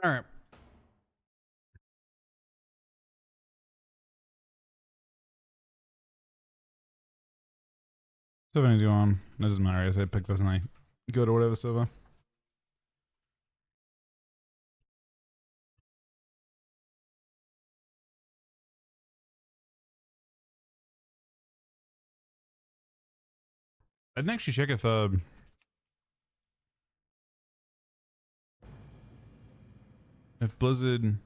All right. So when I do on, it doesn't matter. I guess I pick this and I go to whatever server. I didn't actually check if Blizzard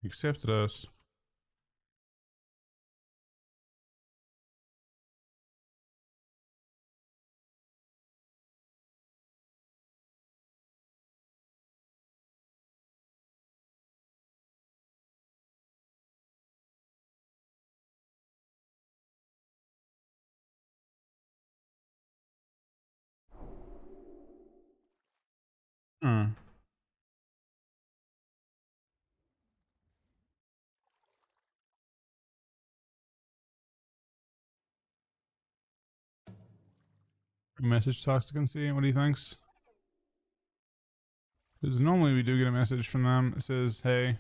accepted us. Hmm. Message Toxic and see what he thinks. Because normally we do get a message from them that says, hey.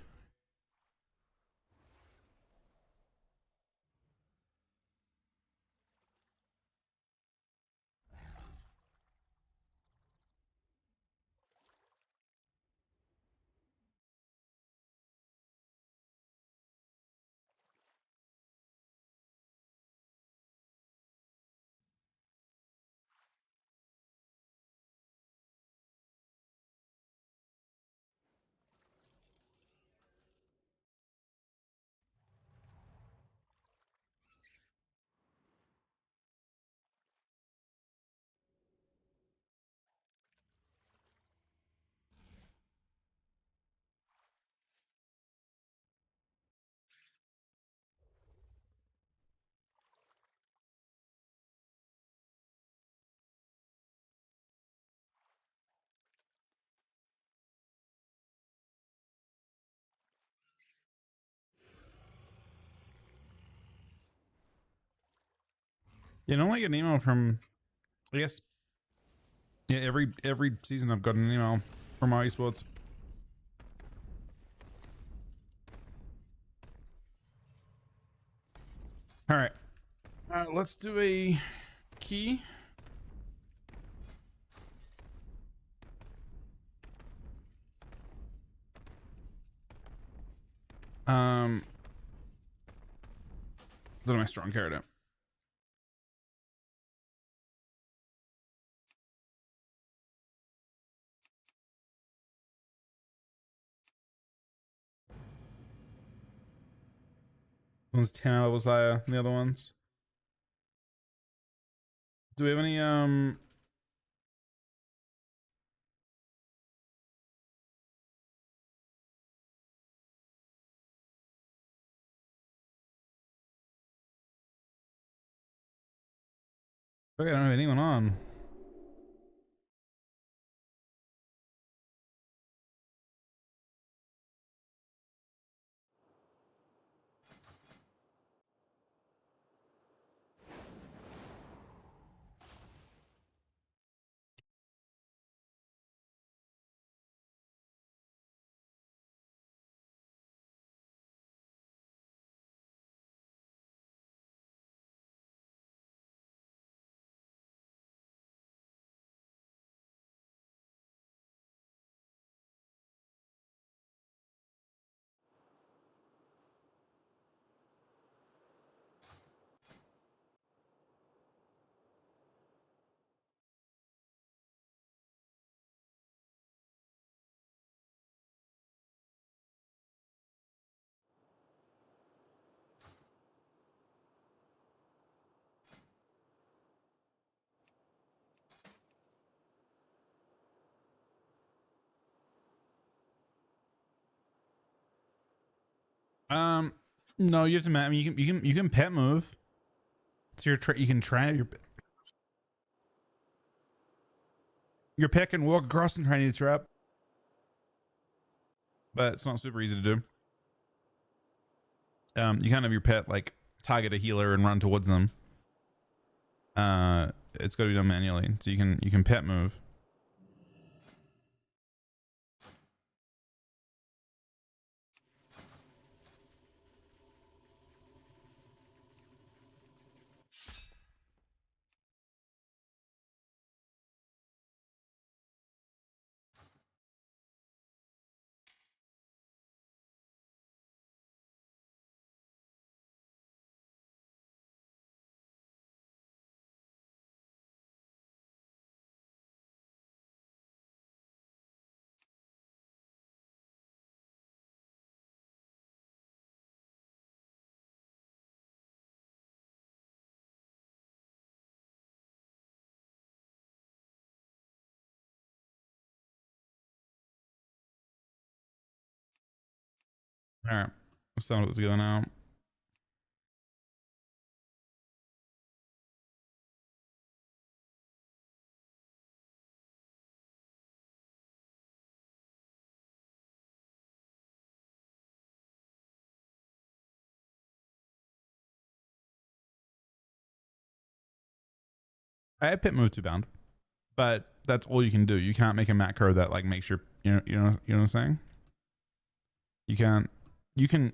You don't like an email from, I guess, yeah, every season I've got an email from our esports. All right. Let's do a key. Those are my strong character. One's 10 levels higher than the other ones. Do we have any okay, I don't have anyone on. No, you have to. I mean, you can pet move. So you can try your pet can walk across and try to trap, but it's not super easy to do. You can't have your pet like target a healer and run towards them. It's got to be done manually. So you can pet move. All right, let's see what's going on. I have pit move to bound, but that's all you can do. You can't make a macro that like makes your you know what I'm saying. You can't. You can.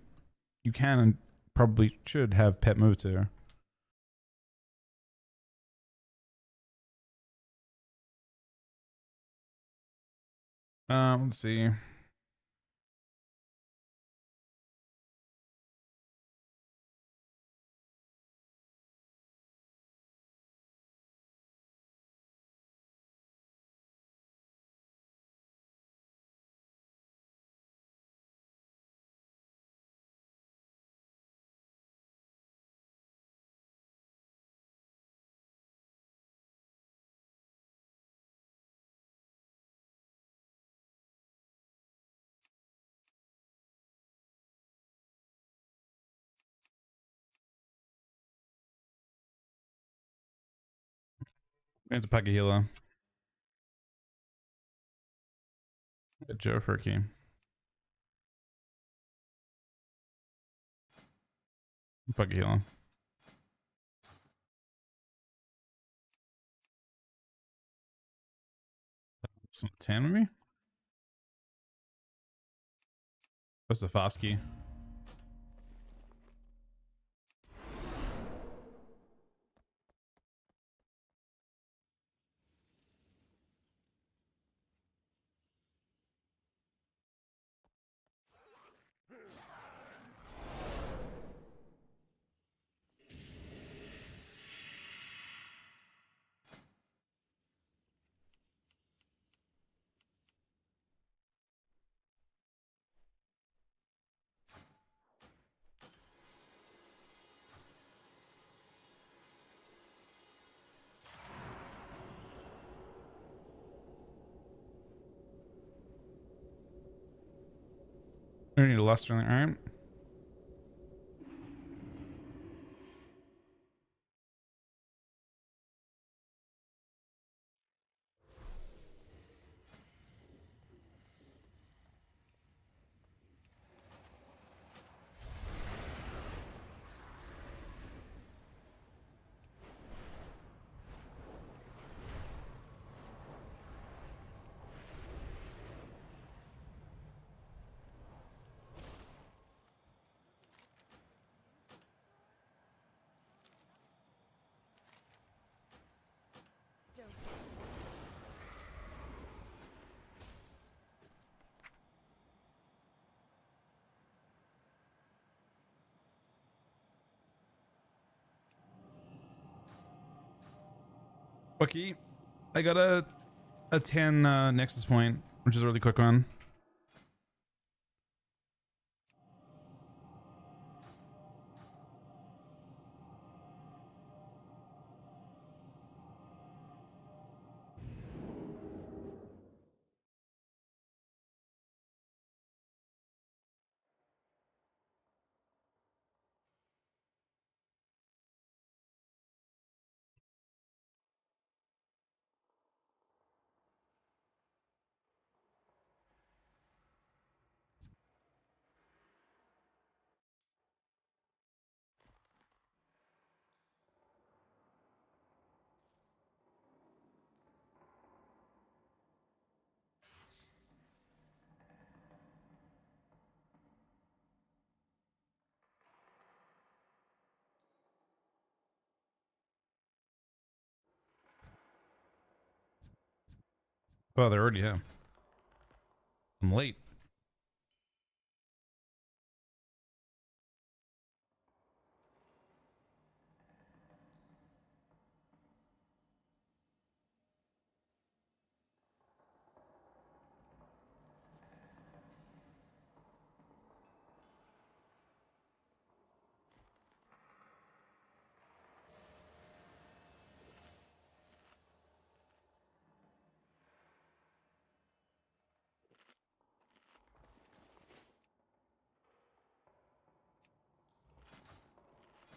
You can and probably should have pet move to. Let's see. We have to pack a healer. Get Joe for a key. Pack a healer. Some 10 maybe? What's the fast key? We need a luster. All right. Okay. I got a 10 Nexus point, which is a really quick one. Oh, they're already here. I'm late.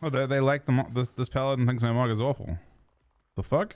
Oh, they like the this paladin thinks my mug is awful. The fuck?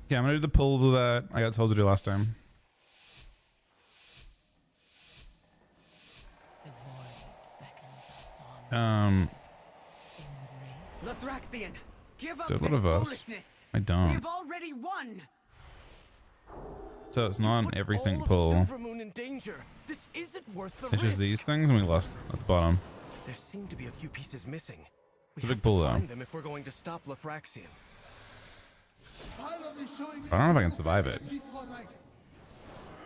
Yeah, I'm gonna do the pull that I got told to do last time. Lathraxian, give up There's a lot this of us. foolishness. I don't. We've already won. So it's not an everything all of pull. Silvermoon in danger. This isn't worth the It's just risk. these things, and we lost at the bottom. There seem to be a few pieces missing. It's a We big have pull, to though. find them if we're going to stop Lathraxian. I don't know if I can survive it.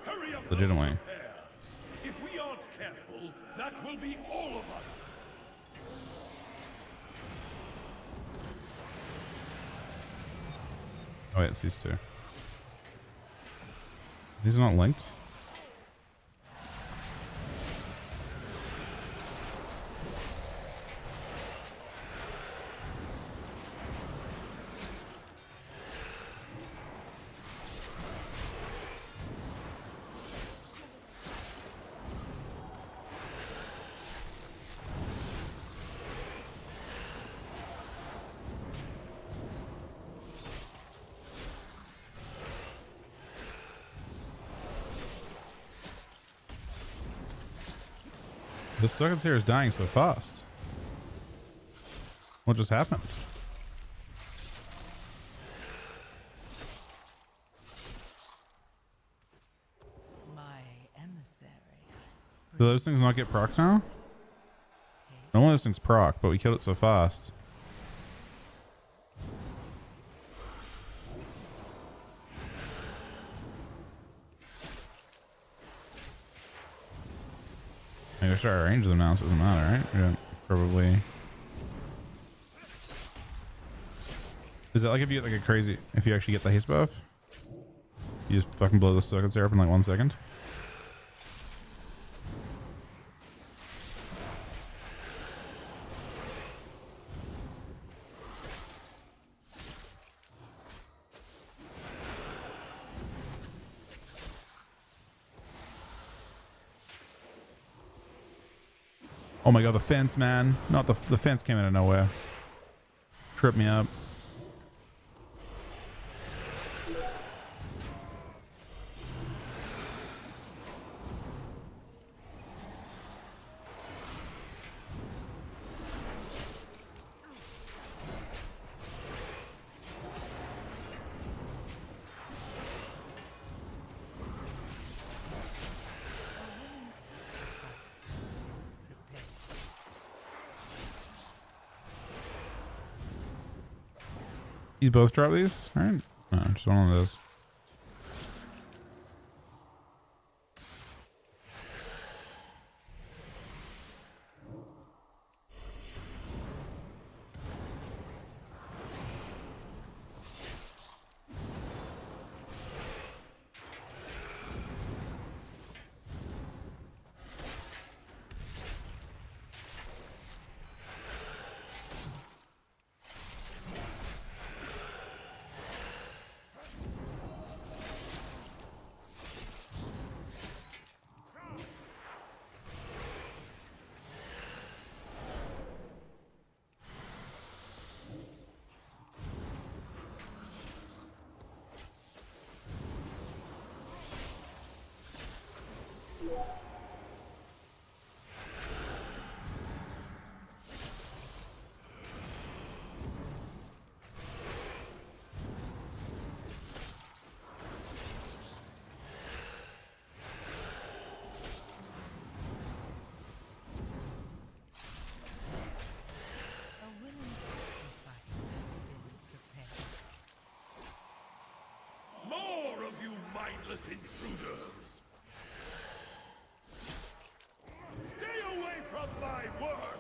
Hurry up, Legitimately. if we aren't careful, that will be all of us. Oh wait, it's these two. These are not linked. The circuits here is dying so fast. What just happened? My emissary. Do those things not get proc now? Normally those things proc, but we killed it so fast. I guess I range them now, so it doesn't matter, right? We don't probably. Is it like if you get like a crazy, if you actually get the haste buff, you just fucking blow the circuits there up in like 1 second? Oh my god, the fence, man. Not the fence came out of nowhere. Tripped me up. You both drop these? Alright. No, just one of those. More of you mindless intruders! Stay away from my work!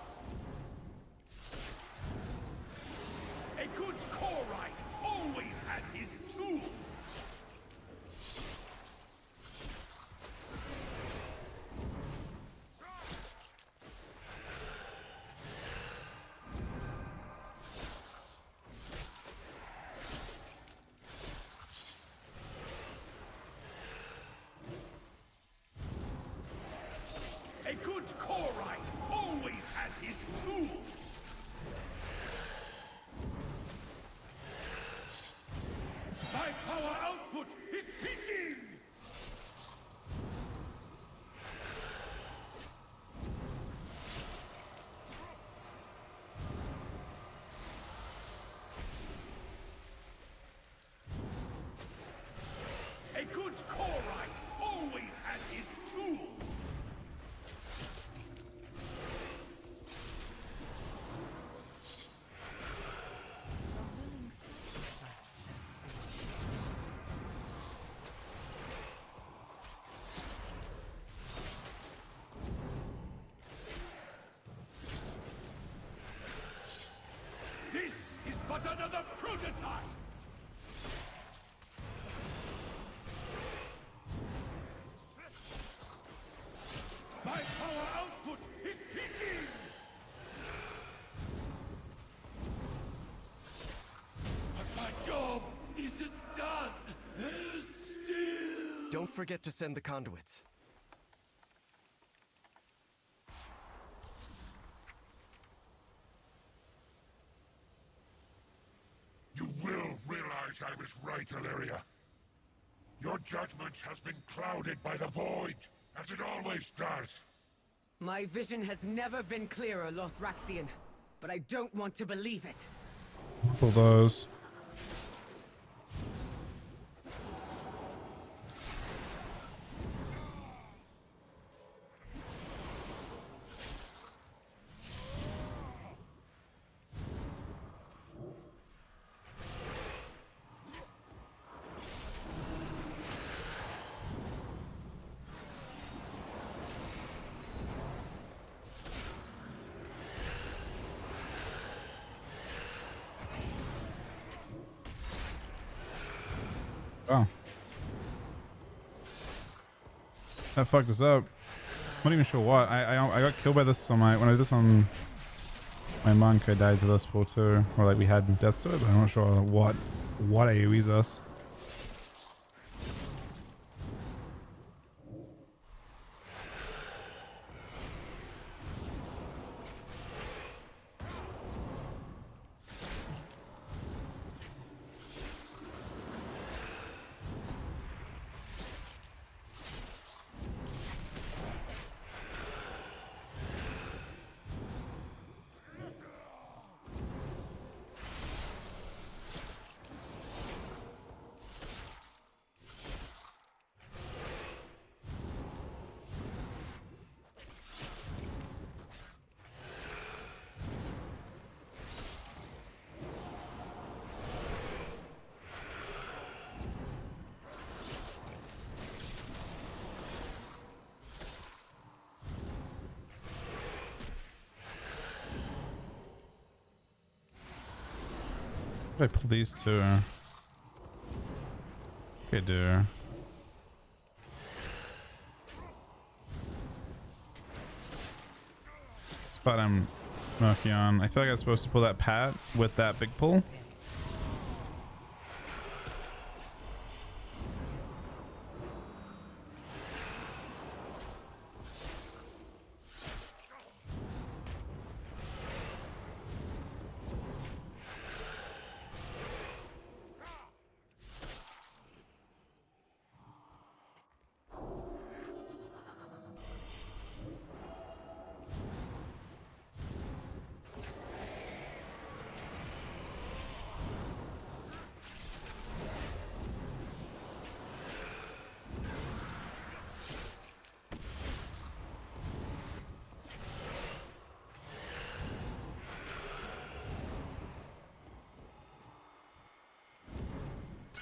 forget to send the conduits. You will realize I was right, Illyria. Your judgment has been clouded by the void, as it always does. My vision has never been clearer, Lothraxian. But I don't want to believe it. Pull those. Oh. That fucked us up. I'm not even sure what. I got killed by this on my, when I did this on my monk, I died to this pool too. Or like we had death to it, but I'm not sure what AoE's us. I pull these two. Okay, do. Spot I'm murky on. I feel like I'm supposed to pull that pat with that big pull.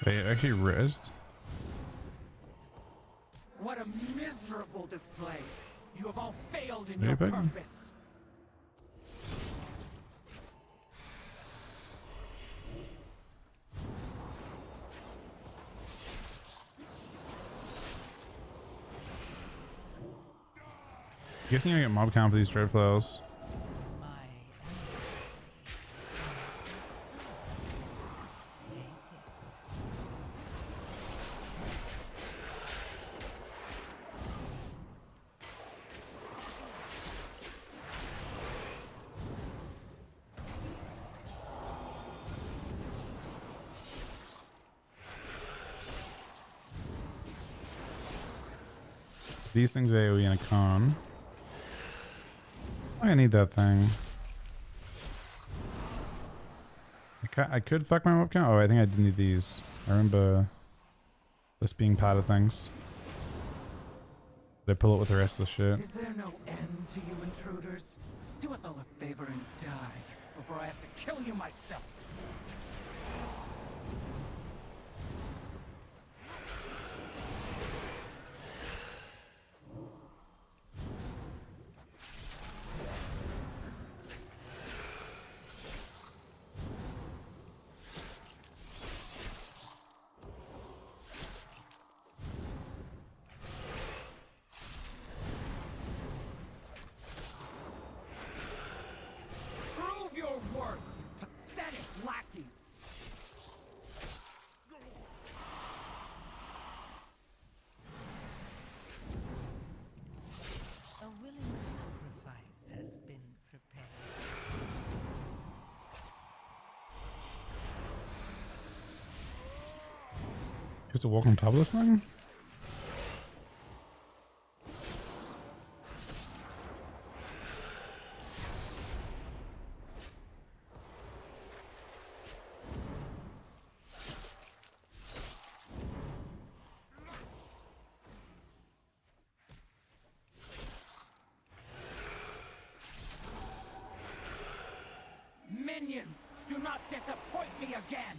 They actually rezzed. What a miserable display! You have all failed in Are you your picking? purpose. Guessing I get mob count for these dread flails. My These things AoE in a con. I need that thing. I could fuck my mob count. Oh, I think I did need these. I remember this being part of things. Did I pull it with the rest of the shit? Is there no end to you intruders? Do us all a favor and die before I have to kill you myself. Prove your worth, pathetic Just to walk on top of this thing? Minions, do not disappoint me again!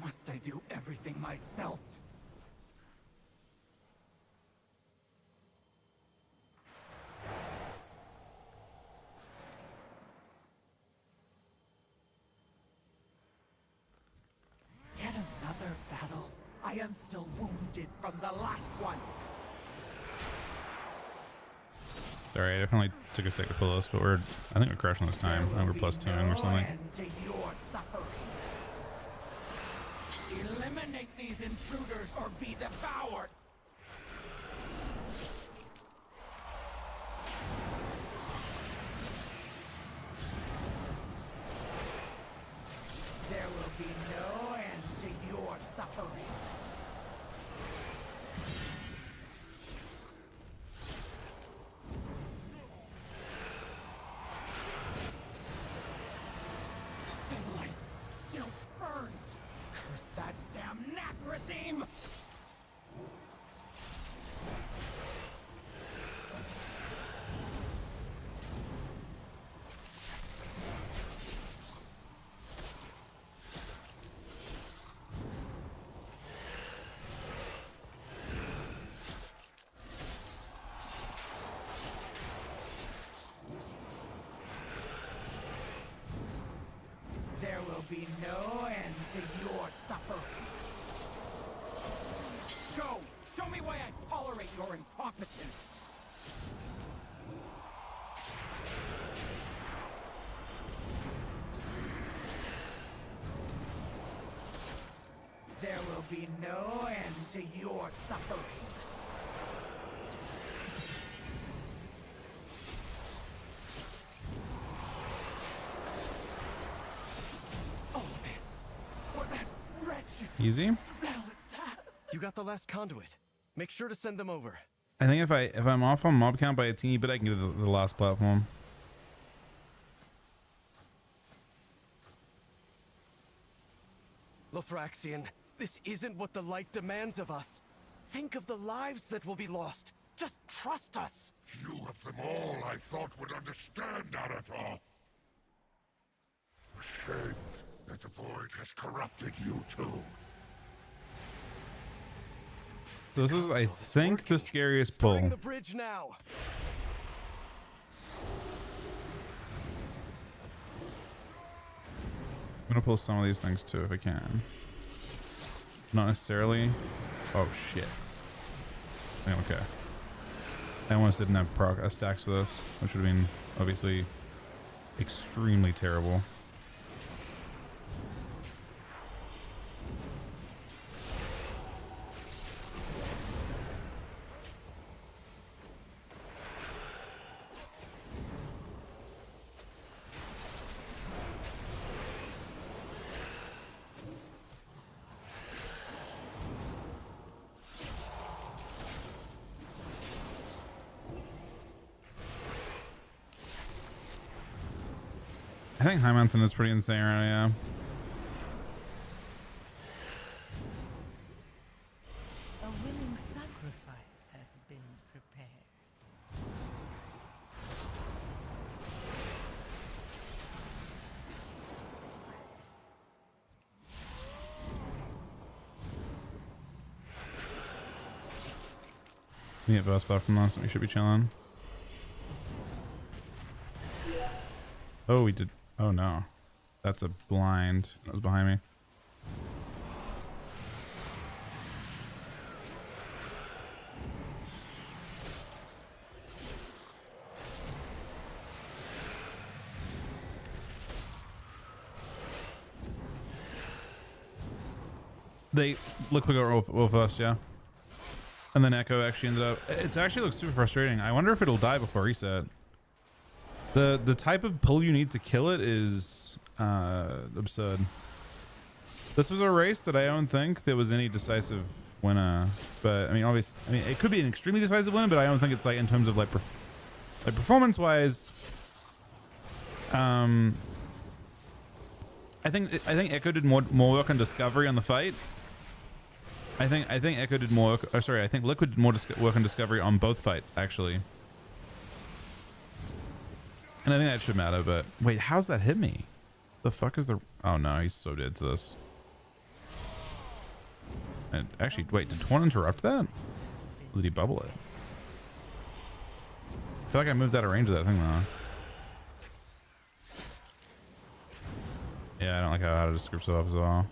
Must I do everything myself? Yet another battle? I am still wounded from the last one. Sorry, I definitely took a sec to pull this, but I think we're crushing this time. I think we're plus 2 or something. Eliminate these intruders or be devoured! There will be no end to your suffering. The light still burns! Curse that damn gnat regime! There will be no end to your suffering. Go! Show me why I tolerate your incompetence! There will be no end to your suffering. All this for that wretched Easy. Zealot. You got the last conduit. Make sure to send them over. I think if I'm off on mob count by a teeny bit, I can get to the last platform. Lothraxian, this isn't what the light demands of us. Think of the lives that will be lost. Just trust us. You of them all I thought would understand Naruto. Ashamed that the void has corrupted you too. This is, I think, the scariest pull. Starting the bridge now. I'm gonna pull some of these things too if I can. Not necessarily. Oh shit. Yeah, okay. I almost didn't have stacks for this, which would have been obviously extremely terrible. I think High Mountain is pretty insane right now, yeah. A willing sacrifice has been prepared. We get Vespa from this. We should be chilling. Oh, we did. Oh no, that's a blind. That was behind me. They Liquid got roll first, yeah. And then Echo actually ended up. It actually looks super frustrating. I wonder if it'll die before reset. The type of pull you need to kill it is absurd. This was a race that I don't think there was any decisive winner. But I mean, obviously, I mean, it could be an extremely decisive winner, but I don't think it's like in terms of like performance wise. I think Echo did more work on discovery on the fight. I think Echo did more work. Oh, sorry, I think Liquid did more work on discovery on both fights actually. And I think that should matter. But wait, how's that hit me? The fuck is the? Oh no, he's so dead to this. And actually, wait, did Torn interrupt that? Or did he bubble it? I feel like I moved out of range of that thing though. Yeah, I don't like how it just scripts it off as well.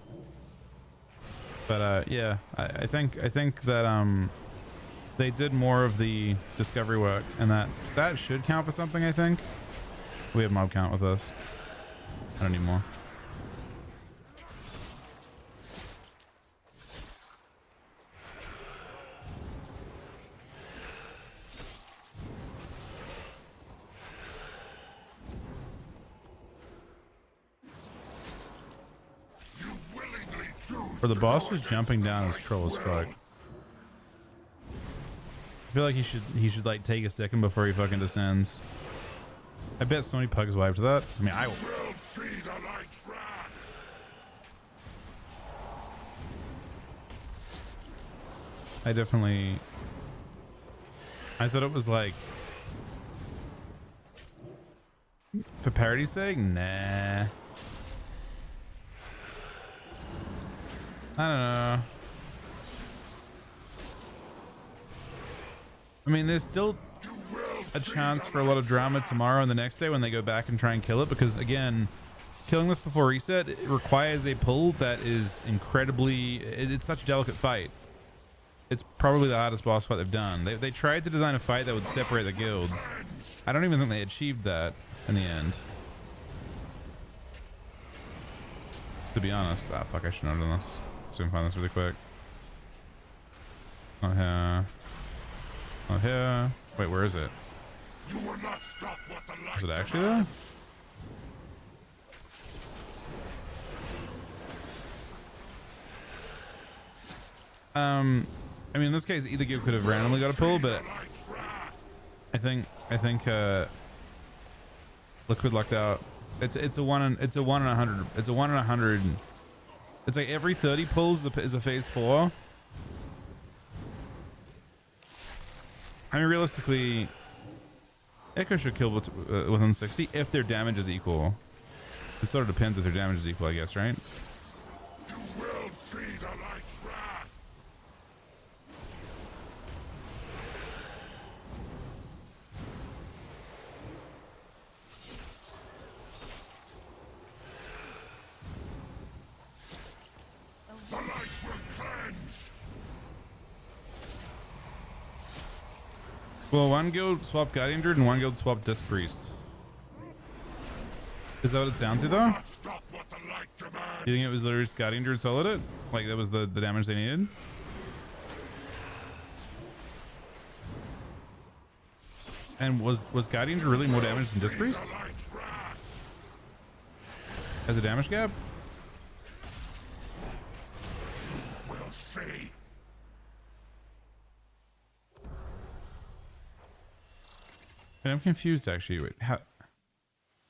But yeah, I think that they did more of the discovery work, and that should count for something. I think we have mob count with us. I don't need more. For the boss just jumping down is troll as fuck. I feel like he should like take a second before he fucking descends. I bet so many pugs will after that. I mean, I will. I definitely. I thought it was like for parity's sake. Nah. I don't know. I mean, there's still a chance for a lot of drama tomorrow and the next day when they go back and try and kill it, because again, killing this before reset, it requires a pull that is incredibly, it's such a delicate fight. It's probably the hardest boss fight they've done. They tried to design a fight that would separate the guilds. I don't even think they achieved that in the end. To be honest. Ah, fuck, I should have done this. So we can find this really quick. Oh, here. Oh, here. Wait, where is it? Is it actually there? I mean, in this case, either guild could have randomly got a pull, but I think Liquid lucked out. It's a 1 in 100. It's a 1 in 100. It's like every 30 pulls is a phase 4. I mean, realistically, Echo should kill within 60 if their damage is equal. It sort of depends if their damage is equal, I guess, right? You will see the light's wrath. The light will cleanse. Well, one guild swapped Guardian Druid and one guild swapped Disc Priest. Is that what it's down to, though? Stop what the light demands. You think it was literally just Guardian Druid soloed it? Like, that was the damage they needed? And was Guardian Druid really more damage than Disc Priest? As a damage gap? We'll see. And I'm confused, actually. Wait, how?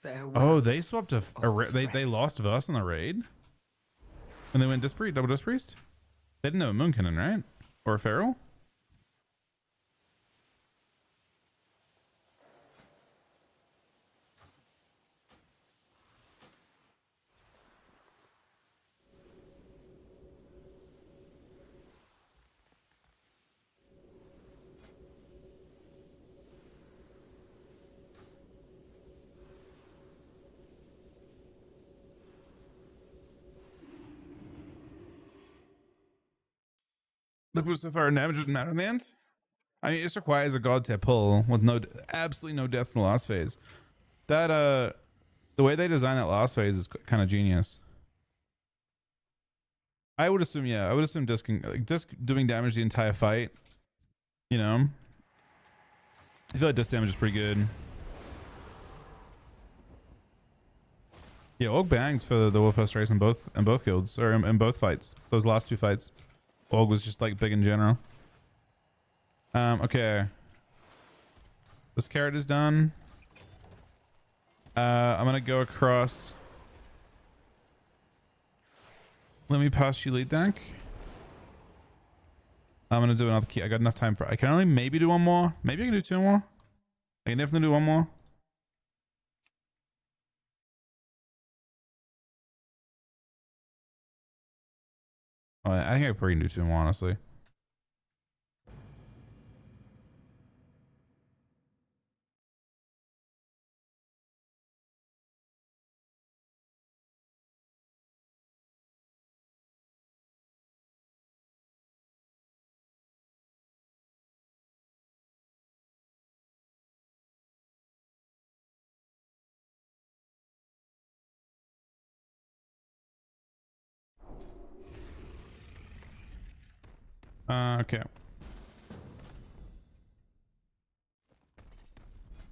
Farewell. Oh, they swapped they lost Verse in the raid? And they went Disc Priest, double Disc Priest? They didn't have a Moon Cannon, right? Or a Feral? Look what so far damage doesn't matter, man. I mean, it requires a god tier pull with absolutely no death in the last phase. That the way they designed that last phase is kind of genius. I would assume, yeah, I would assume disc doing damage the entire fight. You know, I feel like disc damage is pretty good. Yeah, Org bangs for the Warfest race in both guilds, or in both fights. Those last two fights, Org was just like big in general. Okay. This carrot is done. I'm gonna go across. Let me pass you lead deck. I'm gonna do another key. I got enough time for. I can only maybe do one more. Maybe I can do two more. I can definitely do one more. Oh, I think I probably can do two more, honestly. Okay.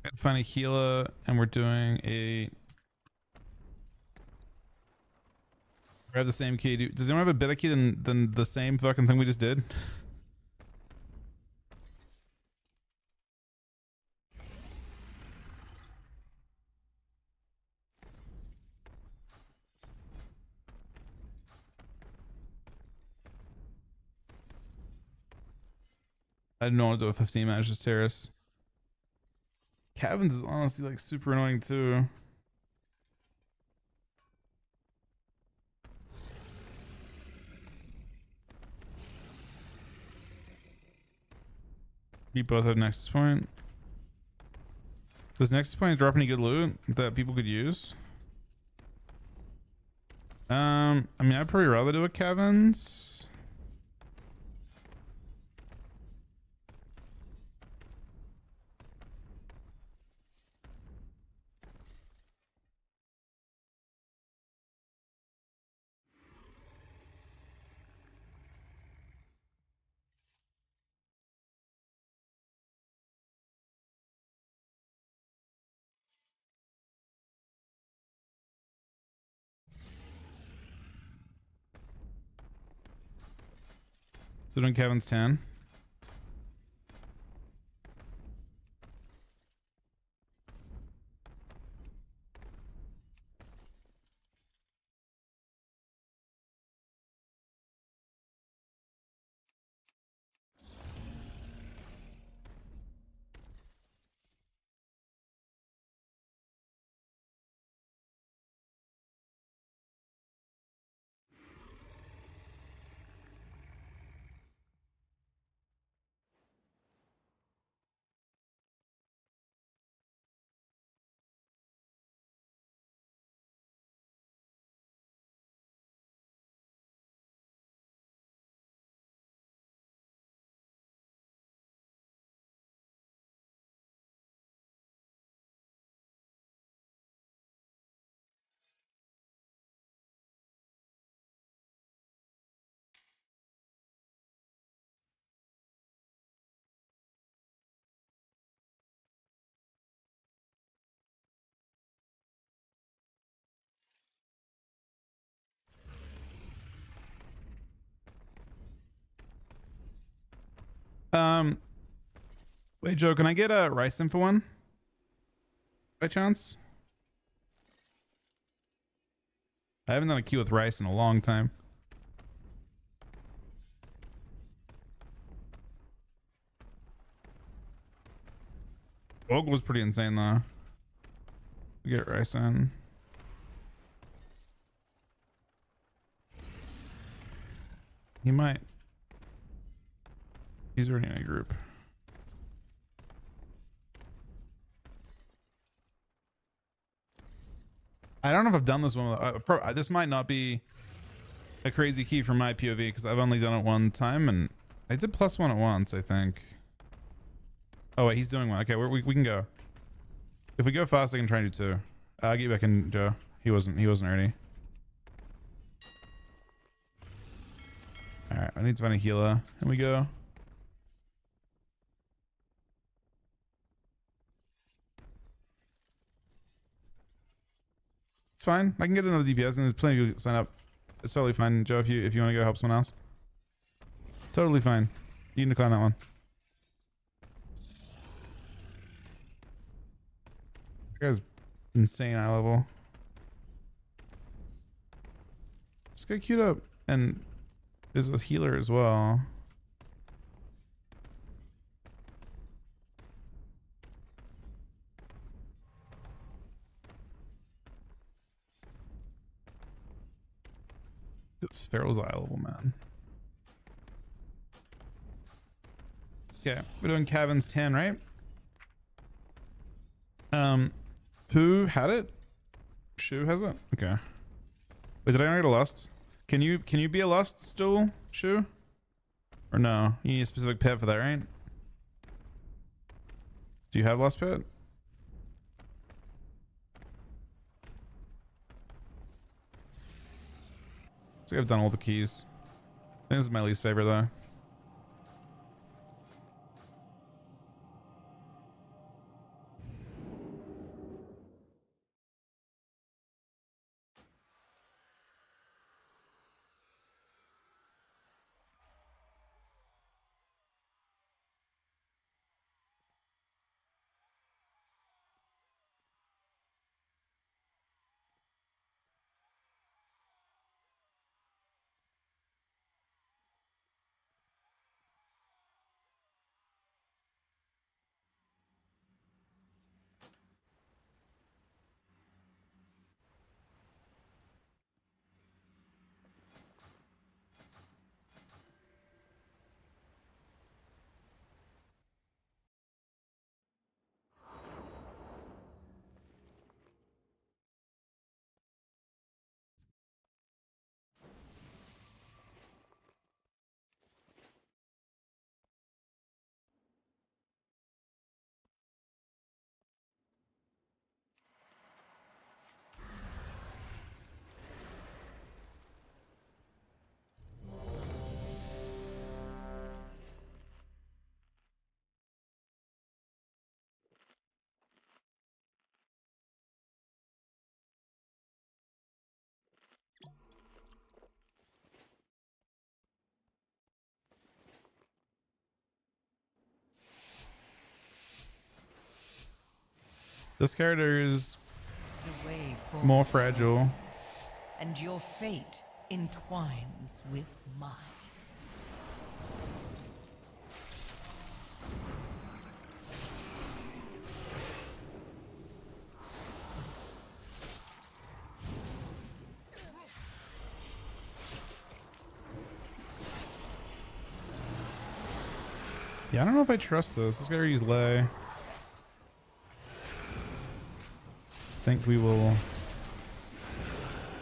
Gotta find a healer, and we're doing a. We have the same key. Does anyone have a better key than the same fucking thing we just did? I didn't want to do a 15 match as Terrace. Caverns is honestly like super annoying too. You both have Nexus Point. Does Nexus Point drop any good loot that people could use? I mean, I'd probably rather do a Caverns. So doing Kevin's 10. Wait, Joe, can I get a rice in for one? By chance? I haven't done a queue with rice in a long time. Ogle was pretty insane though. We get rice in. He might. He's already in a group. I don't know if I've done this one. This might not be a crazy key for my POV because I've only done it one time, and I did +1 at once, I think. Oh wait, he's doing one. Okay, we can go. If we go fast, I can try and do 2. I'll get you back in, Joe. He wasn't ready. Alright, I need to find a healer. And we go. It's fine. I can get another DPS and there's plenty of people sign up. It's totally fine, Joe, if you want to go help someone else. Totally fine. You can decline that one. That guy's insane eye level. This guy queued up and is a healer as well. It's Pharaoh's eye level, man. Okay, we're doing Cavin's 10, right? Who had it? Shu has it? Okay. Wait, did I already lost? Can you be a lost still, Shu? Or no? You need a specific pet for that, right? Do you have lost pet? I think I've done all the keys. I think this is my least favorite though. This character is The way more forward fragile. and your fate entwines with mine. Yeah, I don't know if I trust this. This guy use lay. I think we will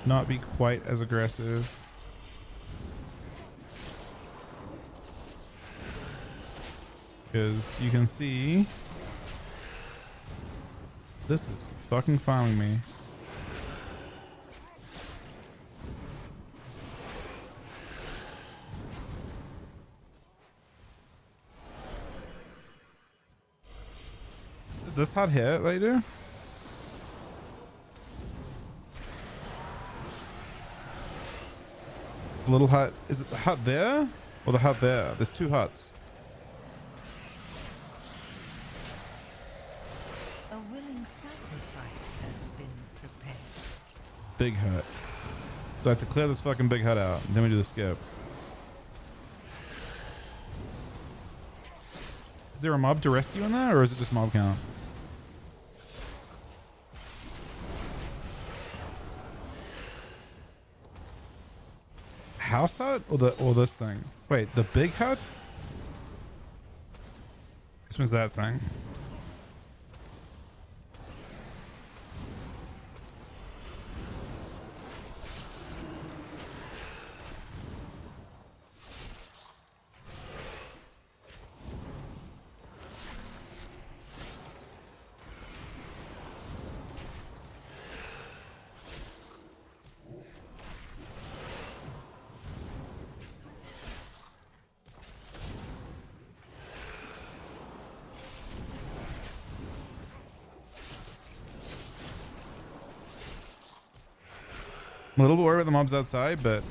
not be quite as aggressive. Because you can see this is fucking following me. Is it this hot hit that I do? A little hut. Is it the hut there or the hut there? There's 2 huts. A willing sacrifice has been prepared. Big hut. So I have to clear this fucking big hut out. And then we do the skip. Is there a mob to rescue in there or is it just mob count? House hut or this thing? Wait, the big hut? This one's that thing. I'm a little bit worried about the mobs outside, but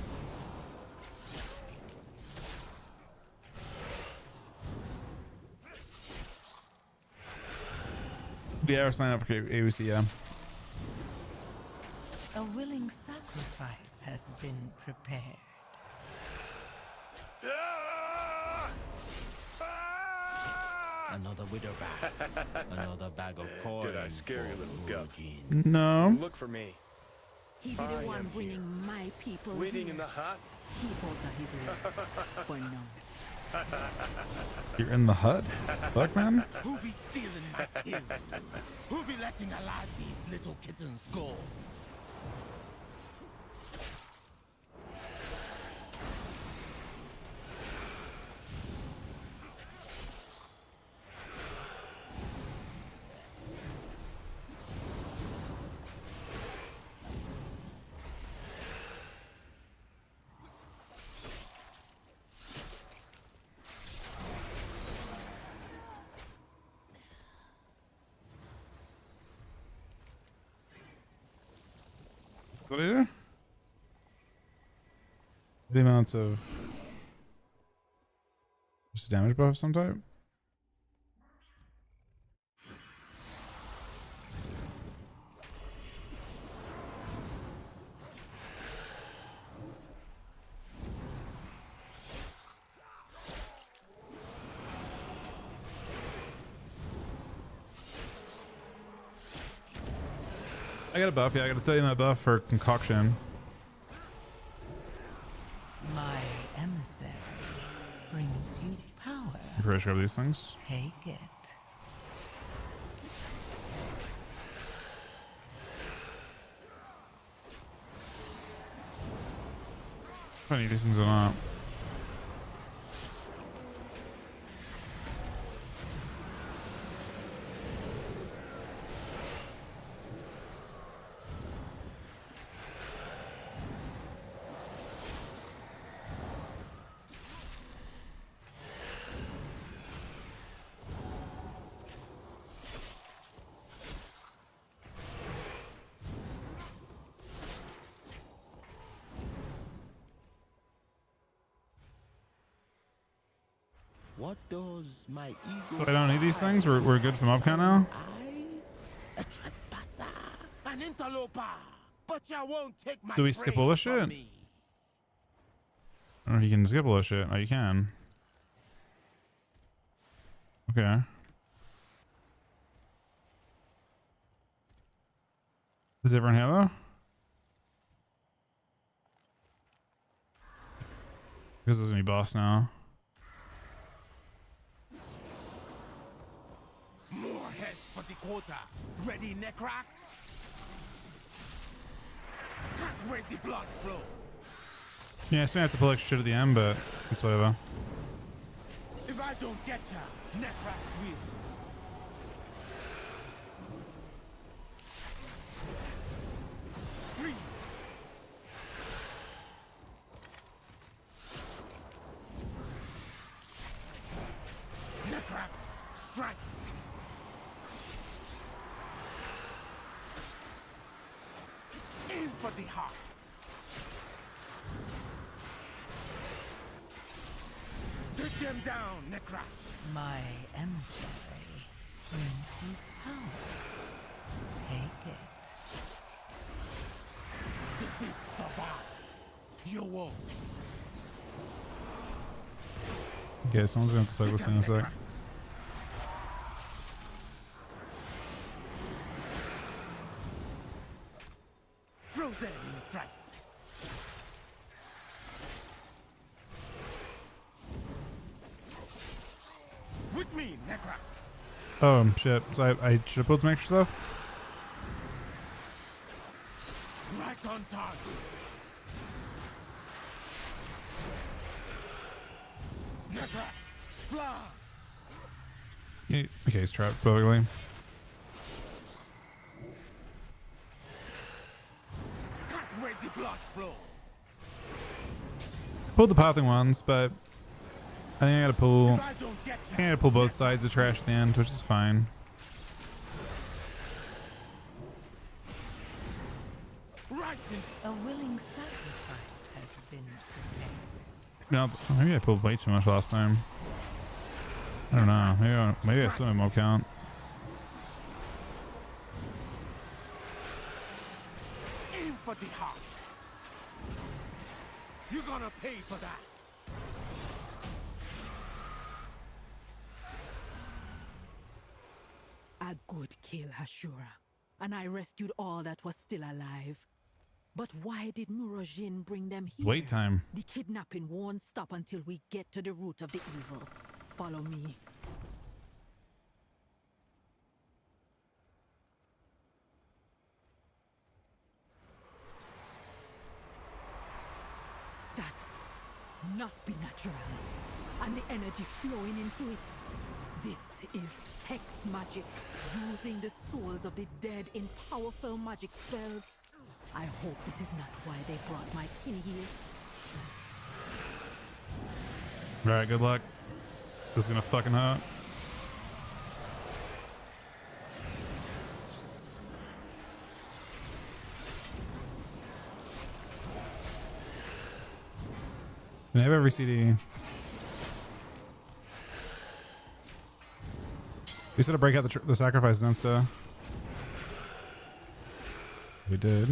yeah, we're signing up for AOC, yeah. A willing sacrifice has been prepared. Another widow bag. Another bag of coins. Did I scare you, little gup? No. Look for me. He be the one bringing my people Waiting here. in the hut. He brought his life for no. You're in the hut? Fuck, man. Who be stealing my kills? Who be letting alive these little kittens go? What do you do? The amounts of just a damage buff of some type? I got a buff, yeah, I got a 30-minute buff for concoction. My emissary brings you power. I'm pretty sure of these things. Take it. If I need these things or not. What does my ego? So I don't need these things? We're good for mob count now? A trespasser, an interloper, but you won't take my Do we skip brain all this from shit? me. I don't know if you can skip all this shit. Oh, you can. Okay. Is everyone here though? Because there's any boss now. More heads for the quota. Ready, Necrax? Cut where the blood flow. Yeah, so I have to pull extra shit at the end, but it's whatever. If I don't get ya, Necrax will. Freeze. Necrax, strike. Aim for the heart. Take them down, Necrax. My emissary brings you power. Take it. Defeat survive. You won't. Okay, someone's going to cycle this in a sec. Frozen in fright. With me, Necrax. Oh, shit. So I should have pulled some extra stuff? Right on target. Necrax, fly. Yeah, okay, it's trapped perfectly. Cut where the blood flow. Pulled the pathing ones, but I think I gotta pull. If I don't get I think I gotta pull both sides of trash at the end, which is fine. Right in. A willing sacrifice has been prepared. No, maybe I pulled way too much last time. I don't know. Maybe I still have more count. Aim for the heart. You're gonna pay for that. A good kill, Hashura. And I rescued all that was still alive. But why did Murojin bring them here? Wait time. The kidnapping won't stop until we get to the root of the evil. Follow me. That not be natural. And the energy flowing into it. This is hex magic. Using the souls of the dead in powerful magic spells. I hope this is not why they brought my kin here. Alright, good luck. This is gonna fucking hurt. Can I have every CD? We said to break out the sacrifices and stuff. We did.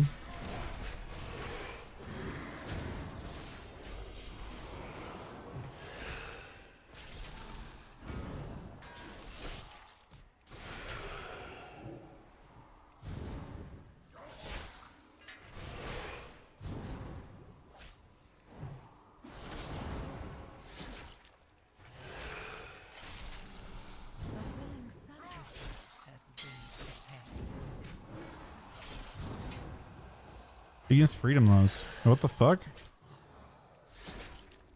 Against freedom laws. What the fuck?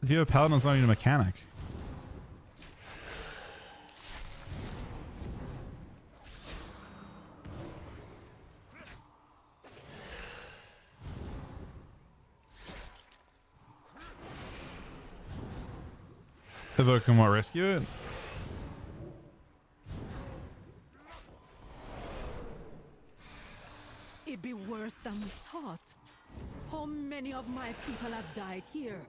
If you have a paladin, it's not even a mechanic. Evoke can what, rescue it? It'd be worse than we thought. How many of my people have died here?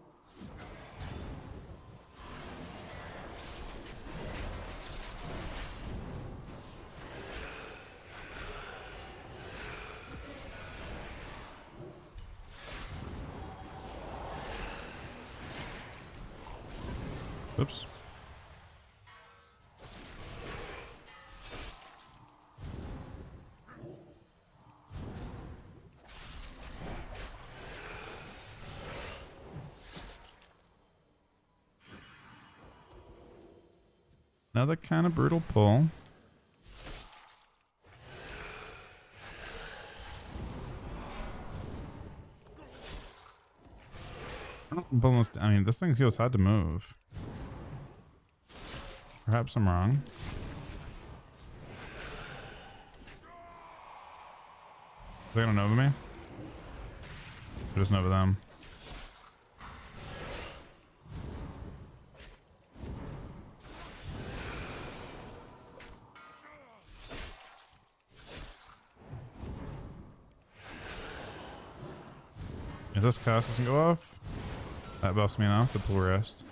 Oops. Another kind of brutal pull. I mean, this thing feels hard to move. Perhaps I'm wrong. Are they gonna Nova me? Or just Nova them? If this cast doesn't go off, that buffs me enough to pull rest.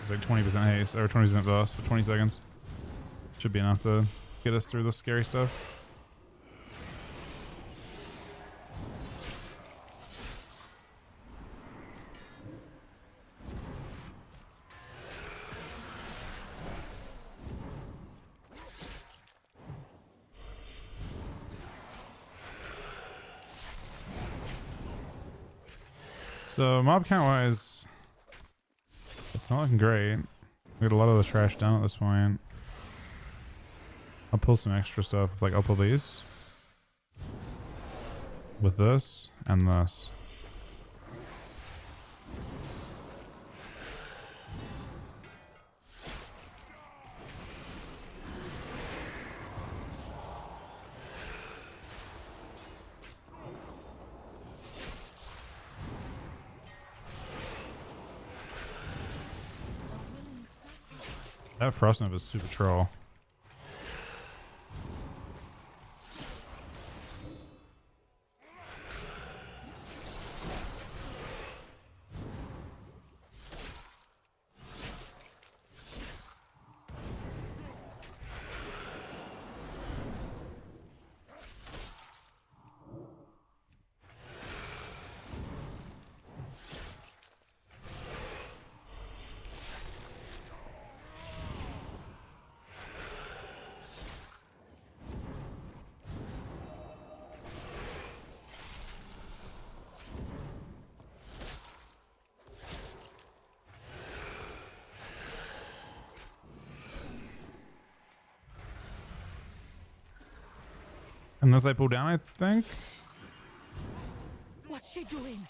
It's like 20% haste, or 20% buff for 20 seconds. Should be enough to get us through the scary stuff. So mob count wise, it's not looking great. We got a lot of the trash down at this point. I'll pull some extra stuff. Like I'll pull these with this and this. That Frostnova is super troll. Unless I pull down, I think. What's she doing?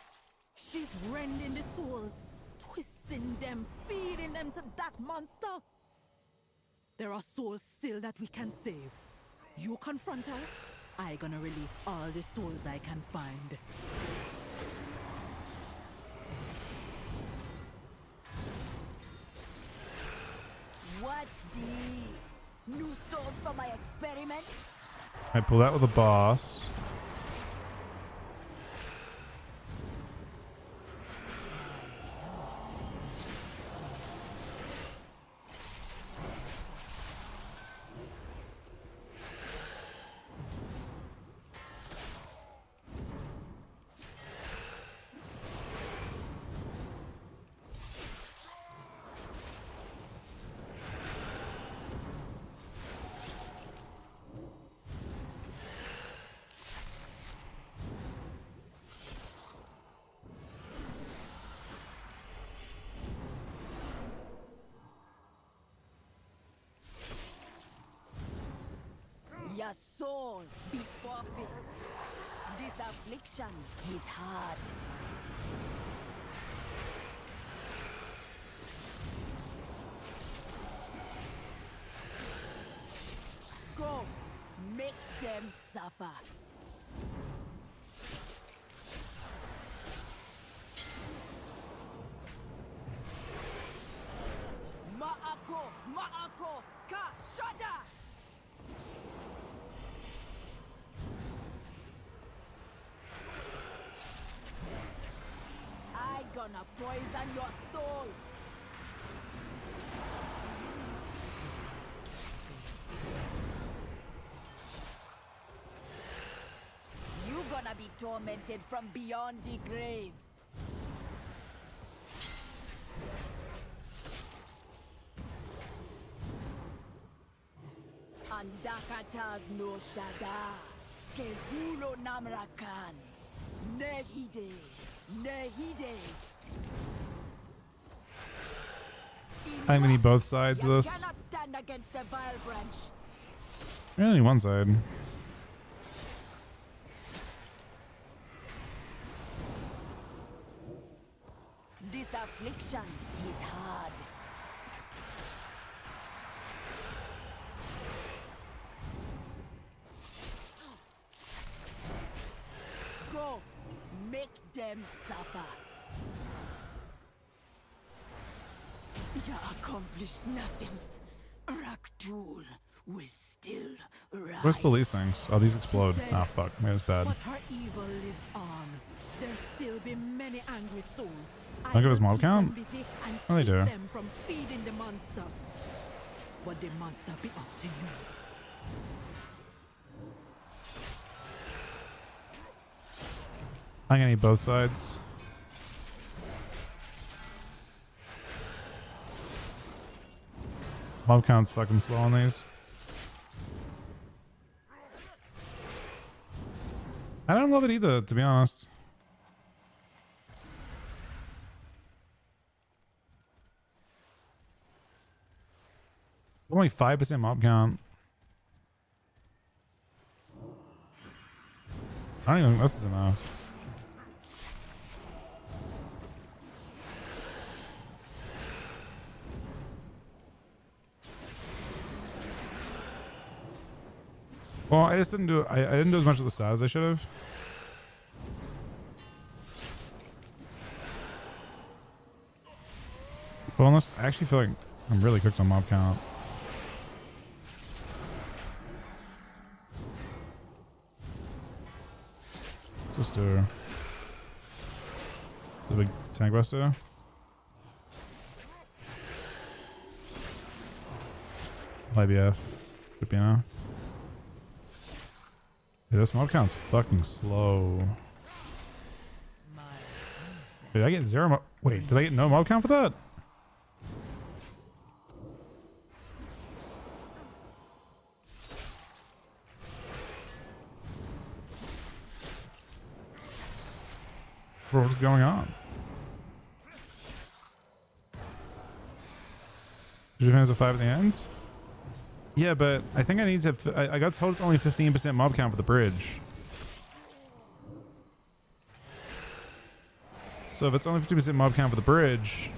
She's rending the souls, twisting them, feeding them to that monster. There are souls still that we can save. You confront her, I gonna release all the souls I can find. What's this? New souls for my experiments? I pull that with a boss. Your soul be forfeit. This affliction hit hard. Go, make them suffer. Ma'ako, ka, shada! I gonna poison your soul. You gonna be tormented from beyond the grave. Andakatas no shada. Kezulo namrakan. Nehide. Nehide. I need both sides of You this. cannot stand against a vile branch. Really, one side. This affliction hit hard. Go, make them suffer. You accomplished nothing. Raktul will still rise. Where's police things? Oh, these explode. Oh, fuck. Maybe it's bad. But her evil lives on. There'll still be many angry souls. Look at his mob will keep them count. busy and Oh, they keep do. them from feeding the monster. But the monster be up to you. I'm gonna need both sides. Mob count's fucking slow on these. I don't love it either, to be honest. Only 5% mob count. I don't even think this is enough. Well, I just didn't do I didn't do as much of the stat as I should have. Well, unless I actually feel like I'm really cooked on mob count. Let's just do the big tank buster. IBF. Good be enough. Yeah, this mob count's fucking slow. Did I get zero mob? Wait, did I get no mob count for that? Bro, what is going on? Did you manage a 5 at the ends? Yeah, but I think I need to. I got told it's only 15% mob count for the bridge. So if it's only 50% mob count for the bridge,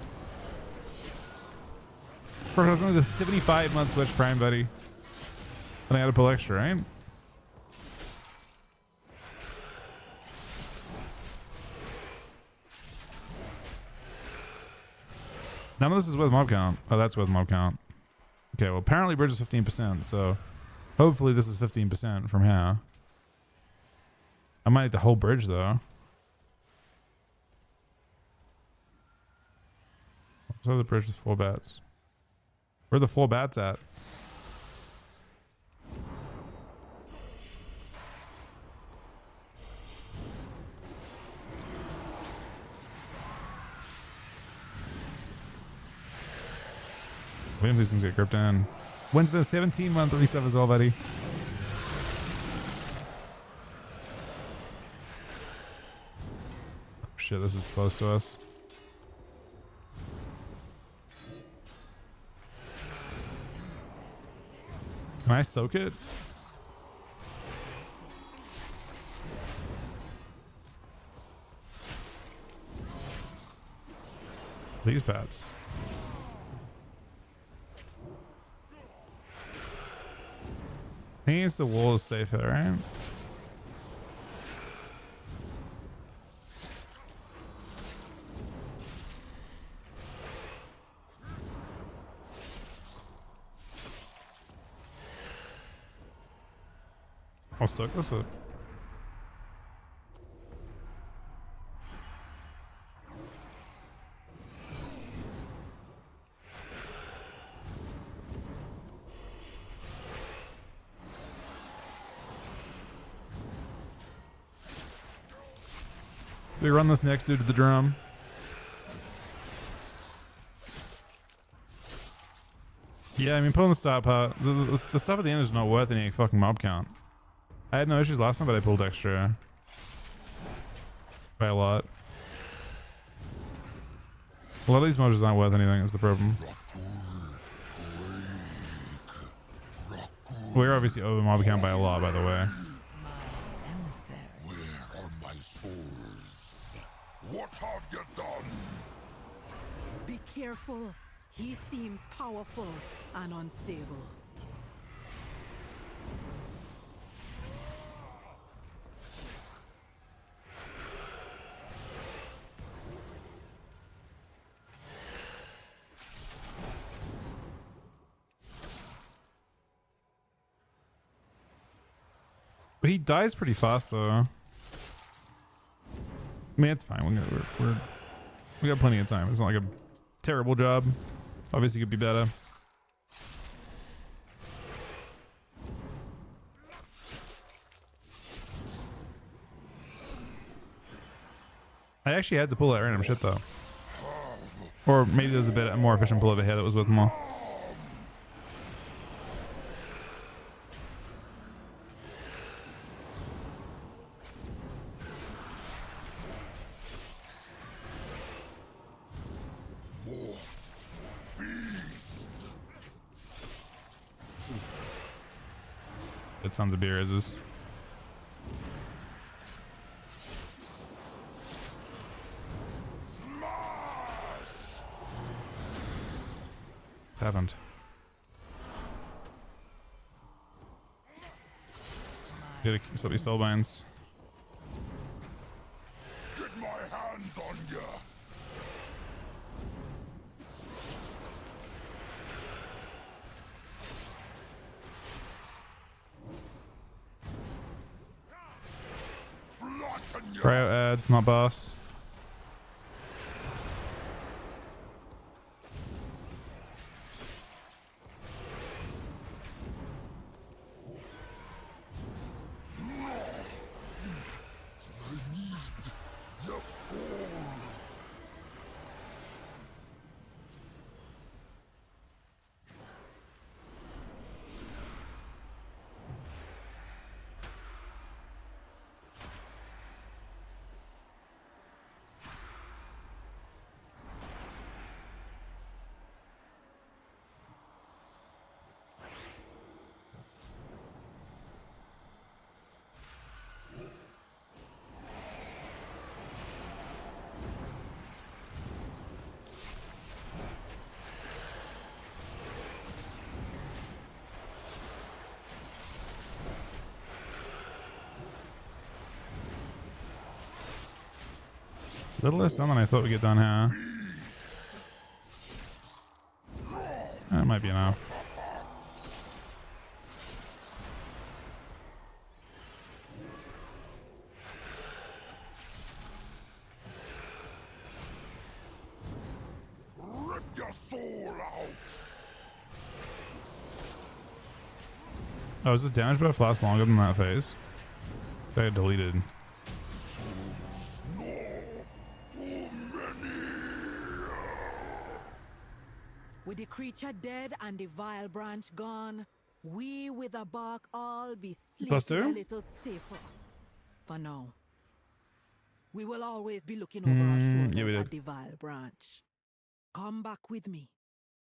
bro, it's only the 75 month Twitch Prime, buddy. Then I gotta pull extra, right? None of this is with mob count. Oh, that's with mob count. Okay, well, apparently bridge is 15%, so hopefully this is 15% from here. I might need the whole bridge, though. So the bridge with 4 bats. Where are the 4 bats at? Wait until these things get gripped in. When's the 17-month reset as well, buddy? Oh, shit, this is close to us. Can I soak it? These bats. I think it's the wall is safe here, right? I'll soak this up. We run this next dude to the drum. Yeah, I mean, pulling the start part. The stuff at the end is not worth any fucking mob count. I had no issues last time, but I pulled extra. By a lot. A lot of these mobs aren't worth anything, is the problem. We're obviously over mob count by a lot, by the way. Where are my souls? What have you done? Be careful. He seems powerful and unstable. But he dies pretty fast, though. I mean, it's fine. We got plenty of time. It's not like a terrible job. Obviously, could be better. I actually had to pull that random shit, though. Or maybe there was a bit more efficient pull over here that was with more. Good tons of beer is this. Happened. Gotta kill these soulbinds. Get my hands on ya! Cryo ads, not boss. A little less done than I thought we'd get done here. That might be enough. Rip your soul out! Oh, is this damage buff last longer than that phase? I had deleted. With the creature dead and the vile branch gone, we with the bark all be Plus sleeping a two? little safer. For now. We will always be looking over our shoulders yeah, we did. at the vile branch. Come back with me.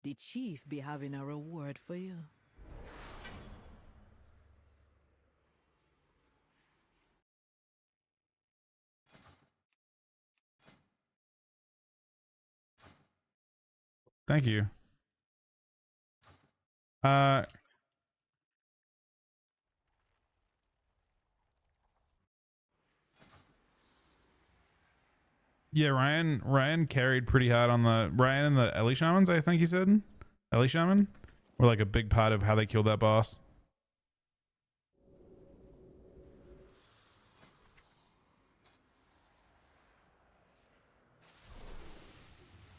The chief be having a reward for you. Thank you. Yeah, Ryan carried pretty hard on the Ryan and the Ellie Shamans, I think he said. Ellie Shaman were like a big part of how they killed that boss.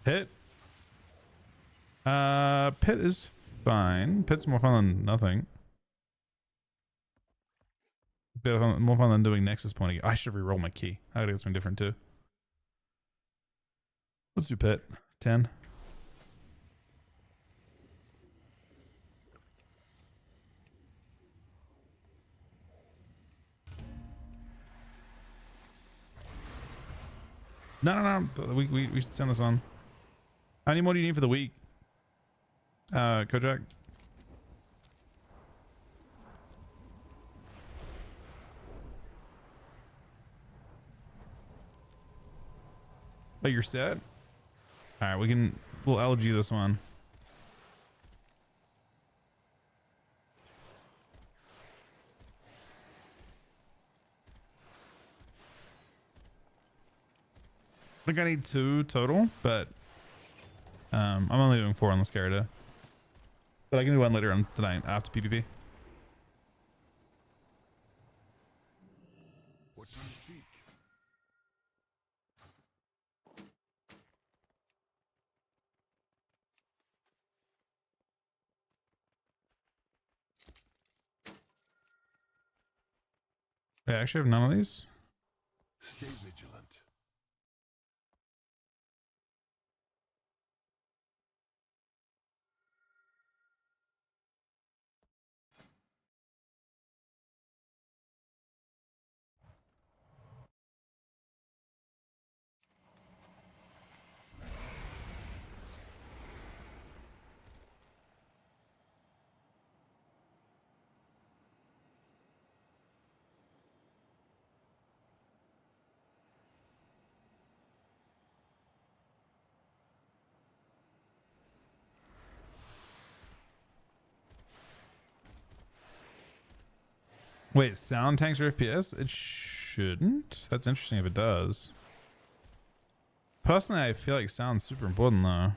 Pit? Pit is fine. Pit's more fun than nothing. More fun than doing Nexus Point again. I should re-roll my key. I gotta get something different too. Let's do Pit. 10. No. We should send this on. How many more do you need for the week? Kojak? Oh, you're set? Alright, we'll LG this one. I think I need 2 total, but I'm only doing 4 on the Scarada. But I can do 1 later on tonight after PvP. What do you seek? I actually have none of these. Stay vigilant. Wait, sound tanks or FPS? It shouldn't. That's interesting if it does. Personally, I feel like sound's super important though.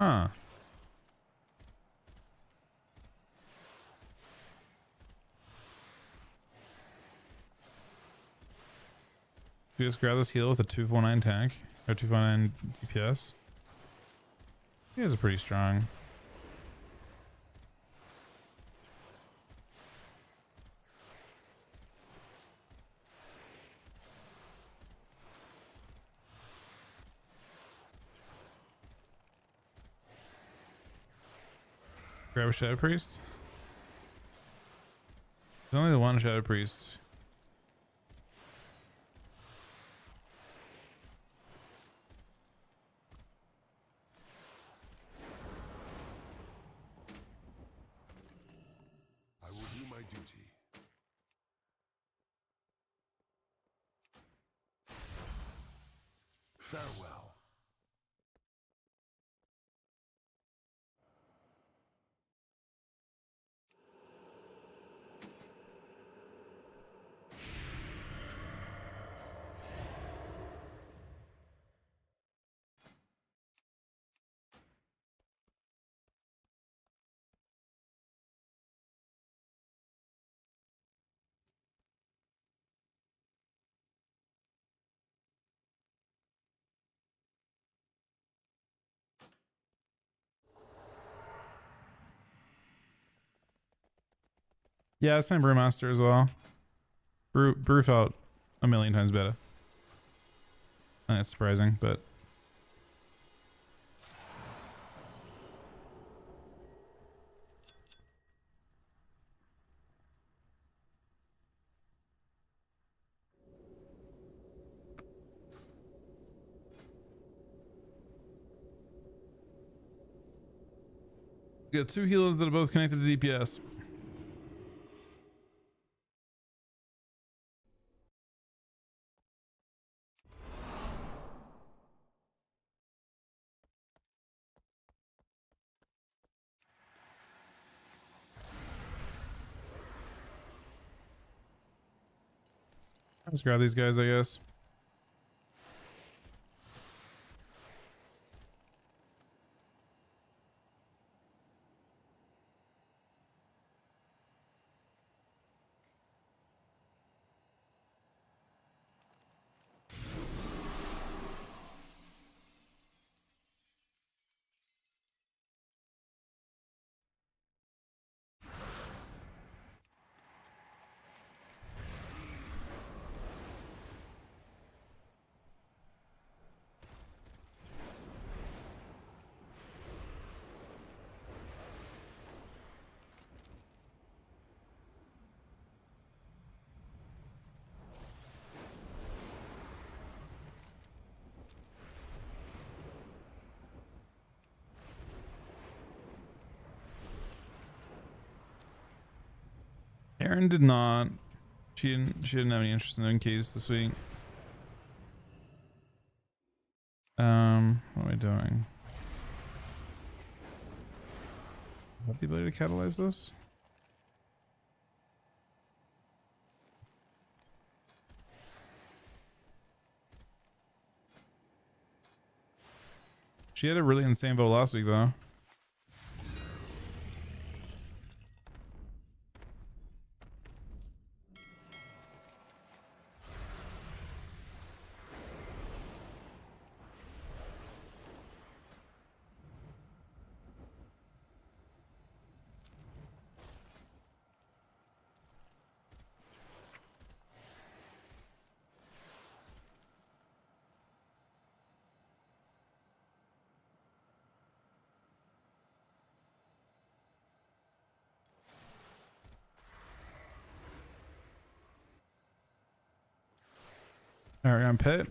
Huh. We just grab this heal with a 249 tank or 249 DPS. He is pretty strong. Grab a Shadow Priest. There's only the one Shadow Priest. I will do my duty. Farewell. Yeah, same Brewmaster as well. Brew felt a million times better. And it's surprising, but we got 2 healers that are both connected to DPS. Let's grab these guys, I guess. Aaron did not. She didn't have any interest in doing keys this week. What am I doing? Have the ability to catalyze this? She had a really insane vote last week though. Alright, on pit.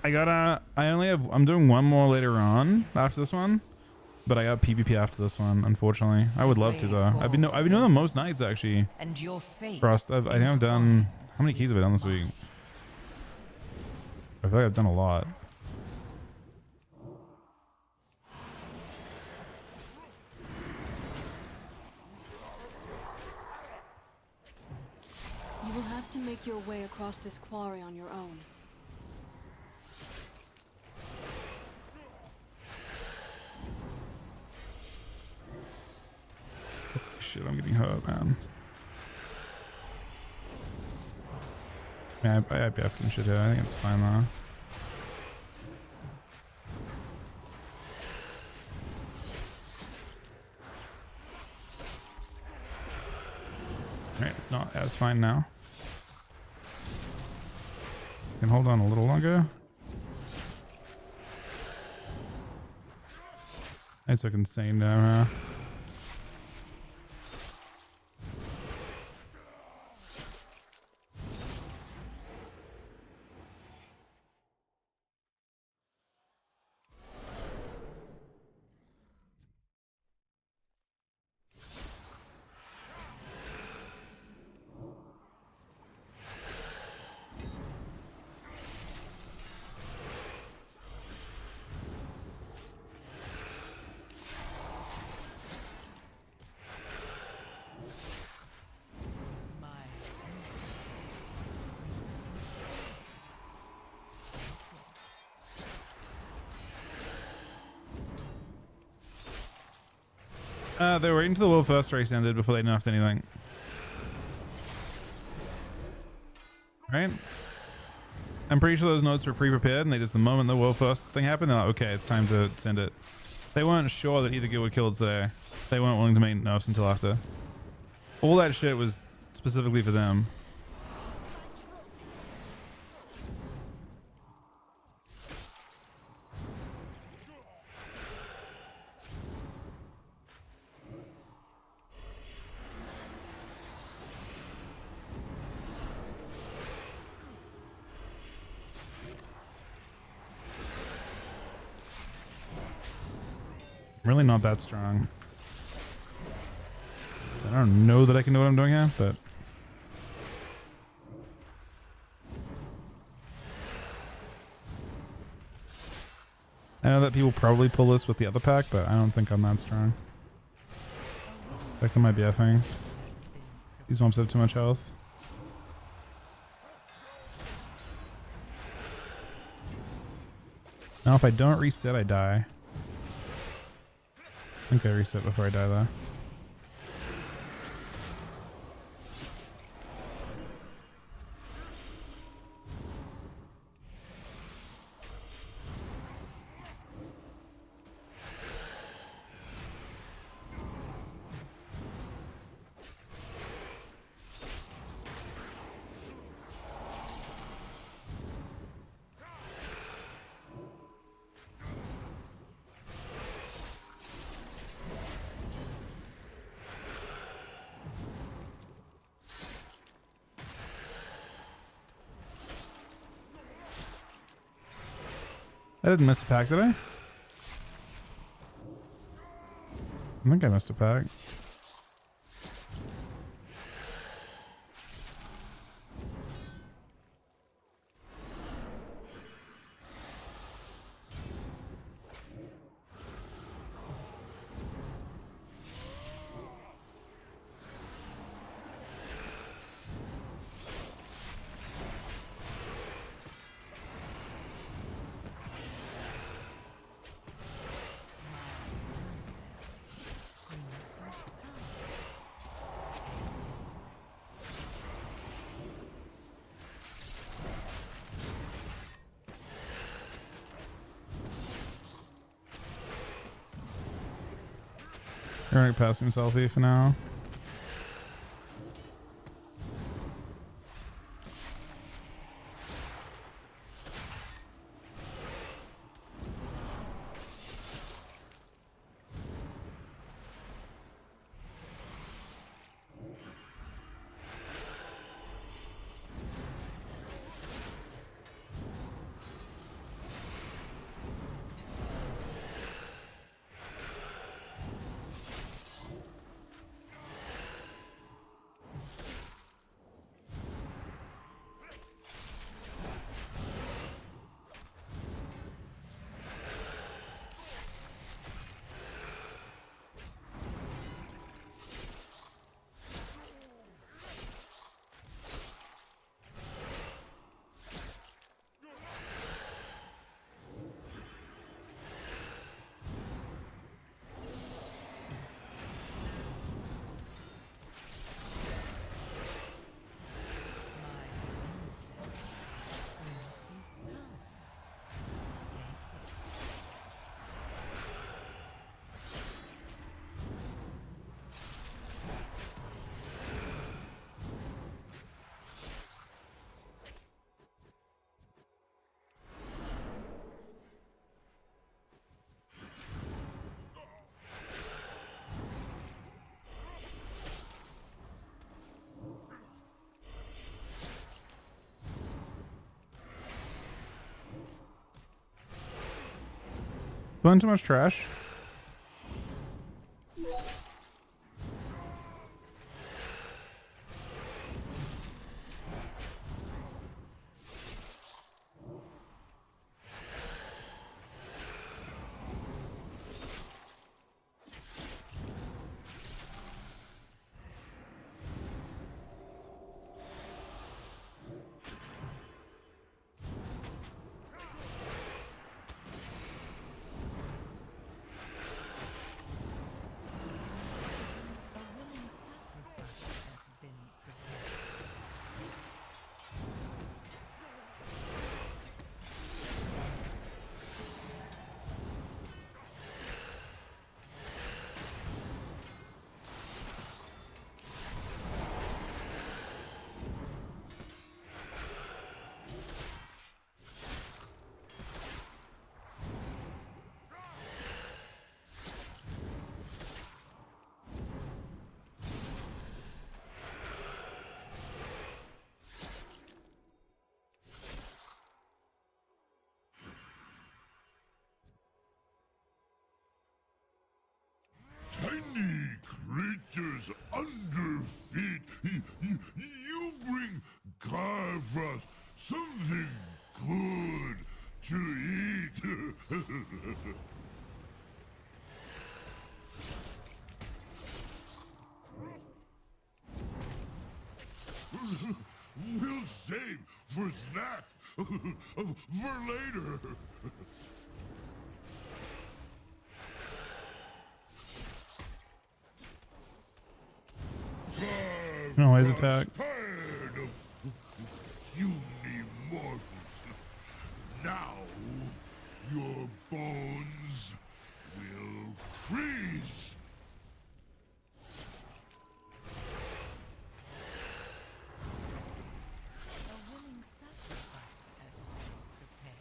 I'm doing one more later on after this one, but I got PvP after this one, unfortunately. I would love to though. I've been doing the most nights actually. And your fate. Frost, I think I've done, how many keys have I done this week? I feel like I've done a lot. You will have to make your way across this quarry on your own. Shit, I'm getting hurt, man. Yeah, I IPF'd and shit here. I think it's fine though. Alright, it's not as fine now. Can hold on a little longer. It's like insane now, huh? They were waiting until the world first race ended before they nerfed anything. Right? I'm pretty sure those notes were pre-prepared, and they just, the moment the world first thing happened, they're like, okay, it's time to send it. They weren't sure that either guild would kill it today. They weren't willing to make nerfs until after. All that shit was specifically for them. Really not that strong. So I don't know that I can know what I'm doing here, but I know that people probably pull this with the other pack, but I don't think I'm that strong. In fact, I might be effing. These mobs have too much health. Now if I don't reset, I die. I think I reset before I die though. I didn't miss a pack, did I? I think I missed a pack. Alright, passing selfie for now. Putting too much trash. creatures under feet. You bring Garfrost something good to eat. We'll save for snack for later. No, his attack. Tired of puny mortals. Now your bones will freeze. A willing sacrifice has been prepared.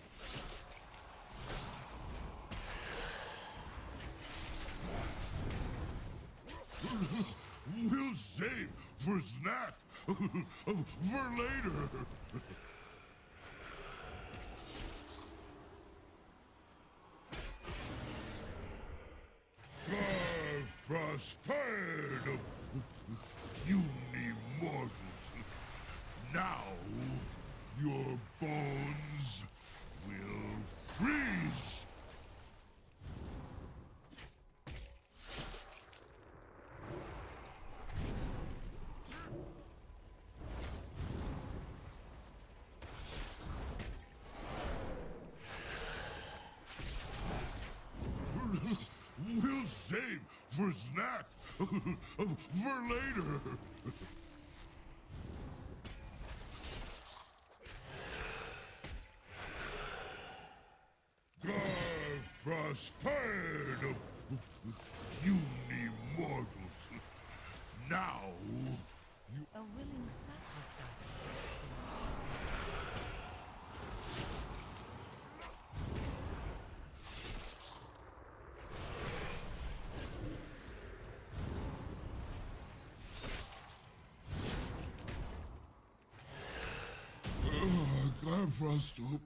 We'll save for snack for later. Garfrost tired of puny mortals. Now your bones will freeze. We'll save for snack for later. Garfrost tired of puny mortals. Now you A willing sacrifice. Garfrost hope.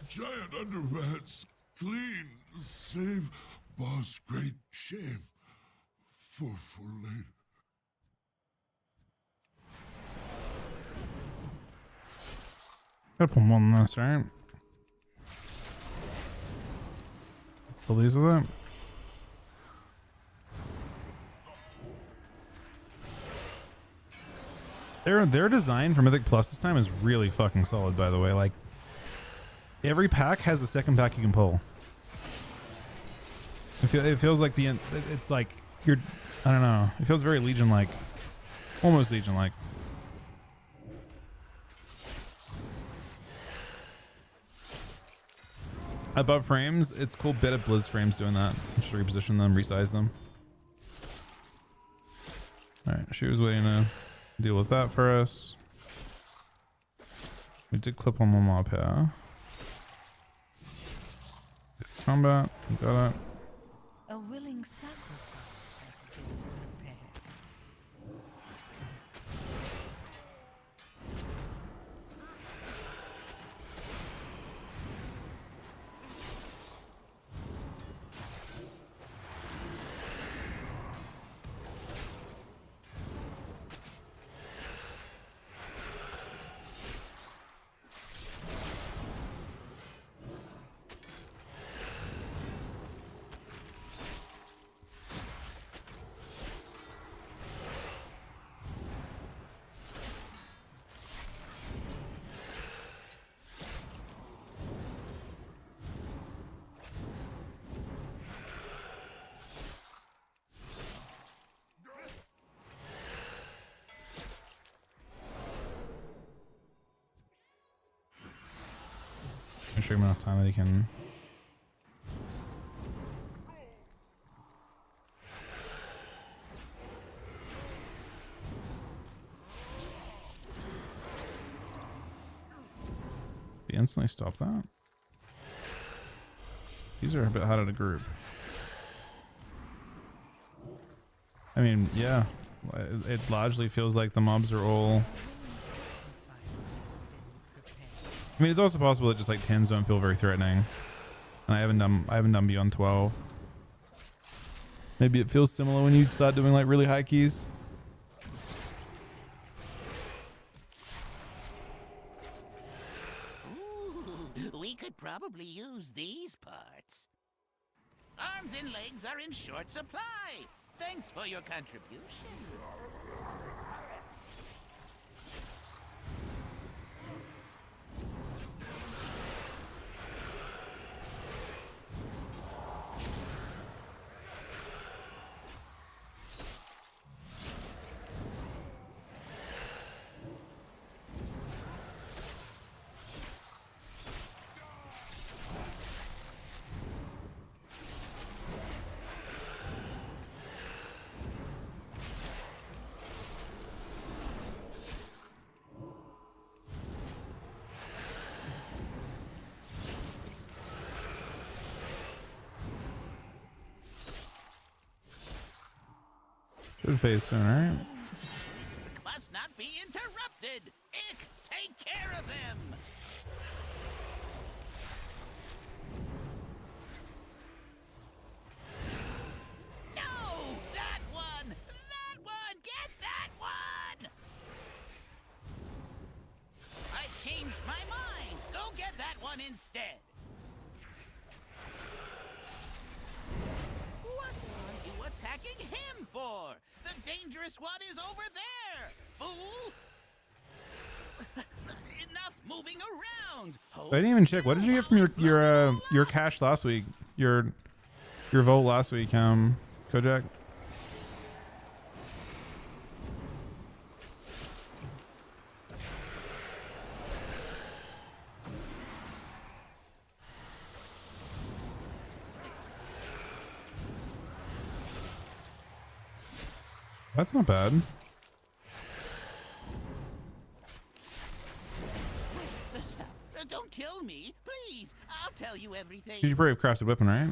Giant underpants. Clean. Save boss. Great shame. For later. Gotta put more than this, right? Fill these with it. Their design for Mythic Plus this time is really fucking solid, by the way. Like, every pack has a second pack you can pull. It feels like it's like you're, I don't know. It feels very Legion-like, almost Legion-like. Above frames, it's cool bit of Blizz frames doing that. Just reposition them, resize them. Alright, she was waiting to deal with that for us. We did clip on one mob here. Combat, you got it. A willing sacrifice has been prepared. I'm sure enough time that he can. He instantly stop that. These are a bit harder to group. I mean, yeah, it largely feels like the mobs are all. I mean, it's also possible that just like 10s don't feel very threatening, and I haven't done beyond 12. Maybe it feels similar when you start doing like really high keys. Ooh, we could probably use these parts. Arms and legs are in short supply. Thanks for your contribution. Should phase soon, right? Must not be interrupted. Ick, take care of him. No, that one. That one. Get that one. I've changed my mind. Go get that one instead. What are you attacking him for? The dangerous one is over there, fool! Enough moving around! I didn't even check. What did you get from your cash last week? Your vote last week, Kojak? That's not bad. Don't kill me, please. I'll tell you everything. You probably have crafted weapon, right?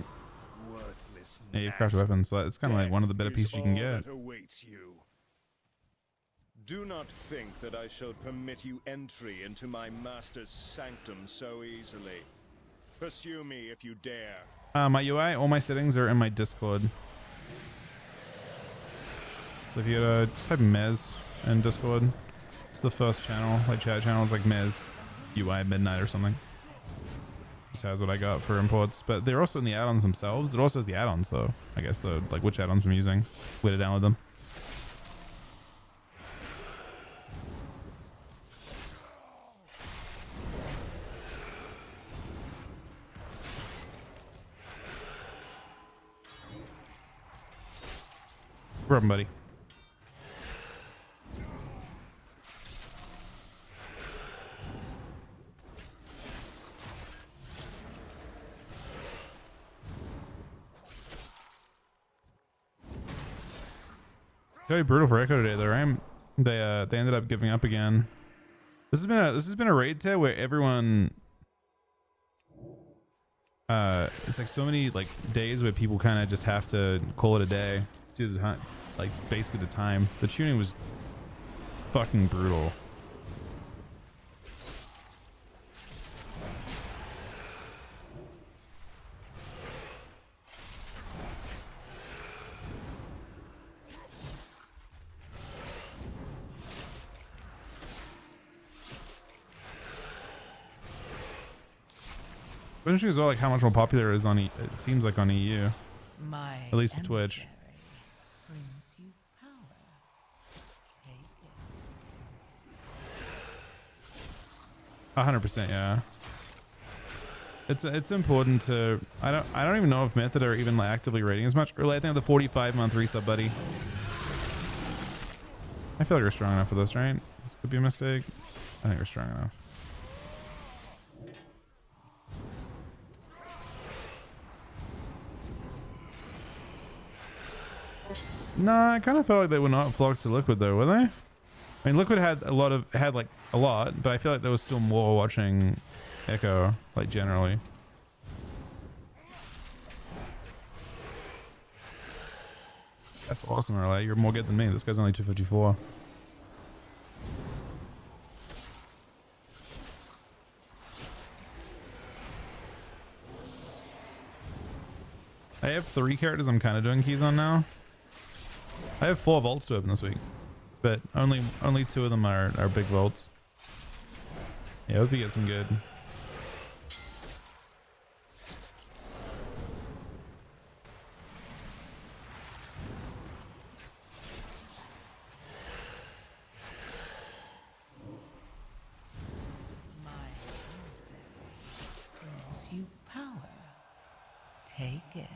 Worthless Yeah, you have crafted weapon, so it's kind of like one of the better pieces you can get. Awaits you. Do not think that I shall permit you entry into my master's sanctum so easily. Pursue me if you dare. My UI, all my settings are in my Discord. So if you type Mez in Discord, it's the first channel, like chat channel. It's like Mez UI Midnight or something. Just has what I got for imports, but they're also in the add-ons themselves. It also has the add-ons though. I guess the like which add-ons I'm using, where to download them. Problem, buddy. Very brutal for Echo today, though, right? They ended up giving up again. This has been a raid tale where everyone. It's like so many like days where people kind of just have to call it a day due to the time, like basically the time. The tuning was fucking brutal. Especially as well, like how much more popular it is on it seems like on EU, at least for Twitch. 100%, yeah. It's important to. I don't even know if Method are even like actively rating as much. Early, I think the 45-month resub, buddy. I feel like we're strong enough for this, right? This could be a mistake. I think we're strong enough. Nah, I kind of felt like they were not flocked to Liquid though, were they? I mean, Liquid had a lot, but I feel like there was still more watching Echo, like generally. That's awesome, Relay. You're more good than me. This guy's only 254. I have 3 characters I'm kind of doing keys on now. I have 4 vaults to open this week, but only 2 of them are big vaults. Yeah, hope we get some good. You power. Take it.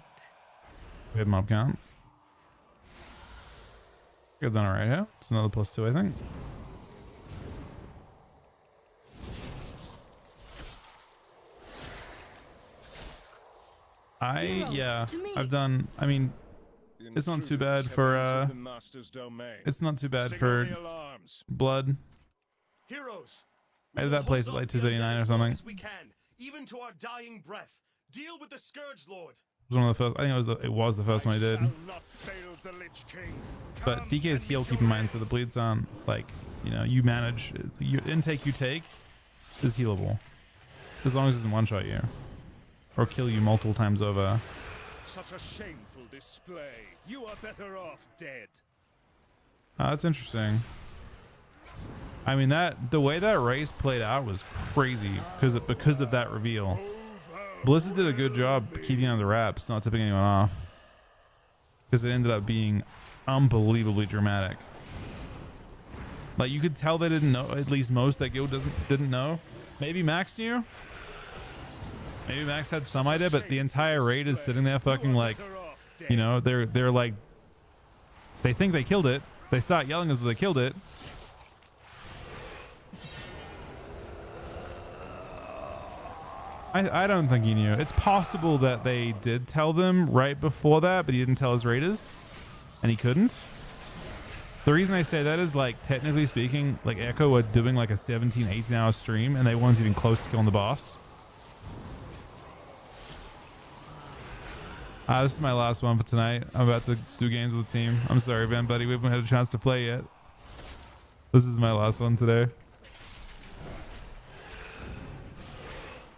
We have mob count. Good done alright here. It's another +2, I think. I've done, I mean, it's not too bad for it's not too bad for blood. Heroes, I did that place at like 239 or something. we can, even to our dying breath. Deal with the Scourge Lord. It was one of the first. I think it was the first one I did. But DK's heal, keep in mind, so the bleeds aren't like, you know, you manage your intake you take is healable as long as it doesn't one-shot you or kill you multiple times over. Such a shameful display. You are better off dead. That's interesting. I mean, the way that race played out was crazy because of that reveal. Blizzard did a good job keeping it under wraps, not tipping anyone off, because it ended up being unbelievably dramatic. Like, you could tell they didn't know. At least most that guild didn't know. Maybe Max knew. Maybe Max had some idea, but the entire raid is sitting there fucking like, you know, they're like, they think they killed it. They start yelling as though they killed it. I don't think he knew. It's possible that they did tell them right before that, but he didn't tell his raiders, and he couldn't. The reason I say that is, like, technically speaking, like, Echo were doing like a 17, 18 hour stream, and they weren't even close to killing the boss. This is my last one for tonight. I'm about to do games with the team. I'm sorry, man, buddy. We haven't had a chance to play yet. This is my last one today.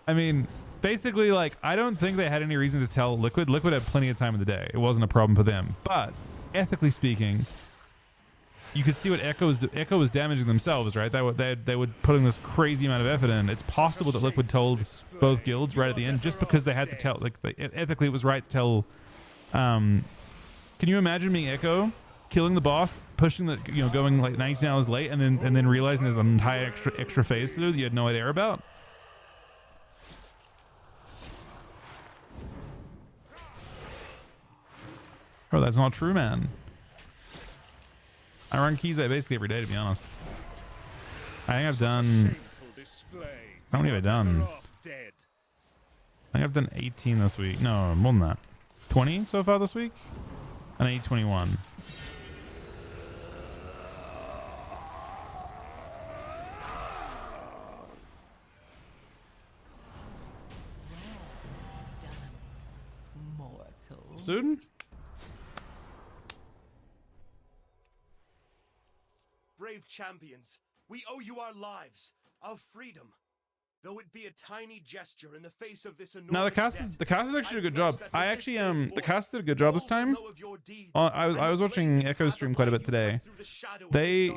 I mean, basically, like, I don't think they had any reason to tell Liquid. Liquid had plenty of time in the day. It wasn't a problem for them. But ethically speaking, you could see what Echo was damaging themselves, right? They were putting this crazy amount of effort in. It's possible that Liquid told both guilds right at the end, just because they had to tell. Like, ethically, it was right to tell. Can you imagine being Echo, killing the boss, pushing the, you know, going like 19 hours late, and then realizing there's an entire extra phase to do that you had no idea about? Oh, that's not true, man. I run keys basically every day, to be honest. I think I've done... How many have I done? I think I've done 18 this week. No, more than that. 20 so far this week? And I need 21. Student? Brave champions, we owe you our lives, our freedom. Though it be a tiny gesture in the face of this enormous No, the cast is actually did a good job. I actually the cast did a good job this time. I was watching Echo stream quite a bit today. They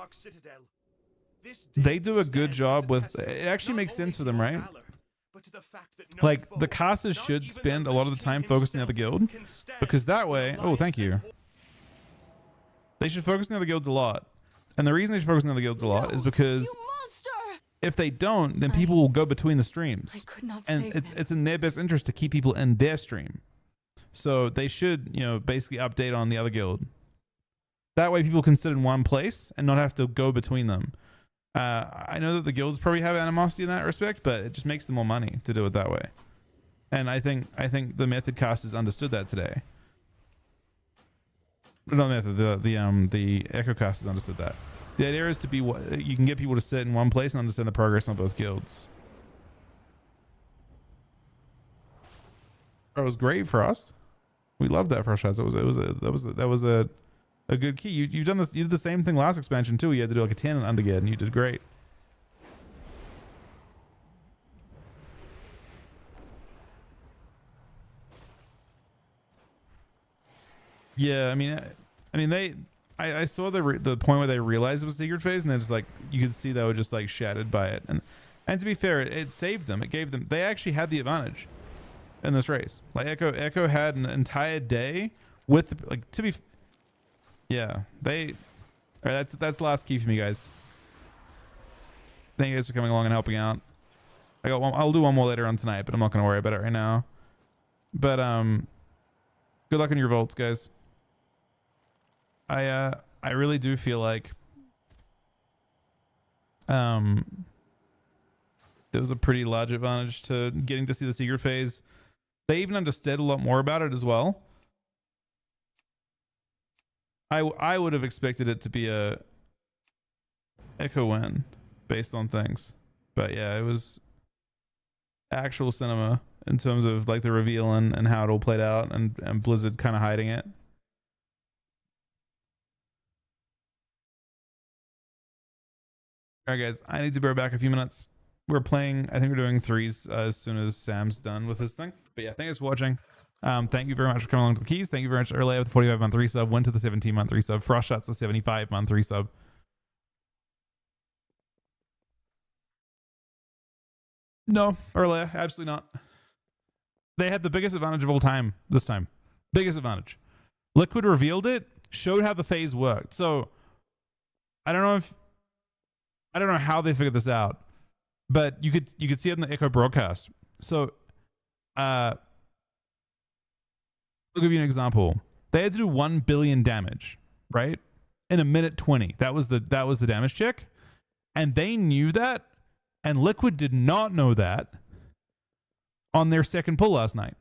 do a good job with it. Actually makes sense for them, right? Like, the casters should spend a lot of the time focusing on the guild, because that way, oh, thank you. They should focus on the other guilds a lot. And the reason they should focus on the other guilds a lot is because if they don't, then people will go between the streams. And it's in their best interest to keep people in their stream. So they should, you know, basically update on the other guild. That way people can sit in one place and not have to go between them. I know that the guilds probably have animosity in that respect, but it just makes them more money to do it that way. And I think the Method casters understood that today. Not Method, the Echo casters understood that. The idea is to be what you can get people to sit in one place and understand the progress on both guilds. It was great for us. We loved that for our shots. That was a good key. You've done this. You did the same thing last expansion too. You had to do like a 10 and Underged, and you did great. Yeah, I mean, I saw the point where they realized it was secret phase, and then just like you could see they were just like shattered by it. And to be fair, it saved them. It gave them. They actually had the advantage in this race. Like Echo had an entire day with like yeah. All right, that's the last key for me, guys. Thank you guys for coming along and helping out. I got one. I'll do one more later on tonight, but I'm not gonna worry about it right now. But good luck on your vaults, guys. I really do feel like there was a pretty large advantage to getting to see the secret phase. They even understood a lot more about it as well. I would have expected it to be a Echo win based on things, but yeah, it was actual cinema in terms of like the reveal and how it all played out, and Blizzard kind of hiding it. All right, guys, I need to be back a few minutes. We're playing, I think we're doing threes as soon as Sam's done with his thing. But yeah, thanks for watching. Thank you very much for coming along to the keys. Thank you very much, Early with the 45-month resub, went to the 17-month resub, Frost Shots the 75-month resub. No, Early, absolutely not. They had the biggest advantage of all time this time. Biggest advantage. Liquid revealed it, showed how the phase worked. So I don't know how they figured this out, but you could see it in the Echo broadcast. So I'll give you an example. They had to do 1 billion damage, right? In a minute 20. That was the damage check. And they knew that, and Liquid did not know that on their second pull last night.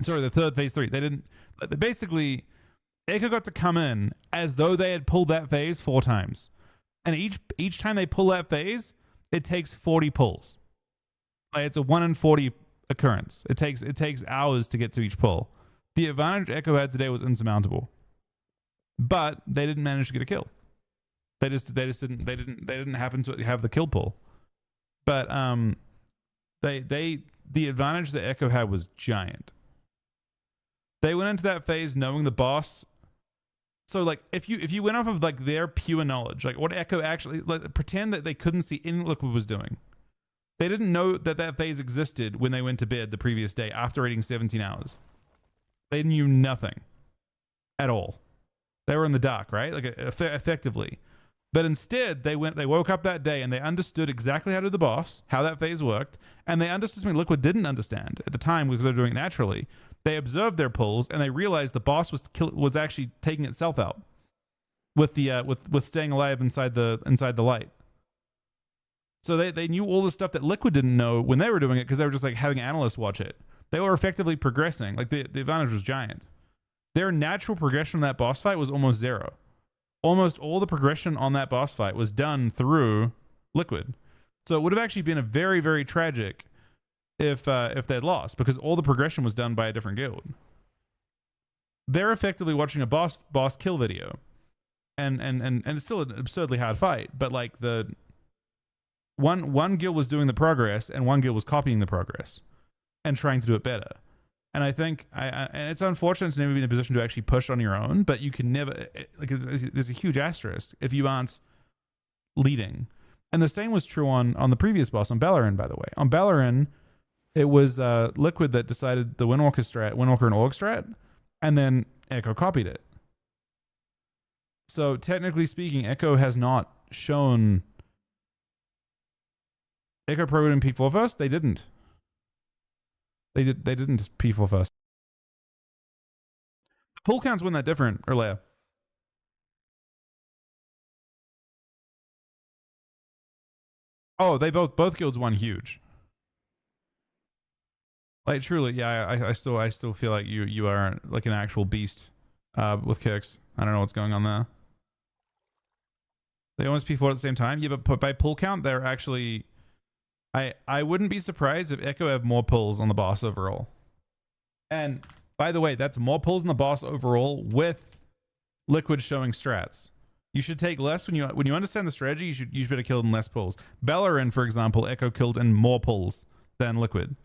Sorry, the third phase 3. They didn't. Basically, Echo got to come in as though they had pulled that phase 4 times. And each time they pull that phase, it takes 40 pulls. Like it's a 1 in 40 occurrence. It takes hours to get to each pull. The advantage Echo had today was insurmountable. But they didn't manage to get a kill. They didn't happen to have the kill pull. But the advantage that Echo had was giant. They went into that phase knowing the boss. So like if you went off of like their pure knowledge, like what Echo actually, like, pretend that they couldn't see anything Liquid was doing. They didn't know that phase existed when they went to bed the previous day after eating 17 hours. They knew nothing at all. They were in the dark, right? Like effectively. But instead, they woke up that day and they understood exactly how to do the boss, how that phase worked, and they understood something Liquid didn't understand at the time because they're doing it naturally. They observed their pulls and they realized the boss was actually taking itself out with the with staying alive inside the light. So they knew all the stuff that Liquid didn't know when they were doing it because they were just like having analysts watch it. They were effectively progressing. Like the advantage was giant. Their natural progression in that boss fight was almost 0. Almost all the progression on that boss fight was done through Liquid. So it would have actually been a very, very tragic if they'd lost, because all the progression was done by a different guild. They're effectively watching a boss kill video. And it's still an absurdly hard fight, but like the one guild was doing the progress and one guild was copying the progress and trying to do it better. And I think, and it's unfortunate to never be in a position to actually push on your own, but you can never, like, there's a huge asterisk if you aren't leading. And the same was true on the previous boss, on Balaran, by the way. On Balaran, it was Liquid that decided the Windwalker and Orc strat, and then Echo copied it. So technically speaking, Echo has not shown. Echo Pro in P4 first? They didn't. They didn't P4 first. The pull counts weren't that different earlier. Oh, they both guilds won huge. Like truly, yeah. I still feel like you are like an actual beast with kicks. I don't know what's going on there. They almost P4 at the same time. Yeah, but by pull count, they're actually. I wouldn't be surprised if Echo have more pulls on the boss overall. And by the way, that's more pulls on the boss overall with Liquid showing strats. You should take less when you understand the strategy. You should better kill in less pulls. Balaran, for example, Echo killed in more pulls than Liquid.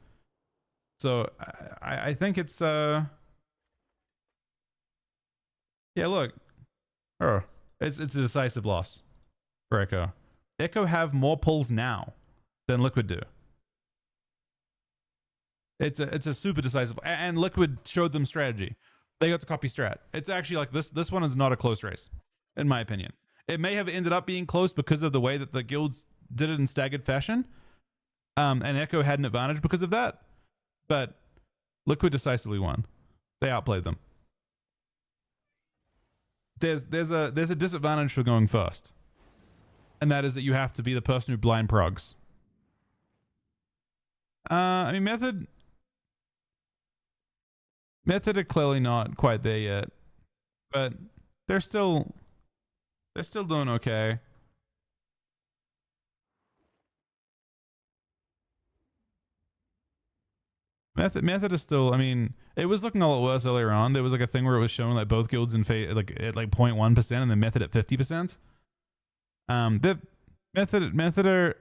So I think it's Yeah, look. Oh, it's a decisive loss for Echo. Echo have more pulls now than Liquid do. It's a super decisive, and Liquid showed them strategy. They got to copy strat. It's actually like this one is not a close race, in my opinion. It may have ended up being close because of the way that the guilds did it in staggered fashion, and Echo had an advantage because of that. But Liquid decisively won. They outplayed them. There's a disadvantage for going first, and that is that you have to be the person who blind progs. I mean, Method are clearly not quite there yet, but they're still doing okay. Method is still. I mean, it was looking a lot worse earlier on. There was like a thing where it was showing like both guilds in like at like 0.1% and then Method at 50%. The Method are.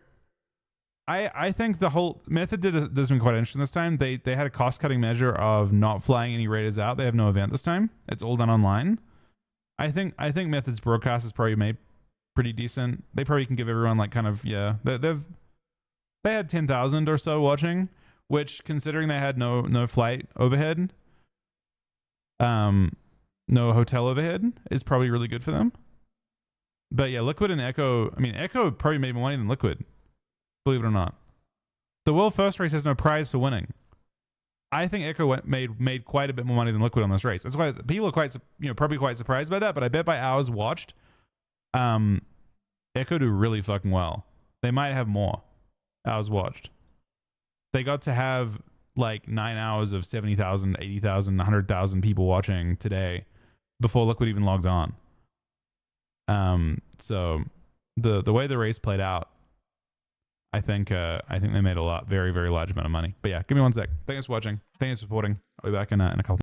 I think the whole Method has been quite interesting this time. They had a cost cutting measure of not flying any raiders out. They have no event this time. It's all done online. I think Method's broadcast is probably made pretty decent. They probably can give everyone like kind of they had 10,000 or so watching, which considering they had no flight overhead, no hotel overhead is probably really good for them. But yeah, Liquid and Echo. I mean, Echo probably made more money than Liquid. Believe it or not, the world first race has no prize for winning. I think Echo made quite a bit more money than Liquid on this race. That's why people are quite probably quite surprised by that. But I bet by hours watched, Echo do really fucking well. They might have more hours watched. They got to have like 9 hours of 70,000, 80,000, 100,000 people watching today before Liquid even logged on. So the way the race played out, I think they made a very, very large amount of money. But yeah, give me one sec. Thanks for watching. Thanks for supporting. I'll be back in a couple.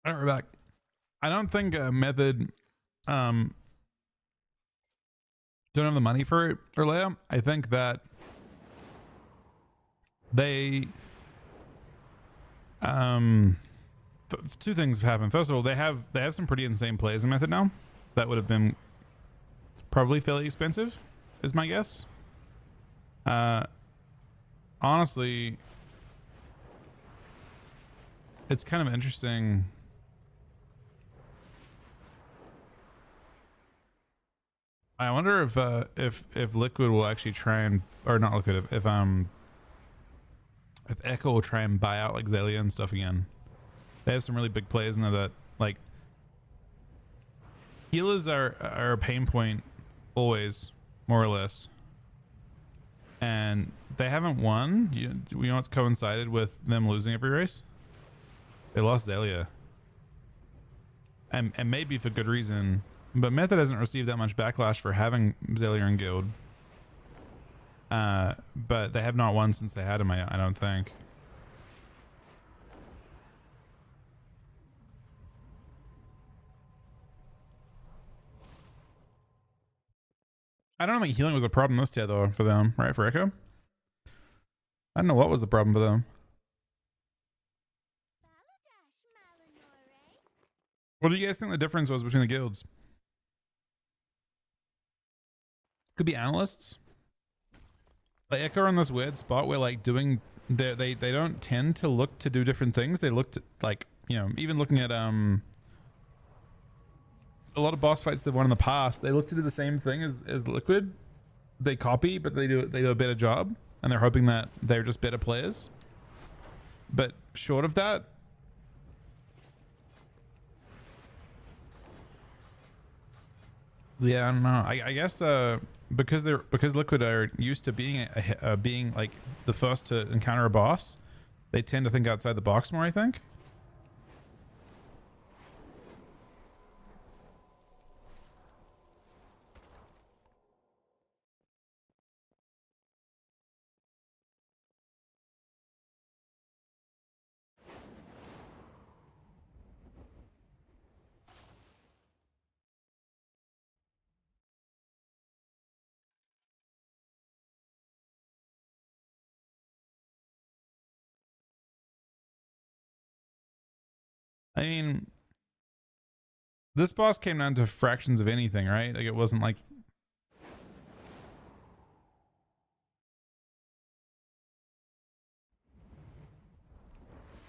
All right, we're back. I don't think Method don't have the money for it earlier. I think that they two things have happened. First of all, they have some pretty insane players in Method now. That would have been probably fairly expensive, is my guess. Honestly, it's kind of interesting. I wonder if Liquid will actually try and, or not Liquid, if Echo will try and buy out like Xelia and stuff again. They have some really big players in there that like healers are a pain point always, more or less. And they haven't won. You know what's coincided with them losing every race? They lost Xelia. And maybe for good reason. But Method hasn't received that much backlash for having Xelia in guild. But they have not won since they had him, I don't think. I don't think healing was a problem this tier though for them, right? For Echo? I don't know what was the problem for them. What do you guys think the difference was between the guilds? Could be analysts. Like Echo are in this weird spot where like doing they don't tend to look to do different things. They look to like, you know, even looking at a lot of boss fights they've won in the past, they look to do the same thing as Liquid. They copy, but they do a better job, and they're hoping that they're just better players. But short of that, yeah, I don't know. I guess because Liquid are used to being being like the first to encounter a boss, they tend to think outside the box more, I think. I mean, this boss came down to fractions of anything, right? Like it wasn't like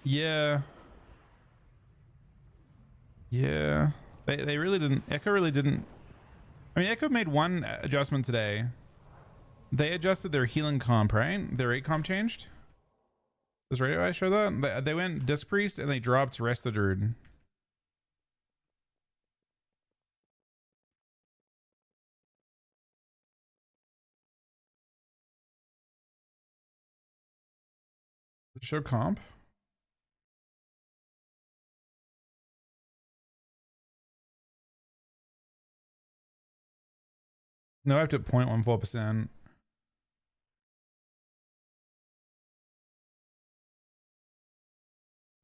yeah. Yeah. They really didn't. Echo really didn't. I mean, Echo made one adjustment today. They adjusted their healing comp, right? Their 8 comp changed. Does Radio Eye show that? They went Disc Priest and they dropped Rest the Druid. Show comp. No, I have to 0.14%.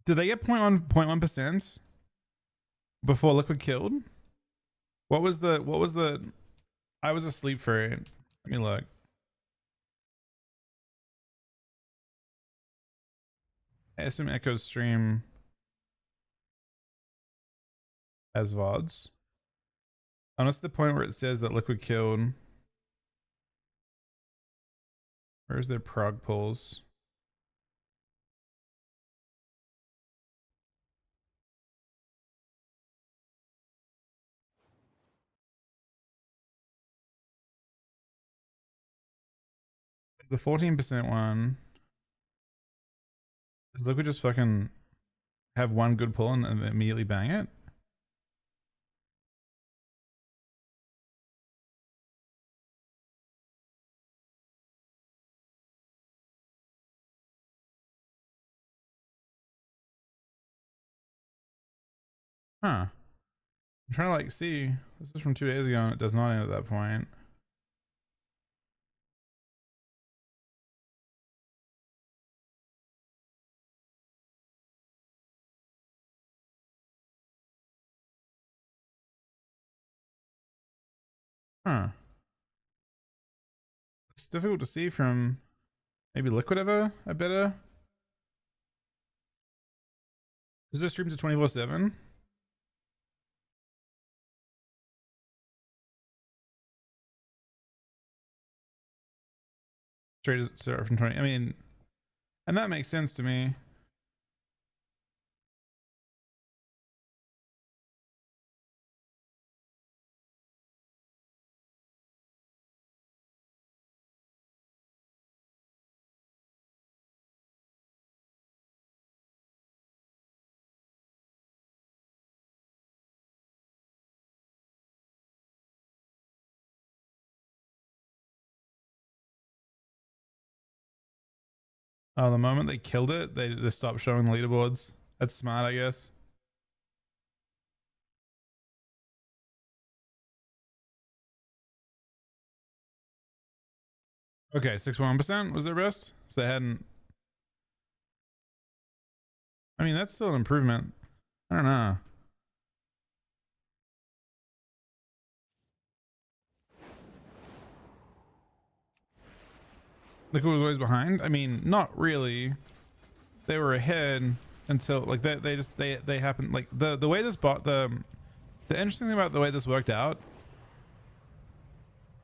Did they get 0.1% before Liquid killed? What was the I was asleep for it. Let me look. I assume Echo's stream as VODs. Unless the point where it says that Liquid killed. Where's their prog pulls? The 14% one. Does Liquid just fucking have one good pull and immediately bang it? Huh. I'm trying to like see. This is from 2 days ago and it does not end at that point. Huh. It's difficult to see from maybe Liquid ever a better. Is this stream to 24/7? Straight to from 20. I mean, and that makes sense to me. Oh, the moment they killed it, they stopped showing the leaderboards. That's smart, I guess. Okay, 61% was their best. So they hadn't. I mean, that's still an improvement. I don't know. Liquid was always behind. I mean, not really. They were ahead until like they happened like the way this bought the interesting thing about the way this worked out.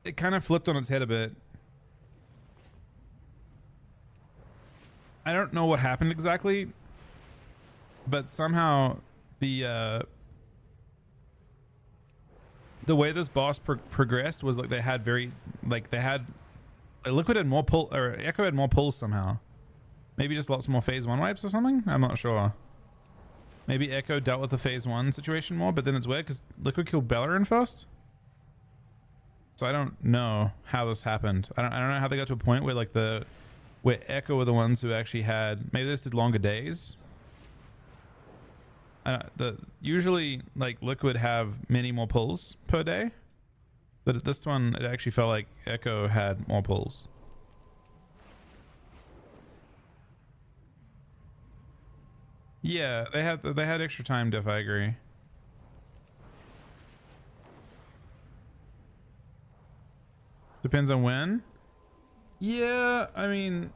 It kind of flipped on its head a bit. I don't know what happened exactly, but somehow the way this boss progressed was like they had Liquid had more pull, or Echo had more pulls somehow. Maybe just lots more phase 1 wipes or something? I'm not sure. Maybe Echo dealt with the phase 1 situation more, but then it's weird because Liquid killed Bellerin first. So I don't know how this happened. I don't know how they got to a point where like where Echo were the ones who actually had, maybe this did longer days. Usually like Liquid have many more pulls per day, but at this one it actually felt like Echo had more pulls. Yeah, they had extra time diff, I agree. Depends on when. Yeah, I mean,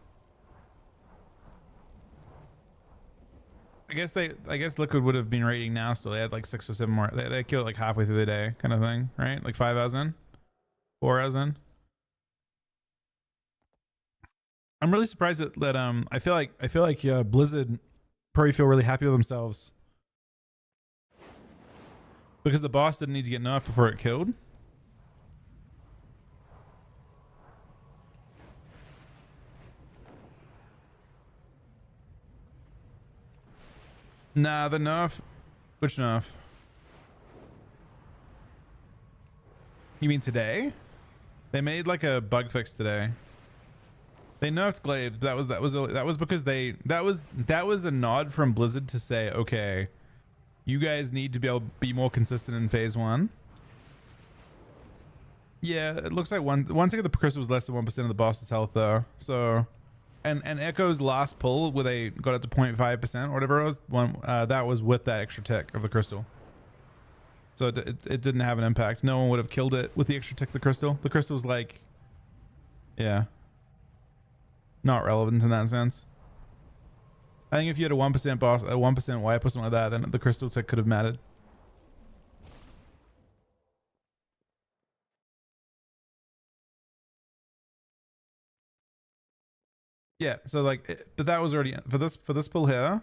I guess Liquid would have been raiding now still. They had like 6 or 7 more. They killed like halfway through the day kind of thing, right? Like 5 hours in, 4 hours in. I'm really surprised that I feel like Blizzard probably feel really happy with themselves because the boss didn't need to get nerfed before it killed. Nah, the nerf. Which nerf? You mean today? They made like a bug fix today. They nerfed Glaive. That was because that was a nod from Blizzard to say, okay, you guys need to be able to be more consistent in phase 1. Yeah, it looks like one tick of the crystal was less than 1% of the boss's health though. So, and Echo's last pull where they got it to 0.5% or whatever it was, that was with that extra tick of the crystal. So it didn't have an impact. No one would have killed it with the extra tick of the crystal. The crystal was like, yeah, not relevant in that sense. I think if you had a 1% boss, a 1% wipe or something like that, then the crystal tick could have mattered. Yeah, so like, but that was already for this pull here.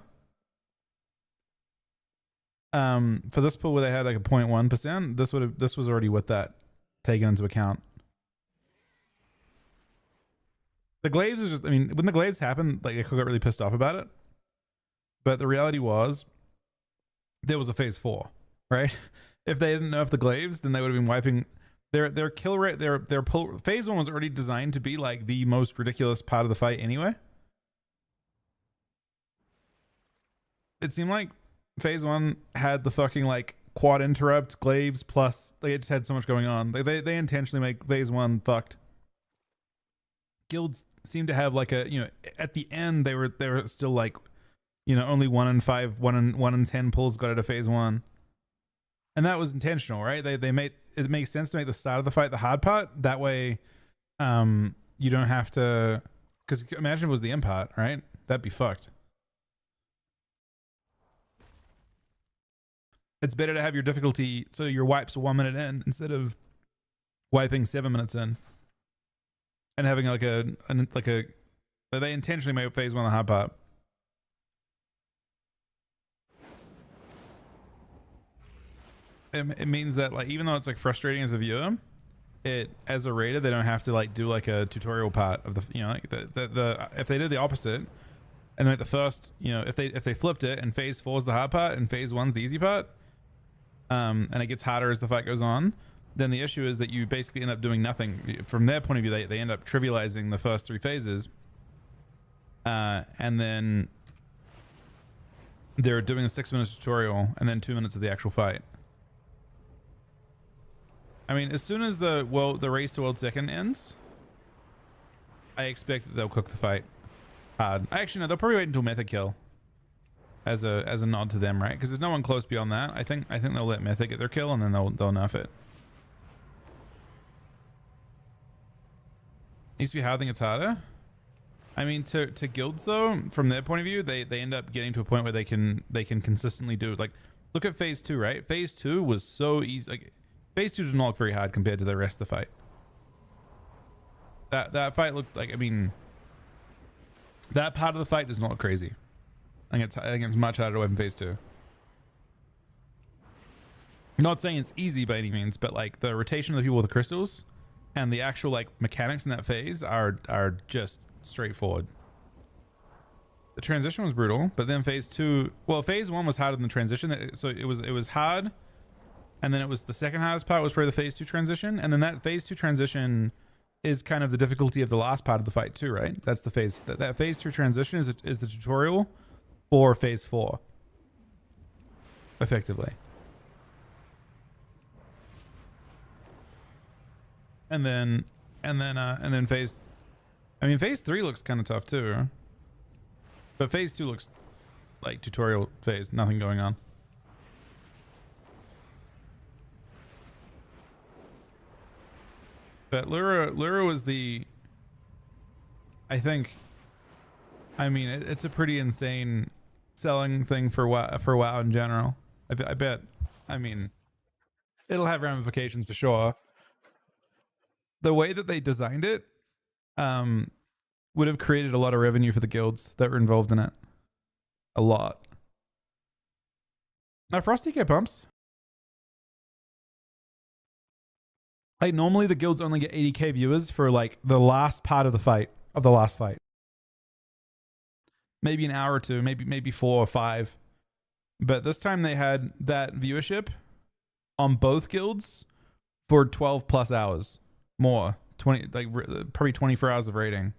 For this pull where they had like a 0.1%, this was already with that taken into account. The glaives is just, I mean, when the glaives happened, like Echo got really pissed off about it. But the reality was, there was a phase 4, right? If they didn't nerf the glaives, then they would have been wiping their kill rate. Their pull phase 1 was already designed to be like the most ridiculous part of the fight anyway. It seemed like phase 1 had the fucking like quad interrupt glaives plus like it just had so much going on. They intentionally make phase 1 fucked. Guilds seem to have like a, you know, at the end they were still like, you know, only 1 in 5, 1 in 10 pulls got out of phase 1, and that was intentional, right? They made it makes sense to make the start of the fight the hard part. That way, you don't have to. Because imagine if it was the end part, right? That'd be fucked. It's better to have your difficulty so your wipes 1 minute in instead of wiping 7 minutes in, and having like a they intentionally made phase 1 the hard part. It means that like even though it's like frustrating as a viewer, it as a raider they don't have to like do like a tutorial part of the, you know, like the if they did the opposite and like the first, you know, if they flipped it and phase 4 is the hard part and phase 1's the easy part, and it gets harder as the fight goes on, then the issue is that you basically end up doing nothing. From their point of view, they end up trivializing the first 3 phases, and then they're doing a 6-minute tutorial and then 2 minutes of the actual fight. I mean, as soon as the race to world second ends, I expect that they'll cook the fight hard. Actually, no, they'll probably wait until Mythic kill as a nod to them, right? Because there's no one close beyond that. I think they'll let Mythic get their kill and then they'll nerf it. Needs to be hard. I think it's harder. I mean, to guilds though, from their point of view, they end up getting to a point where they can consistently do it. Like, look at phase 2, right? Phase 2 was so easy. Like, phase 2 does not look very hard compared to the rest of the fight. That fight looked like, I mean, that part of the fight does not look crazy. I think it's much harder to win phase 2. Not saying it's easy by any means, but like the rotation of the people with the crystals and the actual like mechanics in that phase are just straightforward. The transition was brutal, but then phase 2, well, phase 1 was harder than the transition. So it was hard, and then it was the second hardest part was probably the phase 2 transition, and then that phase 2 transition is kind of the difficulty of the last part of the fight too, right? That's the phase that phase 2 transition is the tutorial for phase 4, effectively. And then phase, I mean, phase 3 looks kind of tough too, but phase 2 looks like tutorial phase, nothing going on. But Lura was the, I think, I mean, it's a pretty insane selling thing for WoW in general. I bet, I mean, it'll have ramifications for sure. The way that they designed it would have created a lot of revenue for the guilds that were involved in it. A lot. Now, Frosty K pumps. Like, normally the guilds only get 80k viewers for like the last part of the fight, of the last fight. Maybe an hour or two, maybe 4 or 5. But this time they had that viewership on both guilds for 12 plus hours. More. 20, like probably 24 hours of rating.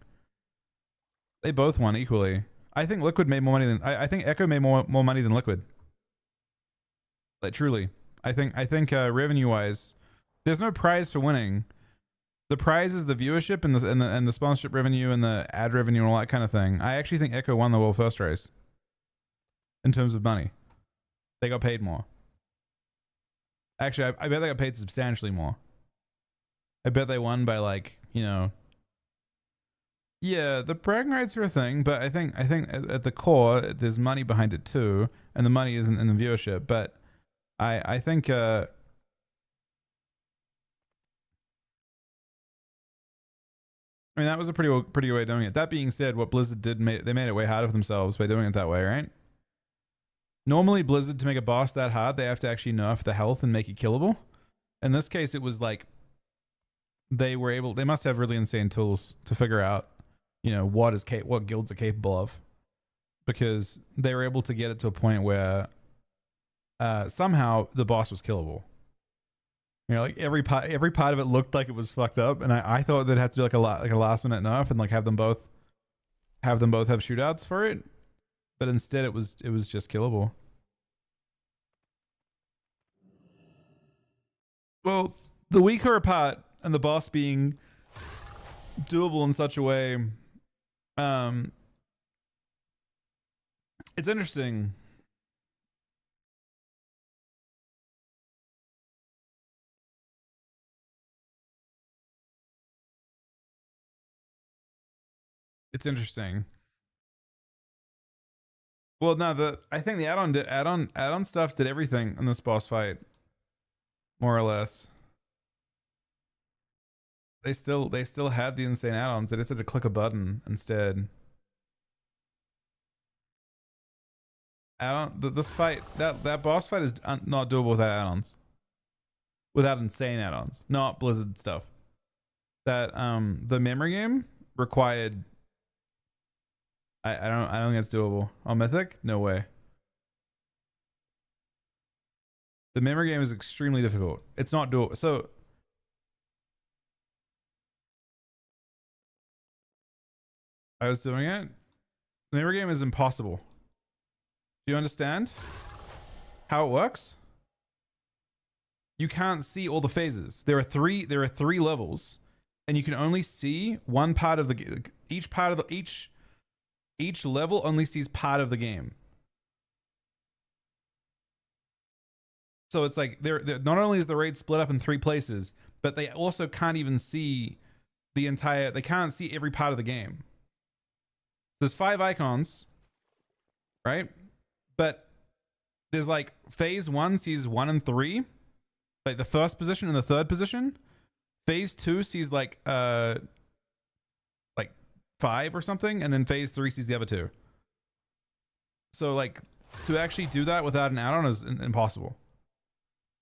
They both won equally. I think Liquid made more money than I think Echo made more money than Liquid. Like, truly. I think revenue wise, there's no prize for winning. The prize is the viewership and the sponsorship revenue and the ad revenue and all that kind of thing. I actually think Echo won the world first race in terms of money. They got paid more. Actually, I bet they got paid substantially more. I bet they won by like, you know, yeah, the bragging rights are a thing, but I think at the core there's money behind it too, and the money isn't in the viewership. But I think I mean, that was a pretty good way of doing it. That being said, what Blizzard did, they made it way harder for themselves by doing it that way, right? Normally, Blizzard, to make a boss that hard, they have to actually nerf the health and make it killable. In this case, it was like they must have really insane tools to figure out, you know, what guilds are capable of, because they were able to get it to a point where somehow the boss was killable. You know, like every part of it looked like it was fucked up, and I thought they'd have to do like a last minute nerf and like have them both have shootouts for it, but instead it was just killable. Well, the weaker part and the boss being doable in such a way, it's interesting. It's interesting. Well, no, I think the add-on stuff did everything in this boss fight, more or less. They still had the insane add-ons. They just had to click a button instead. This fight, that boss fight is not doable without add-ons, without insane add-ons, not Blizzard stuff. That the memory game required. I don't think it's doable on Mythic. No way. The memory game is extremely difficult. It's not doable. So I was doing it. The memory game is impossible. Do you understand how it works? You can't see all the phases. There are three levels, and you can only see one part of the each level only sees part of the game. So it's like they're not only is the raid split up in 3 places, but they also can't even see they can't see every part of the game. There's 5 icons, right? But there's like phase 1 sees 1 and 3, like the first position and the third position. Phase 2 sees like 5 or something, and then phase 3 sees the other 2. So like to actually do that without an add-on is impossible.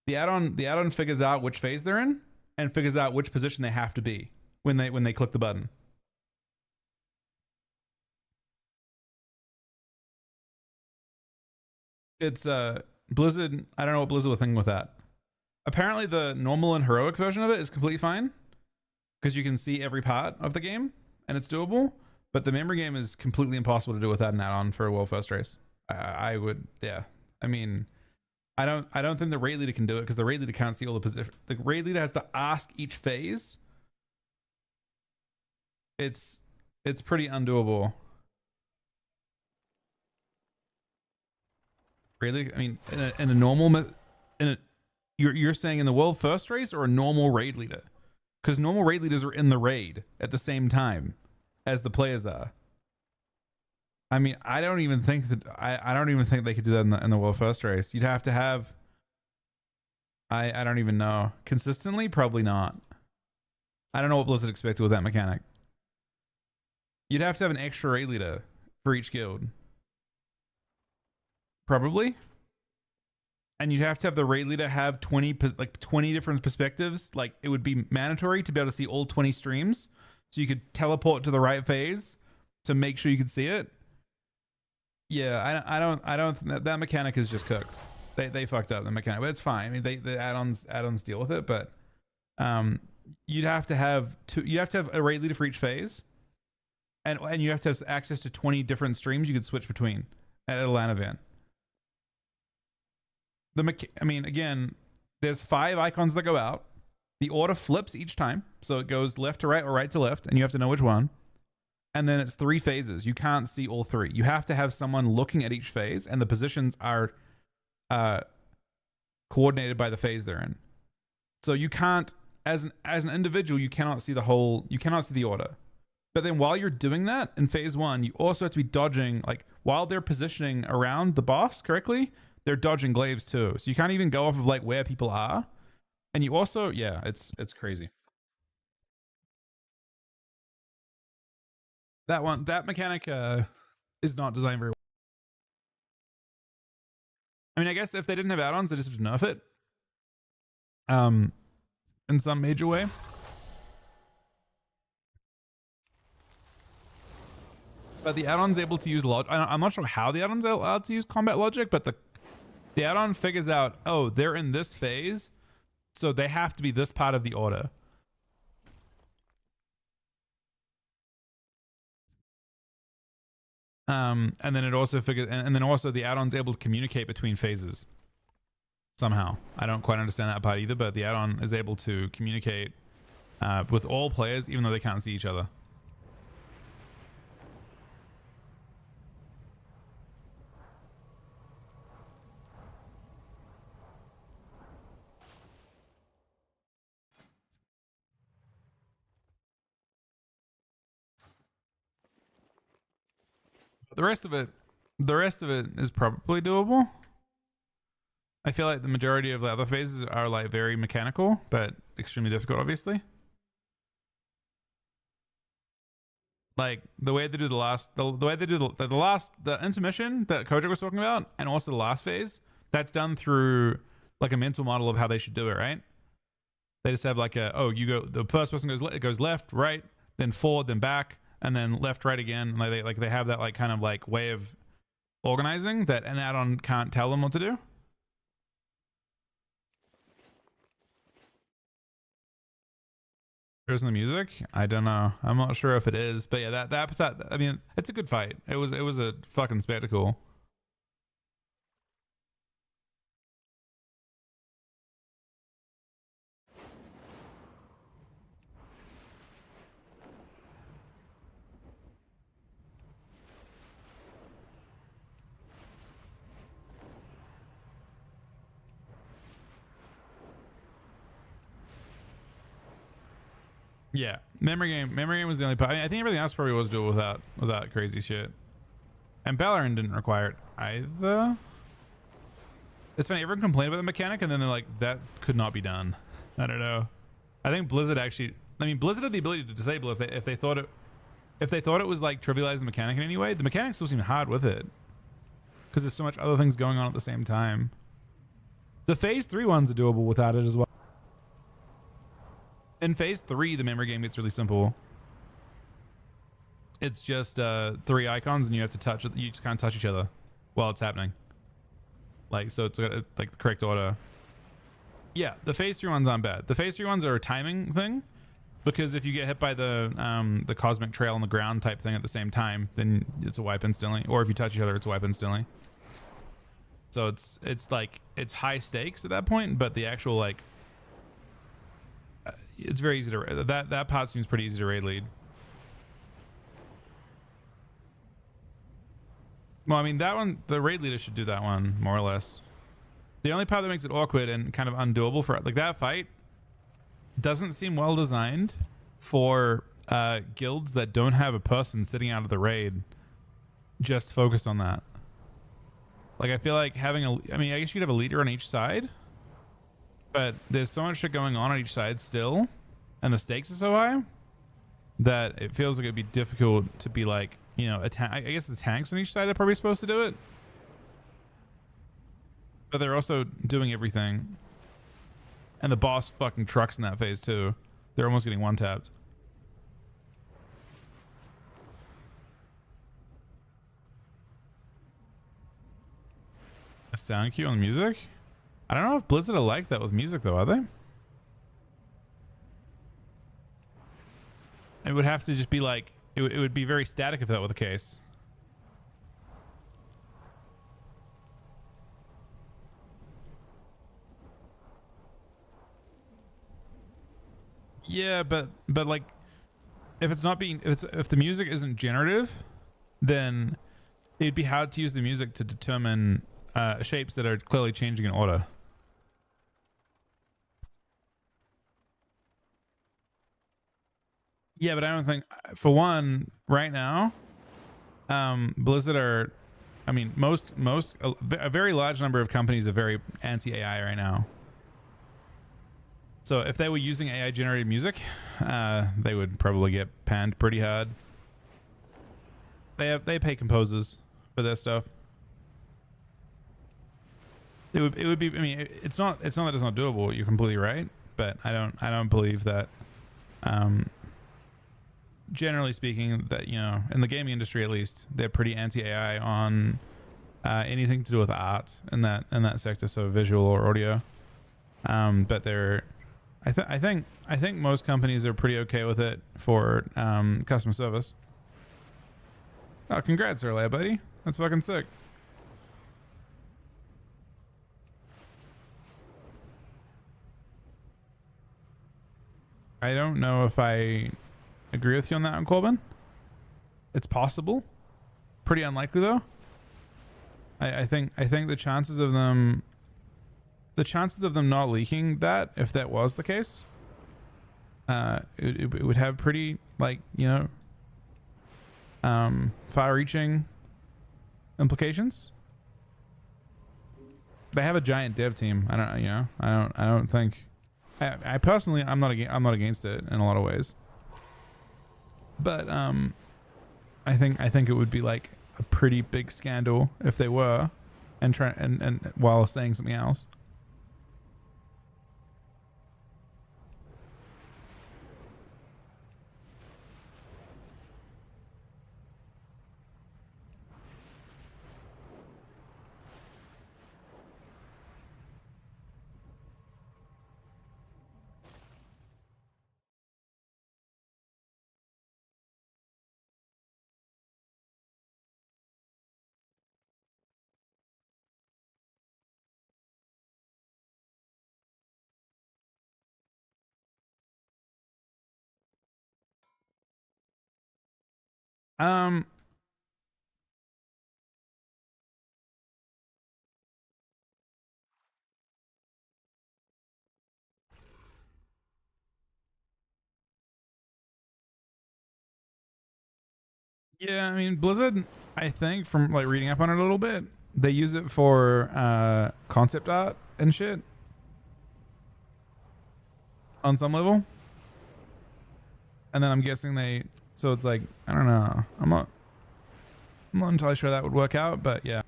The add-on figures out which phase they're in and figures out which position they have to be when they click the button. It's Blizzard. I don't know what Blizzard was thinking with that. Apparently, the normal and heroic version of it is completely fine because you can see every part of the game and it's doable. But the memory game is completely impossible to do without an add-on for a world first race. I would, yeah. I mean, I don't think the raid leader can do it because the raid leader can't see all the position. The raid leader has to ask each phase. It's pretty undoable. Really? I mean, in a normal, you're saying in the world first race or a normal raid leader? Because normal raid leaders are in the raid at the same time as the players are. I mean, I don't even think they could do that in the world first race. You'd have to have. I don't even know. Consistently, probably not. I don't know what Blizzard expected with that mechanic. You'd have to have an extra raid leader for each guild. Probably. And you'd have to have the raid leader have 20 different perspectives. Like it would be mandatory to be able to see all 20 streams, so you could teleport to the right phase to make sure you could see it. Yeah, I don't that mechanic is just cooked. They fucked up the mechanic, but it's fine. I mean, the add-ons deal with it, but you'd have to have a raid leader for each phase, and you have to have access to 20 different streams you could switch between at a LAN event. I mean, again, there's 5 icons that go out. The order flips each time, so it goes left to right or right to left, and you have to know which one. And then it's 3 phases. You can't see all 3. You have to have someone looking at each phase, and the positions are coordinated by the phase they're in. So you can't, as an individual, you cannot see the order. But then while you're doing that in phase 1, you also have to be dodging, like while they're positioning around the boss correctly, they're dodging glaives too. So you can't even go off of like where people are. And you also, yeah, it's crazy. That mechanic is not designed very well. I mean, I guess if they didn't have add-ons, they just have to nerf it. In some major way. But the add-on's able to use logic. I'm not sure how the add-on's allowed to use combat logic, but the add-on figures out, oh, they're in this phase, so they have to be this part of the order. And then it also figures, and then also the add-on's able to communicate between phases somehow. I don't quite understand that part either, but the add-on is able to communicate with all players, even though they can't see each other. The rest of it is probably doable. I feel like the majority of the other phases are like very mechanical, but extremely difficult, obviously. Like the way they do the intermission that Kojak was talking about, and also the last phase, that's done through like a mental model of how they should do it, right? They just have like the first person goes left, right, then forward, then back, and then left, right again. Like they have that like kind of like way of organizing that an add-on can't tell them what to do. Here's the music. I don't know. I'm not sure if it is, but yeah, that episode. I mean, it's a good fight. It was a fucking spectacle. Yeah, memory game was the only part. I think everything else probably was doable without crazy shit. And Valorant didn't require it either. It's funny, everyone complained about the mechanic, and then they're like, that could not be done. I don't know. I think Blizzard actually. I mean, Blizzard had the ability to disable it if they thought it was like trivializing the mechanic in any way. The mechanics still seem hard with it because there's so much other things going on at the same time. The phase 3 ones are doable without it as well. In phase 3, the memory game gets really simple. It's just 3 icons, and you have to touch it. You just can't touch each other while it's happening. Like, so it's like the correct order. Yeah, the phase 3 ones aren't bad. The phase 3 ones are a timing thing, because if you get hit by the cosmic trail on the ground type thing at the same time, then it's a wipe instantly. Or if you touch each other, it's a wipe instantly. So it's like it's high stakes at that point, but the actual like. It's very easy to that part seems pretty easy to raid lead. Well, I mean that one, the raid leader should do that one more or less. The only part that makes it awkward and kind of undoable for like that fight doesn't seem well designed for guilds that don't have a person sitting out of the raid just focused on that. Like I feel like having I mean I guess you could have a leader on each side. But there's so much shit going on each side still, and the stakes are so high that it feels like it'd be difficult to be like, you know, I guess the tanks on each side are probably supposed to do it, but they're also doing everything, and the boss fucking trucks in that phase too. They're almost getting one tapped. A sound cue on the music. I don't know if Blizzard will like that with music though, are they? It would have to just be like, it would be very static if that were the case. Yeah, but like, if it's not being, if the music isn't generative, then it'd be hard to use the music to determine shapes that are clearly changing in order. Yeah, but I don't think, for one, right now, Blizzard are, I mean, a very large number of companies are very anti-AI right now. So if they were using AI generated music, they would probably get panned pretty hard. They pay composers for their stuff. It would be, I mean, it's not that it's not doable. You're completely right, but I don't believe that. Generally speaking, that, you know, in the gaming industry at least, they're pretty anti-AI on anything to do with art in that sector, so visual or audio. But they're, I think most companies are pretty okay with it for customer service. Oh, congrats, earlier, buddy. That's fucking sick. I don't know if I agree with you on that one, Corbin. It's possible. Pretty unlikely though. I think the chances of them not leaking that, if that was the case, it would have pretty, like, you know, far-reaching implications. They have a giant dev team. I don't, you know, I don't think. I personally, I'm not against it in a lot of ways. But I think it would be like a pretty big scandal if they were, and while saying something else. Um, yeah, I mean, Blizzard, I think from like reading up on it a little bit, they use it for concept art and shit on some level. And then I'm guessing so it's like, I don't know. I'm not entirely sure that would work out, but yeah.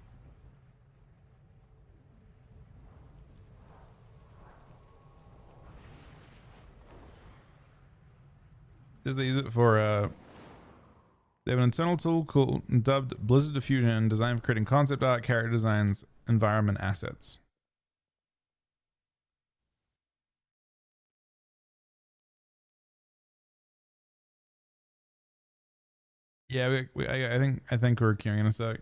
Does they use it for they have an internal tool called dubbed Blizzard Diffusion, designed for creating concept art, character designs, environment assets. Yeah, I think we're queuing in a sec.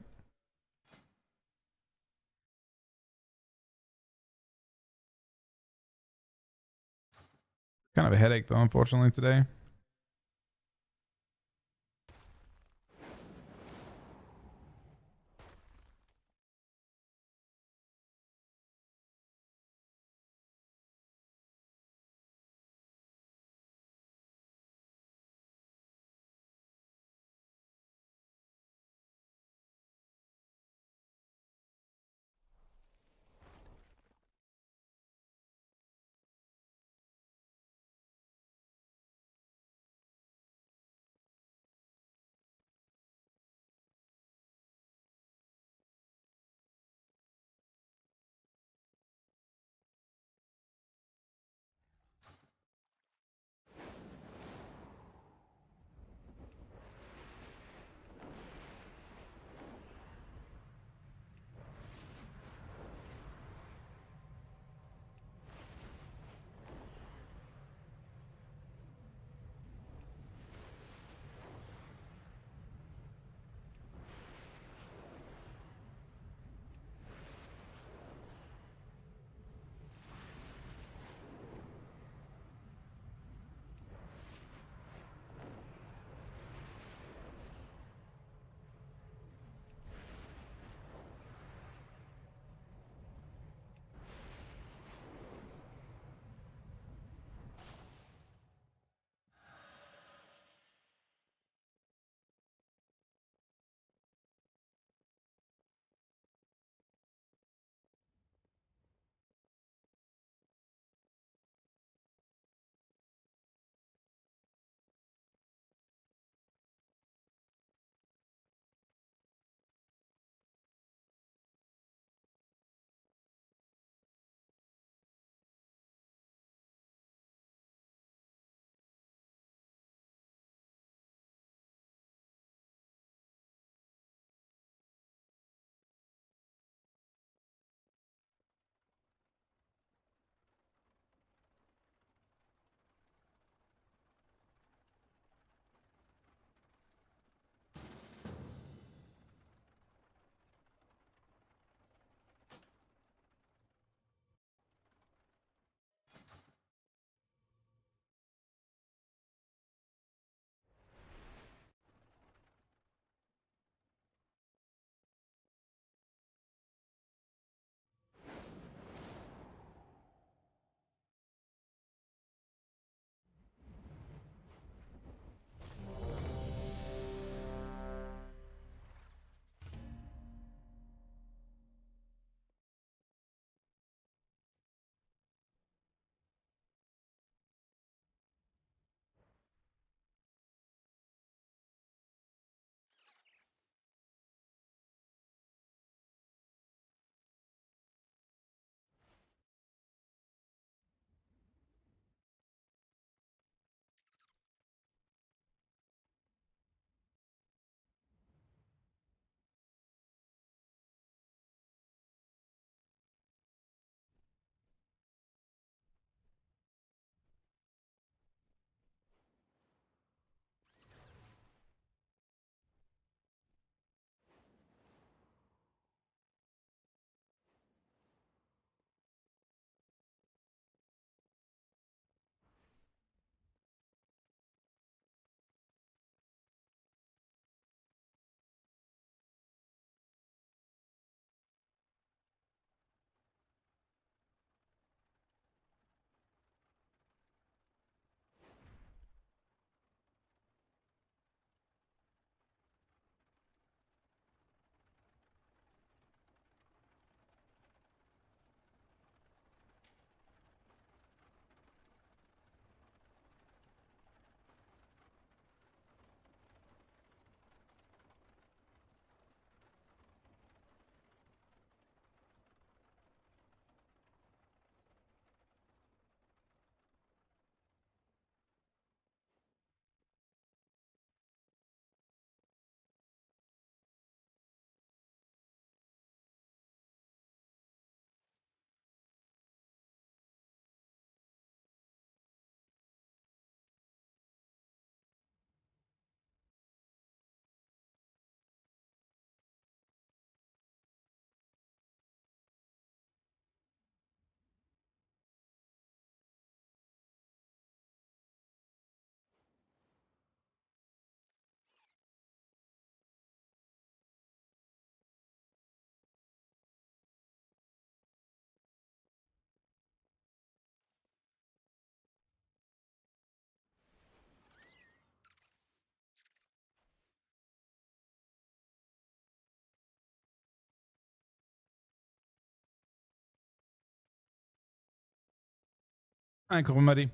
Kind of a headache though, unfortunately, today. Alright, cool, buddy.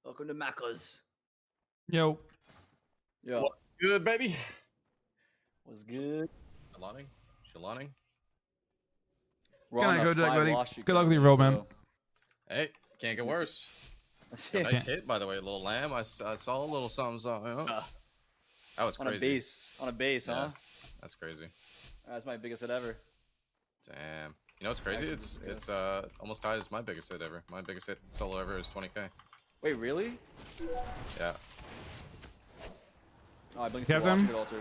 Welcome to Macca's. Yo. Yo. What good, baby? What's good? Shaloning. Can I go, Jack, buddy? Good luck with your roll, man. Hey, can't get worse. Nice hit, by the way, little lamb. I saw a little something. That was crazy. On a base, yeah, huh? That's crazy. That's my biggest hit ever. Damn. You know what's crazy? It's almost tied as my biggest hit ever. My biggest hit solo ever is 20k. Wait, really? Yeah. Oh, I blinked Captain? the altar.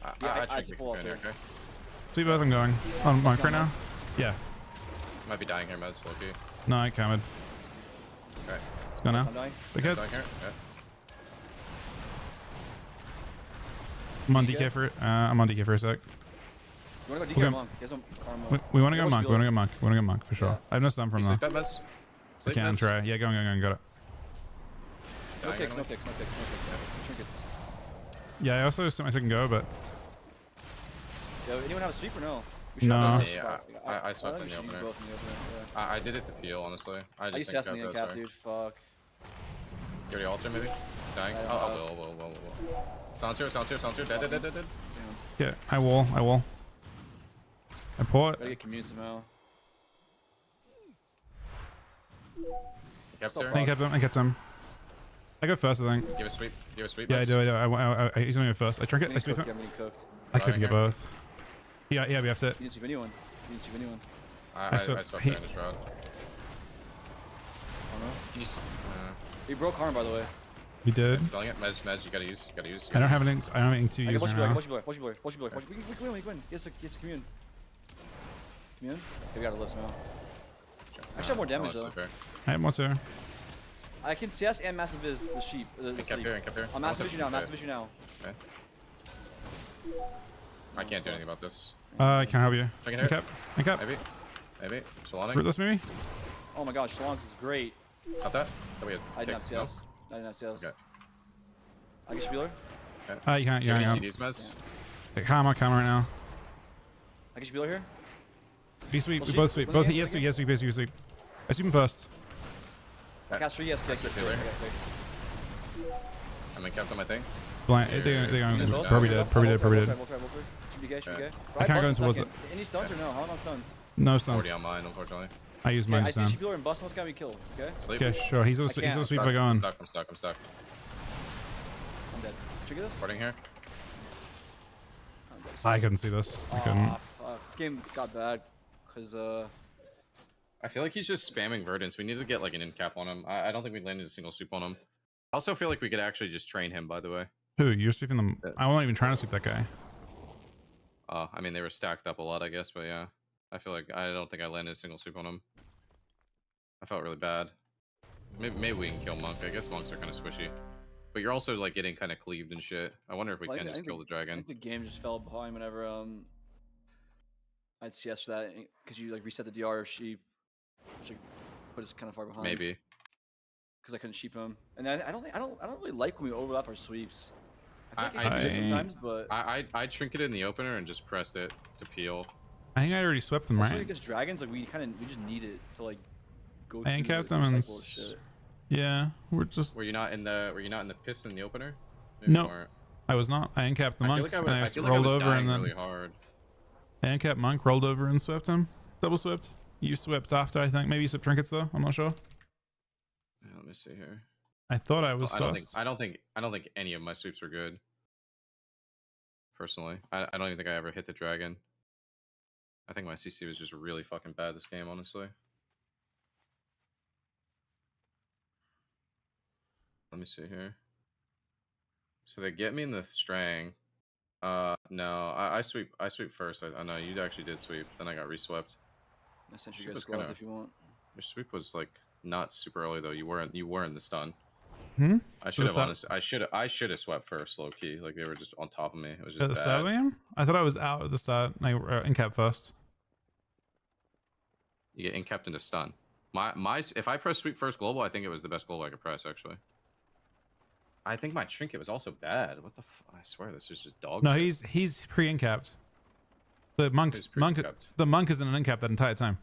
I took the okay. Sweet both, I'm going. On monk right now? Yeah. Might be dying here, Mez, Loki. No, I counted. Okay. Let's go now. The kids. I'm on DK for I'm on DK for a sec. You wanna go DK or monk? We wanna go monk. We wanna go monk. We wanna go monk for sure. Yeah. I have no stun from them. I can try. Yeah, going. Got it. No ticks. Trinkets. Yeah, I also sent my second go, but Yo, anyone have a sweep or no? No. Yeah, I swept in the opener. I did it to peel, honestly. I just think in the cap, dude. Fuck. You already alter, maybe? Dying? Oh, will. Sounds here. Dead. yeah, I will. I pull it. Gotta get commune somehow. I kept him. I go first, I think. Give a sweep. Yeah, I do. He's gonna go first. I trink it. I sweep him. I couldn't get both. Yeah, we have to. You didn't sweep anyone. I swept the in the shroud. He broke harm, by the way. We did. Spelling it. Mez, you gotta use. I don't have anything to use right now. Push blur. We win. He has to commune. Okay, we got a list now. I actually have more damage, though. I have more too. I can CS and massive viz the sheep. Cap here. I'm massive vision now. Okay. I can't do anything about this. I can't help you. I cap. Maybe. Shaloning. Rootless, maybe? Oh my god, Shalongs is great. Stop that. I didn't have CS. Okay. I get Spieler. Okay. You can't. Do you have any CDs, Mez? Calm right now. I get Spieler here. Be sweet. We both sweep. Both yes, sweep. I sweep him first. I cast 3 yes. I'm in cap on my thing. Blind. They're going. Probably dead. I can't go into towards it. Any stuns or no? How long stuns? No stuns. 40 on mine, unfortunately. I use mine. I see Spieler and Bust almost got me killed. Okay. Okay, sure. He's a sweep by going. I'm stuck. I'm dead. Trigger this. Porting here. I couldn't see this. I couldn't. Fuck. This game got bad because I feel like he's just spamming Verdance. We need to get like an in cap on him. I don't think we landed a single sweep on him. I also feel like we could actually just train him, by the way. Who? You're sweeping them? I wasn't even trying to sweep that guy. I mean, they were stacked up a lot, I guess, but yeah. I feel like I don't think I landed a single sweep on him. I felt really bad. Maybe we can kill Monk. I guess Monks are kind of squishy. But you're also like getting kind of cleaved and shit. I wonder if we Well, can just kill the I dragon. think the game just fell behind whenever I'd CS for that because you like reset the DR of sheep, which like, put us kind of far behind. Maybe. Because I couldn't sheep him, and I don't really like when we overlap our sweeps. I feel I like it do sometimes, but I trinketed in the opener and just pressed it to peel. I think I already swept them, also right? against dragons, like we just need it to like go. I through capped the them and cycle of shit. yeah, we're just. Were you not in the piss in the opener? Maybe No, you weren't. I was not. I uncapped the monk. I and feel like I rolled was over dying and then really hard. I uncapped monk, rolled over and swept him. Double swept. You swept after, I think. Maybe you swept trinkets though. I'm not sure. Yeah, let me see here. I thought I was I first. don't think any of my sweeps were good. Personally, I don't even think I ever hit the dragon. I think my CC was just really fucking bad this game, honestly. Let me see here. So they get me in the strang. No, I sweep first. I know you actually did sweep. Then I got reswept. I sent you guys squads if you want. Your sweep was like not super early though. You were in the stun. Hmm? I should have honestly. I should have swept first, low key. Like they were just on top of me. It was just At the start of the game? I thought I was out at the start. I uncapped first. You get incapped into stun. If I press sweep first global, I think it was the best global I could press actually. I think my trinket was also bad. What the I swear this is just dog No, shit. he's pre-incapped. The monk is in an uncap that entire time.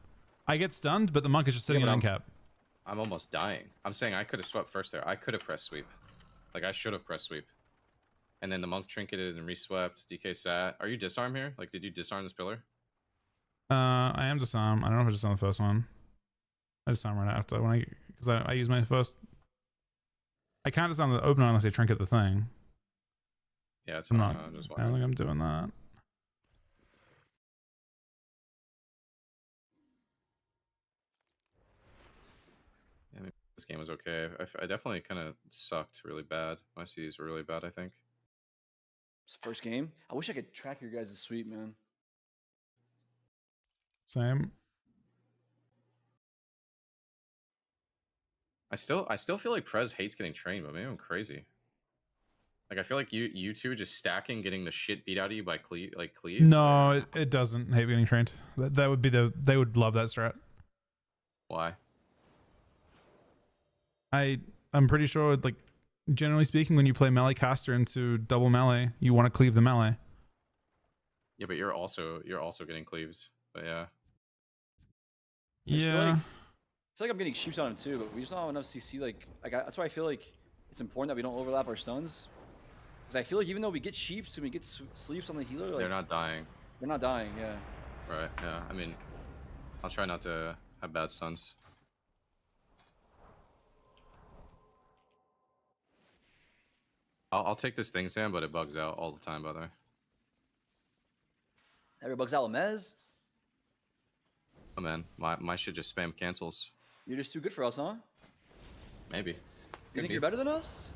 I get stunned, but the monk is just sitting in an uncap. I'm almost dying. I'm saying I could have swept first there. I could have pressed sweep. Like I should have pressed sweep. And then the monk trinketed and reswept. DK sat. Are you disarm here? Like did you disarm this pillar? I am disarm. I don't know if I disarmed the first one. I disarm right after because I use my first. I can't disarm the opener unless I trinket the thing. Yeah, it's I'm fine. not. I don't think I'm doing that. Yeah, I mean, this game was okay. I definitely kind of sucked really bad. My CDs were really bad, I think. It's the first game. I wish I could track your guys' sweep, man. Same. I still feel like Prez hates getting trained, but maybe I'm crazy. Like I feel like you two just stacking, getting the shit beat out of you by Cleve. No, it doesn't hate getting trained. That would be they would love that strat. Why? I'm pretty sure, like, generally speaking, when you play melee caster into double melee, you want to cleave the melee. Yeah, but you're also getting cleaves. But yeah. Yeah. I feel like I'm getting sheeps on him too, but we just don't have enough CC. That's why I feel like it's important that we don't overlap our stuns. Because I feel like even though we get sheeps and we get sleeps on the healer, like, They're not dying. They're not dying, yeah. Right, yeah. I mean, I'll try not to have bad stuns. I'll take this thing, Sam, but it bugs out all the time, by the way. Every bugs out Lemez? Oh man, my shit just spam cancels. You're just too good for us, huh? Maybe. You think you're better than us?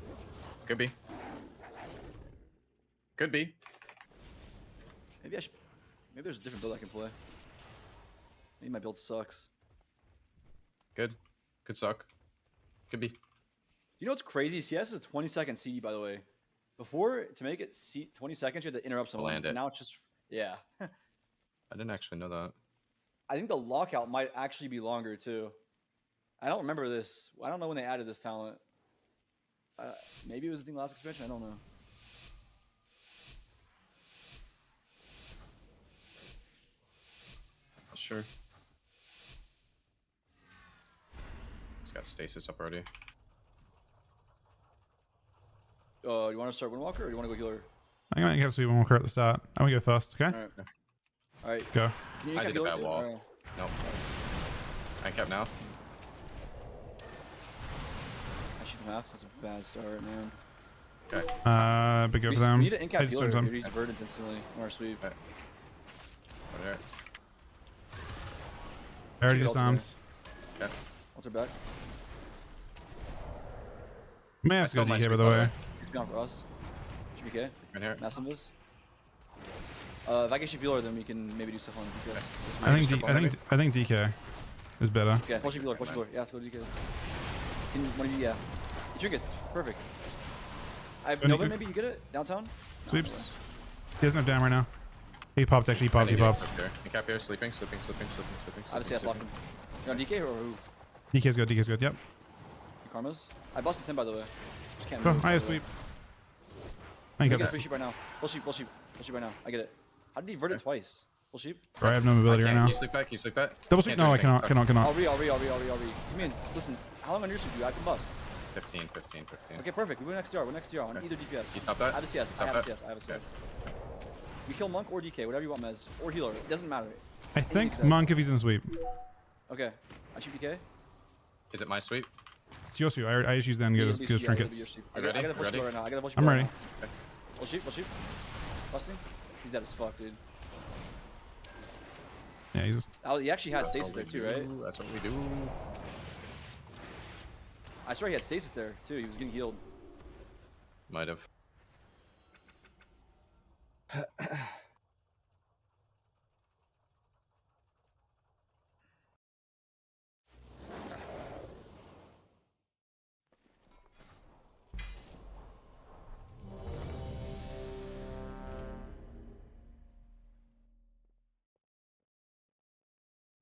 Could be. Could be. Maybe there's a different build I can play. Maybe my build sucks. Could suck. Could be. You know what's crazy? CS is a 20-second CD, by the way. Before, to make it 20 seconds, you had to interrupt someone. Land it. Now it's just, yeah. I didn't actually know that. I think the lockout might actually be longer, too. I don't remember this. I don't know when they added this talent. Maybe it was the last expansion. I don't know. Sure. He's got stasis up already. You want to start Windwalker or do you want to go healer? I'm going to have to Windwalker at the start. I'm going to go first, okay? All right. Go. Can you I did a bad wall. Or... Nope. I kept now. I shoot them half. That's a bad start, man. Okay. Big go for them. We need an incap healer. them. We use verdants instantly on our sweep. Okay. Right I already disarmed. Okay. Alter back. May have to go DK, by the way. He's gone for us. Should be okay. Right here. Massimus. If I get you healer, then we can maybe do stuff on DPS. I think DK is better. Okay, push your healer. Yeah, let's go to DK. Can one of you, yeah. You trinkets. Perfect. I have Nova, maybe you get it? Downtown? Sweeps. He doesn't have damn right now. He popped, actually. He popped. He popped. Cap here, sleeping. Obviously, that's locked him. You're on DK or who? DK's good. DK's good. Yep. Karmas? I busted 10, by the way. Just can't Oh, move. I have sweep. I I think get I free sheep right now. Full sheep, full sheep, full sheep right now. I get it. How did he vert it twice? Full sheep? Bro, I have no mobility right now. Can you sleep back? Can you sleep back? Double sweep? No, I cannot. I'll re. Give me listen, how long on your sweep do I can bust? 15. Okay, perfect. We win next DR. We're next DR on either DPS. You stop that? I have a CS. I have a CS. We kill Monk or DK, whatever you want, Mez. Or healer. It doesn't matter. I think Monk if he's in sweep. Okay. I shoot DK. Is it my sweep? It's your sweep. I just use them to get his trinkets. I gotta push right now. I'm ready. Full sheep. Busting. He's dead as fuck, dude. Yeah, he's just... Oh, he actually had stasis there too, right? That's what we do. I swear he had stasis there too. He was getting healed. Might have.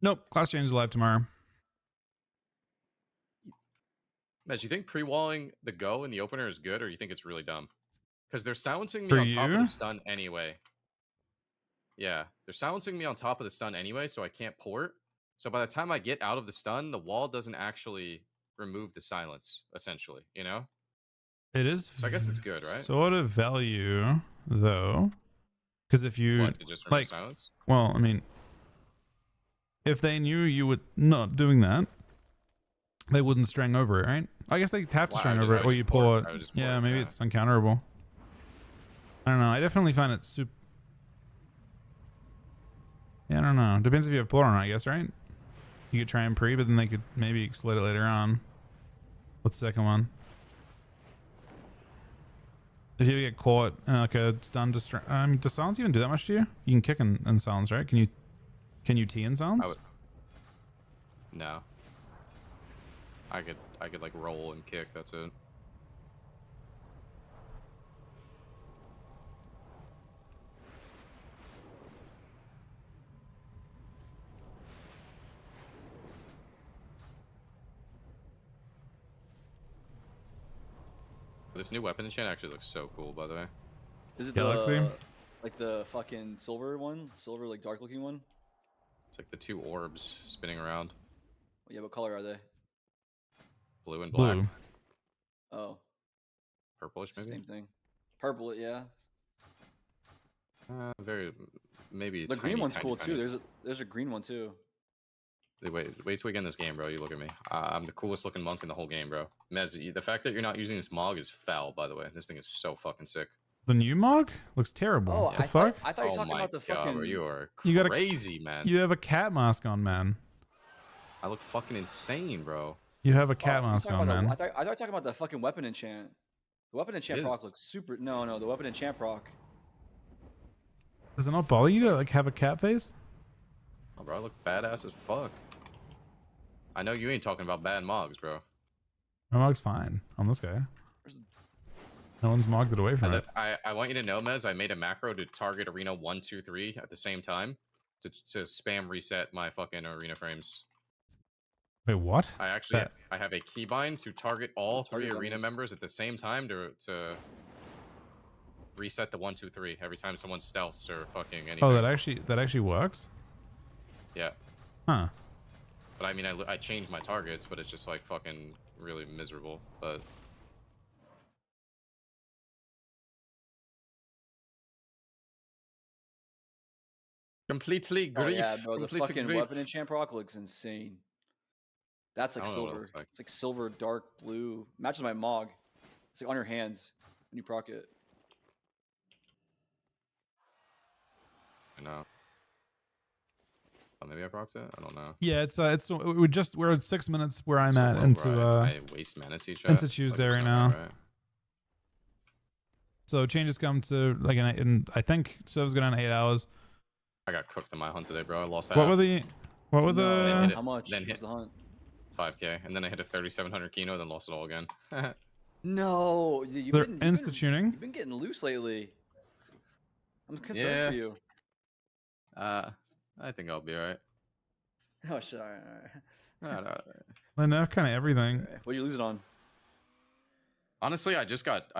Nope. Class change is live tomorrow. Mez, you think pre-walling the go in the opener is good, or you think it's really dumb? Because they're silencing me For on top of you? the stun anyway. Yeah, they're silencing me on top of the stun anyway, so I can't port. So by the time I get out of the stun, the wall doesn't actually remove the silence, essentially, you know? It is. So I guess it's good, right? Sort of value, though. Because if you... What, to just remove like, silence? well, I mean... If they knew you were not doing that, they wouldn't string over it, right? I guess they have to string over it, or you port. Yeah, maybe it's uncounterable. I don't know. I definitely find it super... Yeah, I don't know. Depends if you have port on, I guess, right? You could try and pre, but then they could maybe exploit it later on. What's the second one? If you get caught in like a stun does silence even do that much to you? You can kick and silence, right? Can you T in silence? No. I could like roll and kick, that's it. This new weapon enchant actually looks so cool, by the way. Is it Galaxy? Like the fucking silver one? Silver, like dark looking one? It's like the two orbs spinning around. Yeah, what color are they? Blue and black. Blue. Oh. Purplish, maybe? Same thing. Purple, yeah. Very, maybe. The green one's cool too. There's a green one too. Wait till we get in this game, bro. You look at me. I'm the coolest looking monk in the whole game, bro. Mez, the fact that you're not using this Mog is foul, by the way. This thing is so fucking sick. The new Mog looks terrible. Oh, What the fuck? I thought you were talking about the fucking... Bro, you are You crazy, man. You have a cat mask on, man. I look fucking insane, bro. You have a cat mask on, man. I thought you were talking about the fucking weapon enchant. The weapon enchant proc looks super... No, the weapon enchant proc. Does it not bother you to like have a cat face? Oh, bro, I look badass as fuck. I know you ain't talking about bad Mogs, bro. My Mog's fine on this guy. No one's mogged it away from it. I want you to know, Mez, I made a macro to target arena 1, 2, 3 at the same time to spam reset my fucking arena frames. Wait, what? I have a keybind to target all 3 arena members at the same time to reset the 1, 2, 3 every time someone stealths or fucking anything. Oh, that actually works? Yeah. Huh. But I mean, I changed my targets, but it's just like fucking really miserable. But completely grief. Oh, yeah, bro, the fucking grief. weapon enchant proc looks insane. That's like silver. Like. It's like silver, dark blue. Matches my Mog. It's like on your hands when you proc it. I know. Oh, maybe I procced it. I don't know. Yeah, we're at 6 minutes where I'm at into I waste mana to chat. into Tuesday right now. Right. So changes come to like I think Siv's going on 8 hours. I got cooked in my hunt today, bro. I lost What were the How much? Then hit the hunt? 5k, and then I hit a 3700 kino, then lost it all again. No, dude, They're insta tuning. You've been getting loose lately. I'm concerned for you. I think I'll be alright. Oh shit! All right. I know kind of everything. All right. What are you losing on? Honestly, I just got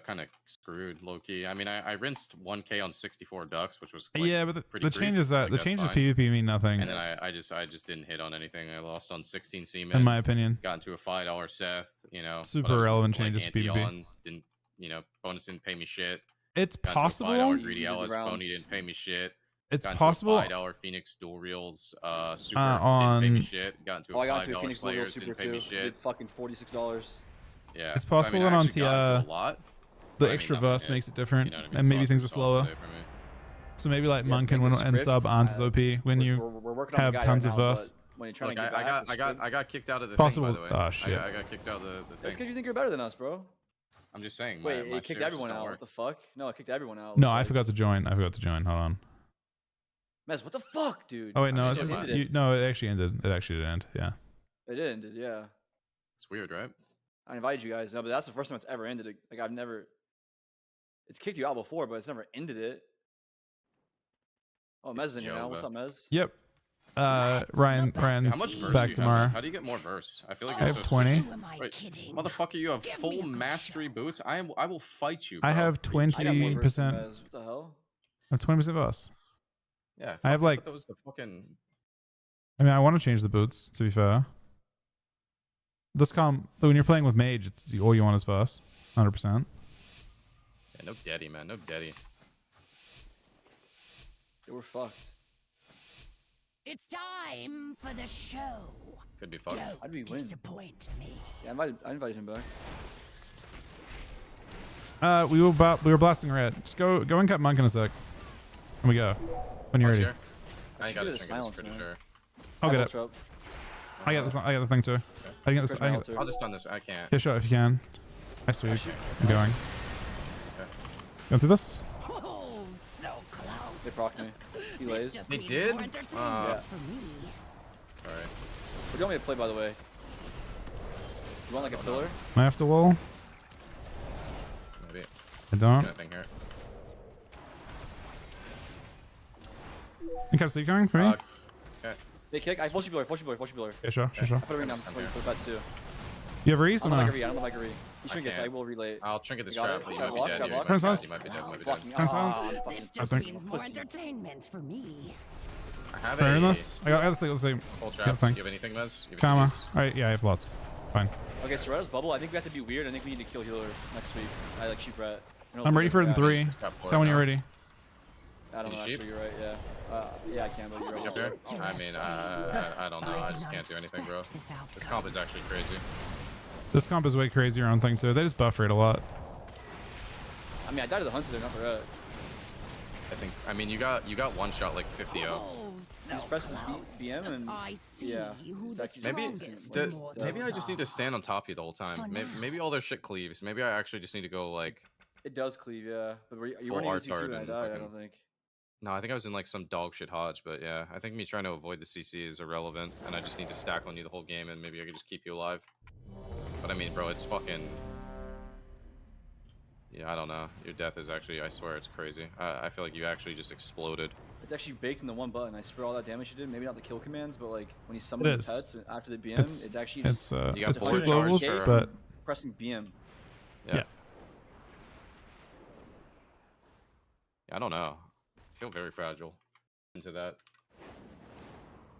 kind of screwed, low key. I mean, I rinsed 1K on 64 ducks, which was like, yeah, but pretty the brief. changes that Like, the that's changes fine. PvP mean nothing. And then I just didn't hit on anything. I lost on 16 seamen. In my opinion, got into a $5 Seth. You know, super relevant changes anti PvP. on, didn't, you know, bonus didn't pay me shit. It's got possible. Into a $5 greedy Ellis, Boney didn't pay me shit. It's got possible. Into a $5 Phoenix dual reels, super on. didn't pay me shit. Got into a I got into a $5 Phoenix Slayers, super didn't pay me too. shit. Did fucking $46. Yeah, It's possible so, I mean, that I on actually got into a lot. the but, I mean, extra nothing verse hit. makes it different, You know what I mean? and maybe Sauce things are was slower. solid for me. So maybe like Yeah, Monk can like win the and script, sub onto OP when you we're working on have the guide tons right of now, verse. but when you're trying Look, to get back, I got kicked out of the Possible. thing, by the way. Oh shit. I got kicked out of the That's thing. because you think you're better than us, bro. I'm just saying. Wait, my it kicked shares everyone just don't out. work. What the fuck? No, it kicked everyone out. No, I forgot to join. Hold on. Mez, what the fuck, dude? Oh wait, no, I it's just just, ended no, it actually ended. It actually did end. Yeah. It ended, yeah. It's weird, right? I invited you guys. No, but that's the first time it's ever ended. Like I've never. It's kicked you out before, but it's never ended it. Oh, Mez is in here now. What's up, Mez? Yep. Ryan's How much verse back do you tomorrow. have? How do you get more verse? I feel like I you're have so 20. switchy. Wait, motherfucker, you have full mastery boots. I will fight you. Bro. I have I got more verse than 20%. Mez. What the hell? I have 20% of us. Yeah, I have fuck, like. thought that was the fucking. I mean, I want to change the boots. To be fair, when you're playing with mage, it's all you want is verse, 100%. Yeah, no daddy, man, no daddy. They were fucked. It's time for the show. Could be fucked. How do we win? Disappoint me. Yeah, I invited him back. We were blasting red. Just go and cut Monk in a sec. When we go. When you're ready. Sure. I ain't got should a get a trinket, silence, pretty man. sure. I'll get it. Ultra up. I got this. I got the thing too. I can get this. Where's my I'll just done this. I can't. Yeah, sure, if you can. I sweep. shoot. I'm going. Okay. Going through this? Oh, so close. They proc me. He lays. They did? Yeah. Alright. What do you want me to play, by the way? You want like a pillar? Am I after wall? Maybe. I don't. Nothing here. Okay, so you going for me? Okay. They kick. I force you pillar. Yeah, sure. I put a ring down I'm for here. bets too. You have Reese I or don't know no? if I can read. I don't know if I can read. You shouldn't get. I can't. will relay it. I'll trinket the You got strap, it? but you Got might be block, dead. got You block. Turn silence. might be dead. You might be dead. Fucking. Turn silence. I'm This fucking just think. means more entertainment for me. I have Fair a enough. I got the same. full Yeah, traps. thing. You have anything, Mez? You have Karma. CDs? Alright, yeah, I have lots. Fine. Okay, so Retta's bubble. I think we have to be weird. I think we need to kill healer next week. I like sheep rat. I'm ready for it in 3. just got Tell when you're now. ready. I don't Can know. you sheep? Actually, you're right. Yeah. Yeah, I can. But you're You right. up there? I mean, I don't know. I just can't do anything, bro. This comp is actually crazy. This comp is way crazier on thing too. They just buff rate a lot. I mean, I died to the hunter there, not the rat. I mean, you got one shot like 50-0. Oh, so Just press close. BM and I see yeah. who It's the actually Maybe strongest the- mortals maybe I just need to are. stand on top of you the whole time. For Maybe all their shit cleaves. Maybe I actually just need to go like. It does cleave, yeah. But you Full weren't even art CC when I and died. I fucking- don't think. No, I think I was in like some dog shit hodge, but yeah, I think me trying to avoid the CC is irrelevant, and I just need to stack on you the whole game, and maybe I could just keep you alive. But I mean, bro, it's fucking. Yeah, I don't know. Your death is actually, I swear, it's crazy. I feel like you actually just exploded. It's actually baked in the one button. I swear all that damage you did. Maybe not the kill commands, but like when you summon It the is. pets after the BM, It's- it's actually It's just You got it's forward 2 globals, charge or- but pressing BM. Yeah. I don't know. I feel very fragile into that.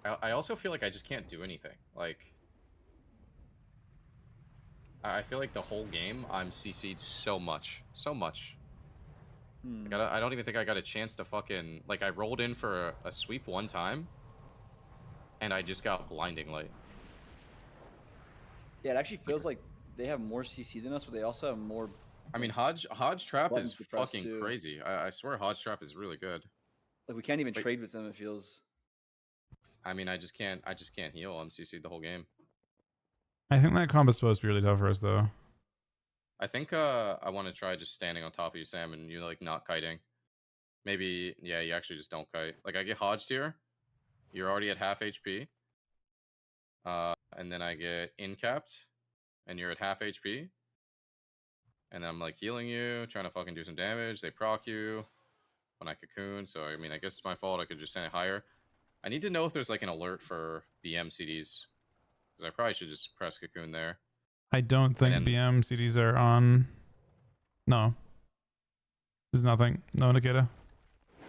I also feel like I just can't do anything. Like, I feel like the whole game I'm CC'd so much. Like, I don't even think I got a chance to fucking, like, I rolled in for a sweep one time, and I just got blinding light. Yeah, it actually feels like they have more CC than us, but they also have more. I mean, Hodge Trap buttons is to press, fucking too. crazy. I swear Hodge Trap is really good. Like we can't even Like- trade with them. It feels. I mean, I just can't heal. I'm CC'd the whole game. I think that comp is supposed to be really tough for us though. I think I want to try just standing on top of you, Sam, and you like not kiting. Maybe, yeah, you actually just don't kite. Like I get hodged here, you're already at half HP. And then I get incapped, and you're at half HP. And I'm like healing you, trying to fucking do some damage. They proc you when I cocoon. So I mean, I guess it's my fault. I could just send it higher. I need to know if there's like an alert for BM CDs, because I probably should just press cocoon there. I don't think then, BM CDs are on. No. There's nothing. No indicator. I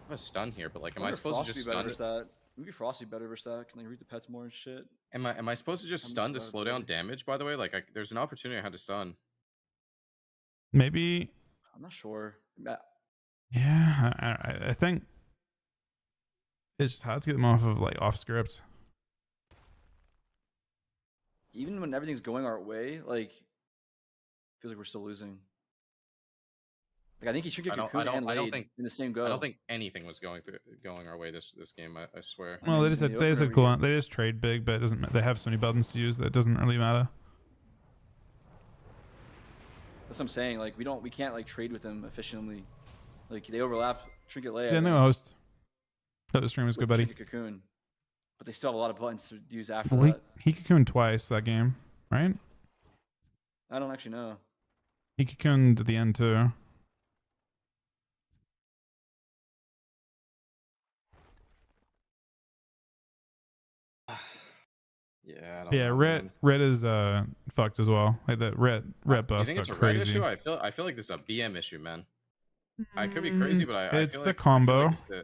have a stun here, but like, am I supposed to just stun? Maybe Frosty better versus that. Can they read the pets more and shit? Am I supposed to just stun to slow down damage? By the way, like there's an opportunity I had to stun. Maybe. I'm not sure. Yeah, I think it's just hard to get them off of like off script. Even when everything's going our way, like feels like we're still losing. Like I think he should get cocoon and Laid in the same go. I don't think anything was going our way this game. I swear. Well, they just said cool on. They just trade big, but it doesn't. They have so many buttons to use that it doesn't really matter. That's what I'm saying. Like we can't like trade with them efficiently. Like they overlap. Trinket Leia. Yeah, no host. That stream was good, buddy. Cocoon, but they still have a lot of buttons to use after well, that. He cocooned twice that game, right? I don't actually know. He cocooned at the end too. Yeah. Yeah, red is fucked as well. Like that red bust do you think got it's a crazy. red issue? I feel like this is a BM issue, man. I could be crazy, but it's feel the like, combo. I feel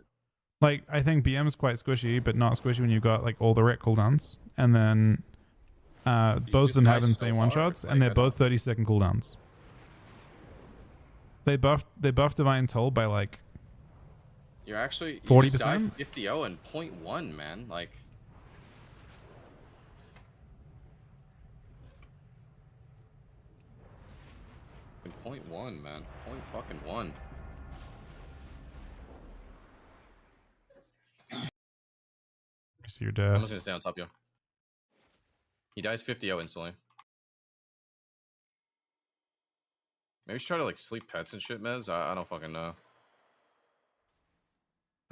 like I think BM is quite squishy, but not squishy when you've got like all the ret cooldowns, and then both of them have insane one shots, and they're both 30-second cooldowns. They buffed Divine Toll by like. You're actually 40%. 50-0 and 0.1, man. Like. In 0.1, man. 0.1. I see your death. I'm just gonna stay on top, yo. He dies 50-0 instantly. Maybe try to like sleep pets and shit, Mez. I don't fucking know.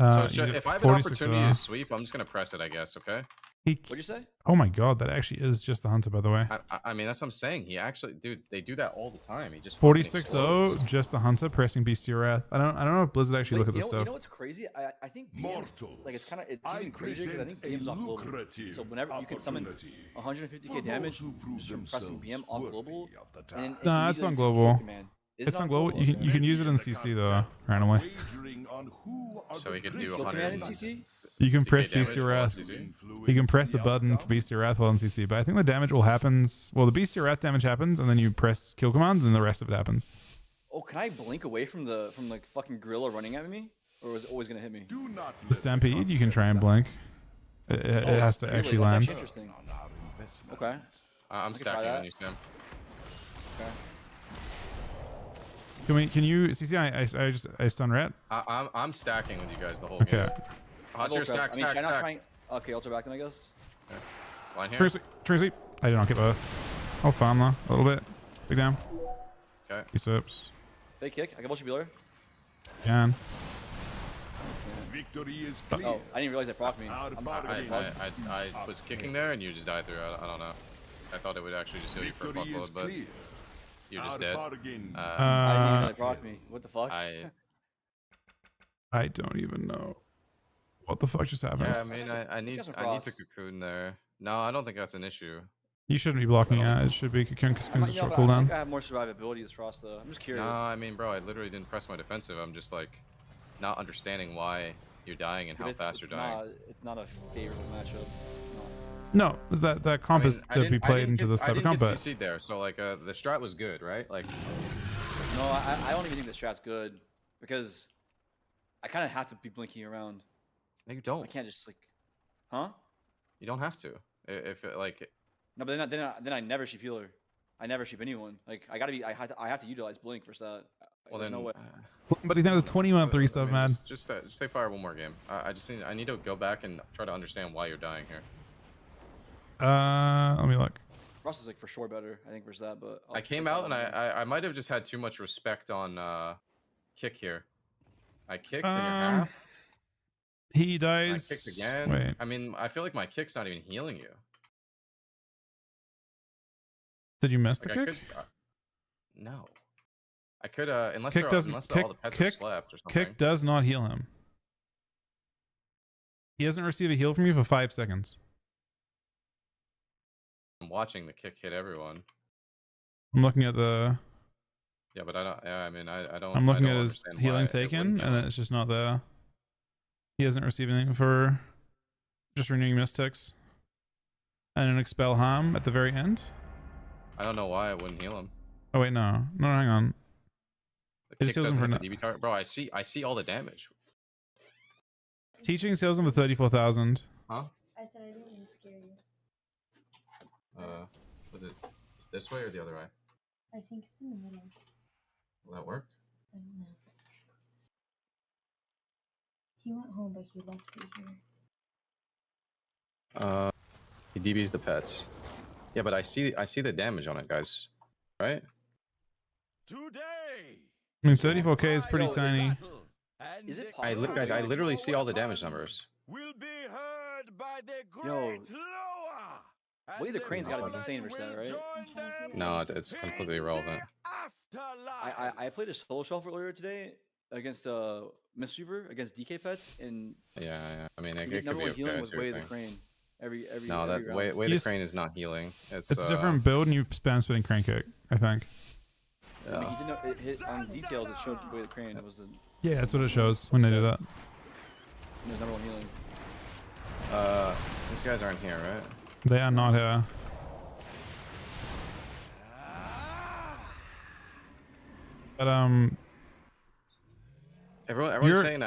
So if I have an opportunity to sweep, I'm just gonna press it, I guess. Okay. What'd you say? Oh my god, that actually is just the hunter, by the way. I mean, that's what I'm saying. He actually, dude, they do that all the time. He just 46-0, just the hunter pressing Bestial Wrath. I don't know if Blizzard actually look at this stuff. You know what's crazy? I think BM's, like it's even crazier because I think BM's off global. So whenever you can summon 150k damage just from pressing BM off global, and nah, it's on global. It's on global. You can use it in CC though, randomly. So he could do 100 in CC. You can press Bestial Wrath. You can press the button for Bestial Wrath while in CC, but I think the damage will happen. Well, the Bestial Wrath damage happens, and then you press kill command, and the rest of it happens. Oh, can I blink away from like fucking gorilla running at me, or was it always gonna hit me? The Stampede, you can try and blink. It has to actually land. Interesting. Okay. I'm stacking on you, Sam. Okay. Can you CC? I stun ret. I'm stacking with you guys the whole Okay. game. Hotchair, stack. Okay, ultra back then, I guess. Okay. Line here. Tree sweep. I did not get both. I'll farm though a little bit. Big down. Okay. He slips. Fake kick. I can ultra Bueller. Can. Victory is Oh, I didn't even realize that proc me. I was kicking there and you just died through. I don't know. I thought it would actually just heal you for a fuckload, but you're just dead. I didn't even know they proc me. What the fuck? I don't even know what the fuck just happened. Yeah, I mean, I need to cocoon there. No, I don't think that's an issue. You shouldn't be blocking it. It should be cocoon because cocoon's a short cooldown. I think I have more survivability as Frost though. I'm just curious. No, I mean, bro, I literally didn't press my defensive. I'm just like not understanding why you're dying and how fast you're dying. It's not a favorable matchup. No, that comp is to be played into this type of combat. I didn't get CC'd there, so like the strat was good, right? Like. No, I don't even think the strat's good because I kind of have to be blinking around. No, you don't. I can't just like, huh? You don't have to. If it, like. No, but then I never sheep healer. I never sheep anyone. Like I gotta be. I have to utilize blink for that. Well, there's then. No way. But he's now the 20-1 3-sub, man. Just stay fire one more game. I need to go back and try to understand why you're dying here. Let me look. Frost is like for sure better, I think, versus that. But I came out and I might have just had too much respect on kick here. I kicked and you're half. He dies. I kicked again. Wait. I mean, I feel like my kick's not even healing you. Did you miss the kick? No. I could unless Kick doesn't. unless Kick, all the pets kick, are slept or something. Kick does not heal him. He doesn't receive a heal from you for 5 seconds. I'm watching the kick hit everyone. I'm looking at the. Yeah, but I don't. Yeah, I mean, I don't. I'm looking I don't at his understand healing why it taken, wouldn't heal and him. it's just not there. He hasn't received anything for just renewing mystics and an expel harm at the very end. I don't know why it wouldn't heal him. Oh wait, no, hang on. The It kick heals him doesn't for hit the DB target, bro. I see all the damage. teaching heals him for 34,000. Huh? I said I didn't want to scare you. Was it this way or the other way? I think it's in the middle. Will that work? I don't know. He went home, but he left you here. He DBs the pets. Yeah, but I see the damage on it, guys. Right? I mean, 34k is pretty tiny. Is it Guys, I literally see all the damage numbers. Yo, Way the Crane's gotta be insane for that, right? No, it's completely irrelevant. I played a solo shuffle earlier today against Mistweaver against DK pets, and Yeah. I mean, it number could be one okay. healing I was see what Way you're the saying. Crane. Every No, that round. way the Crane is not healing. It's a different build, and you spam spinning crane kick, I think. I mean, he didn't know, it hit on details. It showed Way the Crane. It was the Yeah, that's what it shows when they do that. there's number one healing. These guys aren't here, right? They are not here. But everyone's saying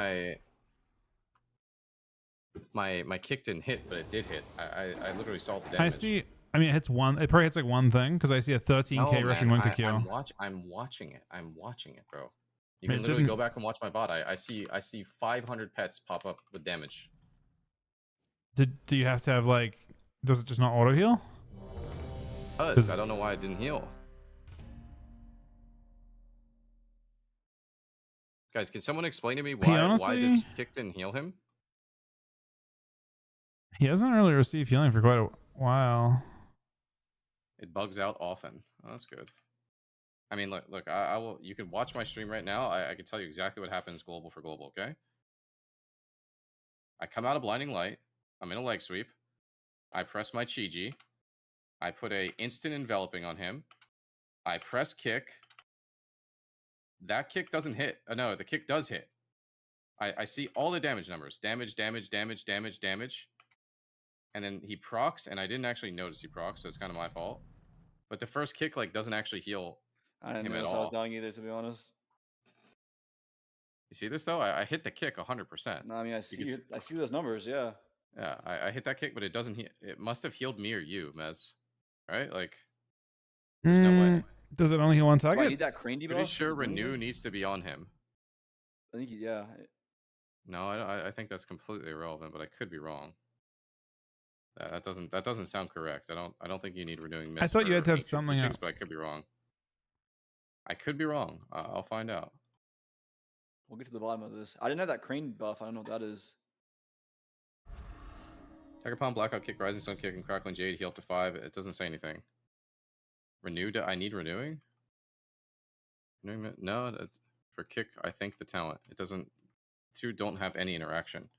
my kick didn't hit, but it did hit. I literally saw the damage. I see. I mean, it hits one. It probably hits like one thing because I see a 13k No, rushing man, 1 kill. I'm watching it. I'm watching it, bro. You Man, can it literally didn't- go back and watch my bot. I see 500 pets pop up with damage. Do you have to have like? Does it just not auto heal? I don't know why it didn't heal. Guys, can someone explain to me why this kick didn't heal him? He hasn't really received healing for quite a while. It bugs out often. Oh, that's good. I mean, look. I will. You can watch my stream right now. I can tell you exactly what happens global for global. Okay. I come out of blinding light. I'm in a leg sweep. I press my Chi-Ji. I put a instant enveloping on him. I press kick. That kick doesn't hit. No, the kick does hit. I see all the damage numbers. Damage. And then he procs, and I didn't actually notice he procs, so it's kind of my fault. But the first kick doesn't actually heal I didn't him at notice I was all. dying either, to be honest. You see this though? I hit the kick 100%. No, I mean I see those numbers, yeah. Yeah, I hit that kick, but it doesn't heal. It must have healed me or you, Mez. Right? Like, there's no way. Does it only heal one Do I target? need that Crane debuff? Pretty sure Renew needs to be on him. I think yeah. No, I think that's completely irrelevant, but I could be wrong. That doesn't sound correct. I don't think you need renewing mist. I thought you had to have ancient something teachings, else. but I could be wrong. I could be wrong. I'll find out. We'll get to the bottom of this. I didn't have that Crane buff. I don't know what that is. Tiger Palm, Blackout Kick, Rising Sun Kick, and Crackling Jade heal up to 5. It doesn't say anything. Renewed? I need renewing? No, for kick, I think the talent. It doesn't. 2 don't have any interaction.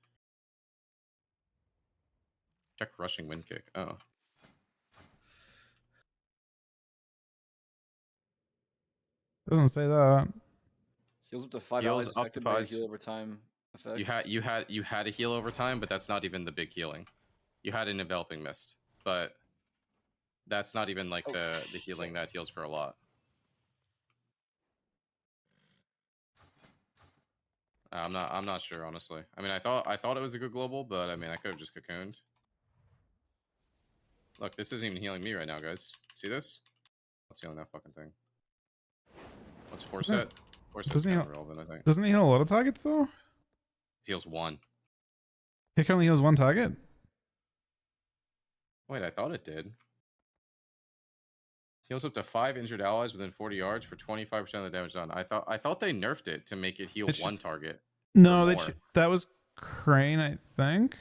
Check rushing wind kick. Oh. Doesn't say that. Heals up to 5 Heals allies up to affected by 5. heal over time effects. You had a heal over time, but that's not even the big healing. You had an enveloping mist, but that's not even like the healing that heals for a lot. I'm not sure, honestly. I mean, I thought it was a good global, but I mean, I could have just cocooned. Look, this isn't even healing me right now, guys. See this? What's healing that fucking thing? What's force set? Force set's kind of relevant, I think. Doesn't he heal a lot of targets though? Heals 1. Kick only heals 1 target. Wait, I thought it did. Heals up to 5 injured allies within 40 yards for 25% of the damage done. I thought they nerfed it to make it heal 1 target. No, that was Crane, I think.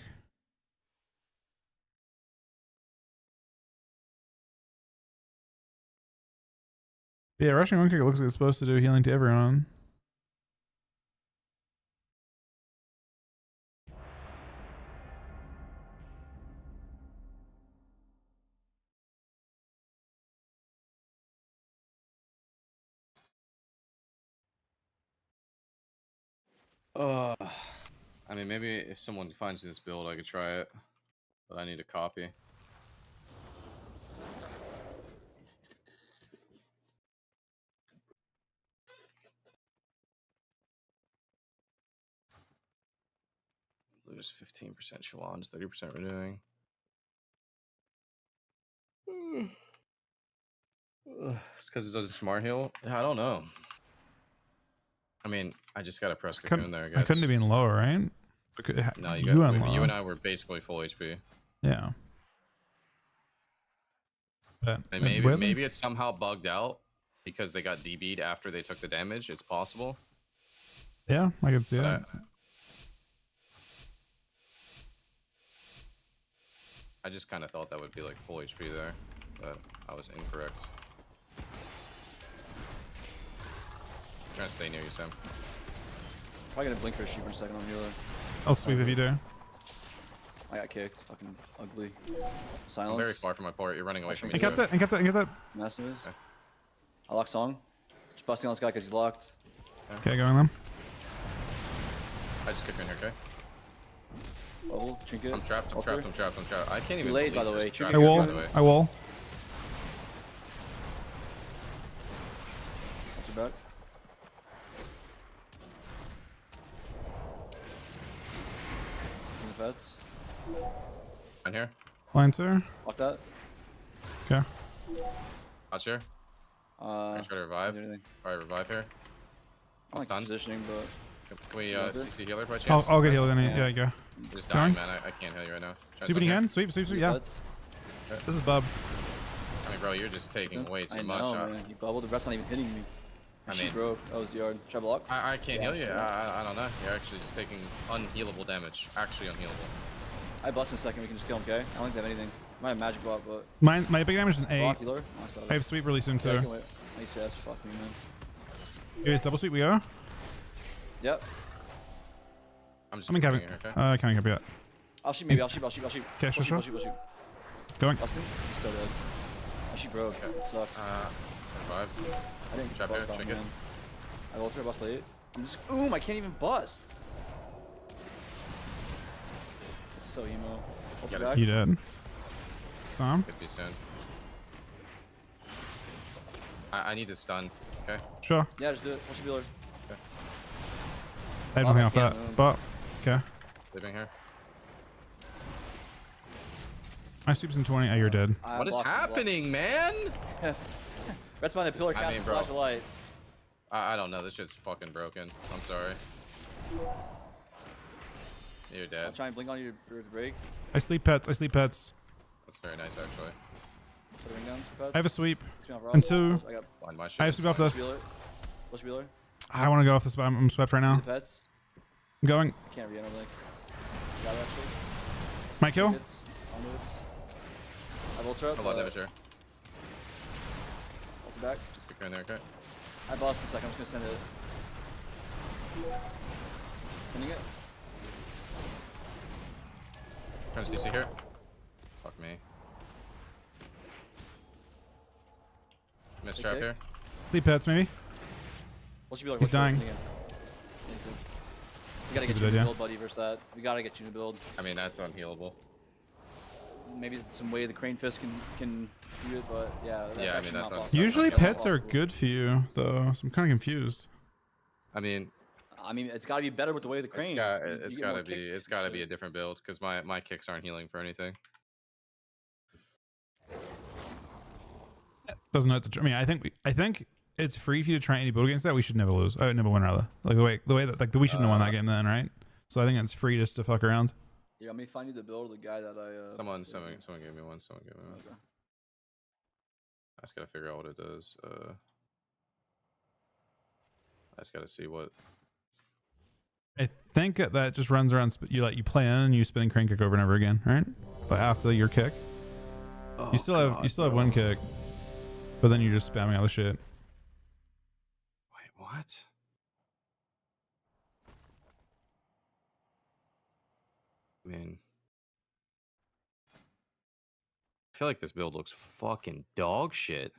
Yeah, rushing one kick looks like it's supposed to do healing to everyone. I mean, maybe if someone finds this build, I could try it, but I need a copy. Lose 15% Shalons, 30% renewing. It's because it does a smart heal? I don't know. I mean, I just gotta press cocoon there, I guess. I couldn't have been lower, right? No, you and I were basically full HP. Yeah. But And maybe it's somehow bugged out because they got DB'd after they took the damage. It's possible. Yeah, I can see it. I just kind of thought that would be like full HP there, but I was incorrect. I'm trying to stay near you, Sam. Probably gonna blink for a sheep in a second on healer. I'll sweep if you do. I got kicked. Fucking ugly. Silence. I'm very far from my port. You're running away from me. I kept it. I kept it. I kept it. Massive. Okay. I lock song. Just busting on this guy because he's locked. Okay, going them. I just kick you in here, okay? Bubble, trinket. I'm trapped. I'm trapped. I'm trapped. I'm trapped. I can't even. Delayed, by the way. I wall. I wall. Watch your back. In the fence. In here. Line sir. Lock that. Okay. Watch here. Try to revive. Alright, revive here. I'm stunned. Positioning, but. Can we CC healer by chance? I'll get healed. Yeah, you go. Just dying, man. I can't heal you right now. Sweep it again. Sweep. Yeah. This is Bub. I mean, bro, you're just taking way too much. Man. You bubbled. The rest not even hitting me. I mean, broke. That was the yard. Should I block? I can't heal you. I don't know. You're actually just taking unhealable damage. Actually unhealable. I bust in a second. We can just kill him, okay? I don't think they have anything. Might have magic block, but. My big damage is an 8. Healer. I have sweep really soon too. Nice ass. Fuck me, man. Here's double sweep. We go. Yep. I'm in cabin. I can't copy yet. I'll shoot maybe. I'll shoot. Okay, sure. I'll shoot. Going. Busting. He's so dead. She broke. It sucks. Revived. I didn't trap bust here. off, Check man. it. I ultra bust late. I'm just. Ooh, I can't even bust. It's so emo. Ultra back. You did. Some. Could be soon. I need to stun. Okay. Sure. Yeah, just do it. Push the healer. Okay. I had nothing off that, but okay. Living here. My sweep's in 20. Oh, you're dead. What is happening, man? Red's behind the pillar. Cast bro. flash of light. I don't know. This shit's fucking broken. I'm sorry. You're dead. I'll try and blink on you for the break. I sleep pets. That's very nice, actually. Put a ring down. Pets. I have a sweep. And 2. I have sweep off this. Push wheeler. I want to go off this, but I'm swept right now. Pets. I'm going. I can't re-enter like. Got it actually. My kill. I have ultra up. A lot of damage here. Ultra back. Just pick right there, okay? I bossed in a second. I'm just gonna send it. Sending it. Trying to CC here. Fuck me. Missed trap here. Sleep pets, maybe. He's dying. We gotta get you to build, buddy, versus that. We gotta get you to build. I mean, that's unhealable. Maybe it's some way the crane fist can do it, but yeah. Yeah, I mean, that's not Usually pets are good for you, though, so I'm kind of confused. I mean, it's gotta be better with the way the crane. It's gotta be a different build because my kicks aren't healing for anything. Doesn't hurt to. I mean, I think it's free for you to try any build against that. We should never lose. Oh, never win rather. Like the way that we shouldn't have won that game then, right? So I think it's free just to fuck around. Yeah, let me find you the build of the guy that I. Someone gave me one. Someone gave me one. Okay. I just gotta figure out what it does. I just gotta see what. I think that just runs around. You play in and you spin crane kick over and over again, right? But after your kick, you still have one kick, but then you're just spamming other shit. What? I mean, I feel like this build looks fucking dog shit.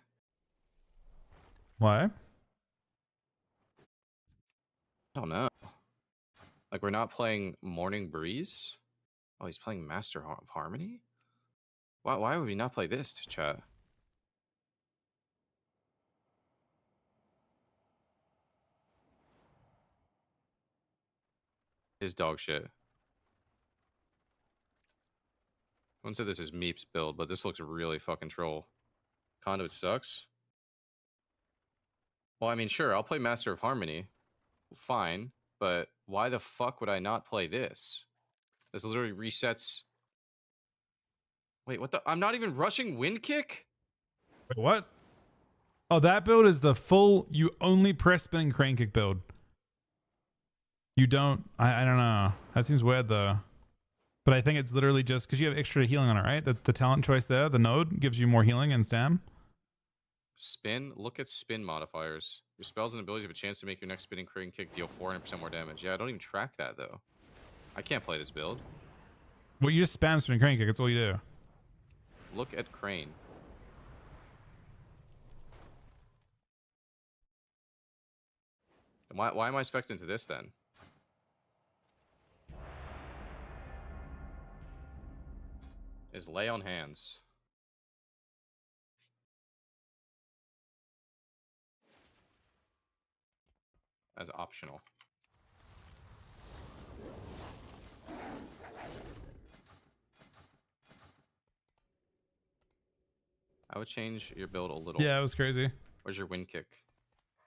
Why? I don't know. Like, we're not playing Morning Breeze? Oh, he's playing Master of Harmony? Why would we not play this, chat? His dog shit. I wouldn't say this is Meep's build, but this looks really fucking troll. Conduit sucks. Well, I mean, sure, I'll play Master of Harmony. Fine, but why the fuck would I not play this? This literally resets. Wait, what the? I'm not even rushing Wind Kick? Wait, what? Oh, that build is the full, you only press spinning crane kick build. You don't, I don't know. That seems weird though. But I think it's literally just because you have extra healing on it, right? The talent choice there, the node, gives you more healing and stam. Spin. Look at spin modifiers. Your spells and abilities have a chance to make your next spinning crane kick deal 400% more damage. Yeah, I don't even track that though. I can't play this build. Well, you just spam spinning crane kick. That's all you do. Look at crane. And why am I spec'd into this then? Is lay on hands. As optional. I would change your build a little. Yeah, it was crazy. Where's your wind kick?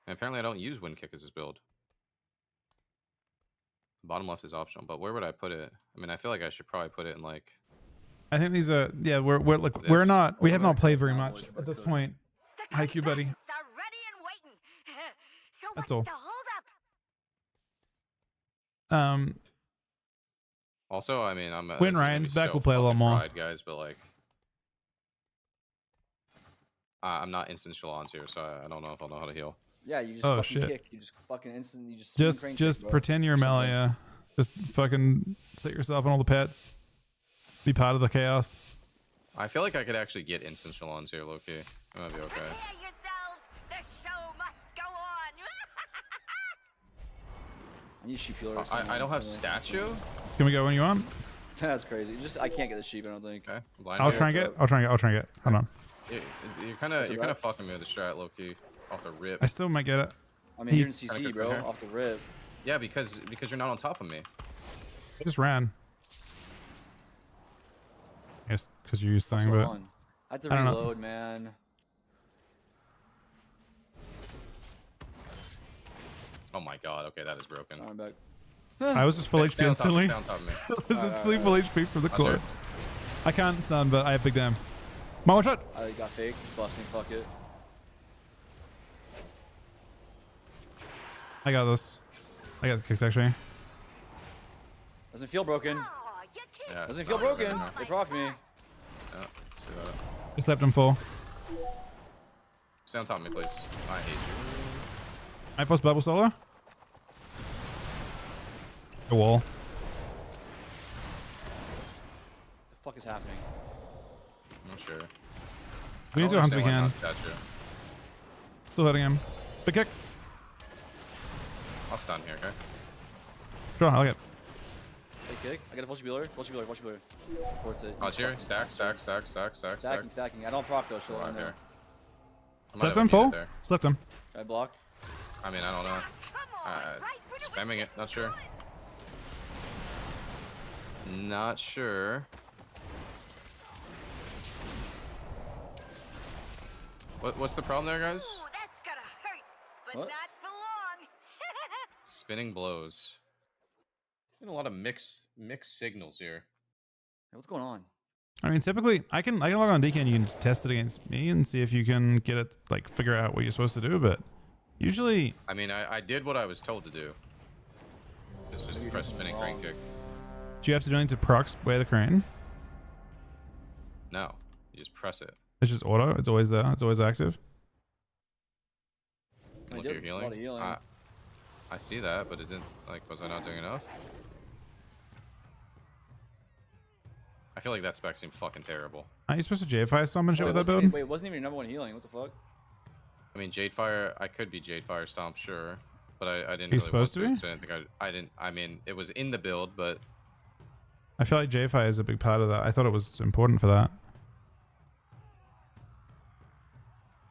And apparently I don't use wind kick as this build. Bottom left is optional, but where would I put it? I mean, I feel like I should probably put it in like. I think these are, yeah, we're like, This. we're not, we have not played very much at this point. Hi, Q buddy. That's all. Also, I mean, When Ryan's back, we'll play a lot more. Fried, guys, but like, I'm not instant shalons here, so I don't know if I'll know how to heal. Yeah, you just Oh, fucking shit. kick. You just fucking instant. You just spin crane Just kick, bro. pretend you're melee. Yeah. Just fucking set yourself on all the pets. Be part of the chaos. I feel like I could actually get instant shalons here, Loki. That might be okay. I need sheep healer. I don't have statue. Can we go when you want? That's crazy. Just I can't get the sheep. I don't think. Okay. I'll try and get. Hold on. You're kind of fucking me with the strat, Loki, off the rip. I still might get it. I mean, you're in CC, bro, off the rip. Yeah, because you're not on top of me. I just ran. I guess because you used thing, but I have to reload, man. Oh my god. Okay, that is broken. I'm back. I was just full HP instantly. Stay on top of me. Was it sleep full HP from the core? I can't stun, but I have big damn. My one shot. I got fake. Busting. Fuck it. I got this. I got the kicks actually. Doesn't feel broken. Yeah, Doesn't feel broken. They proc me. Yeah, see that. I slept him full. Stay on top of me, please. I hate you. I post bubble solo. A wall. What the fuck is happening? I'm not sure. We need to go hunt we can. Still hitting him. Big kick. I'll stun here, okay? Sure, I'll get. Big kick. I got a full healer. Full healer. Towards it. Oh, it's here. Stack. Stacking. I don't proc though. So Right here. Slept him full. Slept him. I block. I mean, I don't know. Spamming it. Not sure. Not sure. What's the problem there, guys? Ooh, that's gonna hurt, but What? not for long. Spinning blows. Getting a lot of mixed signals here. Hey, what's going on? I mean, typically, I can log on DK and you can test it against me and see if you can get it, like, figure out what you're supposed to do. But usually, I mean, I did what I was told to do. It's just press spinning crane kick. do you have to do anything to procs way the crane? No, you just press it. It's just auto. It's always there. It's always active. Look at your healing. I see that, but it didn't. Like, was I not doing enough? I feel like that spec seemed fucking terrible. Aren't you supposed to JFI stomp and shit with that wasn't build? even- Wait, it wasn't even your number 1 healing. What the fuck? I mean, Jadefire. I could be Jadefire Stomp, sure, but I didn't. Are you really supposed to want be? So I didn't think I didn't. I mean, it was in the build, but I feel like JFI is a big part of that. I thought it was important for that.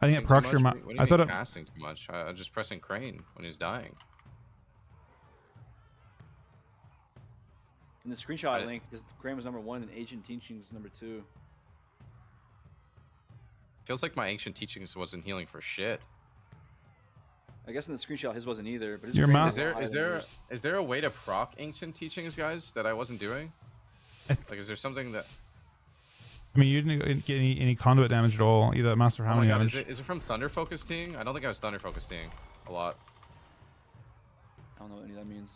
I think it procs your. What do you I thought mean it. casting too much? I was just pressing Crane when he was dying. In the screenshot I linked, this Graham was number 1 and Ancient Teachings number 2. Feels like my Ancient Teachings wasn't healing for shit. I guess in the screenshot his wasn't either. But his Your Graham mouse. was higher than yours. Is there a way to proc Ancient Teachings, guys, that I wasn't doing? Like, is there something that? I mean, you didn't get any conduit damage at all. Either Master Oh Harmony my god, damage. is it from Thunder Focus teeing? I don't think I was Thunder Focus teeing a lot. I don't know what any of that means.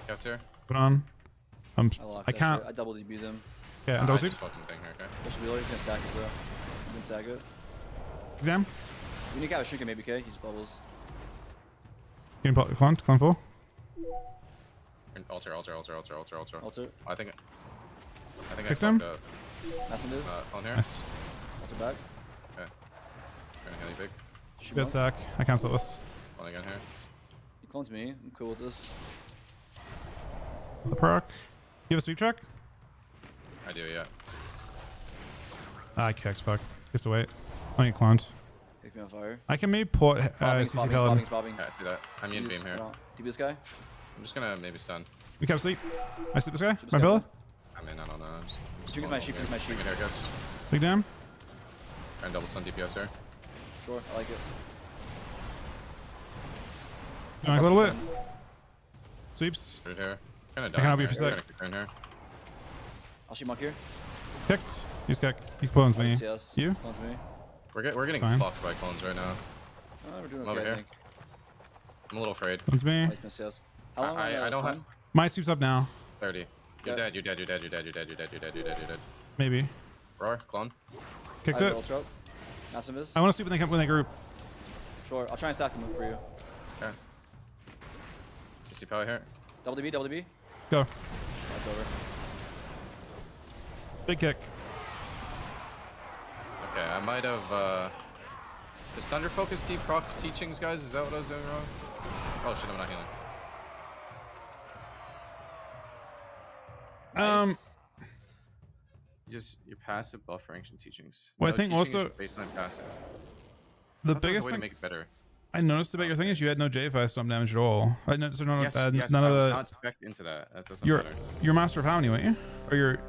Capture. Put on. I I can't. I double DB them. Okay, and I those just fucking thing here, okay? Push reload, he's gonna sack it, bro. He's gonna sack it. Exam. You need to have a shrink it maybe, okay? He just bubbles. Can you put clone 4? Alter. Alter. I think I Picked him. fucked up. That's this. On here. Nice. Alter back. Okay. Trying to heal you big. Shoot Good him. sack. I cancel this. One again here. He clones me. I'm cool with this. The proc. You have a sweep check? I do, yeah. Ah, kicks. Fuck. You have to wait. I get cloned. Take me on fire. I can maybe port CC Paladin. Bobbing. Yeah, I see that. I'm in beam here. DB this guy. I'm just gonna maybe stun. We can't sleep. I sleep this guy. Shoot My this guy. pillar. I mean, I don't know. I'm just Shrink is my sheep. Is my sheep. Bring it here, I guess. Big damn. Try and double stun DPS here. Sure, I like it. Do a little bit. Sweeps. Right here. Kind of I can help you for a sec. In here. I'll shoot Monk here. Kicked. He's kick. He clones me. Yes. You? Clones me. We're getting fine. fucked by clones right now. Oh, we're doing I'm okay, over I here. think. I'm a little afraid. Clones me. Nice miss, yes. How long I don't have My sweeps up now. 30. You're Okay. dead. You're dead. You're dead. You're dead. You're dead. You're dead. You're dead. You're dead. You're dead. Maybe. Roar. Clone. Kicked it. Ultra up. Massive miss. I want to sleep when they group. Sure, I'll try and stack them for you. Okay. CC power here. Double DB, double DB. Go. That's over. Big kick. Okay, I might have. Does Thunder Focus proc teachings, guys? Is that what I was doing wrong? Oh shit, I'm not healing. Your passive buff for ancient teachings. Well, I No think teaching is also baseline passive. the I thought there was a biggest way thing to make it better. I noticed the bigger thing is you had no J5 stomp damage at all. No, so none, Yes, of I the was not spec into that. That doesn't matter. your Master of Harmony, weren't you? Or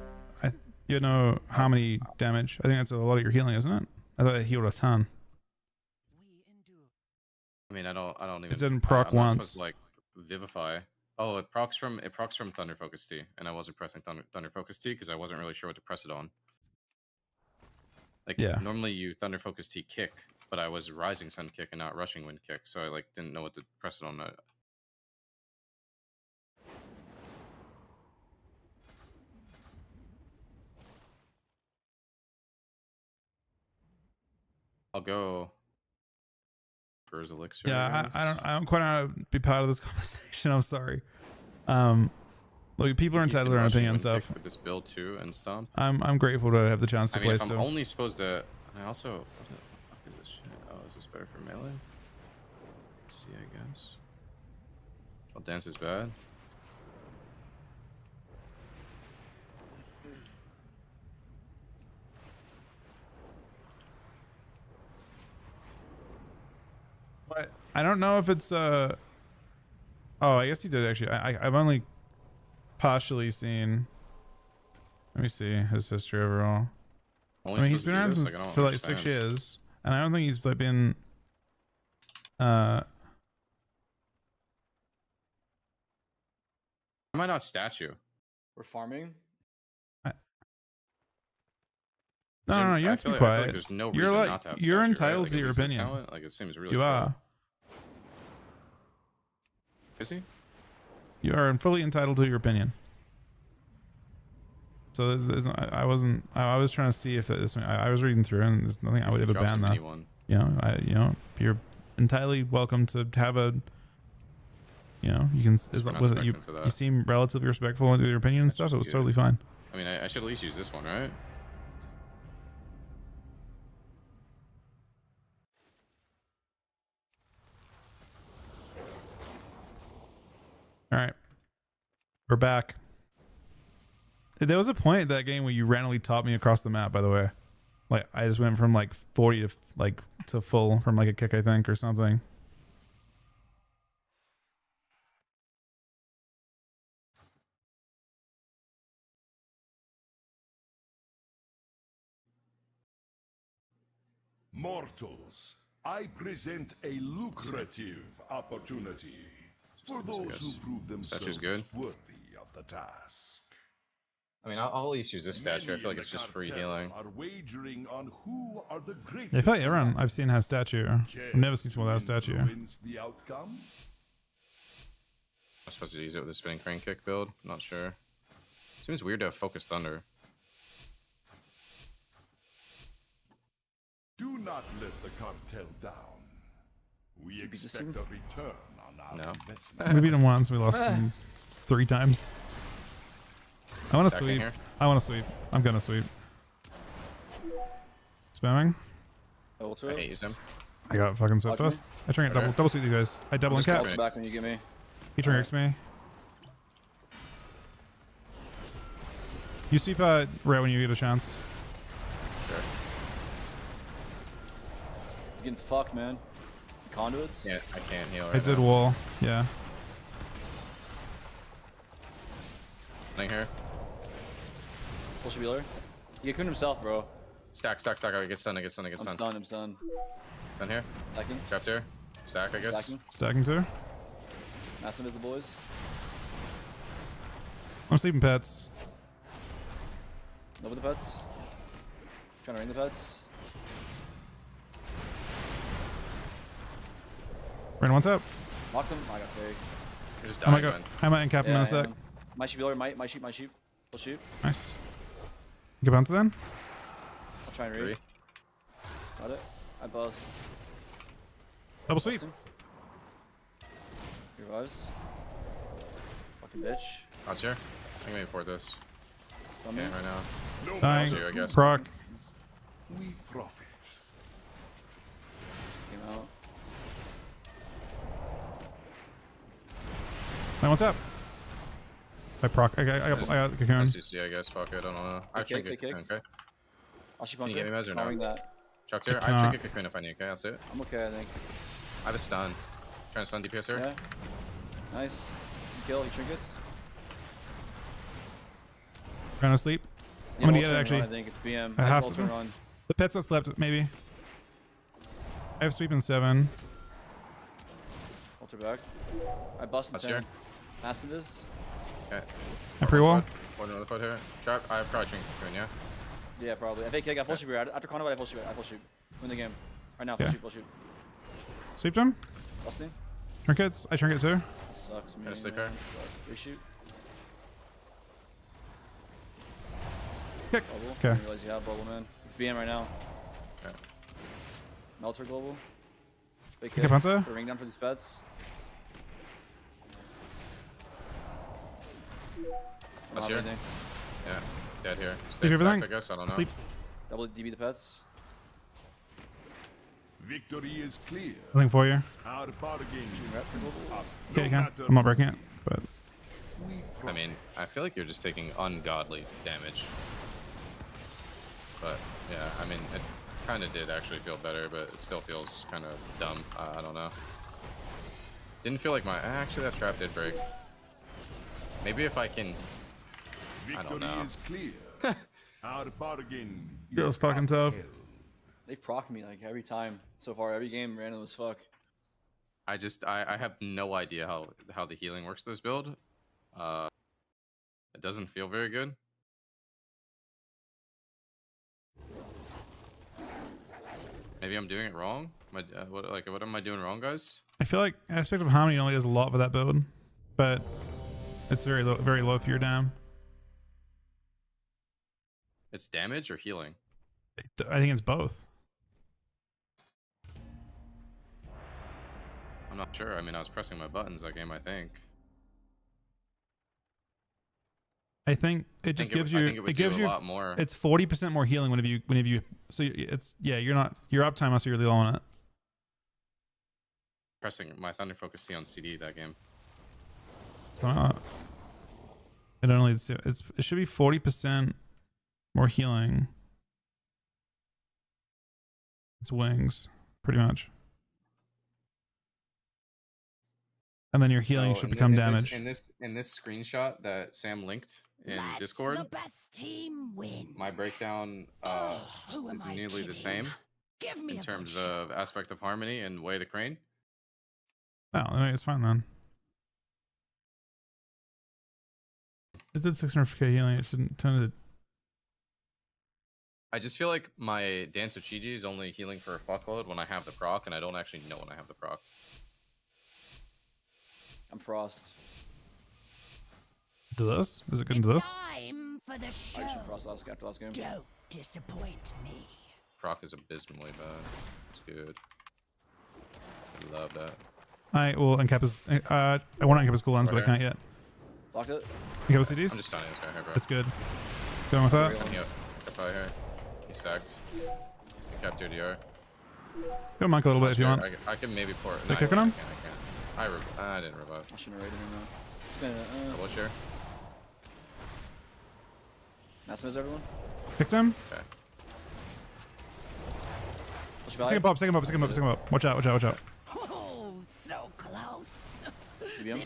you know how many damage? I think that's a lot of your healing, isn't it? I thought it healed a ton. I mean, I don't even. It didn't proc I'm not once. supposed to, like, vivify. Oh, it procs from Thunder Focus T, and I wasn't pressing Thunder Focus T because I wasn't really sure what to press it on. Like, Yeah. normally you Thunder Focus T kick, but I was Rising Sun kick and not Rushing Wind kick, so I like didn't know what to press it on. I'll go for his elixir. Yeah, I don't quite know how to be part of this conversation. I'm sorry. Look, people are entitled to their opinion and stuff. With this build too and stomp. I'm grateful to have the chance to I mean, play. if I'm So only supposed to. I also. What the fuck is this shit? Oh, is this better for melee? Let's see, I guess. Well, dance is bad. but I don't know if it's Oh, I guess he did actually. I've only partially seen. Let me see his history overall. Only I mean, he's supposed been to do around this? since Like, I don't for like 6 understand. years, and I don't think he's like been. Am I not statue? We're farming. No, you I have to feel be like- I feel quiet. like there's no You're reason like, not to have you're statue, right? entitled Like, to if your he's this opinion. talent, like, it seems really You chill. are. Is he? You are fully entitled to your opinion. So I wasn't. I was trying to see if this. I was reading through, and there's nothing I would ever ban that. You know, entirely welcome to have a. You know, you can. We're not With spec'd you, into that. you seem relatively respectful with your opinion and stuff. It was good. totally fine. I mean, I should at least use this one, right? All right, we're back. There was a point in that game where you randomly topped me across the map. By the way, like I just went from like 40 to like to full from like a kick, I think, or something. Mortals, I present a lucrative opportunity for those who prove themselves good. worthy of the task. I mean, I'll at least use this statue. I feel like it's just free healing. Are wagering on who are the greatest. I feel like everyone I've seen has statue. I've never seen someone without statue. Influence the outcome? I'm supposed to use it with the spinning crane kick build. I'm not sure. Seems weird to have focus thunder. Do not let the cartel down. We expect a return on our investment. We beat him once. We lost him 3 times. I want to Stacking sweep. here. I want to sweep. I'm gonna sweep. Spamming. I hate using him. I got fucking swept Watch us. I try and double sweep these guys. I double and cap. I'll back when you get me. He tricks me. You sweep right when you get a chance. Sure. He's getting fucked, man. Conduits? Yeah, I can't heal right I did now. wall. Yeah. Thing here. Pull Shabeeler. He get cooned himself, bro. Stack. I get stunned. I'm stunned. Stun here. Stacking. Trapped here. Stack, I guess. Stacking. Stacking too. Massive is the boys. I'm sleeping pets. Over the pets. Trying to ring the pets. Ran one tap. Lock them. I got fake. You're just I might dying, go. man. I might encap him in a sec. My Shabeeler, my sheep. We'll shoot. Nice. Get bounce then. I'll try and read. 3. Got it. I bust. Double sweep. He revives. Fucking bitch. Odds here. I can maybe port this. From Okay, me. right now. Dying. I guess. Proc. We profit. Came out. What's up? I proc. I got the cocoon. SCC, I guess. Fuck it. I don't know. I have Kick, trinket. kick. Okay. I'll shoot Can you puncher. get me measure now? Powering that. Chuck's here. I I have cannot. trinket cocoon if I need. Okay, I'll see it. I'm okay, I think. I have a stun. Trying to stun DPS here. Yeah. Nice. Kill. He trinkets. Trying to sleep. Yeah, I'm gonna I'll get it turn actually. Run, I think it's BM. I have will to. turn run. The pets that slept maybe. I have sweep in 7. Alter back. I busted That's 10. here. Massive is. I Okay. pre-wall. One other foot here. Trap. I have probably trinket cocoon, yeah? Yeah, probably. I think I got full shoot here. After combat, I full shoot. I full shoot. Win the game. Right now, Yeah. full shoot. Sweeped him. Busting. Trinkets. I trinket too. Sucks, man. Got a sleep here. Reshoot. Kick. Bubble. Okay. I didn't realize you have bubble, man. It's BM right now. Okay. Melter global. Big Kick hit. a Penta. Put a ring down for these pets. That's Don't have here. anything. Yeah. Dead here. Stay Sleep stacked, everything. I guess. I don't know. Sleep. Double DB the pets. Victory is clear. Nothing for you. Our bargain is up. Okay, No you can. matter I'm not breaking it, but I mean, I feel like you're just taking ungodly damage. But, yeah, I mean, it kind of did actually feel better, but it still feels kind of dumb. I don't know. Didn't feel like my... Actually, that trap did break. Maybe if I can... I don't know. Victory is clear. Our bargain it was is fucking tough. upheld. They've procced me like every time so far. Every game random as fuck. I have no idea how the healing works with this build. It doesn't feel very good. Maybe I'm doing it wrong. What am I doing wrong, guys? I feel like aspect of harmony only does a lot for that build, but it's very low for your dam. It's damage or healing? I think it's both. I'm not sure. I mean, I was pressing my buttons that game, I think. I think it just gives you. It gives you a lot more. It's 40% more healing whenever you. So it's you're not your uptime must be really low on it. Pressing my Thunder Focus T on CD that game. It only it should be 40% more healing. It's wings, pretty much. And then your healing should become damage. In this screenshot that Sam linked in Discord, the best team win. My breakdown is nearly the same in terms of aspect of harmony and way to crane. Oh, it's fine then. It did 600k healing. It shouldn't turn it. I just feel like my Dance of Chiji is only healing for a fuckload when I have the proc, and I don't actually know when I have the proc. I'm Frost. Do this? Is it good into this? Time for the show. I should Frost after last game. Don't disappoint me. Proc is abysmally bad. It's good. I love that. I will uncap his. I want to uncap his cooldown, but I can't yet. Locked it. Uncap his CDs. I'm just stunning this guy here, bro. It's good. Going with that. Probably here. He sacked. He kept your DR. Go monk a little bit if you want. I can maybe pour it. They kicking him? I didn't revive. I shouldn't have raided him now. Double share. Massive everyone. Picked him. Okay. Second pop. Watch out. Oh, so close.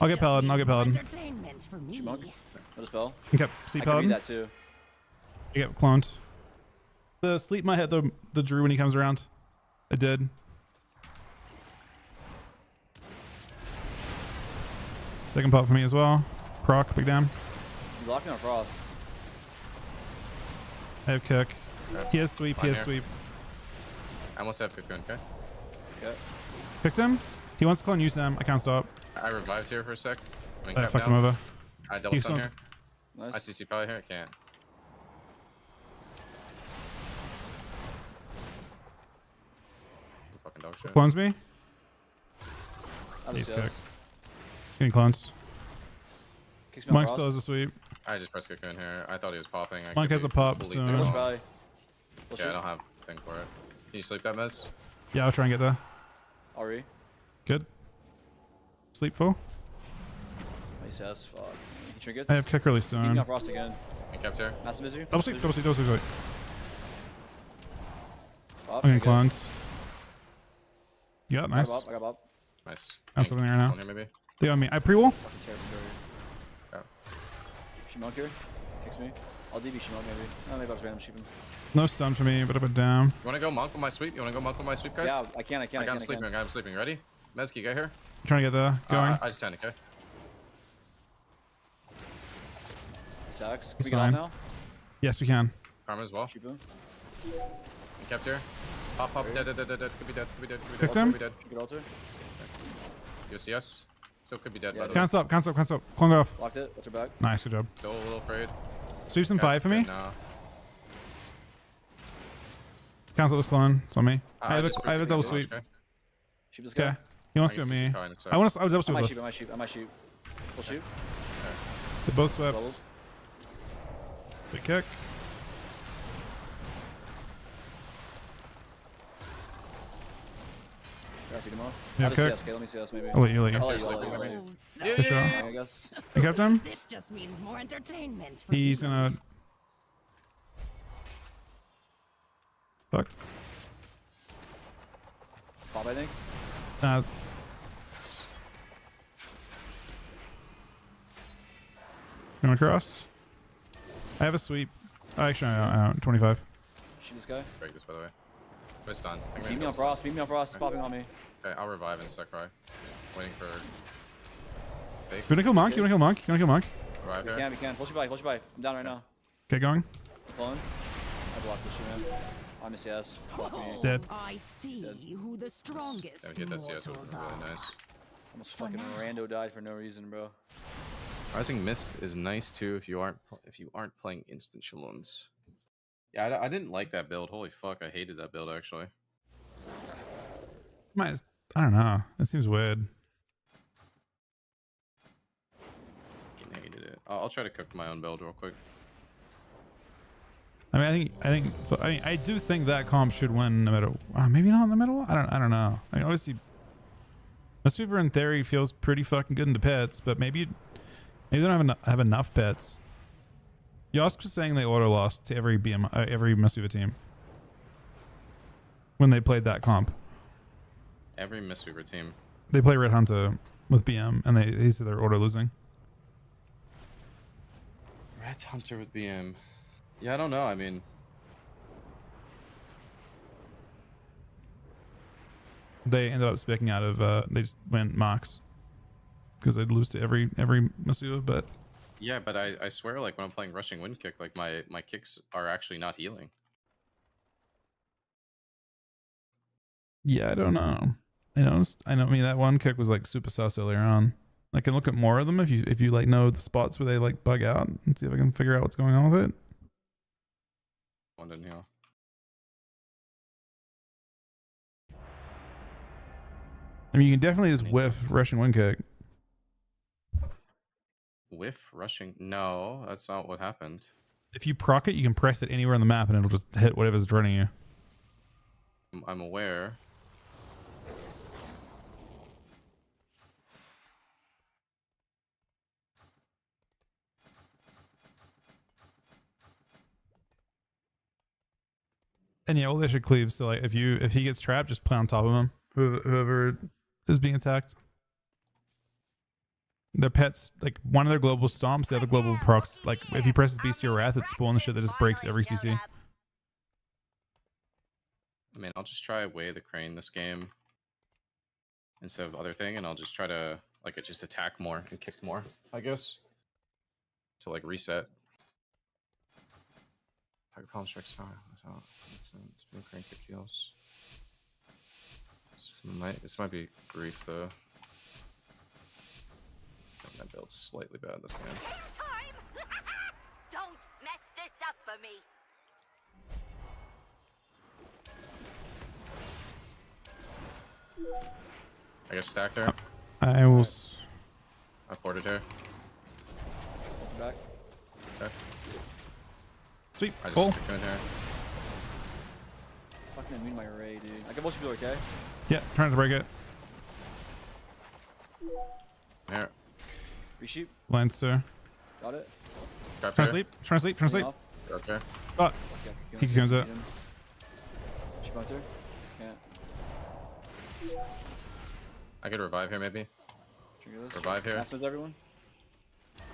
I'll get Paladin. Entertainment for me. Monk. What a spell. Okay, see Paladin. I can read that too. You get cloned. The sleep might hit the Drew when he comes around. It did. Second pop for me as well. Proc, big damn. You locked me on Frost. I have kick. He has sweep. I almost have cocoon, okay? Okay. Picked him. He wants to clone you, Sam. I can't stop. I revived here for a sec. I fucked him over. I double stun here. Nice. I CC probably here. I can't. Fucking dog shit. Clones me. He's kicked. Getting clones. Monk still has a sweep. I just pressed cocoon here. I thought he was popping. Monk has a pop, so... Yeah, I don't have a thing for it. Can you sleep that, Mez? Yeah, I'll try and get there. Ari. Good. Sleep full. Nice ass. Fuck. He trinkets. I have kick really soon. Keeping up Frost again. I kept here. Massive misery. Double sleep. Bob, I'm getting clones. Yeah, nice. I got Bob. Nice. I'm slipping there now. Here, maybe. They on me. I pre-wall. Yeah. Shimon here. Kicks me. I'll DB Shimon maybe. Oh, maybe I'll just random shoot him. No stun for me, but a down. You want to go monk with my sweep? Guys? Yeah, I can. I'm sleeping. Ready? Mezki, get here. I'm trying to get there. Going. I just stand, okay? Sax. Can we get off now? Yes, we can. Karma as well. Shoot him. He kept here. Pop. Dead. Could be dead. Picked him. Good altar. You see us? Still could be dead, by the way. Can't stop. Clone off. Locked it. What's her back? Nice, good job. Still a little afraid. Sweep some 5 for me. No. Cancel this clone. It's on me. I have a double sweep. sweep. Shoot this guy. Okay. He wants to do me. I want to double sweep this. I might shoot. We'll shoot. They both swept. Big kick. Yeah, kick. Let me see us maybe. I'll let you. Yeah. I guess. You kept him? This just means more entertainment. He's gonna... Fuck. Pop, I think. Going across. I have a sweep. Actually, I don't. 25. Shoot this guy. Break this, by the way. It's done. Beat me on Frost. It's popping on me. Okay, I'll revive in a sec, right? Waiting for... You wanna kill Monk? Revive here? We can. Push you by. I'm down right now. Okay, going. Pulling. I blocked this shit, man. I miss CS. Fuck me. Dead. I see who the strongest Yeah, that CS was really nice. Almost fucking rando died for no reason, bro. Rising Mist is nice too if you aren't playing instant Shalons. Yeah, I didn't like that build. Holy fuck, I hated that build actually. I don't know. It seems weird. I'll try to cook my own build real quick. I mean, I do think that comp should win no matter. Maybe not in the middle. I don't know. I mean, obviously, Mistweaver in theory feels pretty fucking good in the pits, but maybe they don't have enough pits. Yosk was saying they auto lost to every every Mistweaver team when they played that comp. Every Mistweaver team. They play Red Hunter with BM, and he said they're auto losing. Red Hunter with BM. Yeah, I don't know. I mean, they ended up spicking out of. They just went Mox because they'd lose to every Mistweaver, but. yeah, but I swear, like when I'm playing Rushing Wind Kick, like my kicks are actually not healing. Yeah, I don't know. I know. I mean, that one kick was like super sus earlier on. I can look at more of them if you like know the spots where they like bug out and see if I can figure out what's going on with it. One didn't heal. I mean, you can definitely just whiff Russian wind kick. Whiff rushing? No, that's not what happened. If you proc it, you can press it anywhere on the map and it'll just hit whatever's running you. I'm aware. And yeah, all they should cleave. So like, if he gets trapped, just play on top of him. Whoever is being attacked. Their pets, like one of their global stomps, the other global procs. Like if he presses Bestial Wrath, it spawns shit that just breaks every CC. I mean, I'll just try Way the Crane this game instead of other thing, and I'll just try to like just attack more and kick more, I guess, to like reset. Tiger Palm strikes star. Spin Crane kick heals. This might be grief though. My build's slightly bad this game. Don't mess this up for me. I guess stack there. I will. I ported here. Back. Okay. Sweet. I just Cool. stick in here. Fucking immune my array, dude. I can most people okay. Yeah, trying to break it. Here. Reshoot. Lancer. Got it. Trap Trying to here. sleep. Trying to sleep. Trying to sleep. Okay. Oh. He comes out. Shoot Hunter. Can't. I could revive here maybe. Triggerless. Revive here. Massive everyone. I'm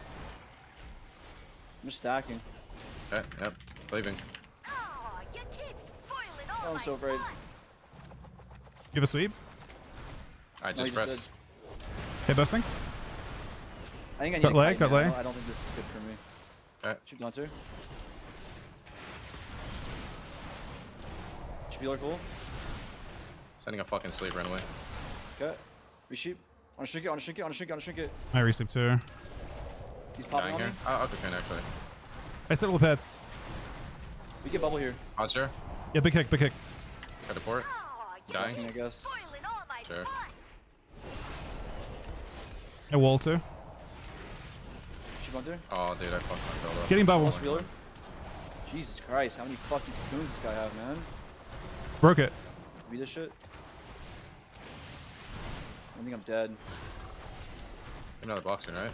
just stacking. Okay, yep. Leaving. Oh, I'm so afraid. Give a sweep. I just pressed. Hit busting. I think I need Cut a leg, kite cut now. leg. I don't think this is good for me. Okay. Shoot Hunter. Should be like full. Sending a fucking sleep run away. Okay. Reshoot. I wanna shrink it, I wanna shrink it, I wanna shrink it, I wanna shrink it. I resleep too. He's popping Dying on here. me. I'll go train actually. I set all the pets. We get bubble here. Pause here. Yeah, big kick, big kick. Try to port. Dying. I guess. Sure. I wall too. Shoot Hunter. Oh, dude, I fucked my build up. Getting bubble. Wheeler. Jesus Christ, how many fucking cocoons this guy have, man? Broke it. Beat this shit. I think I'm dead. Another boxing, right?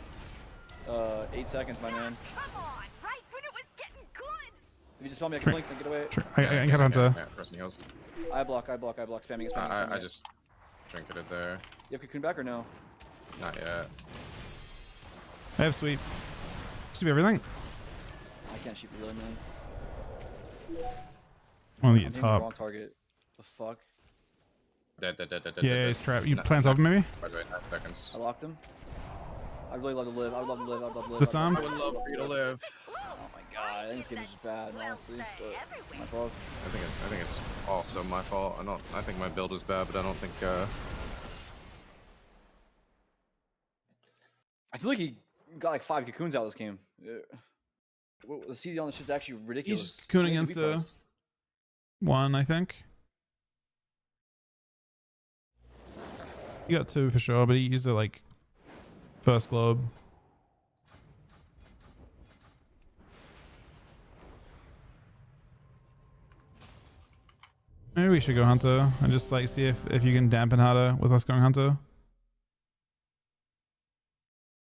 8 seconds, my man. Come on, right when it was getting good. If you just spell me, I can blink and get away. I can get onto. Yeah, pressing heals. I block, spamming it, spamming it. I just trinketed there. You have cocoon back or no? Not yet. I have sweep. Sweep everything. I can't shoot really, man. On the I'm hitting the wrong top. target. The fuck? Dead. Yeah, he's trapped. You plans off maybe? By the way, 9 seconds. I locked him. I'd really love to live. I would love to live. I'd love to live. Disarms? I would love for you to live. Oh my god, I think this game is just bad, honestly. But my fault. I think it's also my fault. I think my build is bad, but I don't think I feel like he got like 5 cocoons out of this game. The CD on this shit's actually ridiculous. He's cooning against one, I think. He got 2 for sure, but he used it like first globe. Maybe we should go Hunter and just like see if you can dampen harder with us going Hunter.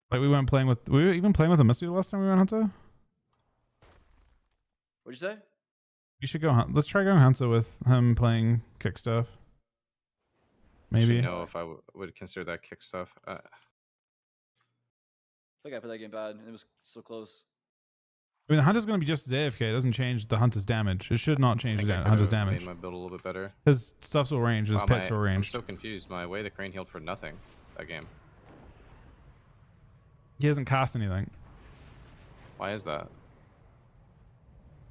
Like we weren't playing with, we were even playing with a Misty last time we went Hunter. What'd you say? We should go hunt. Let's try going Hunter with him playing kick stuff. Maybe. I know if I would consider that kick stuff. I think I played that game bad, and it was so close. I mean, the Hunter's going to be just as AFK. It doesn't change the Hunter's damage. It should not change the Hunter's damage. Made my build a little bit better. His stuff's all ranged. His pets are I'm ranged. so confused. My way the crane healed for nothing that game. He hasn't cast anything. Why is that?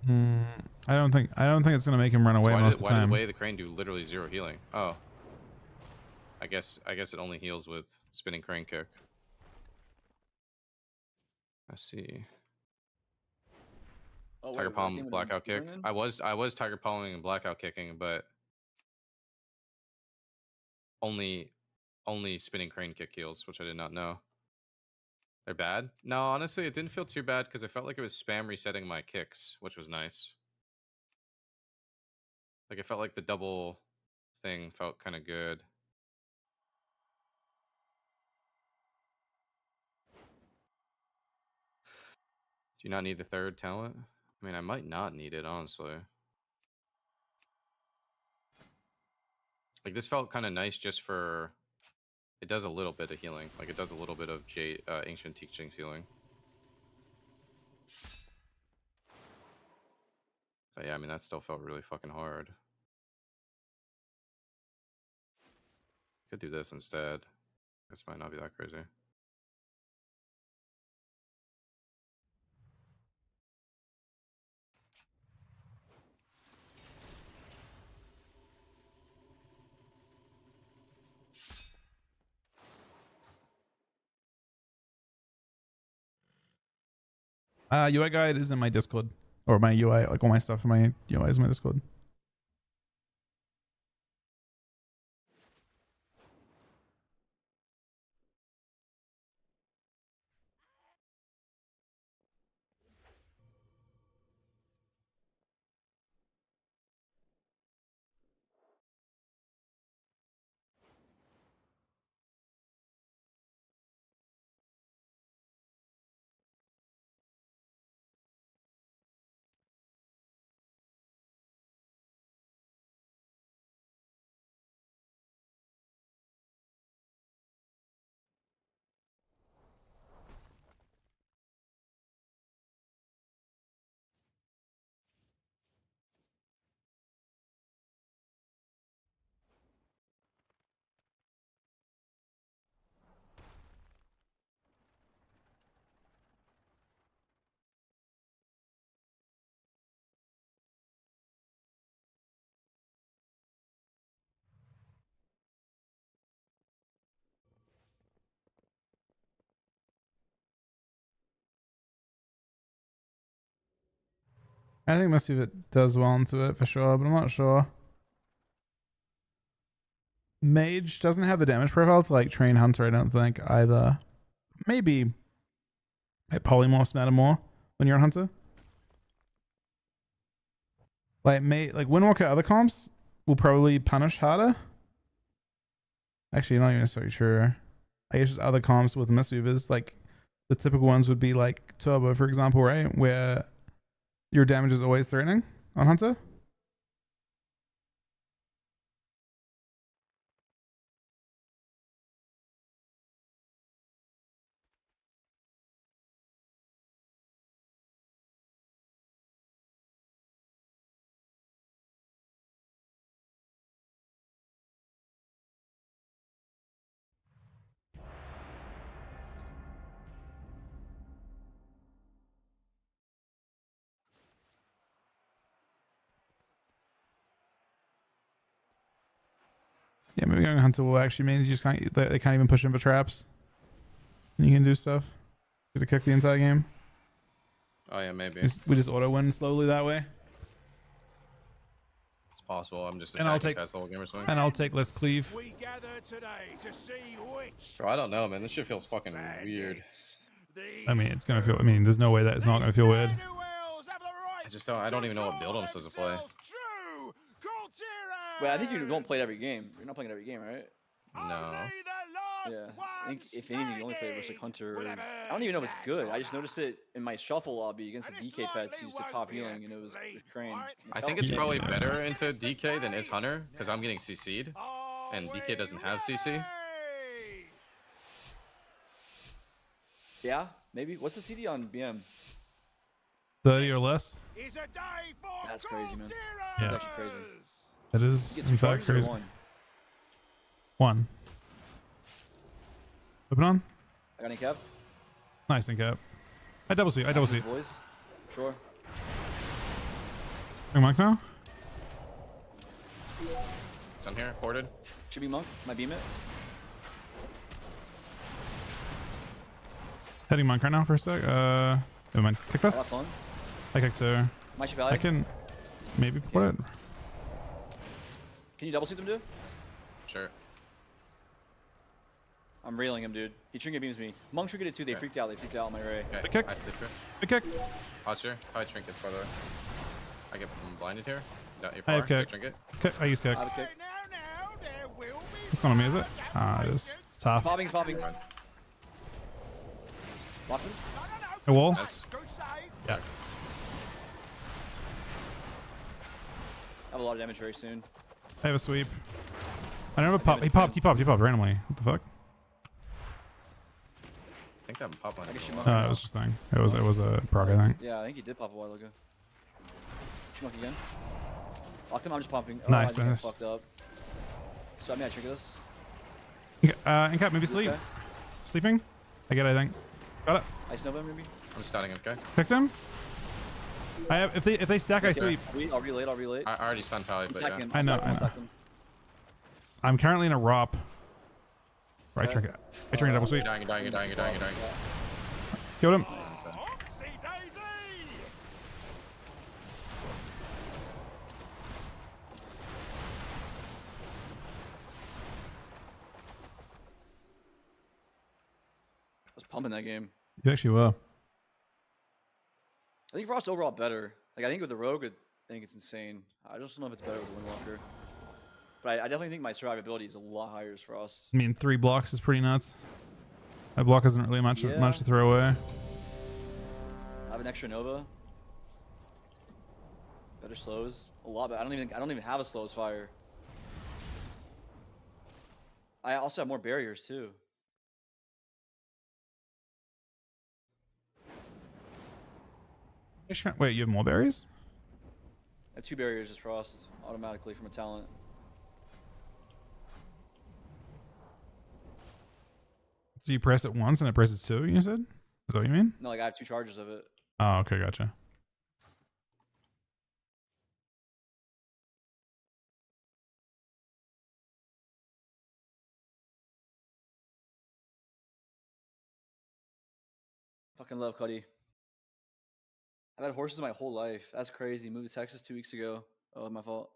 I don't think it's going to make him run away most of the Why did time. the way the crane do literally 0 healing? Oh. I guess it only heals with spinning crane kick. Let's see. Oh, Tiger wait, palm blackout kick. I was tiger palming and blackout kicking, but only spinning crane kick heals, which I did not know. They're bad? No, honestly, it didn't feel too bad because it felt like it was spam resetting my kicks, which was nice. Like it felt like the double thing felt kind of good. Do you not need the third talent? I mean, I might not need it, honestly. Like, this felt kind of nice just for... It does a little bit of healing. Like, it does a little bit of Ancient Teachings healing. But yeah, I mean, that still felt really fucking hard. Could do this instead. This might not be that crazy. UI guide is in my Discord, or my UI, like all my stuff in my UI is in my Discord. I think most of it does well into it for sure, but I'm not sure. Mage doesn't have the damage profile to like train Hunter, I don't think either. Maybe it polymorphs matter more when you're a Hunter. Like Windwalker other comps will probably punish harder. Actually, not even necessarily true. I guess just other comps with Mistweavers, like the typical ones would be like Turbo, for example, right? Where your damage is always threatening on Hunter. Yeah, maybe going Hunter will actually means you just can't. They can't even push in for traps. And you can do stuff to kick the entire game. Oh yeah, maybe. We just auto win slowly that way. It's possible. I'm just And I'll attacking take past the whole gamer swing. and I'll take less cleave. We gather today to see which. Bro, I don't know, man. This shit feels fucking weird. I mean, it's gonna feel. I mean, there's no way that it's not gonna feel weird. I don't even know what build I'm supposed to play. True Cortera! Wait, I think you don't play it every game. You're not playing it every game, right? No. Yeah. I think if anything, you only play it versus like Hunter. I don't even know if it's good. I just noticed it in my shuffle lobby against the DK pets. He used to top healing, and it was Crane. I think it's probably better into DK than is Hunter, because I'm getting CC'd, and DK doesn't have CC. Yeah, maybe. What's the CD on BM? 30 or less. That's crazy, man. Yeah. That's actually crazy. It is, in fact, crazy. One. Flip it on. I got any cap? Nice, and cap. I double seat. I double seat. Boys. Sure. Bring Monk now. It's on here, ported. Should be Monk. My beam it. Heading Monk right now for a sec. Never mind. Kick this. I kicked her. I can maybe put it. Can you double seat them, dude? Sure. I'm railing him, dude. He trinket beams me. Monk trinketed too. They freaked out. They freaked out on my Ray. Okay. Big kick. I sleep here. Big kick. Posture. Probably trinkets, by the way. I get blinded here. No, you're I far. have kick. Trinket. Kick. I use kick. I have a kick. It's not on me, is it? Ah, it is. Tough. Popping, popping. Lock him. A wall. Nice. Yeah. I have a lot of damage very soon. I have a sweep. I don't know if pop. He popped randomly. What the fuck? I think that pop line. No, it was just a thing. It was a prog, I think. Yeah, I think he did pop a while ago. Schmuck again. Locked him. I'm just pumping. Oh, Nice, I just nice. fucked up. So I mean, I trigger this. Incap, maybe sleep. guy? Sleeping? I get it, I think. Got it. I snowball maybe. I'm stunning him, okay? Picked him. I have if they stack, I sweep. I'll relate. I'll relate. I already stunned Pally, but yeah. I know. I'm currently in a ROP. Right trinket. I trinket double sweep. You're dying. Killed him. I was pumping that game. You actually were. I think Frost overall better. Like I think with the Rogue, I think it's insane. I just don't know if it's better with Windwalker. But I definitely think my survivability is a lot higher as Frost. I mean, 3 blocks is pretty nuts. That block isn't really much to throw away. I have an extra Nova. Better slows. A lot better. I don't even have a slows fire. I also have more barriers too. Wait, you have more berries? I have 2 barriers as Frost automatically from a talent. So you press it once and it presses 2, you said? Is that what you mean? No, like I have 2 charges of it. Oh, okay, gotcha. Fucking love Cuddy. I've had horses my whole life. That's crazy. Moved to Texas 2 weeks ago. Oh, my fault.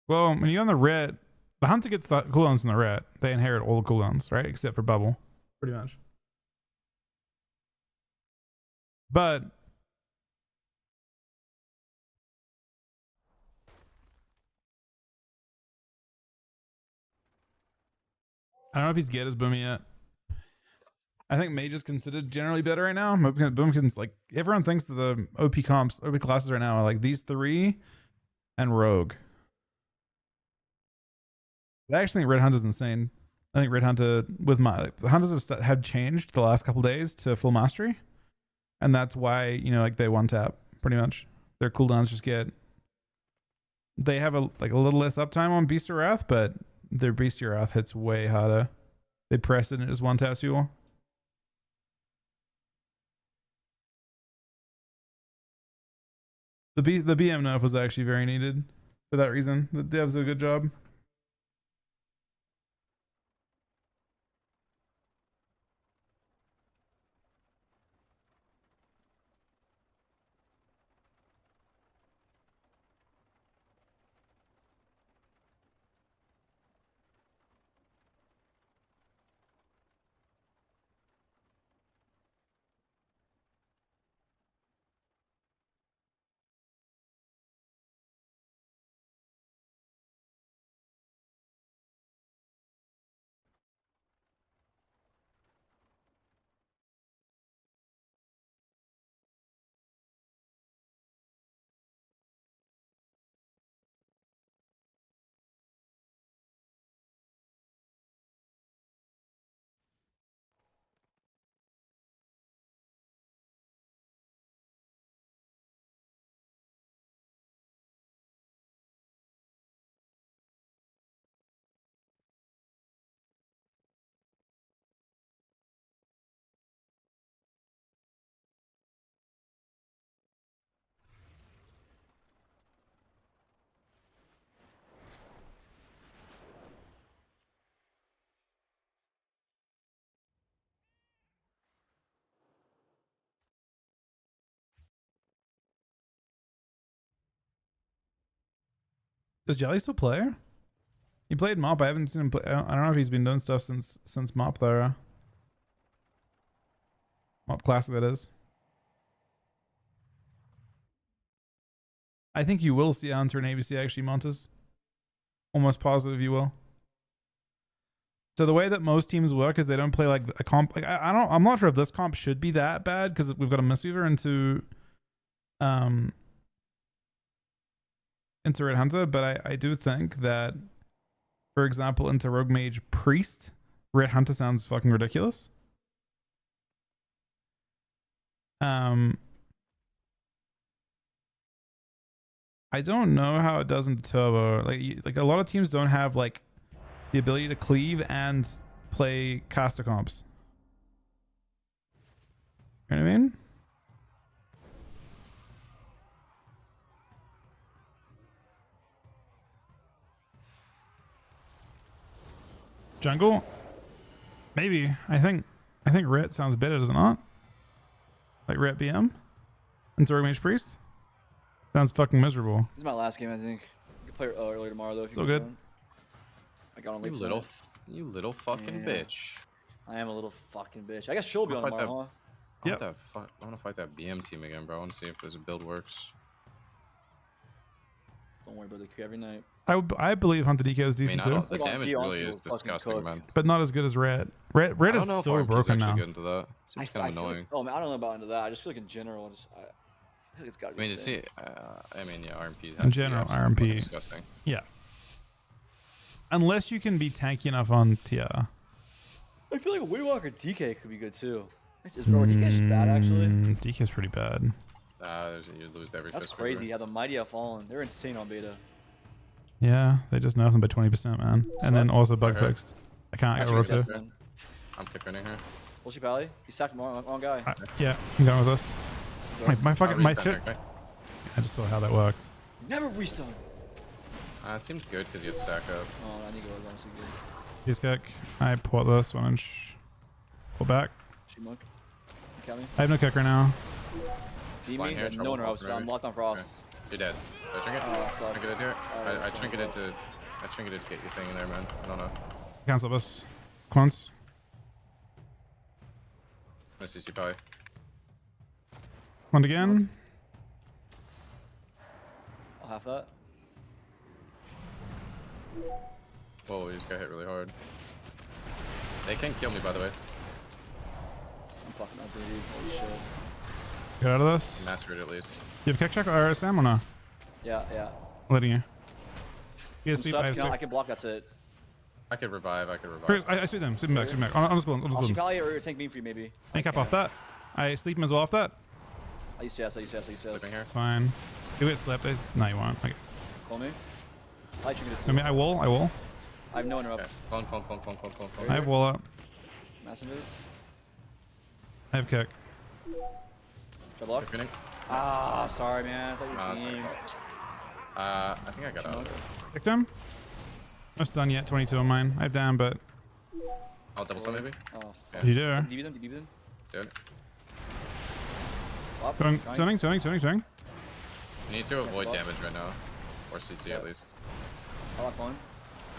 Well, when you're on the red, the hunter gets the cooldowns in the red. They inherit all the cooldowns, right? Except for bubble. Pretty much. But I don't know if he's get his boomy yet. I think mage is considered generally better right now. Boomkin's like everyone thinks that the OP comps, OP classes right now are like these 3 and rogue. But I actually think Red Hunter's insane. I think Red Hunter with the hunters have changed the last couple days to full mastery, and that's why like they one tap pretty much. Their cooldowns just they have a little less uptime on Beast of Wrath, but their Beast of Wrath hits way harder. They press it and it just one taps you all. The BM nerf was actually very needed for that reason. The devs did a good job. Does Jelly still play? He played Mop. I haven't seen him play. I don't know if he's been doing stuff since Mop though. Mop Classic, that is. I think you will see Hunter and ABC actually, Montes. Almost positive you will. So the way that most teams work is they don't play like a comp. Like I'm not sure if this comp should be that bad because we've got a Mistweaver into Red Hunter, but I do think that, for example, into Rogue Mage Priest, Red Hunter sounds fucking ridiculous. I don't know how it does into Turbo. Like a lot of teams don't have like the ability to cleave and play caster comps. You know what I mean? Jungle? Maybe. I think Ret sounds better, does it not? Like Ret BM? Into Rogue Mage Priest? Sounds fucking miserable. This is my last game, I think. You can play earlier tomorrow though. If it's all good. I got on late. You little fucking bitch. I am a little fucking bitch. I guess she'll be on tomorrow, huh? I want to fight that BM team again, bro. I want to see if this build works. Don't worry about the Q every night. I believe Hunter DK is decent too. The damage really is disgusting, man. But not as good as Red. Red is so broken now. Good into that. Seems kind of annoying. Oh man, I don't know about into that. I just feel like in general, I think it's got to be. Yeah, RMP. In general, RMP. Disgusting. Yeah. Unless you can be tanky enough on TR. I feel like Windwalker DK could be good too. DK is just bad actually. DK is pretty bad. You lose every. That's crazy. Yeah, the Mighty have fallen. They're insane on beta. Yeah, they just nerfed them by 20%, man. And then also bug fixed. I can't get Roto. I'm kickering here. Will she pally? He sacked the wrong guy. Yeah, I'm going with us. My fucking my shit. I just saw how that worked. Never restun. It seems good because you had stack up. Oh, I think it was honestly good. He's kick. I port this 1 inch. Pull back. She monk. You I have no kick right now. Beat me. No one else. I'm locked on Frost. Okay. You're dead. Did I trinket? Trinketed here? I trinketed to get your thing in there, man. I don't know. Cancel this. Clones. I'm gonna CC probably. Cloned again. I'll have that. Whoa, you just got hit really hard. They can kill me, by the way. I'm fucking up, baby. Holy shit. Get out of this. Massacred at least. You have kick check or RSM or no? Yeah. I'm letting you. You guys sweep. I can block. That's it. I could revive. I sweep them. Sweep them back. Sweep them back. On the clones. I'll Shikali or tank beam for you, maybe. Tank cap off that. I sleep him as well off that. I use yes. Sleeping here. It's fine. You get slept. No, you won't. Okay. Call me. I triggered it too. I will. I have no interrupt. Clone. I have wall up. Massive. I have kick. Should I block? Ah, sorry, man. I thought you were I think I got out of it. Kicked him. No stun yet. 22 on mine. I have down, but. I'll double stun maybe. Oh, yeah. You do. DB them. Dude. Turning. You need to avoid damage right now, or CC at least. I lock one.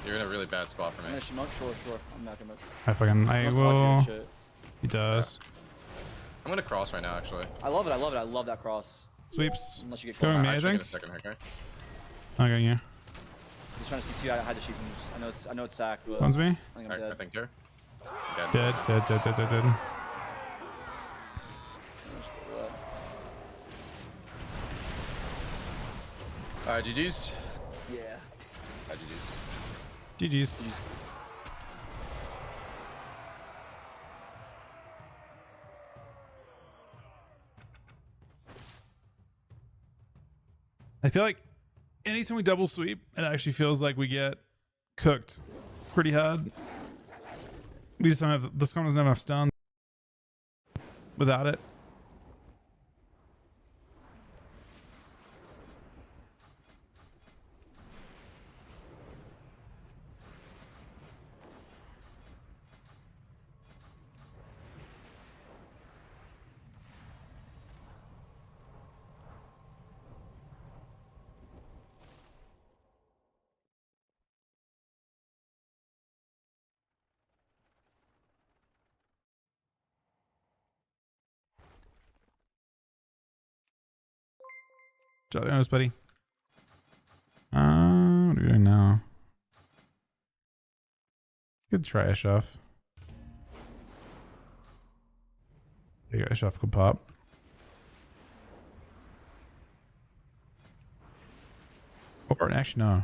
You're in a really bad spot for me. Sure. I'm not gonna. I will. He does. I'm gonna cross right now, actually. I love it. I love that cross. Sweeps. Unless you get going me, I think. A second, okay. I'm going you. He's trying to CC. I had the sheep moves. I know it's sack, but. One's me. I think I'm dead. I think you're dead. GG's. Yeah. GG's. I feel like anytime we double sweep, it actually feels like we get cooked pretty hard. We just don't have, this comp doesn't have enough stun without it. Jolly honest, buddy. What are you doing now? Good try a shove. There you go, a shove could pop. Or actually, no.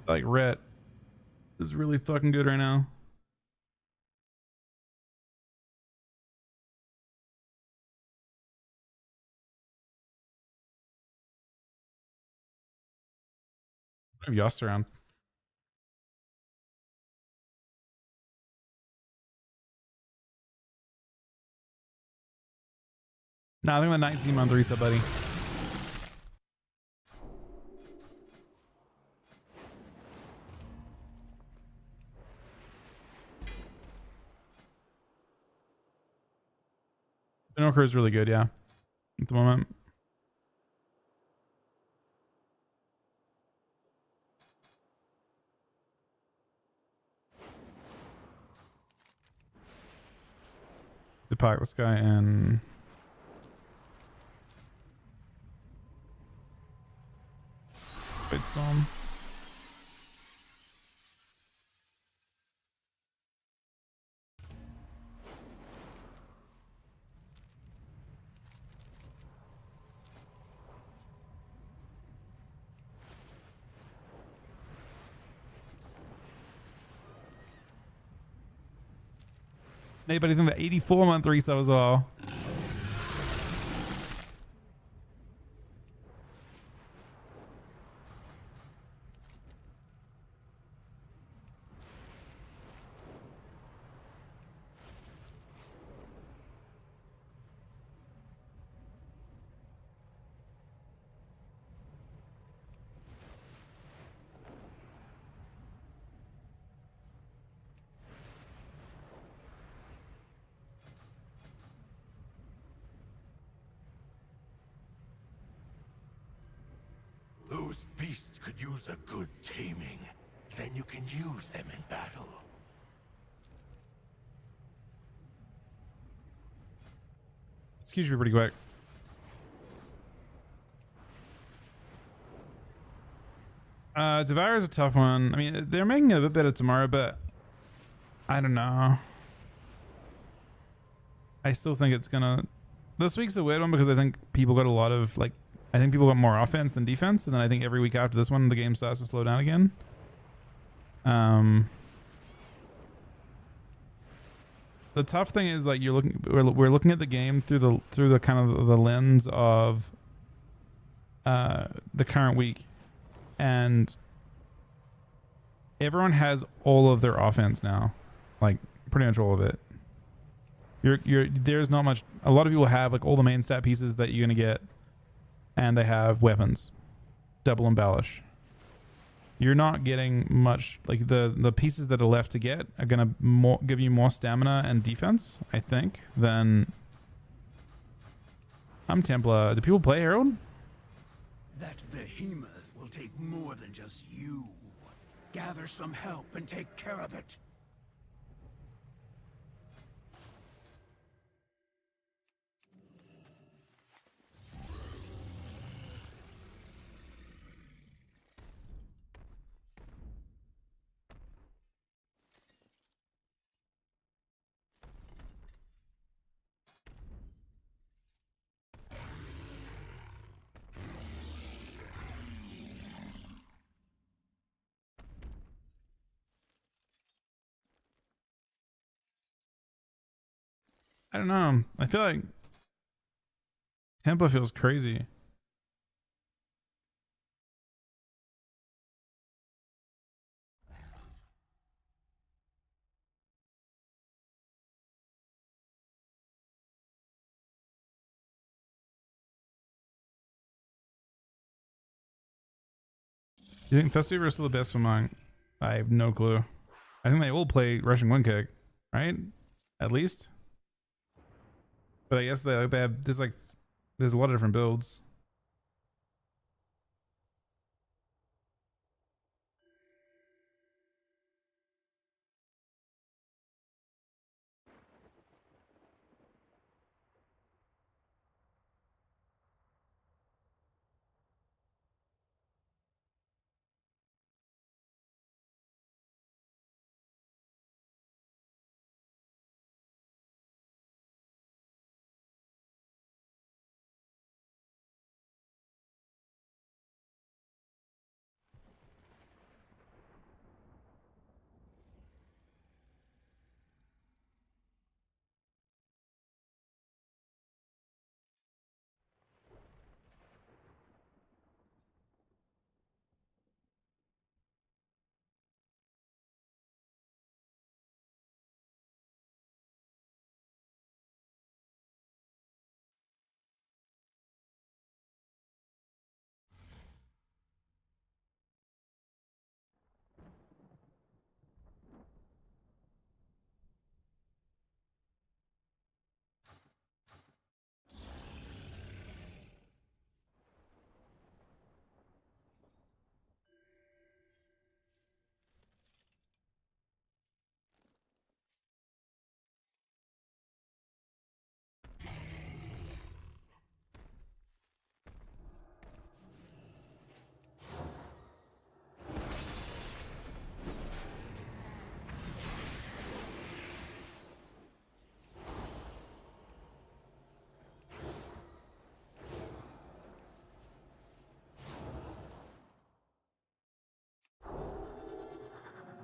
Like Rhett is really fucking good right now. I have Yost around. No, I think the 19-month reset, buddy. Binoker is really good, yeah. At the moment. To pack this guy in. Wait, storm. Anybody think the 84-month reset as well? Those beasts could use a good taming. Then you can use them in battle. Excuse me pretty quick. Devour is a tough one. I mean, they're making it a bit better tomorrow, but I don't know. I still think it's gonna... This week's a weird one because I think people got a lot of, like... I think people got more offense than defense, and then I think every week after this one, the game starts to slow down again. The tough thing is, like, we're looking at the game through the kind of the lens of the current week, and everyone has all of their offense now, like pretty much all of it. There's not much. A lot of people have like all the main stat pieces that you're gonna get, and they have weapons, double embellish. You're not getting much. Like the pieces that are left to get are gonna give you more stamina and defense, I think, than... I'm Templar. Do people play Herald? That behemoth will take more than just you. Gather some help and take care of it. I don't know. I feel like Templar feels crazy. Do you think Festover is still the best for mine? I have no clue. I think they all play Rushing One Kick, right? At least. But I guess they have there's a lot of different builds.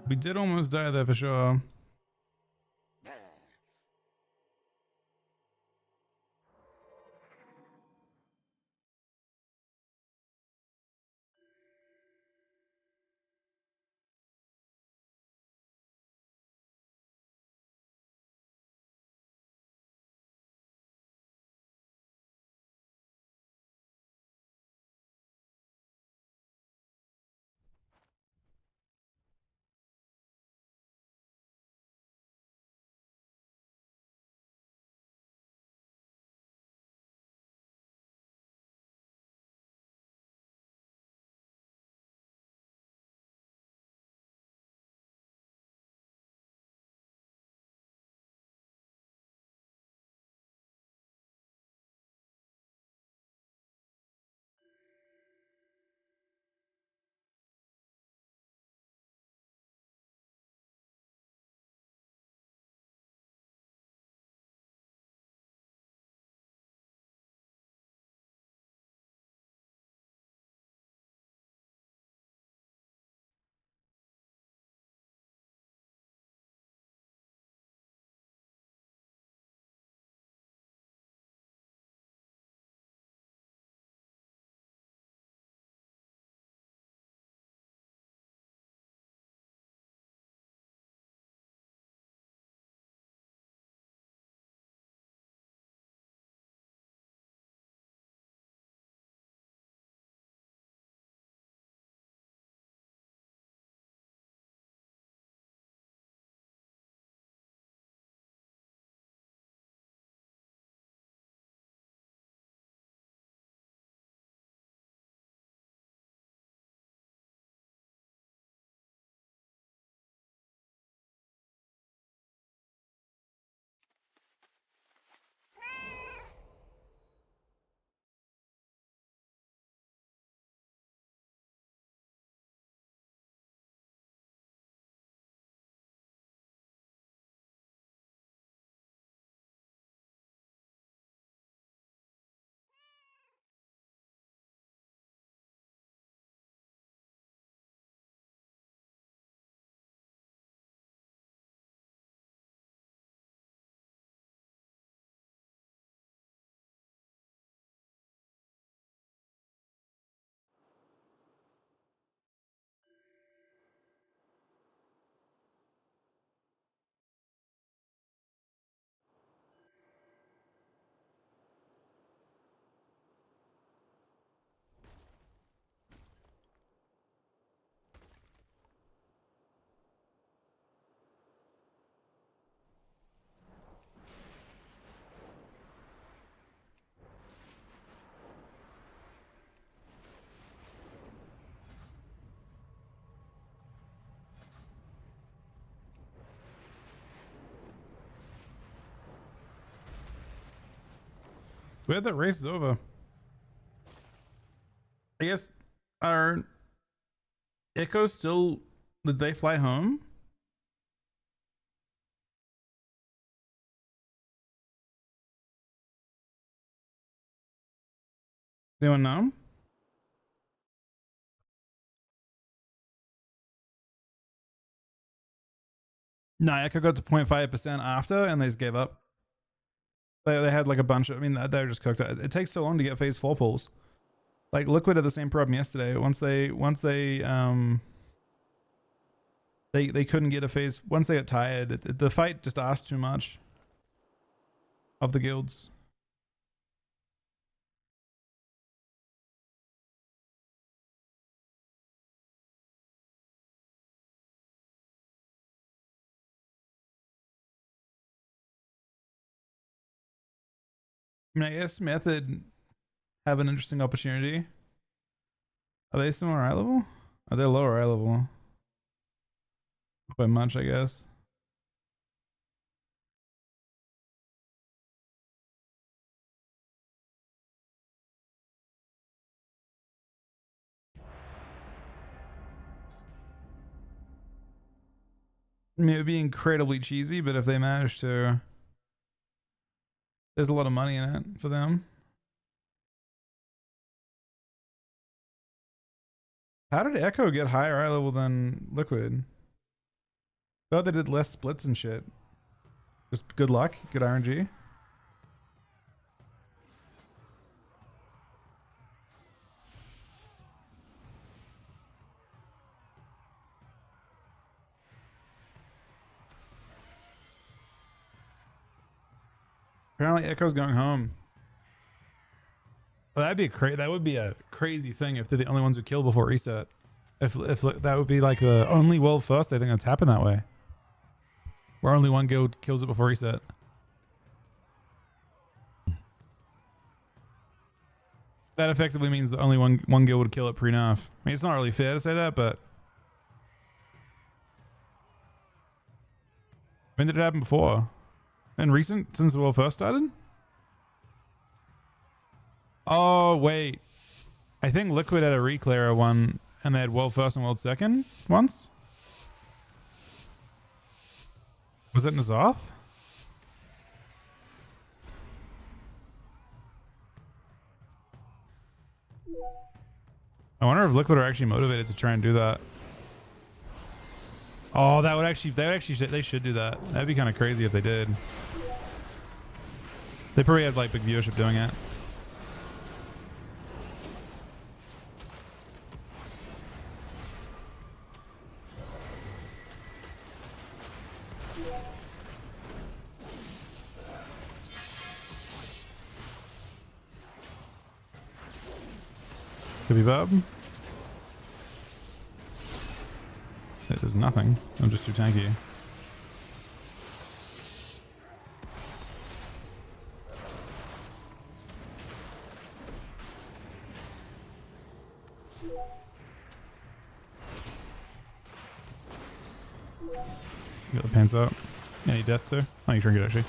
We did almost die there for sure. Weird that race is over. I guess are Echo still, did they fly home? Anyone know? No, Echo got to 0.5% after and they just gave up. They had like a bunch of, I mean, they were just cooked. It takes so long to get phase 4 pulls. Like Liquid had the same problem yesterday. Once they couldn't get a phase, once they got tired, the fight just asked too much of the guilds. I mean, I guess Method have an interesting opportunity. Are they similar eye level? Are they lower eye level? Not by much, I guess. I mean, it would be incredibly cheesy, but if they manage to, there's a lot of money in it for them. How did Echo get higher eye level than Liquid? Oh, they did less splits and shit. Just good luck, good RNG. Apparently Echo's going home. Well, that would be a crazy thing if they're the only ones who kill before reset. If that would be like the only world first, I think that's happened that way. Where only one guild kills it before reset. That effectively means that only one guild would kill it pre-nerf. I mean, it's not really fair to say that, but when did it happen before? In recent, since the world first started? Oh, wait. I think Liquid had a reclearer one, and they had world first and world second once? Was it Nazoth? I wonder if Liquid are actually motivated to try and do that. Oh, they should do that. That'd be kind of crazy if they did. They probably had like big viewership doing it. Could be Bob. It does nothing. I'm just too tanky. Got the pants up. Any death too? Oh, you trinket actually.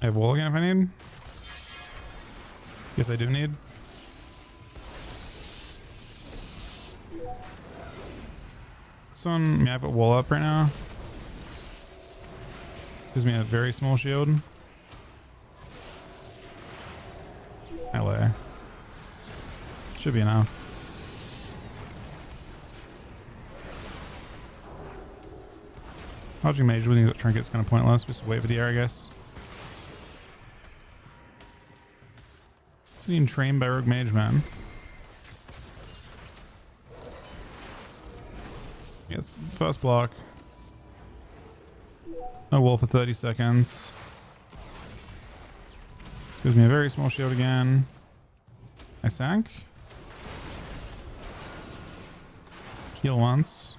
I have wall again if I need. Guess I do need. This one, I mean, I have a wall up right now. Gives me a very small shield. LA. Should be enough. Dodging mage with that trinket's kind of pointless. Just wait for the air, I guess. It's being trained by Rogue Mage, man. Yes, first block. No wall for 30 seconds. Gives me a very small shield again. I sank. Heal once.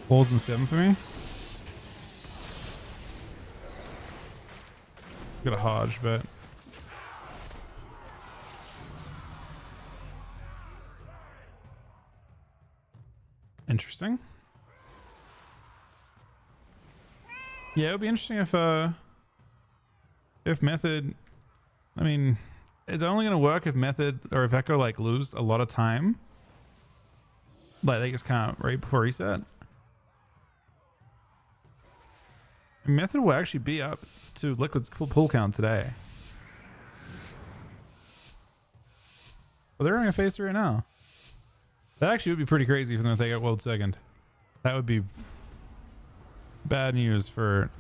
Walls in 7 for me. Got a Hodge, but interesting. Yeah, it would be interesting if Method, I mean, it's only gonna work if Method or if Echo like lose a lot of time. Like they just kind of right before reset. Method will actually be up to Liquid's pull count today. Well, they're running a phase 3 right now. That actually would be pretty crazy for them if they got world second. That would be bad news for...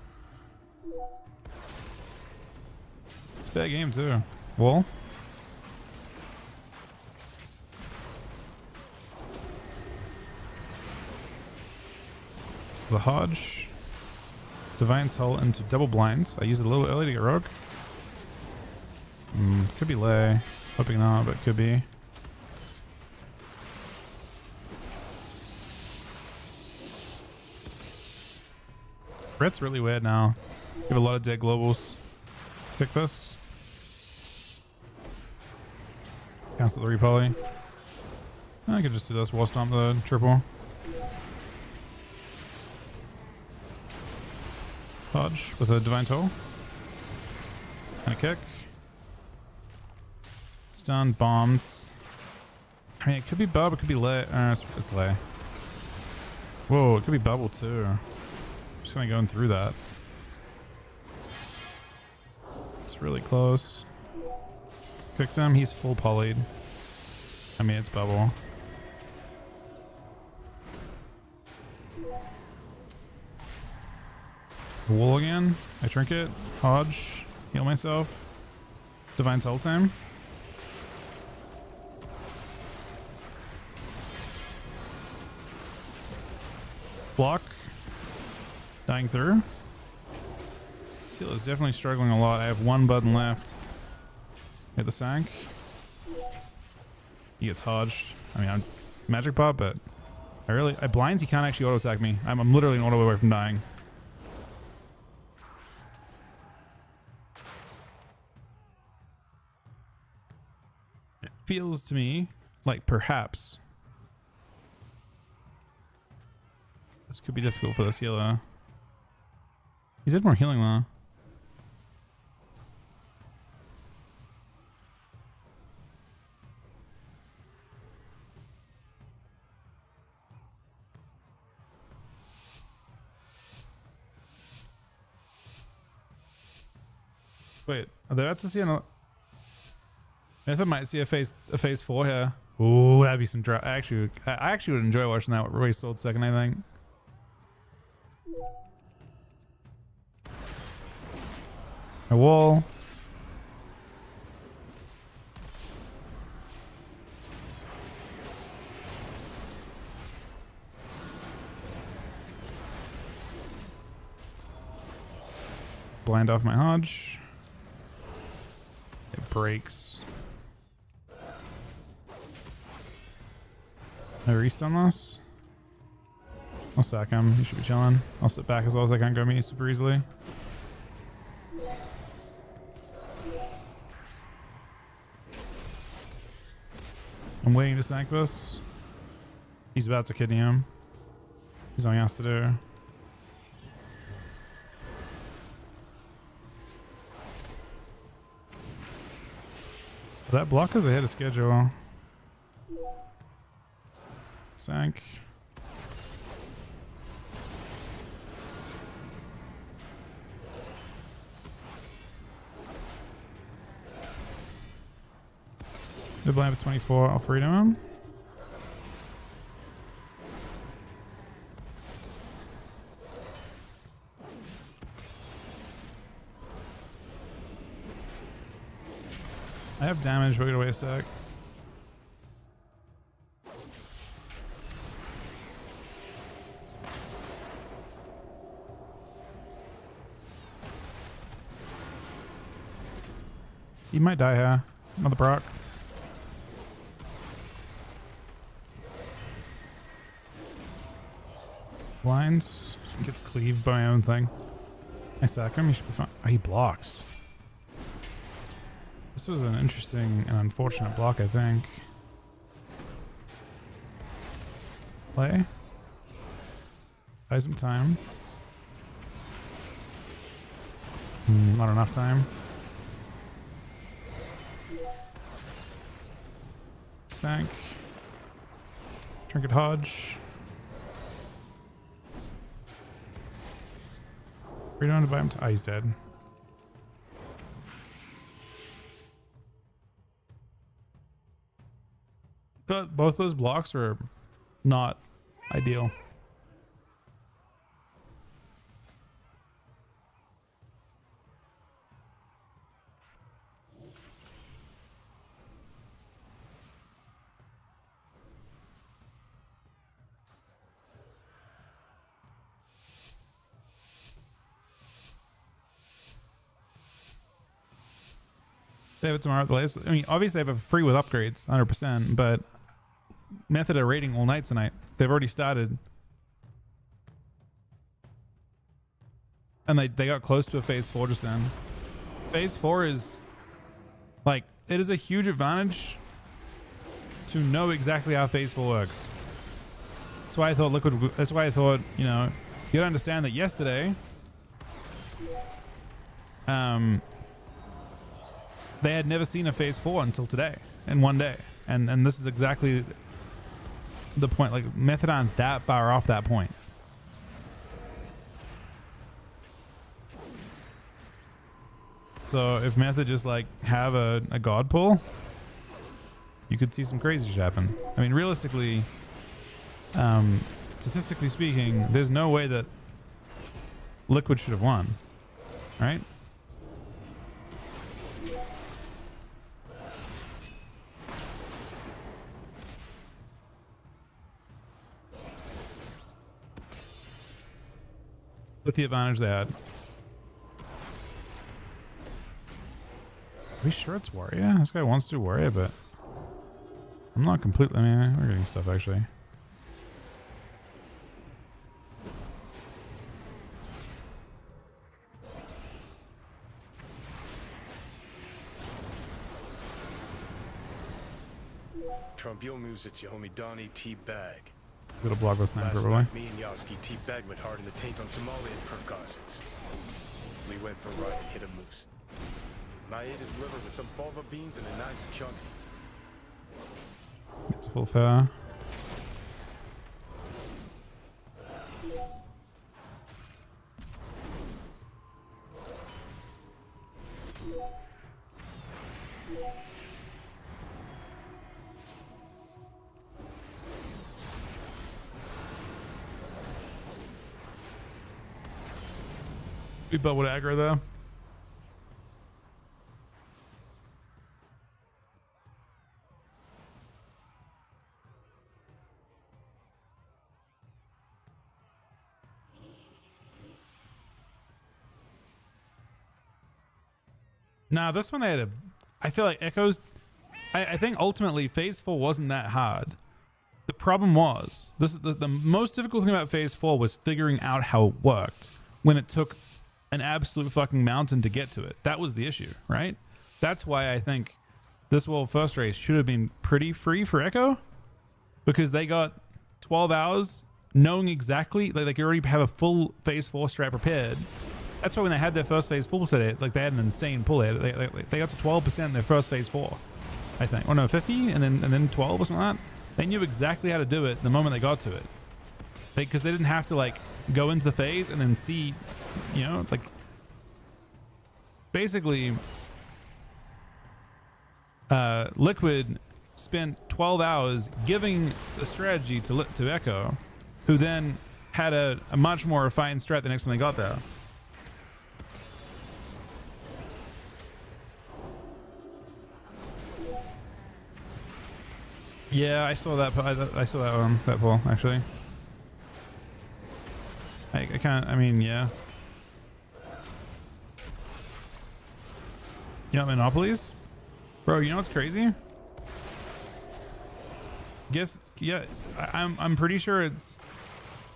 It's a bad game too. Wall. The Hodge. Divine Toll into double blind. I used it a little early to get rogue. Could be lay. Hoping not, but could be. Brett's really weird now. We have a lot of dead globals. Pick this. Cancel the repoly. I could just do this. Wall stomp the triple. Hodge with a Divine Toll. And a kick. Stun, bombs. I mean, it could be Bub, it could be Lay. It's Lay. Whoa, it could be Bubble too. Just kind of going through that. It's really close. Cooked him, he's full polyed. I mean, it's Bubble. Wall again. I trinket. Hodge. Heal myself. Divine Soul Time. Block. Dying through. Seal is definitely struggling a lot. I have one button left. Hit the sank. He gets hodged. I mean, I'm magic pop, but I blinds. He can't actually auto attack me. I'm literally an auto away from dying. It feels to me like perhaps this could be difficult for this healer. He did more healing though. Wait, are they about to see another? Mytha might see a phase 4 here. Ooh, that'd be some I actually would enjoy watching that race sword second, I think. A wall. Blind off my Hodge. It breaks. No restun this. I'll sack him. He should be chilling. I'll sit back as well as I can't go me super easily. I'm waiting to sank this. He's about to kidney him. He's something else to do. That block is ahead of schedule. Sank. The blind for 24. I'll freedom him. I have damage, but we gotta wait a sec. He might die here. Another proc. Blinds. Gets cleaved by my own thing. I sack him. He should be fine. Oh, he blocks. This was an interesting and unfortunate block, I think. Play. Buy some time. Not enough time. Sank. Trinket Hodge. We don't have to buy him to. Oh, he's dead. But both those blocks are not ideal. They have it tomorrow at the latest. I mean, obviously they have a free with upgrades, 100%, but method of rating all night tonight. They've already started. And they got close to a phase 4 just then. Phase 4 is like, it is a huge advantage to know exactly how phase 4 works. That's why I thought, you know, you gotta understand that yesterday, they had never seen a phase 4 until today in one day. And this is exactly the point. Like Methodon's that far off that point. So if Method just like have a god pull, you could see some crazy shit happen. I mean, realistically, statistically speaking, there's no way that Liquid should have won, right? With the advantage they had. Are we sure it's Warrior? This guy wants to do Warrior, but I'm not completely. I mean, we're getting stuff actually. Trump, you'll news it's your homie Donnie T-Bag. Little blog with sniper, Last probably. night, me and Yowski T-Bagged went hard in the taint on Somalian percocets. We went for a ride and hit a moose. I ate his liver with some fava beans and a nice chunky. It's a full fare. We butt with aggro though. Nah, this one they had a. I feel like Echoes. I think ultimately Phase 4 wasn't that hard. The problem was this is the most difficult thing about Phase 4 was figuring out how it worked when it took an absolute fucking mountain to get to it. That was the issue, right? That's why I think this World First Race should have been pretty free for Echo, because they got 12 hours knowing exactly, like they could already have a full Phase 4 strat prepared. That's why when they had their first Phase 4 today, it's like they had an insane pull. They got to 12% in their first Phase 4, I think. Oh no, 50 and then 12 or something like that. They knew exactly how to do it the moment they got to it. Because they didn't have to like go into the phase and then see, you know, like basically Liquid spent 12 hours giving the strategy to Echo, who then had a much more refined strat the next time they got there. Yeah, I saw that. I saw that one. That poll actually. I can't. I mean, yeah. You know, monopolies, bro. You know what's crazy? Guess yeah. I'm pretty sure it's.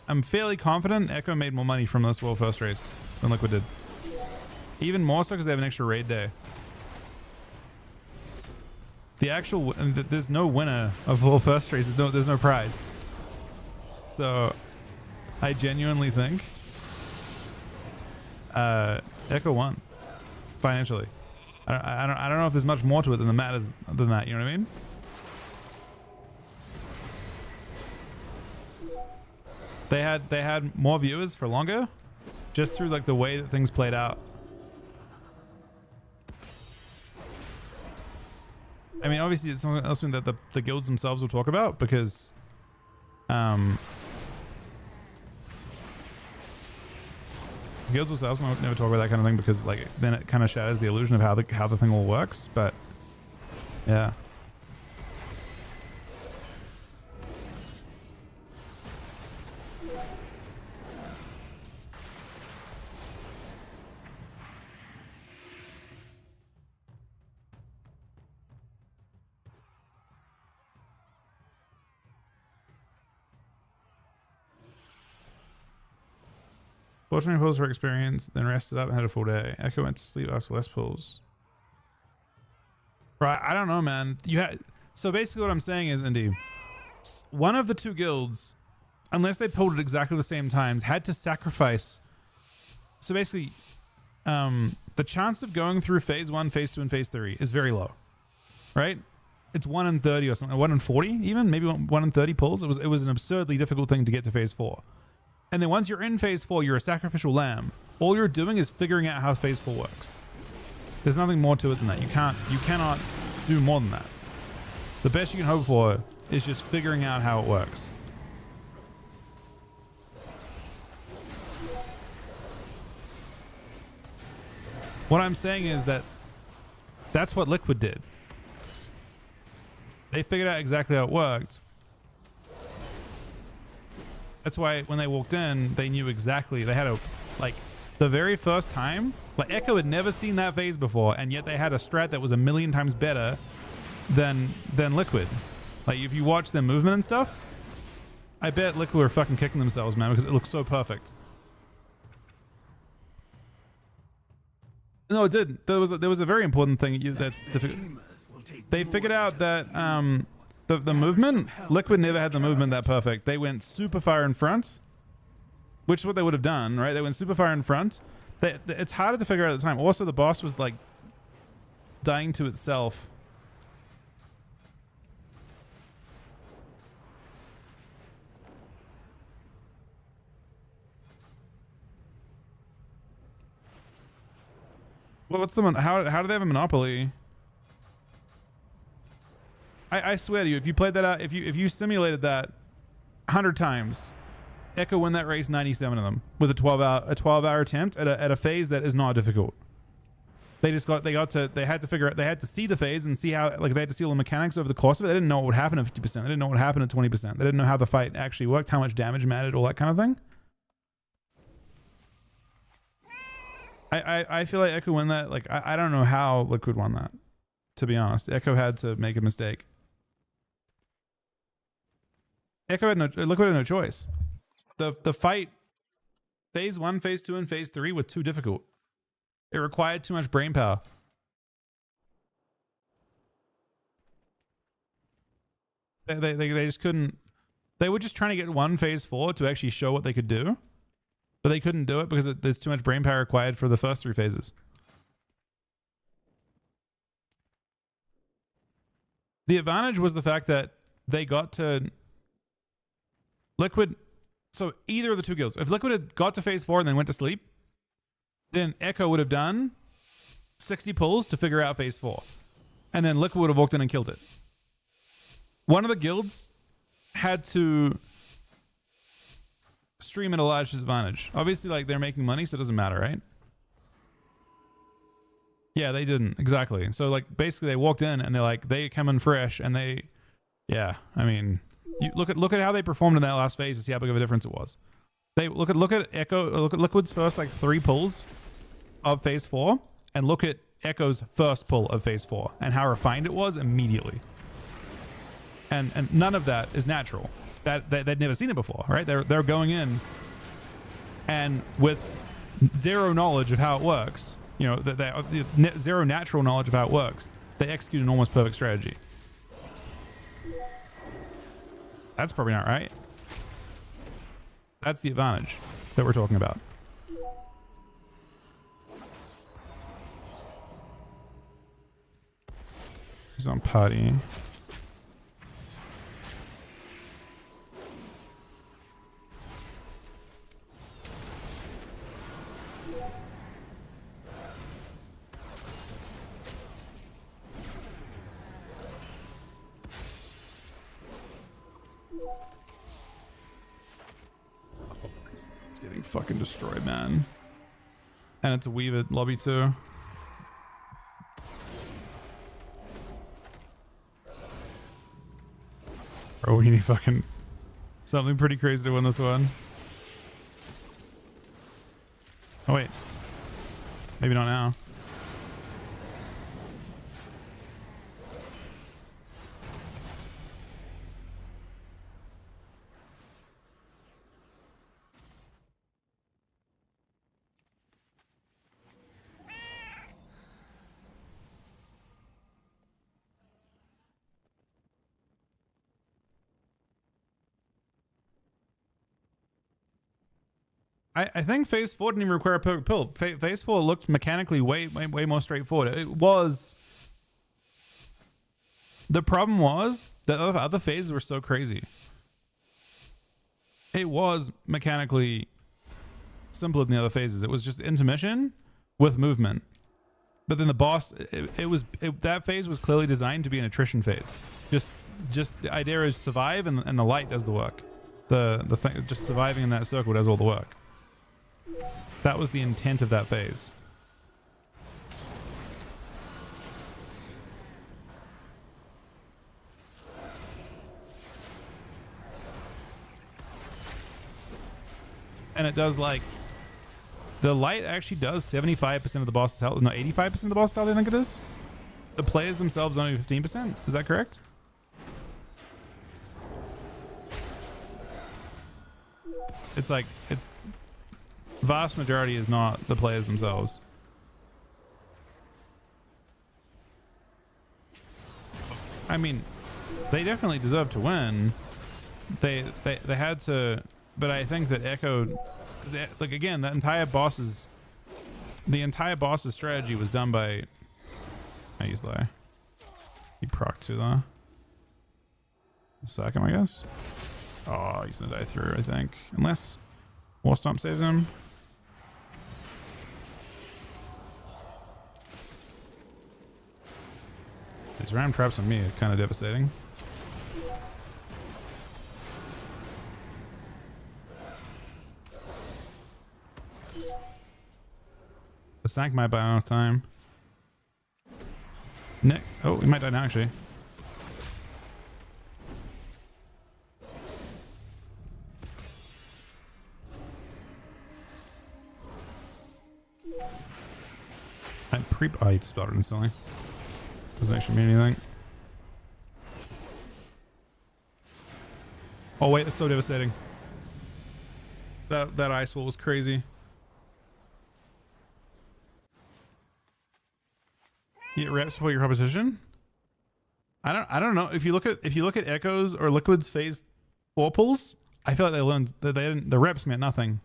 I'm fairly confident Echo made more money from this World First Race than Liquid did. Even more so because they have an extra raid day. The actual, there's no winner of World First Race. There's no prize. So, I genuinely think Echo won financially. I don't know if there's much more to it than that. You know what I mean? They had more viewers for longer, just through like the way that things played out. I mean, obviously, it's something that the guilds themselves will talk about, because guilds themselves never talk about that kind of thing, because like then it kind of shatters the illusion of how the thing all works. But yeah. Fortunately, pulls for experience, then rested up and had a full day. Echo went to sleep after less pulls. Right, I don't know, man. So basically what I'm saying is, Indy, one of the two guilds, unless they pulled at exactly the same times, had to sacrifice. So basically, the chance of going through phase 1, phase 2, and phase 3 is very low, right? it's 1 in 30 or something, 1 in 40 even, maybe 1 in 30 pulls. It was an absurdly difficult thing to get to phase 4. And then once you're in phase 4, you're a sacrificial lamb. All you're doing is figuring out how phase 4 works. There's nothing more to it than that. You cannot do more than that. The best you can hope for is just figuring out how it works. What I'm saying is that that's what Liquid did. They figured out exactly how it worked. That's why when they walked in, they knew exactly. They had a, like, the very first time, like Echo had never seen that phase before, and yet they had a strat that was 1,000,000 times better than Liquid. Like, if you watch their movement and stuff, I bet Liquid were fucking kicking themselves, man, because it looks so perfect. No, it did. There was a very important thing that's difficult. They figured out that the movement, Liquid never had the movement that perfect. They went super far in front, which is what they would have done, right? They went super far in front. It's harder to figure out at the time. Also, the boss was like dying to itself. Well, what's the how do they have a monopoly? I swear to you, if you played that out, if you simulated that 100 times, Echo win that race 97 of them with a 12-hour attempt at a phase that is not difficult. They had to figure out, they had to see the phase and see how, like, they had to see all the mechanics over the course of it. They didn't know what would happen at 50%. They didn't know what would happen at 20%. They didn't know how the fight actually worked, how much damage mattered, all that kind of thing. I feel like Echo won that. Like, I don't know how Liquid won that, to be honest. Echo had to make a mistake. Liquid had no choice. The fight, phase 1, phase 2, and phase 3 were too difficult. It required too much brain power. They just couldn't. They were just trying to get one phase 4 to actually show what they could do, but they couldn't do it because there's too much brain power required for the first 3 phases. The advantage was the fact that they got to Liquid. So either of the two guilds, if Liquid had got to phase 4 and then went to sleep, then Echo would have done 60 pulls to figure out phase 4, and then Liquid would have walked in and killed it. One of the guilds had to stream at a large disadvantage. Obviously, like, they're making money, so it doesn't matter, right? Yeah, they didn't. Exactly. So, like, basically they walked in and they come in fresh, and yeah, I mean, you look at how they performed in that last phase to see how big of a difference it was. They look at Liquid's first like 3 pulls of phase 4, and look at Echo's first pull of phase 4 and how refined it was immediately. And none of that is natural. That they'd never seen it before, right? They're going in and with zero knowledge of how it works, you know, zero natural knowledge of how it works. They execute an almost perfect strategy. That's probably not right. That's the advantage that we're talking about. He's on party. It's getting fucking destroyed, man. And it's a Weaver lobby too. Bro, we need fucking something pretty crazy to win this one. Oh wait. Maybe not now. I think phase 4 didn't even require a perfect pill. Phase 4 looked mechanically way more straightforward. It was The problem was that other phases were so crazy. It was mechanically simpler than the other phases. It was just intermission with movement. But then the boss, that phase was clearly designed to be an attrition phase. Just the idea is survive and the light does the work. The thing, just surviving in that circle does all the work. That was the intent of that phase. And it does like, the light actually does 75% of the boss's health. No, 85% of the boss's health, I think it is. The players themselves only 15%. Is that correct? It's like, it's vast majority is not the players themselves. I mean, they definitely deserve to win. They had to, but I think that Echo, like again, the entire boss's strategy was done by. I use that. He proc to the sack him, I guess. Oh, he's gonna die through, I think, unless War Stomp saves him. These ram traps on me are kind of devastating. The Sank might buy enough time. Nick, oh, we might die now actually. I dispelled it instantly. Doesn't actually mean anything. Oh wait, that's so devastating. That ice wall was crazy. You get reps before your competition? I don't know. If you look at Echoes or Liquid's phase 4 pulls, I feel like they learned that the reps meant nothing.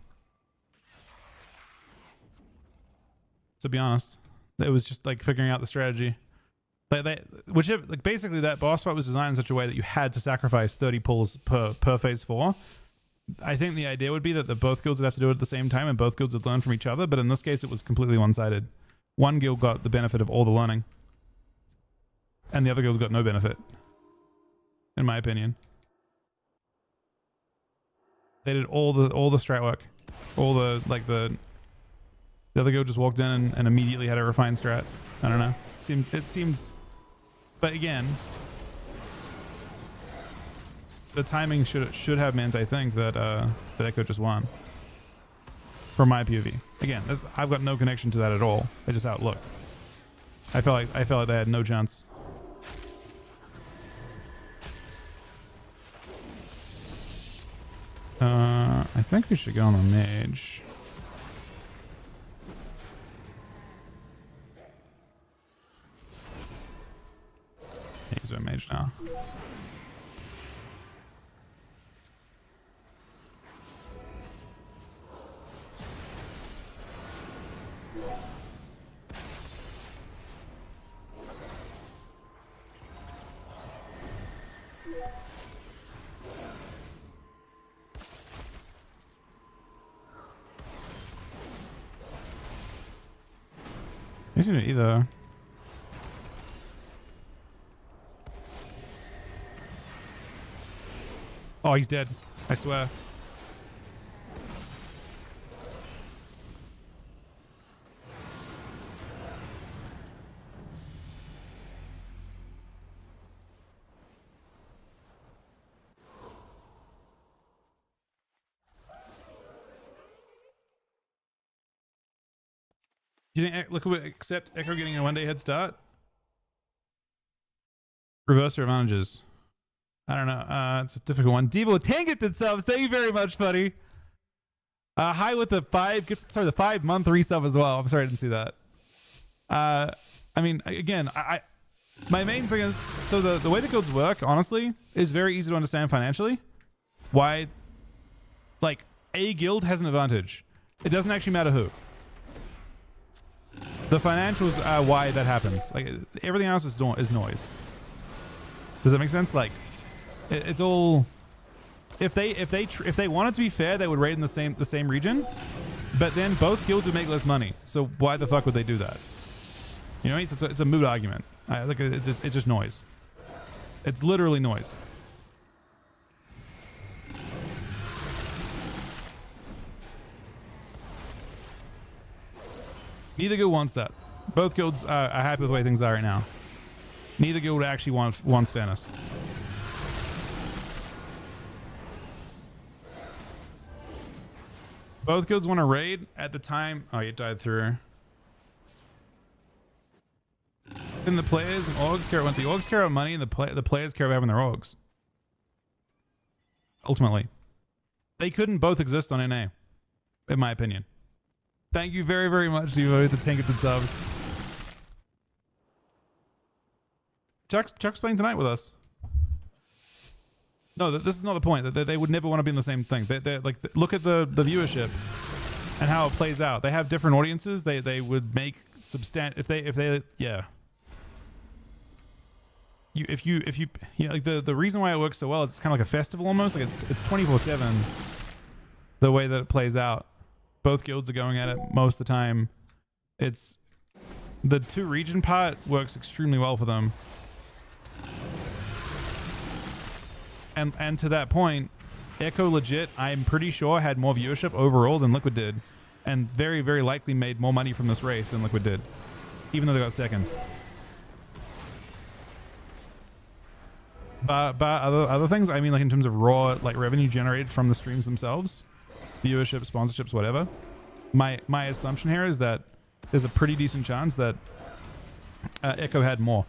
To be honest. It was just like figuring out the strategy. Basically that boss fight was designed in such a way that you had to sacrifice 30 pulls per phase 4. I think the idea would be that both guilds would have to do it at the same time and both guilds would learn from each other, but in this case it was completely one-sided. One guild got the benefit of all the learning. And the other guild got no benefit. In my opinion. They did all the strat work. The other guild just walked in and immediately had a refined strat. I don't know. It seems, but again, the timing should have meant, I think, that Echo just won. From my POV. Again, I've got no connection to that at all. I just outlooked. I felt like they had no chance. I think we should go on the mage. He's a mage now. He's gonna either. Oh, he's dead. I swear. Do you think look at accept Echo getting a 1-day head start? Reverse your advantages. I don't know. It's a difficult one. Devo 10 gifted subs. Thank you very much, buddy. Hi with the 5-month resub as well. I'm sorry I didn't see that. I mean, again, my main thing is, so the way the guilds work, honestly, is very easy to understand financially. Why, like, a guild has an advantage. It doesn't actually matter who. The financials are why that happens. Like, everything else is noise. Does that make sense? Like, it's all. If they wanted to be fair, they would raid in the same region, but then both guilds would make less money. So why the fuck would they do that? You know, it's a moot argument. Look, it's just noise. It's literally noise. Neither guild wants that. Both guilds are happy with the way things are right now. Neither guild actually wants fairness. Both guilds want to raid at the time. Oh, you died through. Then the players and orgs care about the orgs care about money, and the players care about having their orgs. Ultimately, they couldn't both exist on NA, in my opinion. Thank you very, very much, Devo, the Tankerton subs. Chuck's playing tonight with us. No, this is not the point. They would never want to be in the same thing. They like, look at the viewership and how it plays out. They have different audiences. They would make if they yeah. If you know, like the reason why it works so well, it's kind of like a festival almost. Like it's 24/7. The way that it plays out, both guilds are going at it most of the time. It's the 2 region part works extremely well for them. And to that point, Echo legit, I'm pretty sure, had more viewership overall than Liquid did, and very, very likely made more money from this race than Liquid did, even though they got second. But other things, I mean, like in terms of raw like revenue generated from the streams themselves, viewership, sponsorships, whatever. My assumption here is that there's a pretty decent chance that Echo had more.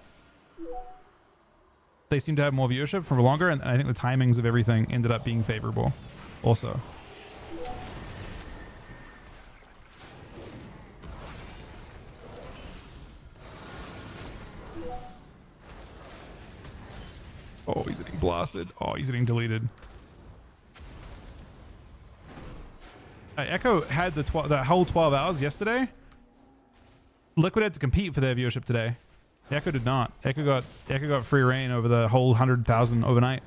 They seem to have more viewership for longer, and I think the timings of everything ended up being favorable also. Oh, he's getting blasted. Oh, he's getting deleted. Echo had the whole 12 hours yesterday. Liquid had to compete for their viewership today. Echo did not. Echo got free reign over the whole 100,000 overnight.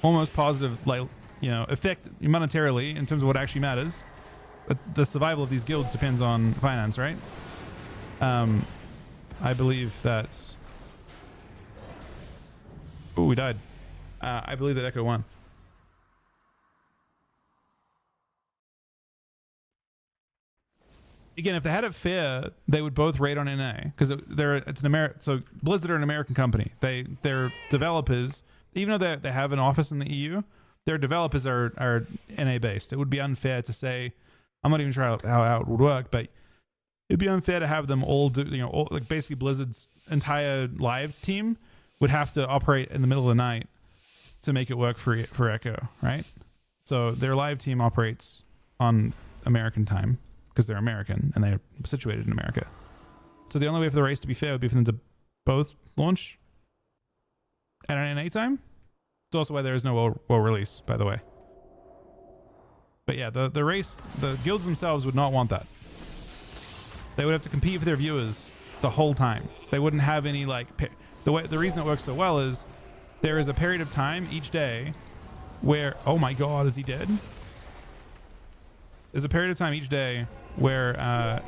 Almost positive, like, you know, effect monetarily in terms of what actually matters. But the survival of these guilds depends on finance, right? I believe that's. Oh, we died. I believe that Echo won. Again, if they had it fair, they would both raid on NA because so Blizzard are an American company. Their developers, even though they have an office in the EU, their developers are NA based. It would be unfair to say, I'm not even sure how it would work, but it'd be unfair to have them all do, you know, like basically Blizzard's entire live team would have to operate in the middle of the night to make it work for Echo, right? So their live team operates on American time, because they're American and they're situated in America. So the only way for the race to be fair would be for them to both launch at an NA time. It's also why there is no WoW release, by the way. But yeah, the race, the guilds themselves would not want that. They would have to compete for their viewers the whole time. They wouldn't have any like the reason it works so well is there is a period of time each day where, oh my god, is he dead? There's a period of time each day where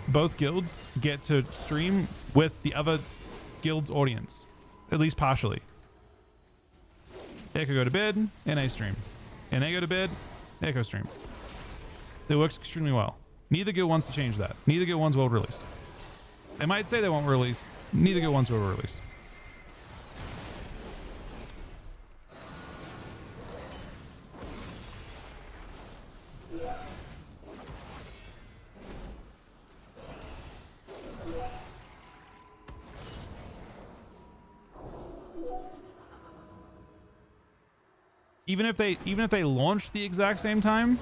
both guilds get to stream with the other guild's audience, at least partially. Echo go to bed, NA stream. NA go to bed, Echo stream. It works extremely well. Neither guild wants to change that. Neither guild wants world release. They might say they won't release. Neither guild wants world release. Even if they launched the exact same time,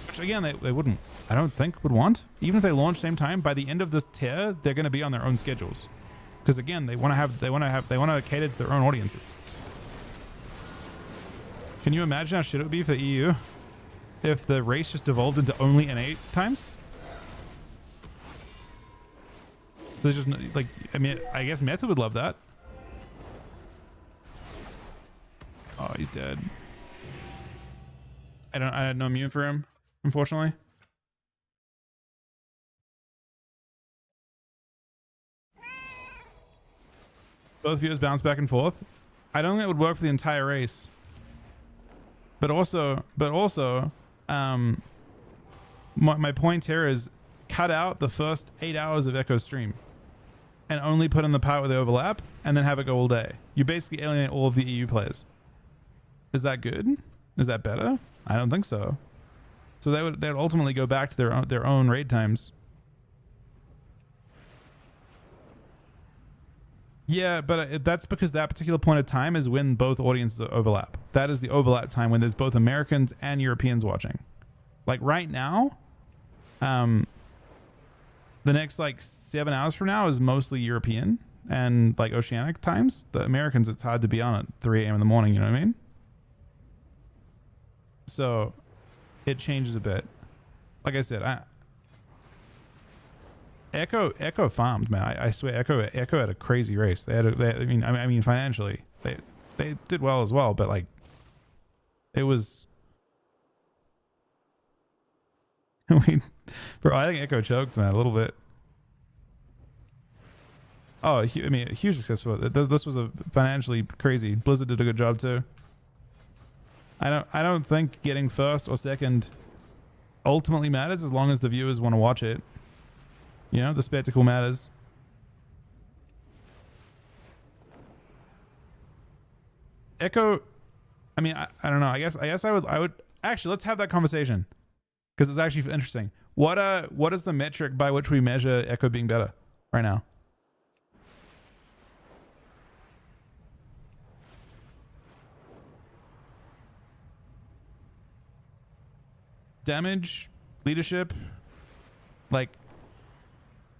which again they wouldn't, I don't think would want. Even if they launch same time, by the end of this tier, they're going to be on their own schedules, because again they want to cater to their own audiences. Can you imagine how shit it would be for the EU if the race just evolved into only NA times? So it's just like, I mean, I guess Meta would love that. Oh, he's dead. I had no immune for him, unfortunately. Both viewers bounce back and forth. I don't think it would work for the entire race. But also, my point here is cut out the first 8 hours of Echo's stream and only put in the part where they overlap and then have it go all day. You basically alienate all of the EU players. Is that good? Is that better? I don't think so. So they would ultimately go back to their own raid times. Yeah, but that's because that particular point of time is when both audiences overlap. That is the overlap time when there's both Americans and Europeans watching. Like right now, the next like 7 hours from now is mostly European and like oceanic times. The Americans, it's hard to be on at 3 a.m. in the morning, you know what I mean? So it changes a bit. Like I said, Echo farmed, man. I swear, Echo had a crazy race. I mean, financially, they did well as well, but like, it was. I mean, bro, I think Echo choked, man, a little bit. Oh, I mean, a huge success for it. This was a financially crazy. Blizzard did a good job too. I don't think getting first or second ultimately matters as long as the viewers want to watch it. You know, the spectacle matters. Echo, I mean, I don't know. I guess I would actually, let's have that conversation because it's actually interesting. What is the metric by which we measure Echo being better right now? Damage, leadership, like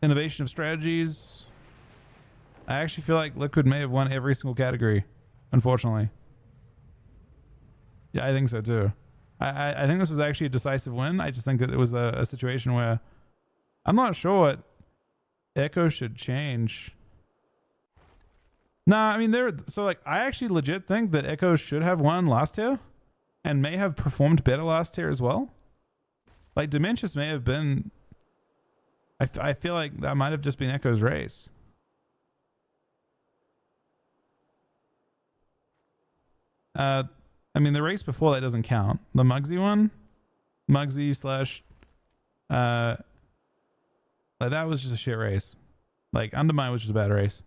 innovation of strategies. I actually feel like Liquid may have won every single category, unfortunately. Yeah, I think so too. I think this was actually a decisive win. I just think that it was a situation where I'm not sure what Echo should change. Nah, I mean, I actually legit think that Echo should have won last tier and may have performed better last tier as well. Like Dementius may have been. I feel like that might have just been Echo's race. I mean, the race before that doesn't count. The Muggsy one, Muggsy slash, like that was just a shit race. Like Undermine was just a bad race.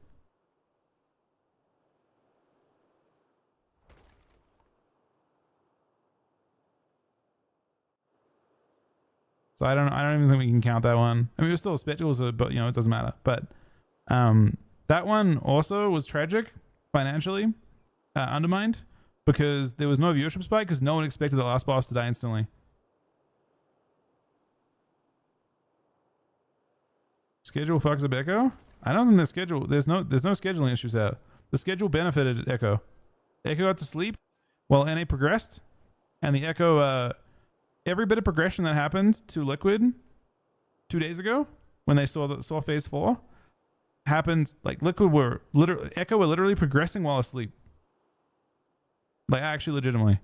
So I don't even think we can count that one. I mean, it was still a spectacle, but you know, it doesn't matter. But that one also was tragic financially, undermined because there was no viewership spike because no one expected the last boss to die instantly. Schedule fucks up Echo? I don't think the schedule. There's no scheduling issues there. The schedule benefited Echo. Echo got to sleep while NA progressed, and the Echo. Every bit of progression that happened to Liquid 2 days ago when they saw phase 4 happened like Liquid were literally Echo were literally progressing while asleep. Like actually legitimately.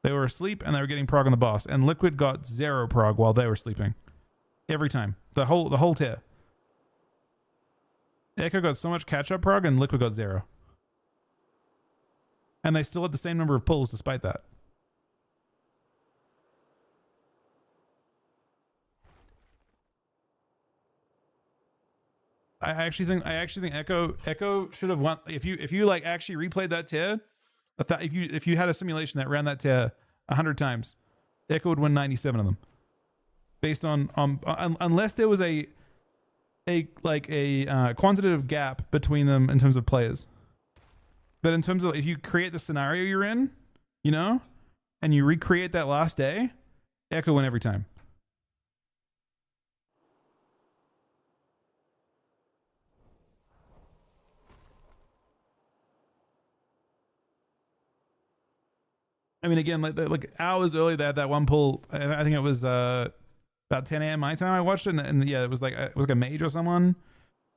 They were asleep and they were getting prog on the boss, and Liquid got 0 prog while they were sleeping. Every time. The whole tier. Echo got so much catch up prog and Liquid got 0. And they still had the same number of pulls despite that. I actually think Echo should have won. If you like actually replayed that tier, if you had a simulation that ran that tier 100 times, Echo would win 97 of them. Based on unless there was a quantitative gap between them in terms of players. But in terms of if you create the scenario you're in, you know, and you recreate that last day, Echo win every time. I mean, again, like hours early, they had that one pull. I think it was about 10 a.m. my time. I watched it, and yeah, it was like a mage or someone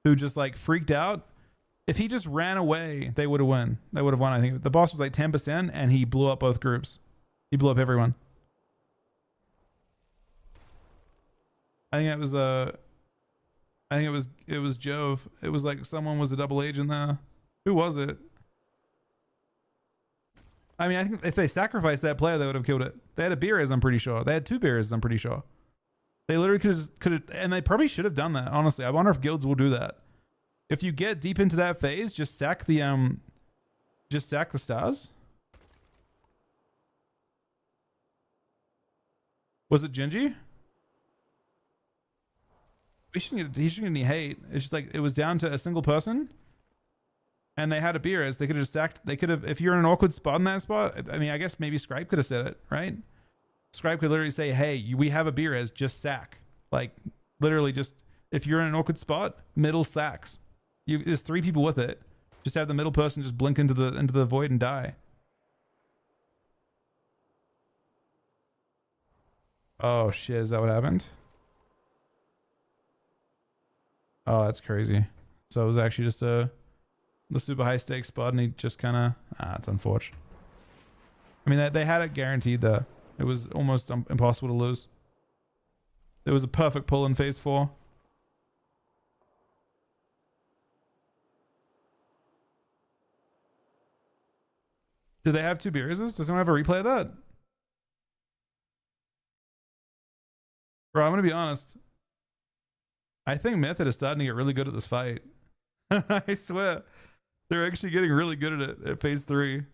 who just like freaked out. If he just ran away, they would have won. They would have won. I think the boss was like 10%, and he blew up both groups. He blew up everyone. I think it was I think it was Jove. It was like someone was a double agent there. Who was it? I mean, I think if they sacrificed that player, they would have killed it. They had a Beerus, I'm pretty sure. They had 2 Beerus, I'm pretty sure. They literally could have, and they probably should have done that. Honestly, I wonder if guilds will do that. If you get deep into that phase, just sack the stars. Was it Genji? He shouldn't get any hate. It's just like it was down to a single person, and they had a Beerus. They could have just sacked. They could have, if you're in an awkward spot in that spot. I mean, I guess maybe Scribe could have said it, right? Scribe could literally say, "Hey, we have a Beerus. Just sack." Like literally, just if you're in an awkward spot, middle sacks. There's 3 people with it. Just have the middle person just blink into the void and die. Oh shit! Is that what happened? Oh, that's crazy. So it was actually just the super high stakes spot, and he just kind of it's unfortunate. I mean, they had it guaranteed though. It was almost impossible to lose. There was a perfect pull in phase 4. Do they have 2 Beeruses? Does anyone have a replay of that? Bro, I'm gonna be honest. I think Method is starting to get really good at this fight. I swear. They're actually getting really good at it at phase 3.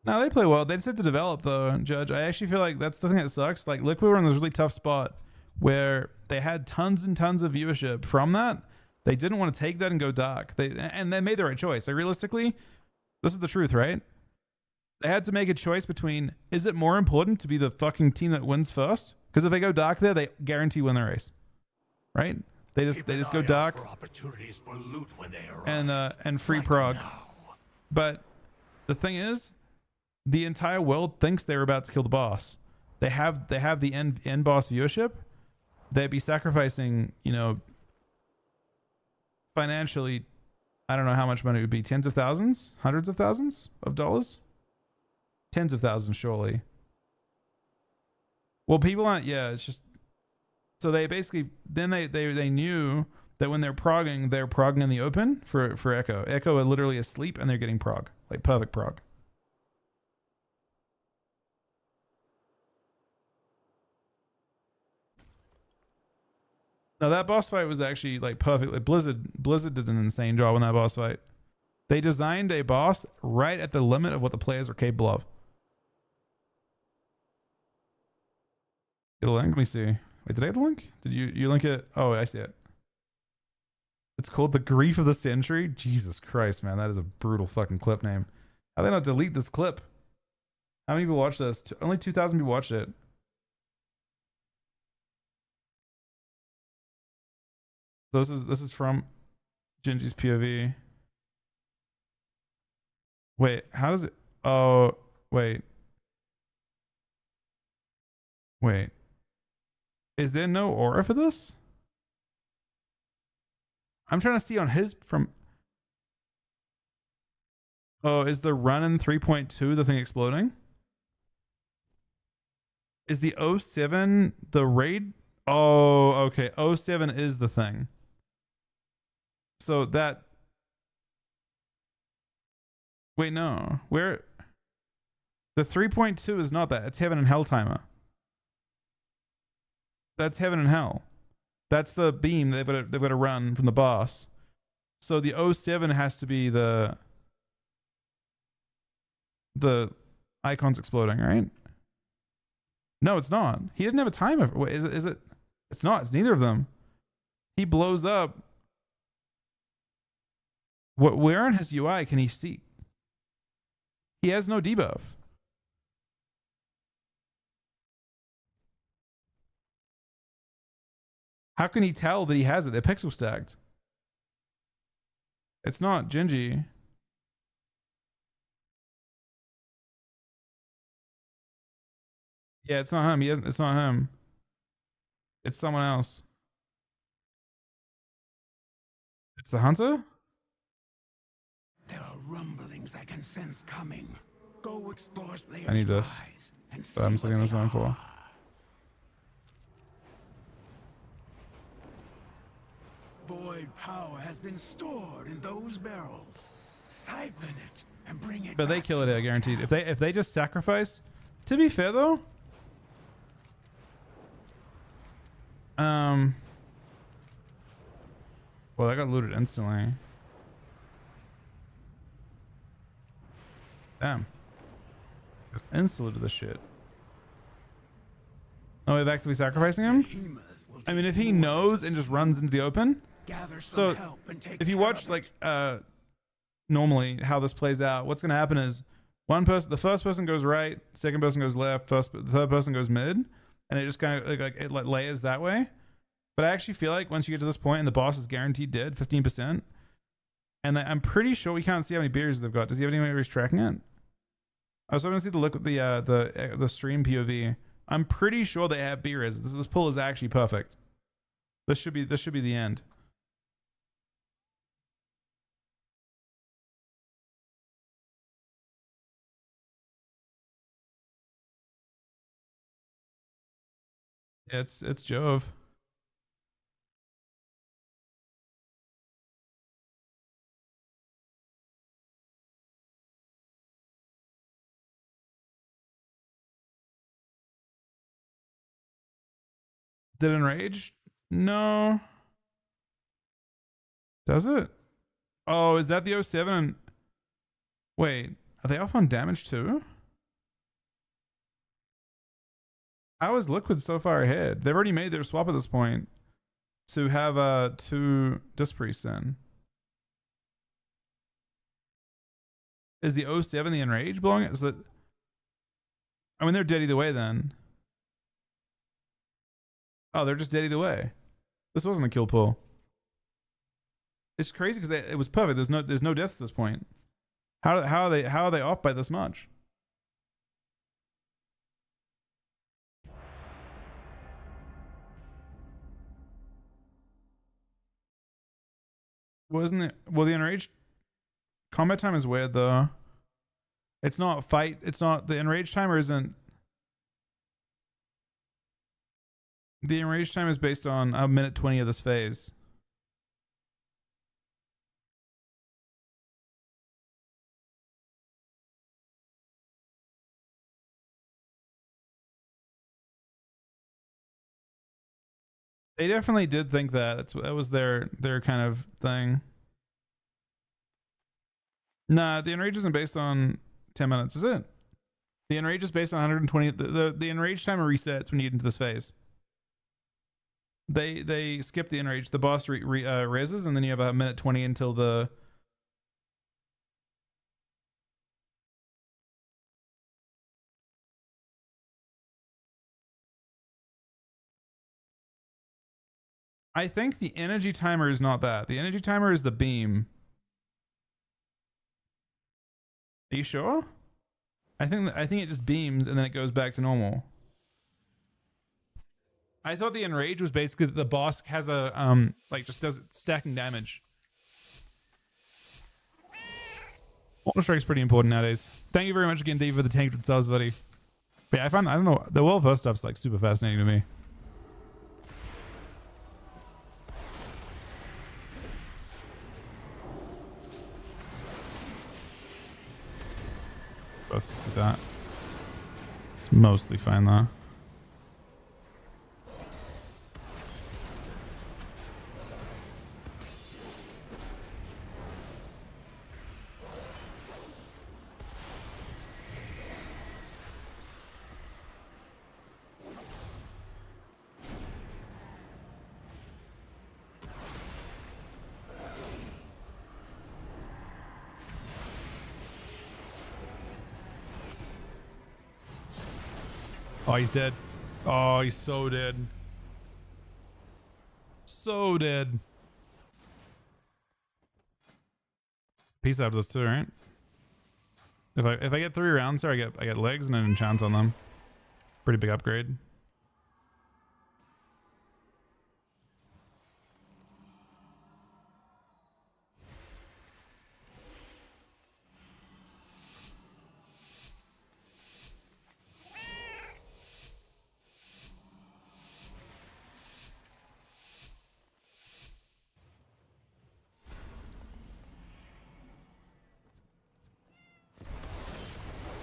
No, they play well. They just have to develop though, Judge. I actually feel like that's the thing that sucks. Like Liquid were in this really tough spot where they had tons and tons of viewership from that. They didn't want to take that and go dark. They made the right choice. Like realistically, this is the truth, right? They had to make a choice between, is it more important to be the fucking team that wins first? Because if they go dark there, they guarantee win the race. Right? They just go dark and free prog. But the thing is, the entire world thinks they're about to kill the boss. They have the end boss viewership. They'd be sacrificing, you know, financially, I don't know how much money it would be, tens of thousands, hundreds of thousands of dollars, tens of thousands surely. Well, people aren't. Yeah, it's just so they basically then they knew that when they're progging in the open for Echo. Echo are literally asleep and they're getting prog, like perfect prog. No, that boss fight was actually like perfect. Like Blizzard did an insane job on that boss fight. They designed a boss right at the limit of what the players are capable of. Get a link? Let me see. Wait, did I get the link? Did you link it? Oh, I see it. It's called The Grief of the Century. Jesus Christ, man. That is a brutal fucking clip name. How they not delete this clip? How many people watched this? Only 2,000 people watched it. This is from Genji's POV. Wait, how does it? Oh, wait. Wait. Is there no aura for this? I'm trying to see on his from. Oh, is the run in 3.2 the thing exploding? Is the 07 the raid? Oh, okay. 07 is the thing. So that. Wait, no. Where? The 3.2 is not that. It's Heaven and Hell timer. That's Heaven and Hell. That's the beam they've got to run from the boss. So the 07 has to be the icons exploding, right? No, it's not. He didn't have a timer. Wait, is it? It's not. It's neither of them. He blows up. Where on his UI can he see? He has no debuff. How can he tell that he has it? They're pixel stacked. It's not Gingy. Yeah, it's not him. He hasn't. It's not him. It's someone else. It's the hunter? There are rumblings I can sense coming. Go explore Slayer's I need this. rise and But I'm see sitting what in the they zone for. are. Void power has been stored in those barrels. Siphon it and bring it But they back kill to it your here, guaranteed. camp. If they just sacrifice, to be fair though, well, that got looted instantly. Damn. Just insta-looted this shit. Oh, we're actively sacrificing him? I mean, if he knows and just runs into the open. So, if you watch like normally how this plays out, what's gonna happen is the first person goes right, second person goes left, the third person goes mid, and it just kind of it layers that way. But I actually feel like once you get to this point and the boss is guaranteed dead, 15%, and I'm pretty sure we can't see how many beers they've got. Does he have any way of tracking it? I was hoping to see the look at the stream POV. I'm pretty sure they have beers. This pull is actually perfect. This should be the end. It's Jove. Did it enrage? No. Does it? Oh, is that the 07? Wait, are they off on damage too? How is Liquid so far ahead? They've already made their swap at this point to have two Disc Priests in. Is the 07 the enrage blowing it? Is that? I mean, they're dead either way then. Oh, they're just dead either way. This wasn't a kill pull. It's crazy because it was perfect. There's no deaths at this point. How are they off by this much? Wasn't it? Well, the enraged combat time is weird though. It's not fight. It's not the enraged timer isn't. The enraged time is based on a minute 20 of this phase. They definitely did think that. That was their kind of thing. Nah, the enrage isn't based on 10 minutes, is it? The enrage is based on 120. The enrage timer resets when you get into this phase. They skip the enrage. The boss raises, and then you have a minute 20 until the. I think the energy timer is not that. The energy timer is the beam. Are you sure? I think it just beams and then it goes back to normal. I thought the enrage was basically that the boss has a like just does stacking damage. Auto strike's pretty important nowadays. Thank you very much again, Dave, for the tanked subs, buddy. But yeah, I don't know, the World First stuff's like super fascinating to me. Let's see that. Mostly fine though. Oh, he's dead. Oh, he's so dead. so dead. Peace out of this too, right? If I get 3 rounds there, I get legs and an enchant on them. Pretty big upgrade.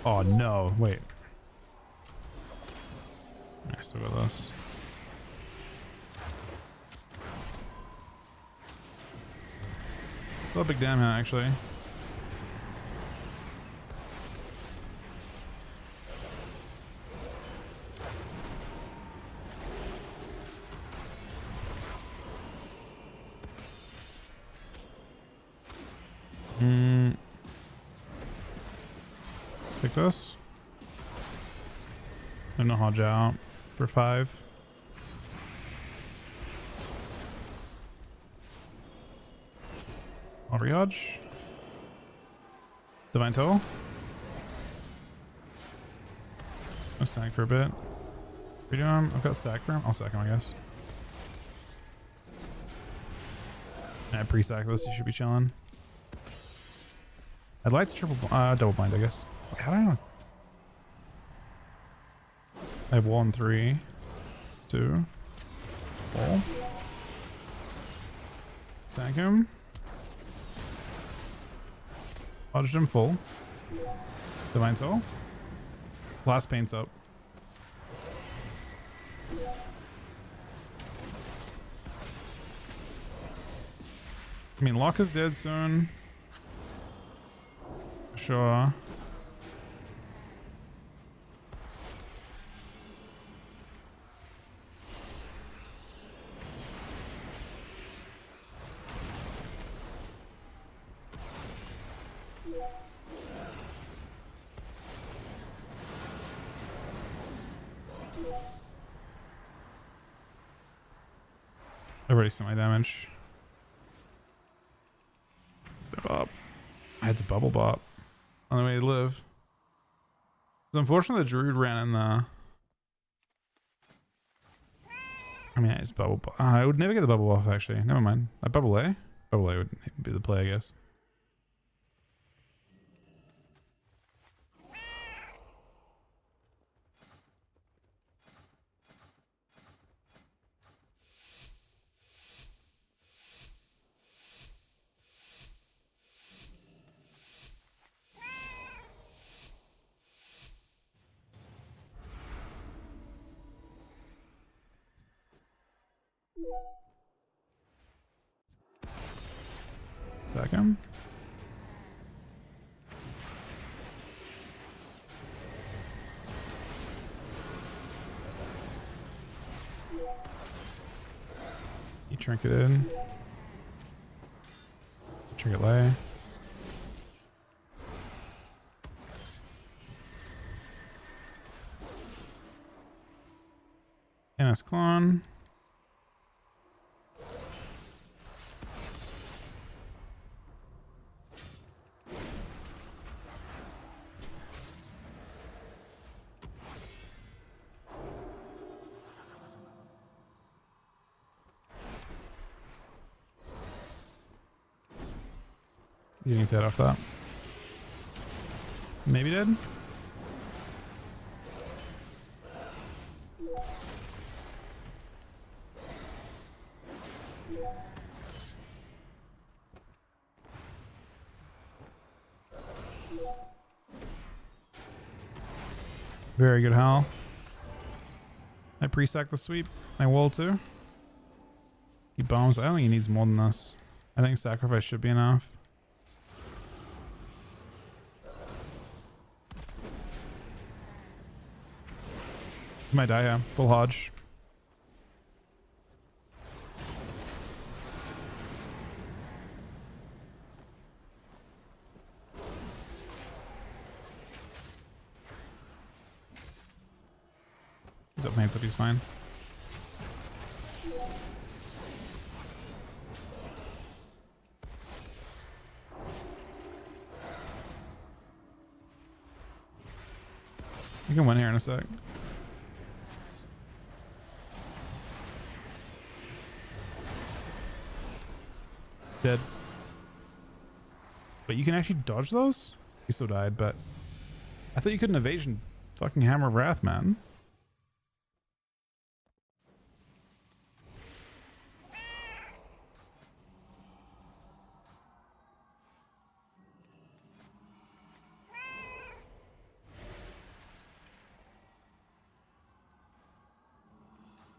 Oh no, wait. I still got this. Still a big damn hit actually. Take this. And a Hodge out for 5. I'll re-Hodge. Divine Toe. I'll sack for a bit. We do him. I've got sack for him. I'll sack him, I guess. And I pre-sack this. He should be chilling. I'd like to double blind, I guess. Wait, how do I know? I have 1, 3, 2, full. Sack him. Hodged him full. Divine Soul. Last paint's up. I mean, Locke is dead soon. Sure. I've already seen my damage. Bop. I had to bubble bop on the way to live. It's unfortunate the druid ran in the... I mean, I just bubble bop. I would never get the bubble off actually. Never mind. I bubble A? Bubble A would be the play, I guess. Back him. You trinket in. Trinket lay. NS clone. He's getting fed off that. Maybe dead. Very good, Hal. I pre-sack the sweep. I will too. He bombs. I don't think he needs more than this. I think sacrifice should be enough. He might die, yeah. Full Hodge. He's up, hands up, he's fine. can win here in a sec. Dead. But you can actually dodge those? He still died, but I thought you couldn't evasion fucking Hammer of Wrath, man.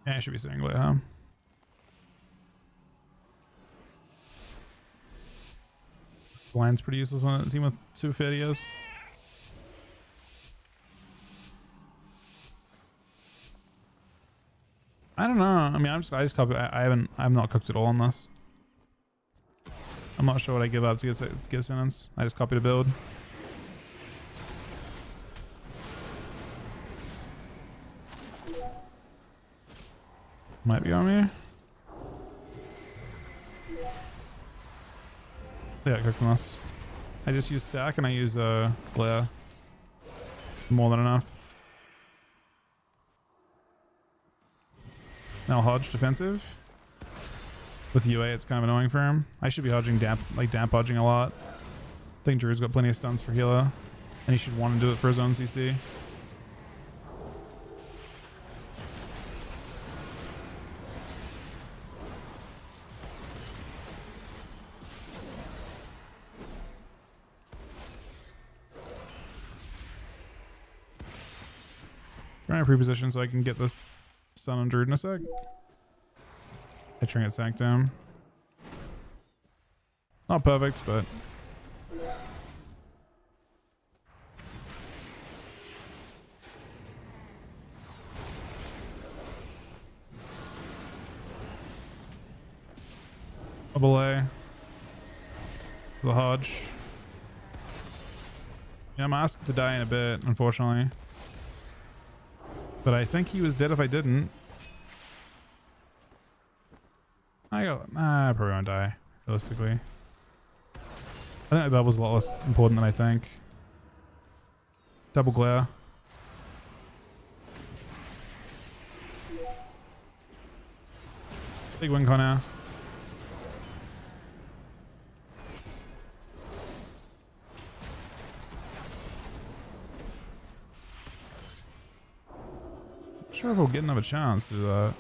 Yeah, I should be saying it, huh? Blind's pretty useless on a team with 2 videos. I don't know. I mean, I just copy. I've not cooked at all on this. I'm not sure what I give up to get sentence. I just copied a build. Might be on me. Yeah, cooked on this. I just use sack and I use glare. More than enough. Now Hodge defensive. With UA, it's kind of annoying for him. I should be hodging damp hodging a lot. I think Drew's got plenty of stuns for healer, and he should want to do it for his own CC. Trying to pre-position so I can get this stun on Druid in a sec. I try and get sacked down. Not perfect, but double A. The Hodge. Yeah, I'm asked to die in a bit, unfortunately. But I think he was dead if I didn't. I probably won't die, realistically. I think that bubble's a lot less important than I think. Double glare. Big win con now. Not sure if we'll get another chance to do that.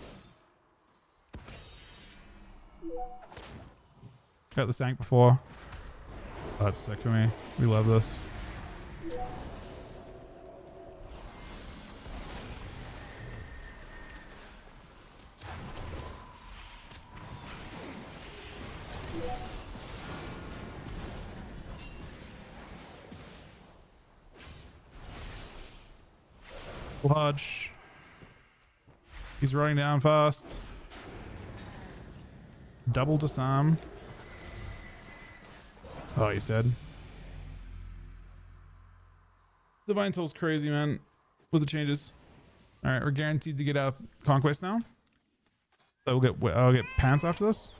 Got the sank before. Oh, that's sick for me. We love this. Hodge. He's running down fast. Double disarm. Oh, he's dead. Divine Toll's crazy, man. With the changes. Alright, we're guaranteed to get out Conquest now. So I'll get pants after this.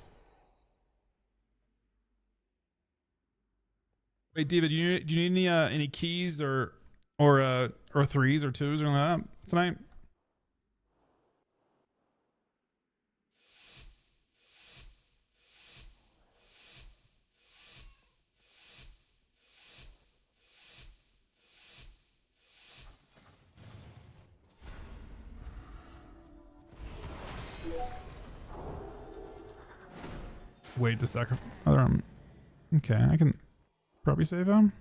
Wait, David, do you need any keys or 3s or 2s or anything like that tonight? Wait to sacrifice. Okay, I can probably save him.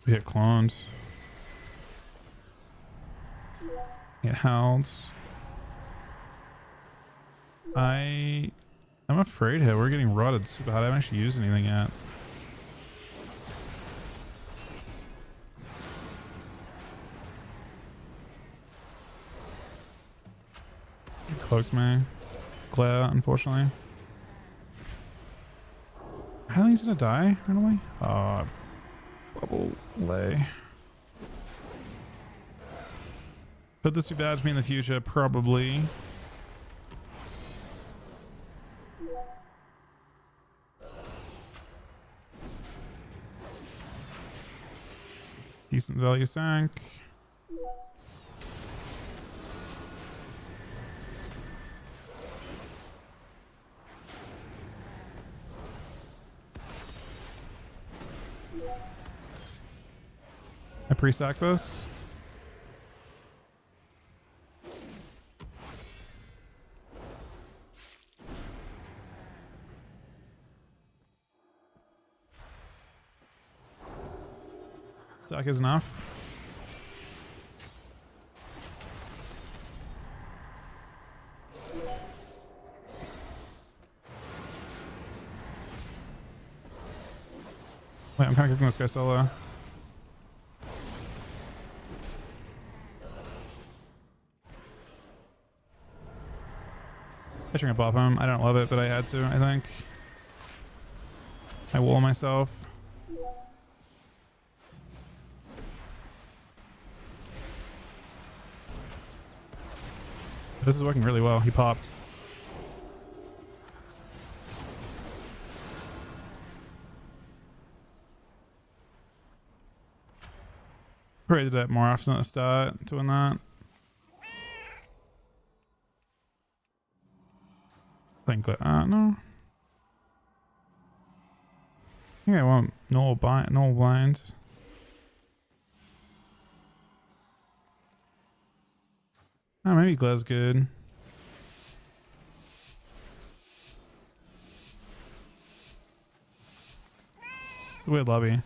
We hit cloned. Get howled. I'm afraid here. We're getting rotted super hard. I haven't actually used anything yet. Cloaks me. Claire, unfortunately. I don't think he's gonna die randomly. Bubble lay. Could this be bad for me in the future? Probably. decent value sank. I pre-sack this. Sack is enough. Wait, I'm kind of cooking this guy solo. I try to pop him. I don't love it, but I had to, I think. I wall myself. This is working really well. He popped. Probably did that more often at the start, doing that. I think that, no. I think I want no blind. Oh, maybe Glaz's good. It's a weird lobby.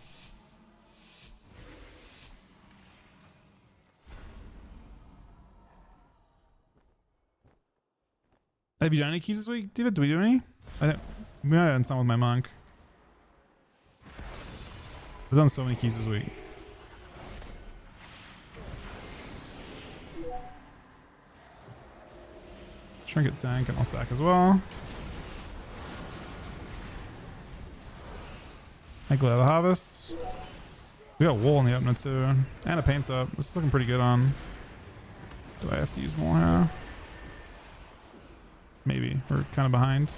Have you done any keys this week, David? Do we do any? I think we might have done some with my monk. We've done so many keys this week. Trinket sank and I'll sack as well. I glare the harvests. We got wall in the opener too. And a paint's up. This is looking pretty good on. Do I have to use more here? Maybe. We're kind of behind.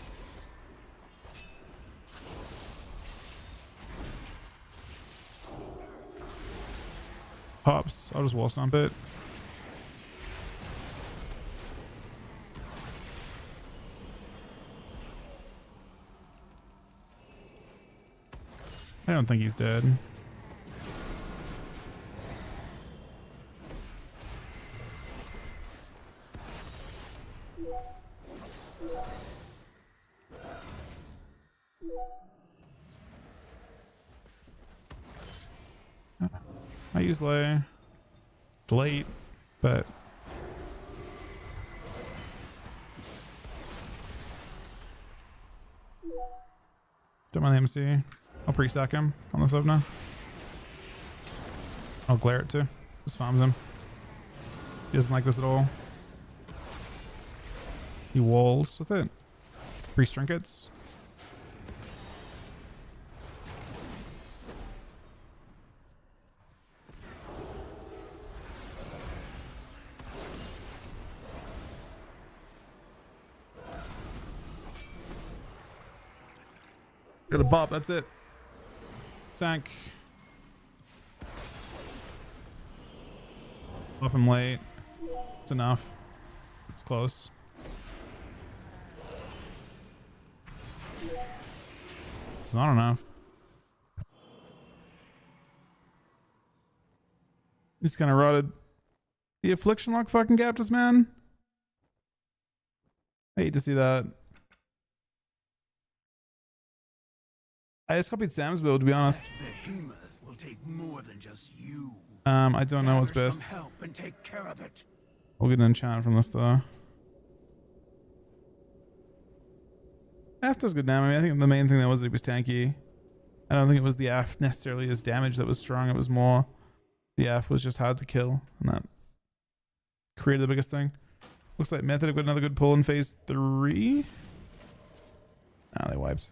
Pops. I'll just wall stomp it. I don't think he's dead. I use late, but don't mind the MC. I'll pre-stack him on this opener. I'll glare it too. Just farms him. He doesn't like this at all. He walls with it. 3 trinkets. Got a bop, that's it. Tank. Buff him late. It's enough. It's close. It's not enough. He's kind of rotted. The affliction lock fucking gapped us, man. I hate to see that. I just copied Sam's build, to be honest. Behemoth will take more than just you. I don't know what's Gather best. some help and take care of it. We'll get an enchant from this though. Aft does good damage. I think the main thing that was it was tanky. I don't think it was the Aft necessarily as damage that was strong. It was more the Aft was just hard to kill, and that created the biggest thing. Looks like Method have got another good pull in phase 3. Ah, they wiped.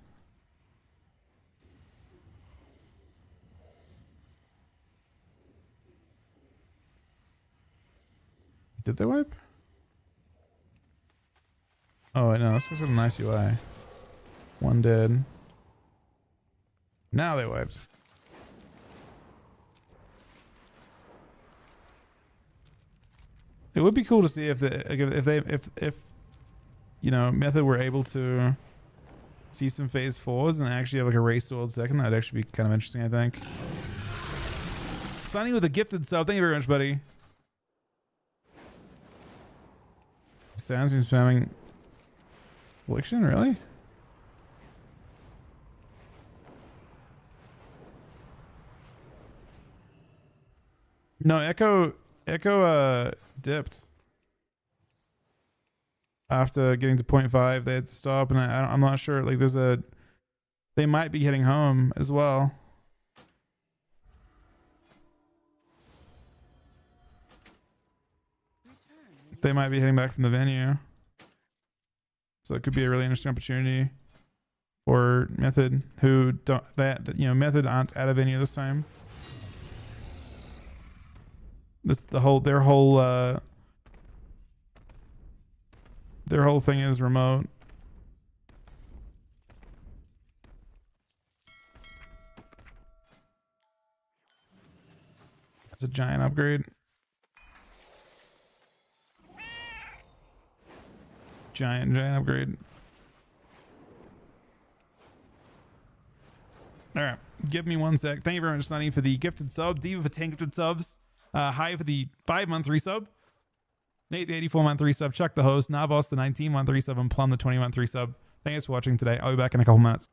Did they wipe? Oh, wait, no, this looks like a nice UI. One dead. Now they wiped. It would be cool to see if if you know Method were able to see some phase 4s and actually have like a race towards second. That'd actually be kind of interesting, I think. Sunny with a gifted sub. Thank you very much, buddy. Sam's been spamming Affliction, really? No, Echo dipped after getting to 0.5. They had to stop, and I'm not sure. Like, they might be heading home as well. They might be heading back from the venue, so it could be a really interesting opportunity for Method, who Method aren't at a venue this time. Their whole thing is remote. It's a giant upgrade. Giant upgrade. All right, give me 1 sec. Thank you very much, Sunny, for the gifted sub. Diva for 10 gifted subs. Hi for the 5-month resub. Nate the 84-month resub. Chuck the host. Navos the 19-month resub. And Plum the 20-month resub. Thanks for watching today. I'll be back in a couple minutes.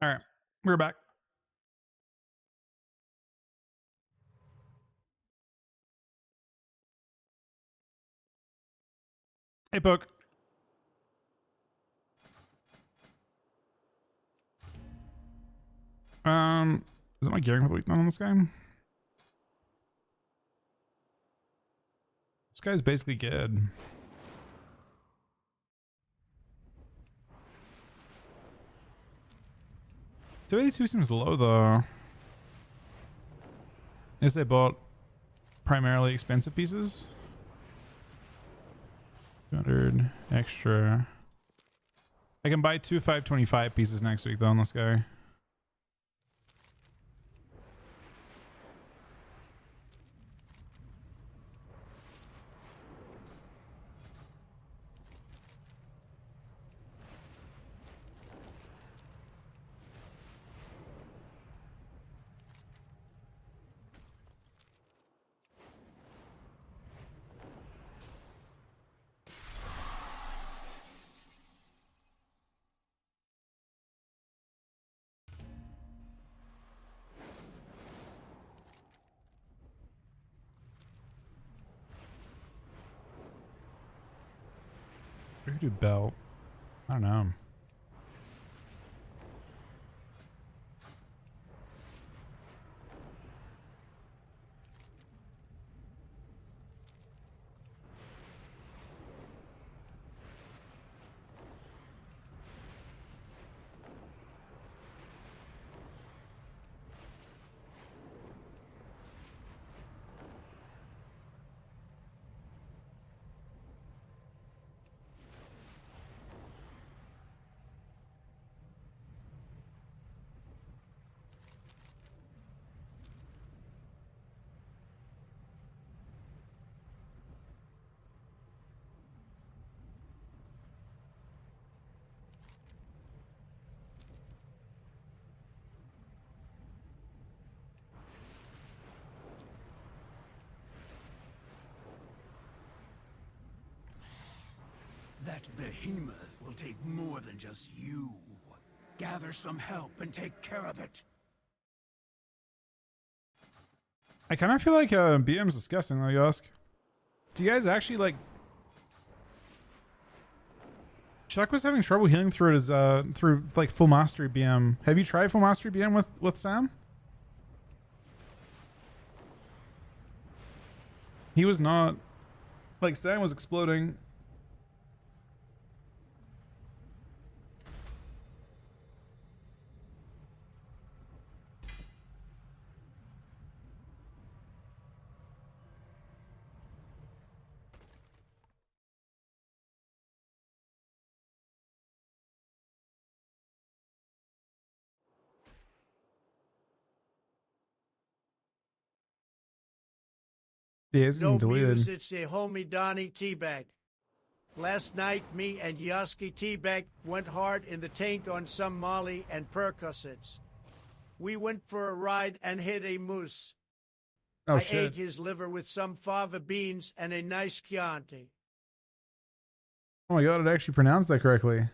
All right, we're back. Hey, Poke. Is it my gearing complete on this guy? This guy's basically good. 282 seems low though. Is they bought primarily expensive pieces? 200 extra. I can buy 2 525 pieces next week though on this guy. I could do belt. I don't know. That behemoth will take more than just you. Gather some help and take care of it. I kind of feel like BM's disgusting though, you ask. Do you guys actually like... Chuck was having trouble healing through his through like full mastery BM. Have you tried full mastery BM with Sam? He was not, like, Sam was exploding. Yeah, it's No deleted. muse, it's a homie Donnie teabag. Last night, me and Yaski teabag went hard in the tank on some Molly and percocets. We went for a ride and hit a moose. Oh, I shit. ate his liver with some fava beans and a nice Chianti. Oh my god, it actually pronounced that correctly.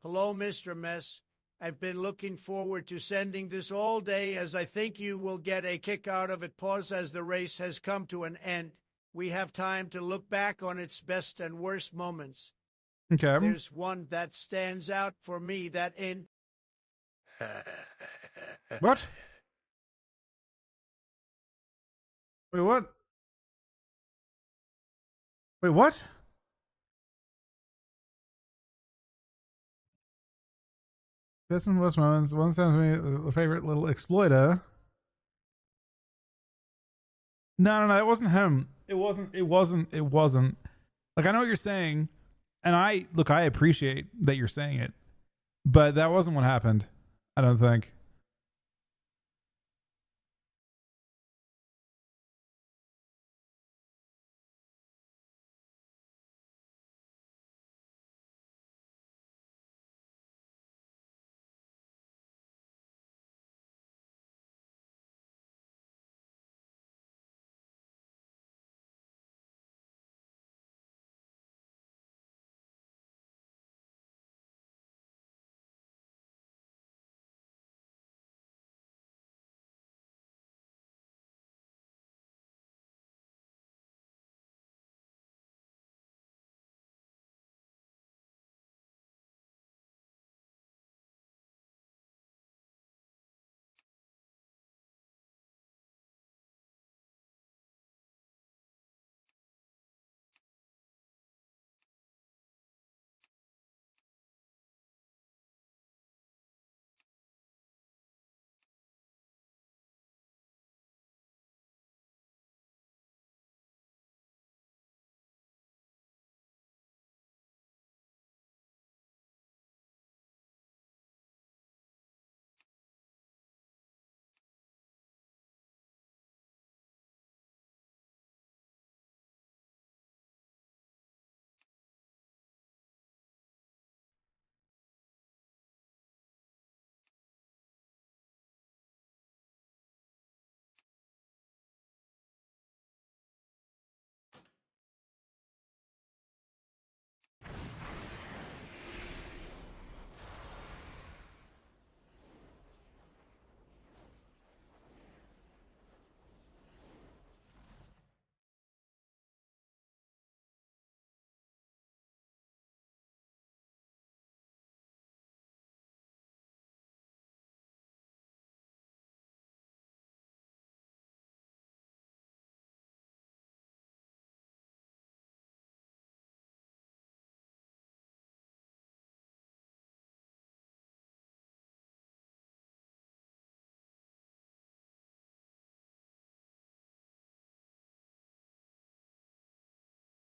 Hello, Mr. Mess. I've been looking forward to sending this all day as I think you will get a kick out of it. Pause as the race has come to an end. We have time to look back on its best and worst moments. Okay. There's one that stands out for me that in... What? Wait, what? Wait, what? Best and worst moments. One sounds to me a favorite little exploiter. No, it wasn't him. It wasn't. Like, I know what you're saying, and I appreciate that you're saying it, but that wasn't what happened. I don't think.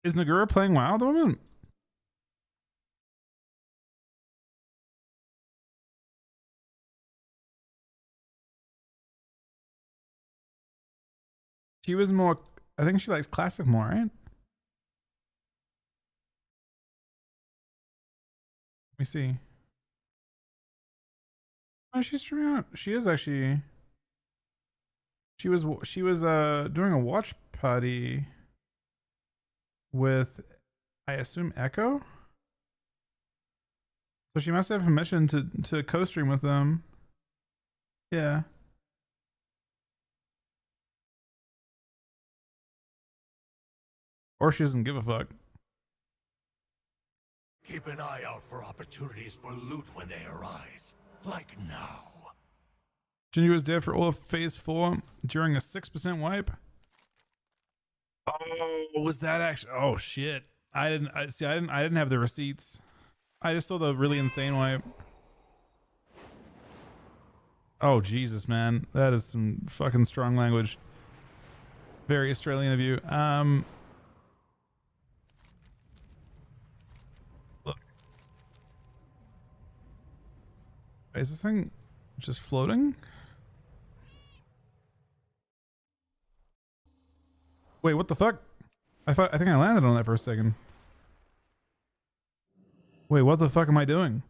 Is Nagura playing WoW at the moment? She was more. I think she likes classic more, right? Let me see. Oh, she's streaming out. She is actually. She was doing a watch party with, I assume, Echo. So she must have permission to co-stream with them. Yeah. Or she doesn't give a fuck. Keep an eye out for opportunities for loot when they arise. Like now. Jinju was dead for all of phase 4 during a 6% wipe. Oh, was that actually? Oh shit! I didn't have the receipts. I just saw the really insane wipe. Oh Jesus, man, that is some fucking strong language. Very Australian of you. Look, is this thing just floating? Wait, what the fuck? I think I landed on that for a second. Wait, what the fuck am I doing?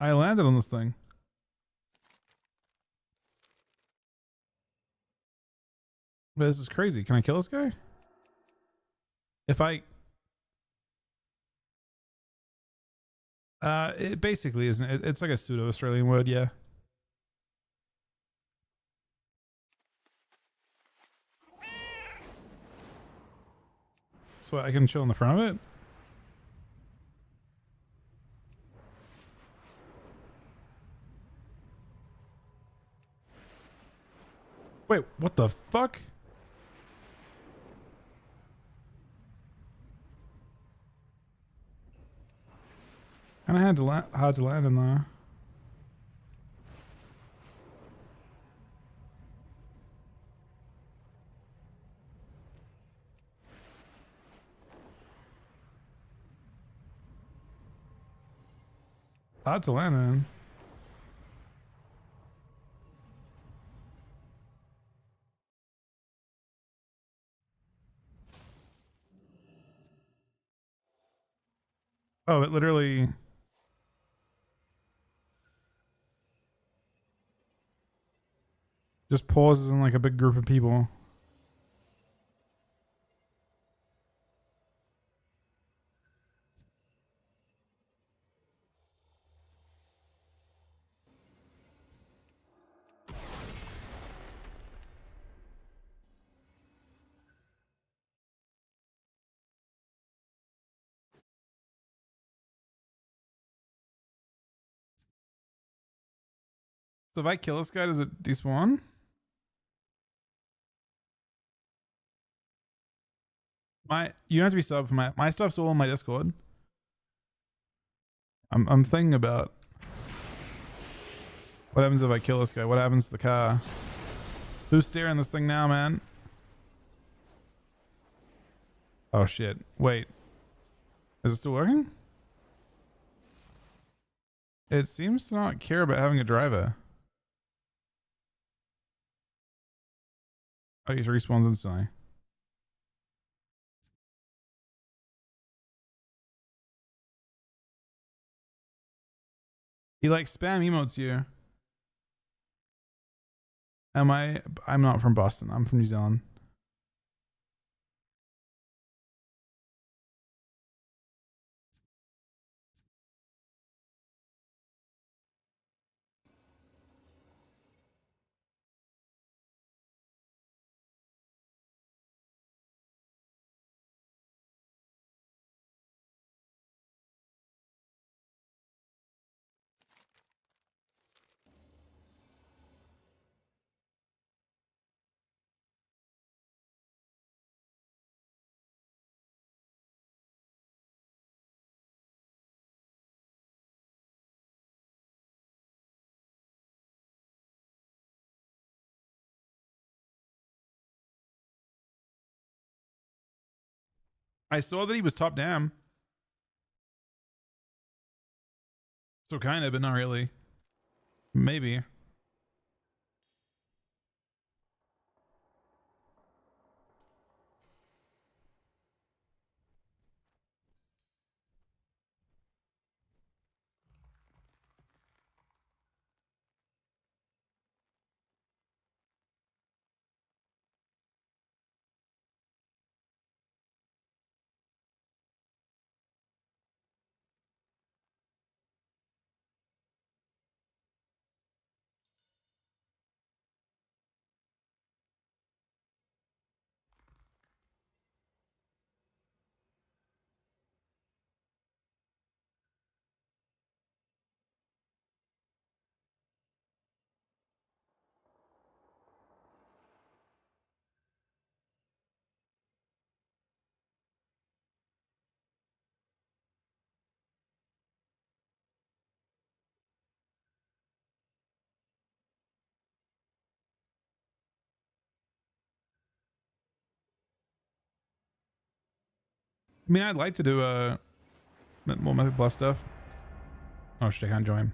I landed on this thing. But this is crazy. Can I kill this guy? If I... it basically isn't. It's like a pseudo-Australian word, yeah. So I can chill in the front of it? Wait, what the fuck? And I had to hard to land in there. Hard to land, man. Oh, it literally. Just pauses in like a big group of people. So if I kill this guy, does it despawn? You don't have to be sub for my stuff's all on my Discord. I'm thinking about what happens if I kill this guy. What happens to the car? Who's steering this thing now, man? Oh shit! Wait, is it still working? It seems to not care about having a driver. Oh, he respawns instantly. He like spam emotes you. I'm not from Boston. I'm from New Zealand. I saw that he was top down. So kind of, but not really. Maybe. I mean, I'd like to do more Mythic Plus stuff. Oh shit, I can't join.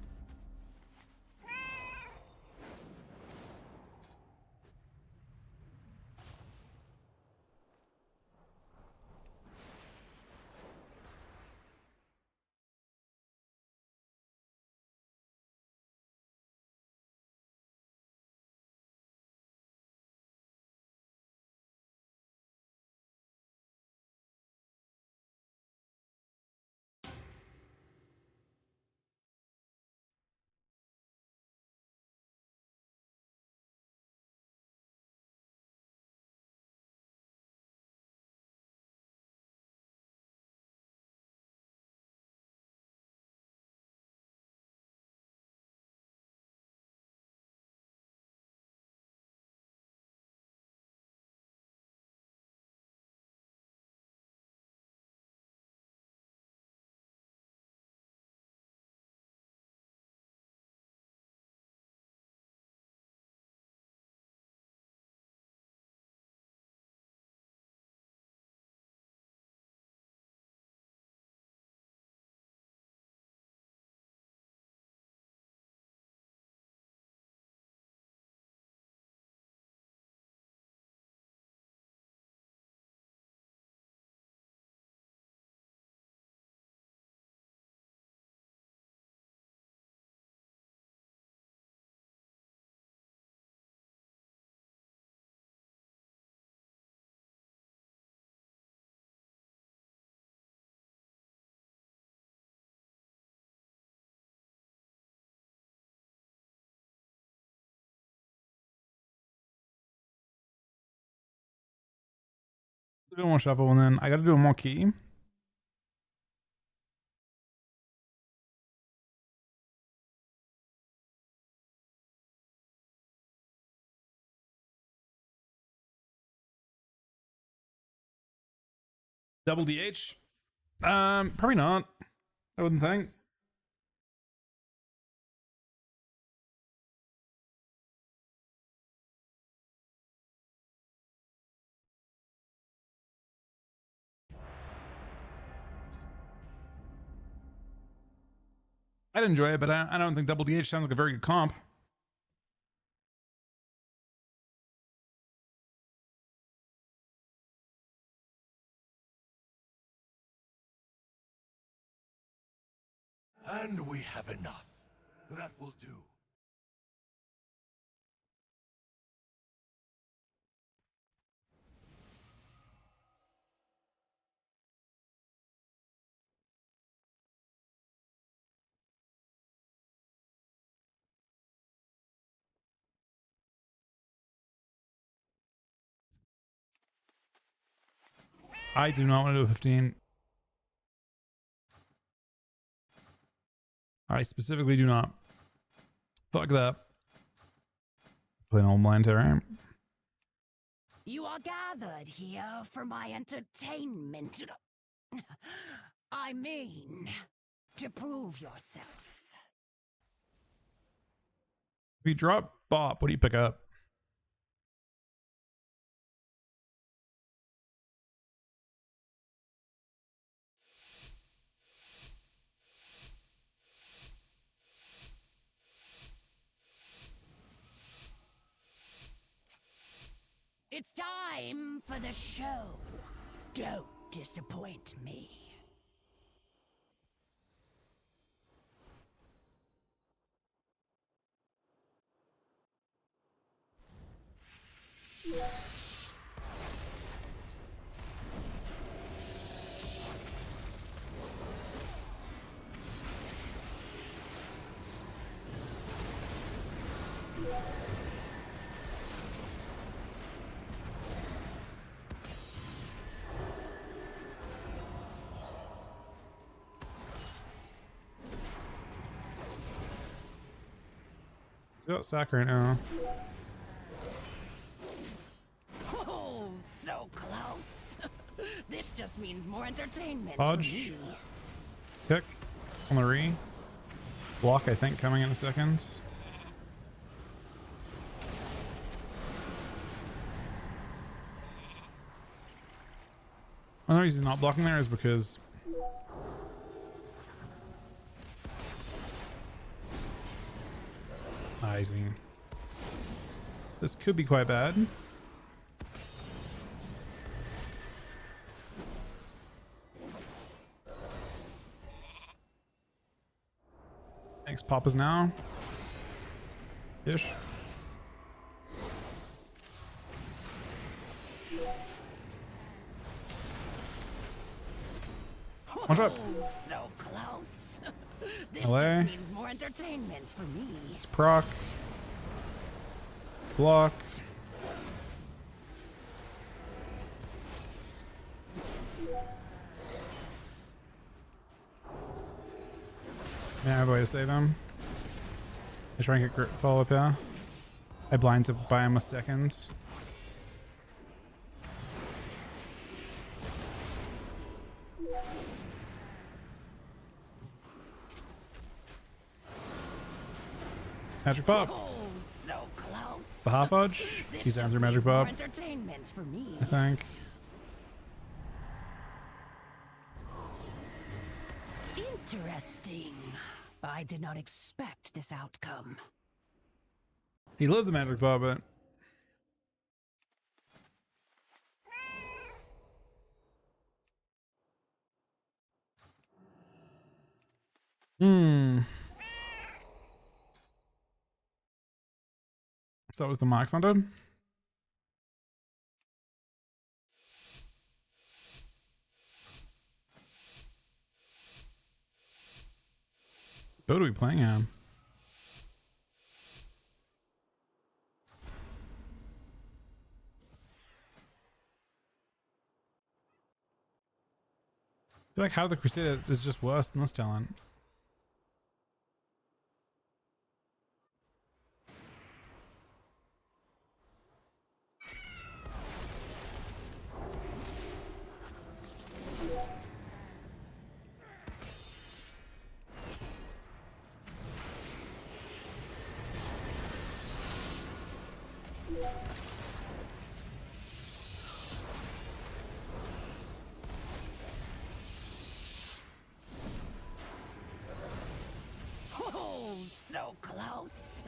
Do one more shuffle and then I got to do one more key. Double DH? Probably not. I wouldn't think. I'd enjoy it, but I don't think Double DH sounds like a very good comp. And we have enough. That will do. I do not want to do a 15. I specifically do not. Fuck that. Play an online terrain. You are gathered here for my entertainment. I mean, to prove yourself. If you drop Bop, what do you pick up? It's time for the show. Don't disappoint me. It's got sack right now. Oh, so close. This just means more entertainment Dodge. for me. Kick on the re. Block, I think, coming in a second. One reason he's not blocking there is because easy. This could be quite bad. Thanks, Papa's now. Ish. One shot. Oh, so close. This LA. just means more entertainment for me. It's proc. Block. Yeah, I have a way to save him. I try and get follow up here. I blind to buy him a second. Magic Pop. Oh, so close. The half fudge. This He's just after Magic means more Pop, entertainment for me. I think. Interesting. I did not expect this outcome. He loved the Magic Pop, but so that was the max hunted. What are we playing at? feel like How the Crusade is just worse than this talent. Oh, so close.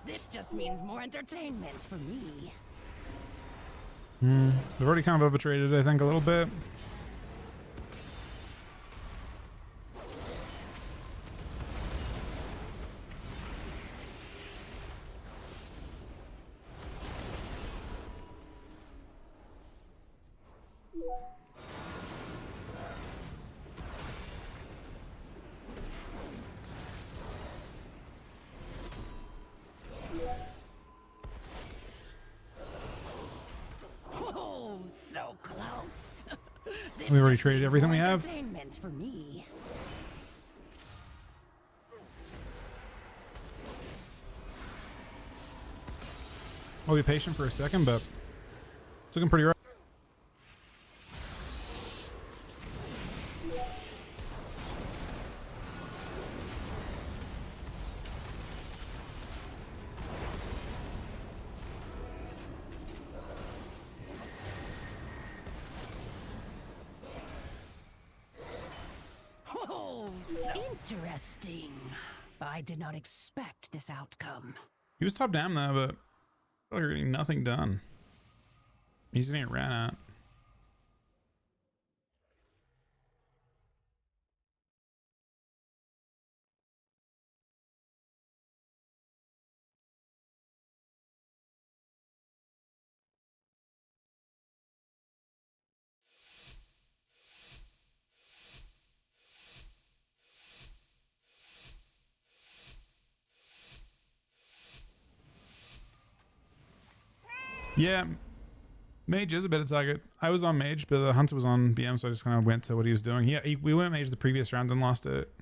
This just means more entertainment for me. They've already kind of overtraded, I think, a little bit. Oh, so close. This We already just traded means everything more we have. Entertainment for me. I'll be patient for a second, but it's looking pretty rough. Oh, so interesting. I did not expect this outcome. He was top down though, but I feel like we're getting nothing done. He's gonna get ran at. Yeah, Mage is a better target. I was on Mage, but the Hunter was on BM, so I just kind of went to what he was doing. We went Mage the previous round and lost it.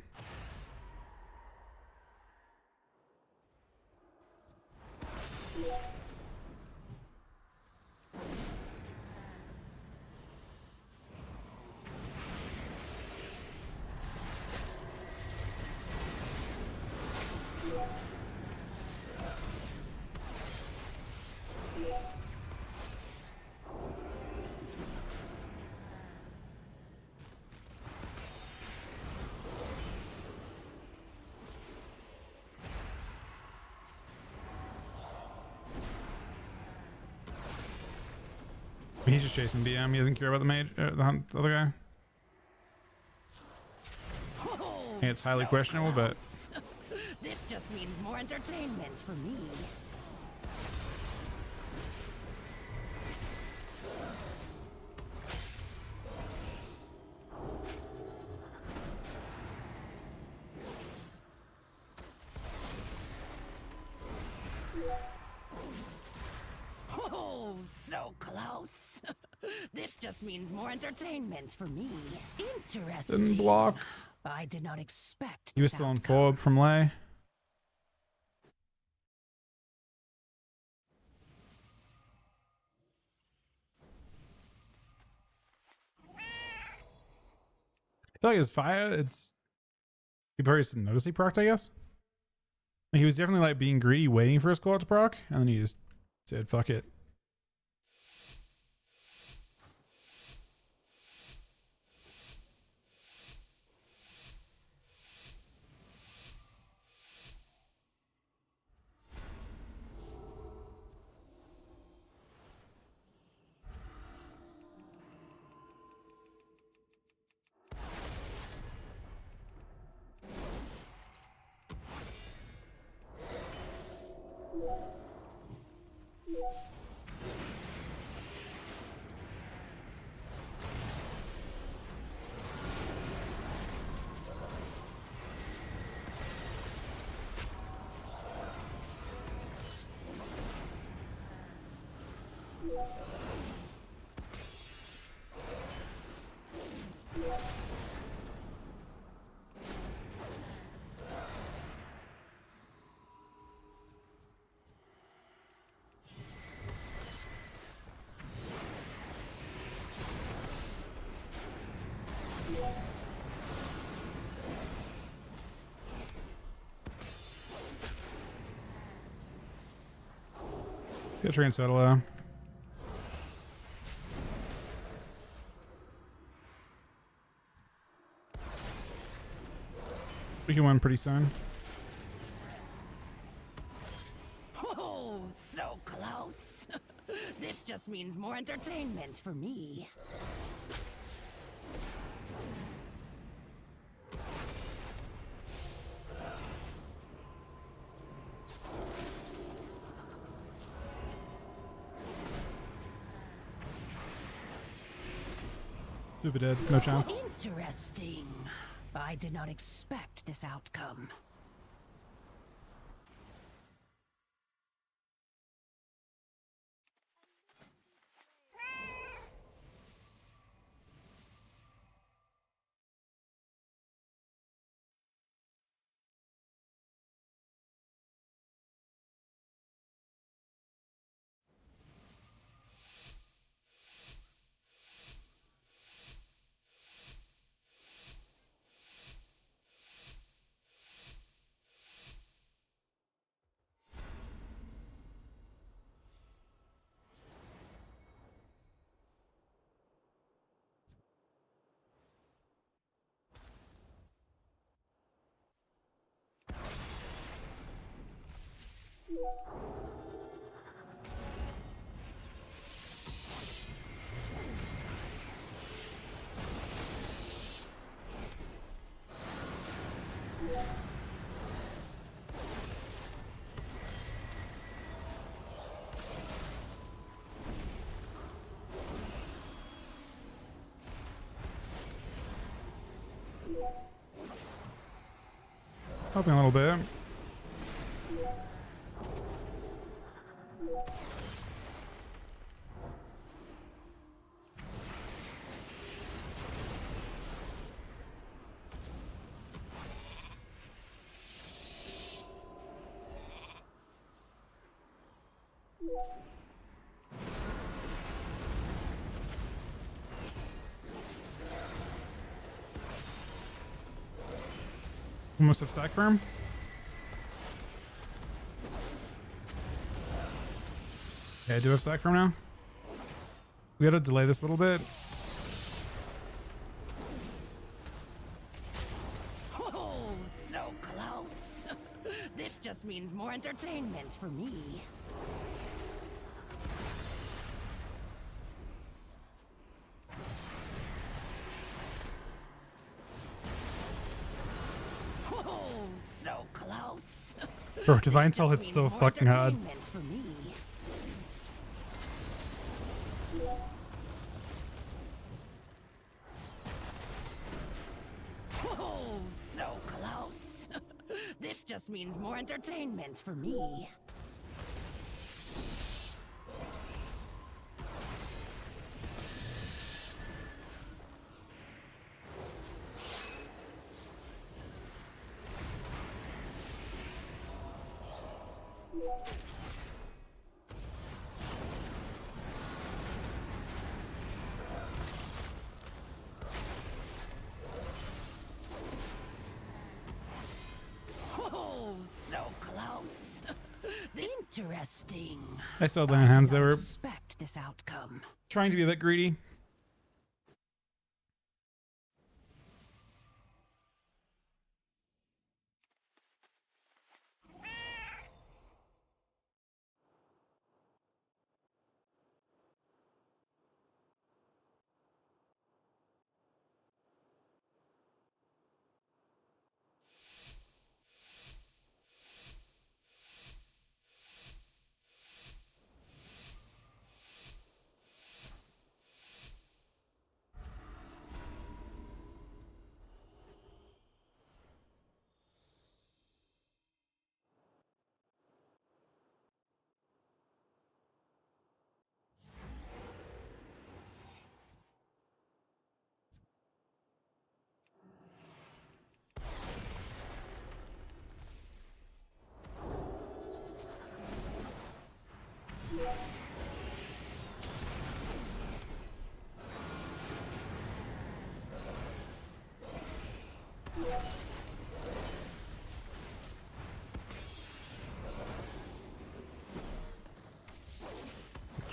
He's just chasing BM. He doesn't care about the Mage, the other guy. I think it's highly questionable, but This just means more entertainment for me. Oh, so close. This just means more entertainment for me. Interesting. didn't block. I did not expect He was this still on outcome. forward from Lay. I feel like his fire, it's... He probably just didn't notice he procced, I guess. He was definitely like being greedy, waiting for his squad to proc, and then he just said, fuck it. Get train settle. We can win pretty soon. Oh, so close. This just means more entertainment for me. Super dead. No chance. Interesting. I did not expect this outcome. Helping a little bit. Almost have sack firm. Okay, I do have sack firm now. We gotta delay this a little bit. Oh, so close. This just means more entertainment for me. Oh, so close. Bro, Divine Tell hits so fucking hard. For me. Oh, so close. This just means more entertainment for me. Oh, so close. Interesting. I still had hands that were Expect this outcome. trying to be a bit greedy.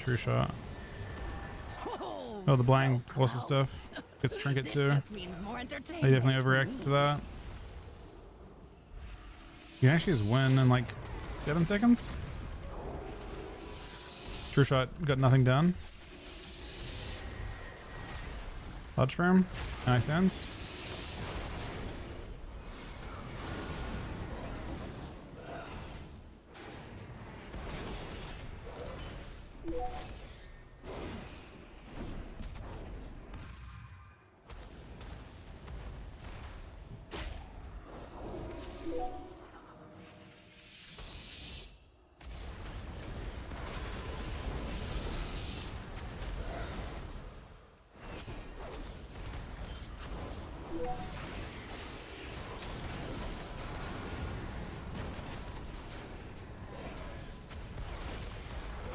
True shot. Oh, the blind closest stuff. Gets trinket This too. just means more They entertainment definitely for overreacted me. to that. You can actually just win in like 7 seconds. True shot got nothing done. Dodge for him. Nice end.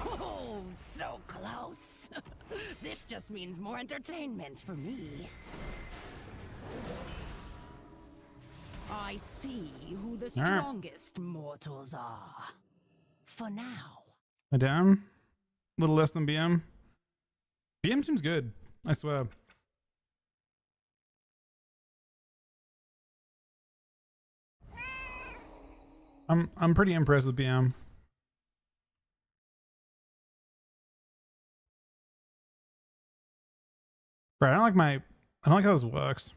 Oh, so close. This just means more entertainment for me. I see who the All right. strongest mortals are. For now. I down. A little less than BM. BM seems good. I swear. I'm pretty impressed with BM. Right, I don't like how this works.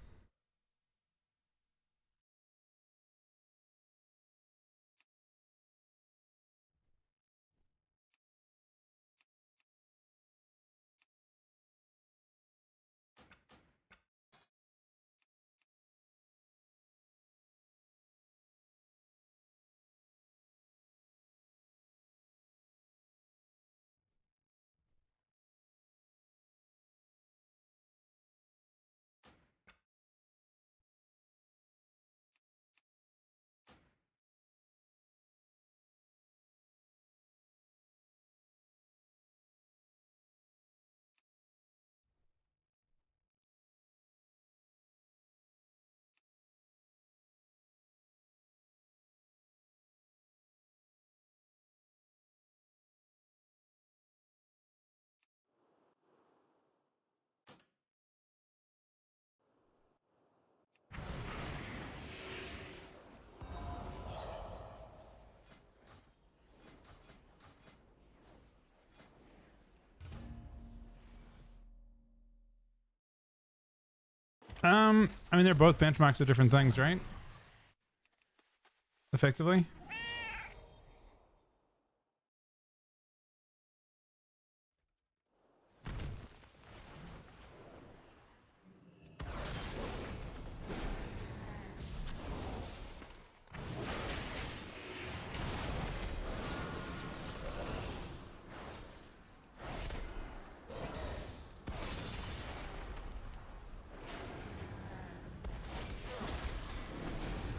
I mean, they're both benchmarks of different things, right? Effectively.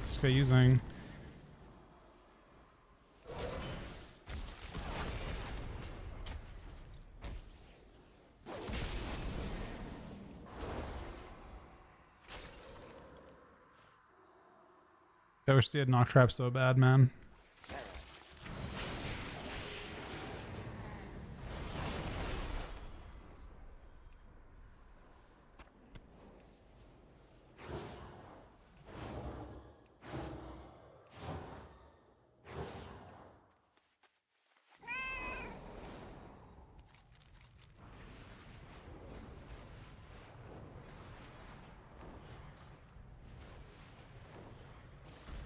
This guy using. I wish they had knock trap so bad, man.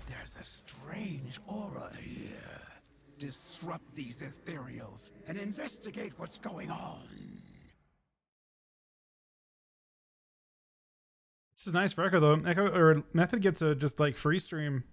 There's a strange aura here. Disrupt these ethereals and investigate what's going on. This is nice for Echo though. Echo or Method gets a just like free stream.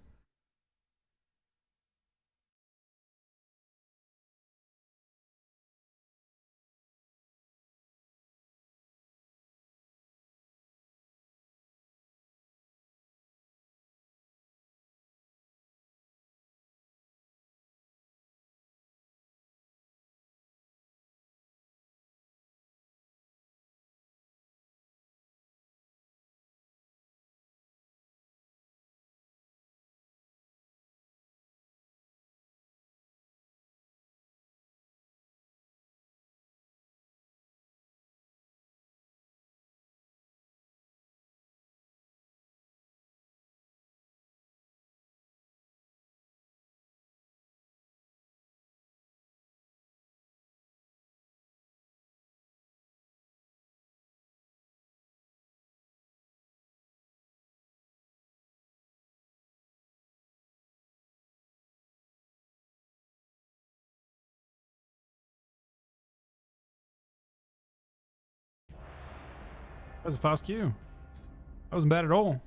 was a fast queue. That wasn't bad at all.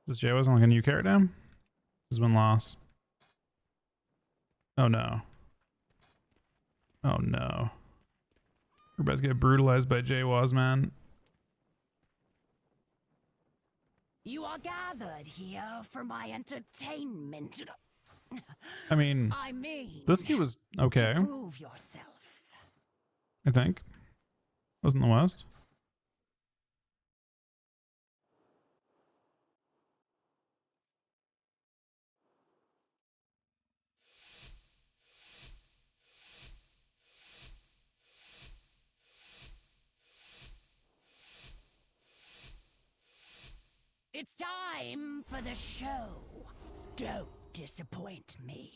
This Jay wasn't like a new character. This is win loss. Oh no. Oh no. We're about to get brutalized by Jay Was, man. You are gathered here for my entertainment. I mean, this key was okay. To prove yourself. I think. Wasn't the worst. It's time for the show. Don't disappoint me.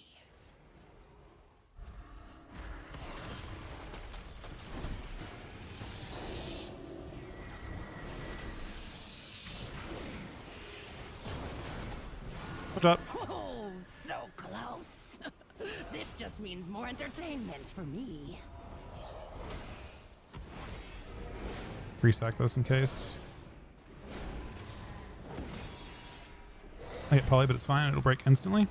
What's up? Oh, so close. This just means more entertainment for me. Resack this in case. I get poly, but it's fine. It'll break instantly.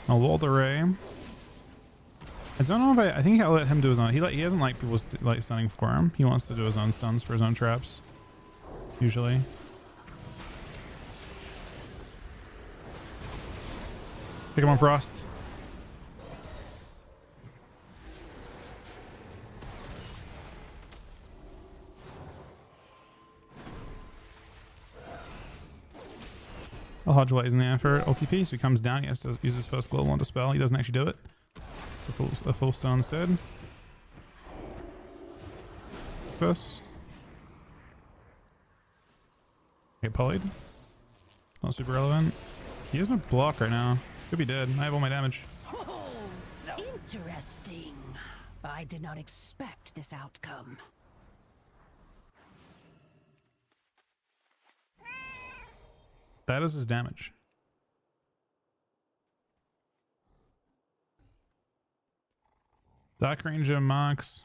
I'll wall the ray. I don't know if I think I'll let him do his own. He doesn't like people like stunning for him. He wants to do his own stuns for his own traps. Usually. Pick him on Frost. I'll hodge while he's in the air for LTP, so he comes down, he has to use his first global on dispel. He doesn't actually do it. It's a full stone instead. First. Get polyed. Not super relevant. He has no block right now. Could be dead. I have all my damage. Oh, so interesting. I did not expect this outcome. That is his damage. Dark Ranger marks.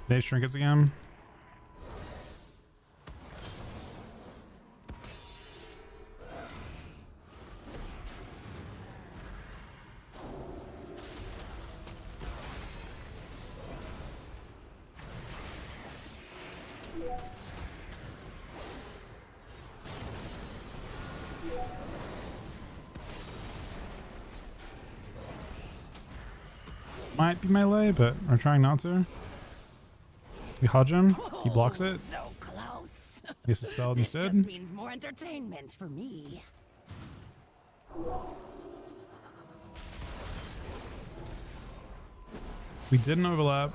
Base trinkets again. Might be melee, but I'm trying not to. We hodge him. He blocks it. So close. Gets dispelled This instead. just means more entertainment for me. We didn't overlap.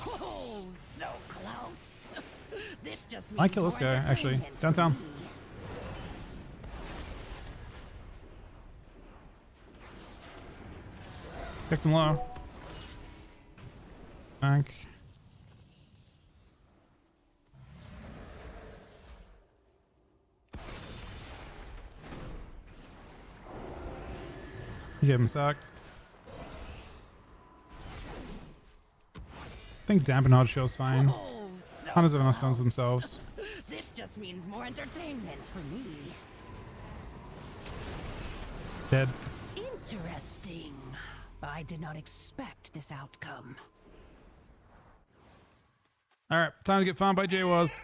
Oh, so close. This just means I kill this guy, actually. Downtown. Kicked him low. Back. You gave him a sack. I think Dampenage feels fine. Oh, so Hunters have enough stones close. themselves. This just means more entertainment for me. Dead. Interesting. I did not expect this outcome. Alright, time to get found by J-Waz.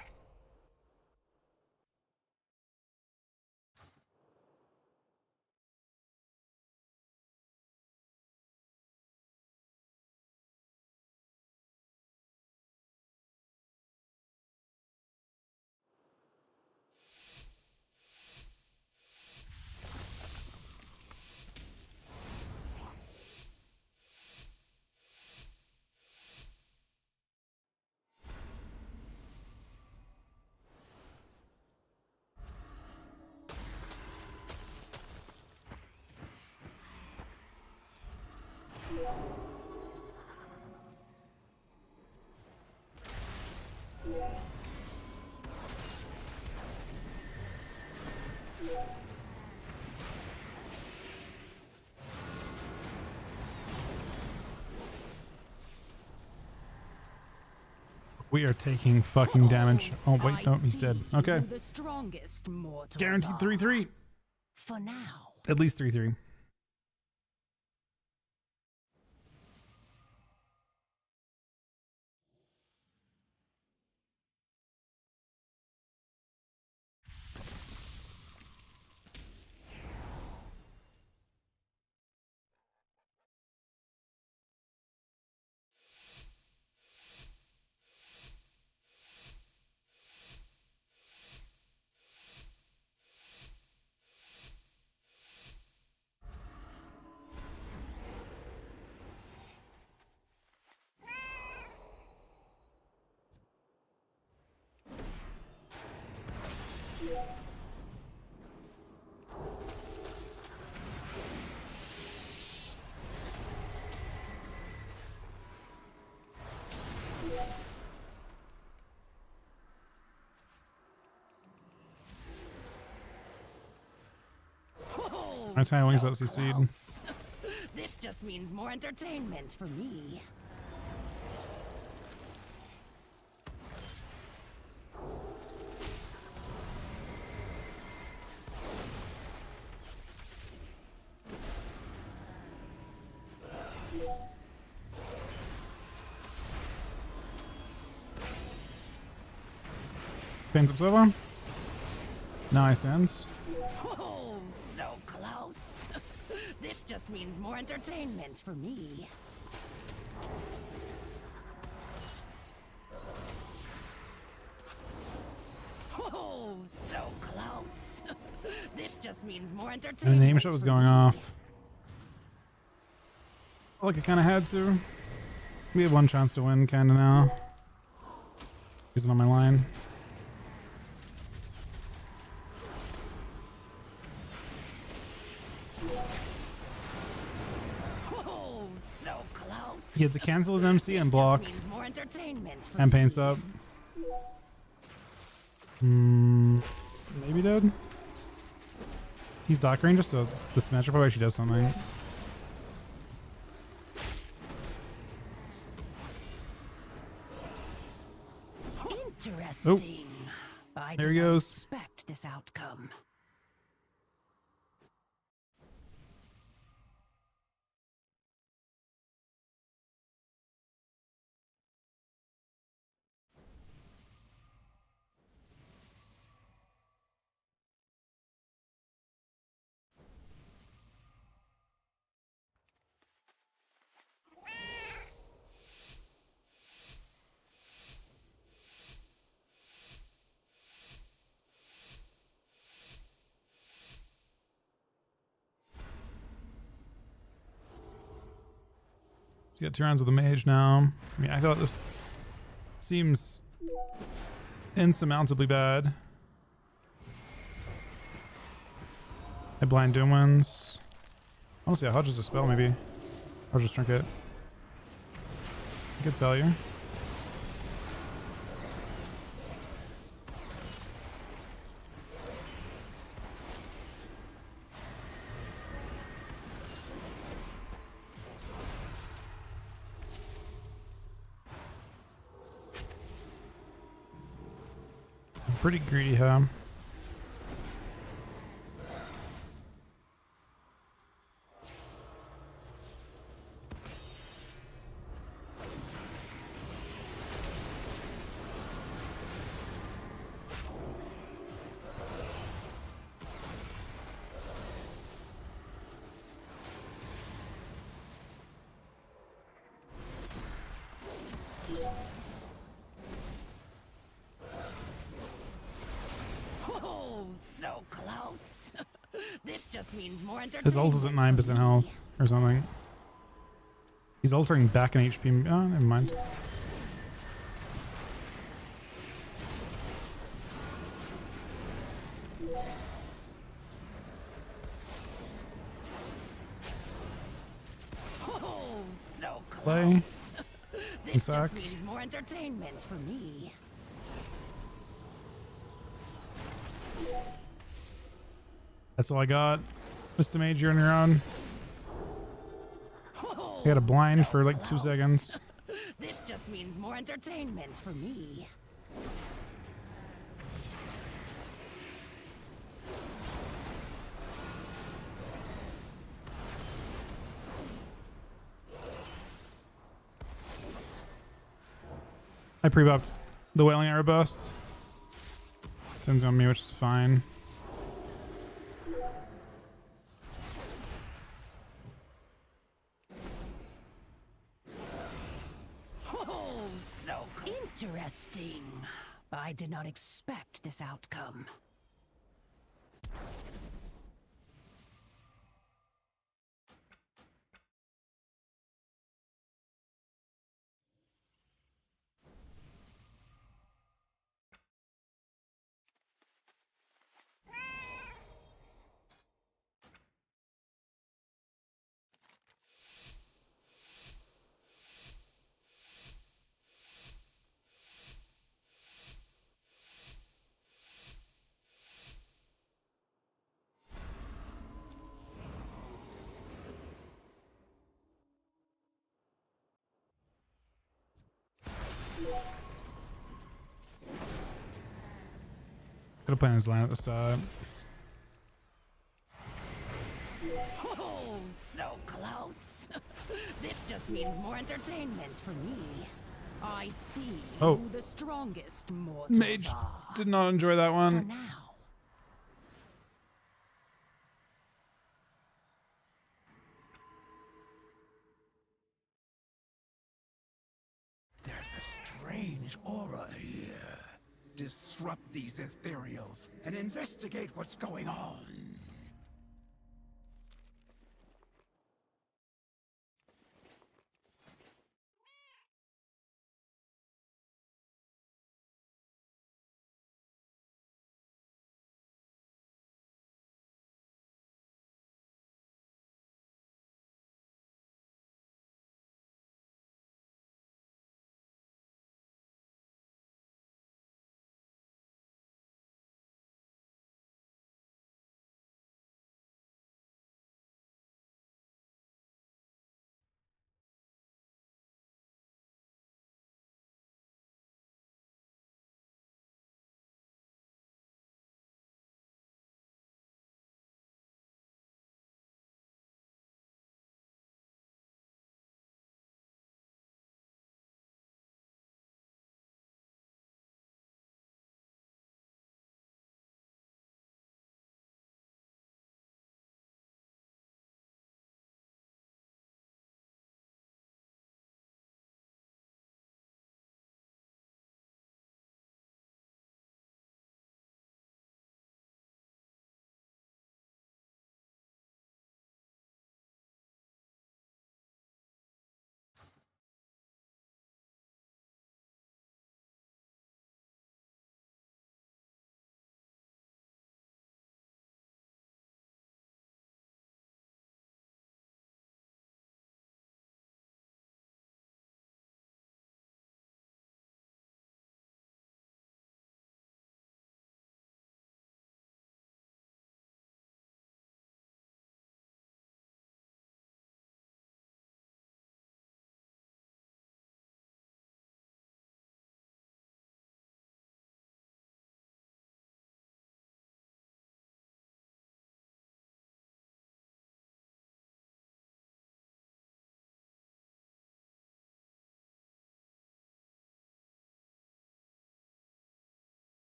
We are taking fucking damage. Oh wait, no, he's dead. Okay. The strongest mortals Guaranteed are. 3-3. For now. At least 3-3. My tiny wings don't succeed. This just means more entertainment for me. Pains up over. Nice ends. Oh, so close. This just means more entertainment for me. Oh, so close. This just means more And entertainment. the name shot was for going me. off. Felt like I kind of had to. We have one chance to win, kind of now. Using on my line. Oh, so close. He had to cancel his MC and block. Means more entertainment for And me. paints up. Maybe dead. He's Dark Ranger, so this matchup probably actually does something. Interesting. I There did he not goes. expect this outcome. So you got 2 rounds with a mage now. I mean, I feel like this seems insurmountably bad. I blind doom wins. Honestly, I'll just a spell maybe. I'll just drink it. It gets value. Pretty greedy, huh? Oh, so close. This just means more entertainment. His ult is at 9% health or something. He's altering back in HP. Oh, never mind. Oh, so close. Play. This Sack. just means more entertainment for me. That's all I got. Mr. Mage, you're on your own. Oh, I got a blind so for like close. 2 seconds. This just means more entertainment for me. I pre-buffed the Wailing Arrow Burst. Sends on me, which is fine. Oh, so interesting. I did not expect this outcome. Could have planned his line at the start. Oh, so close. This just means more entertainment for me. I see Oh. who the strongest mortals Mage are. did not enjoy that For one. now. There's a strange aura here. Disrupt these ethereals and investigate what's going on.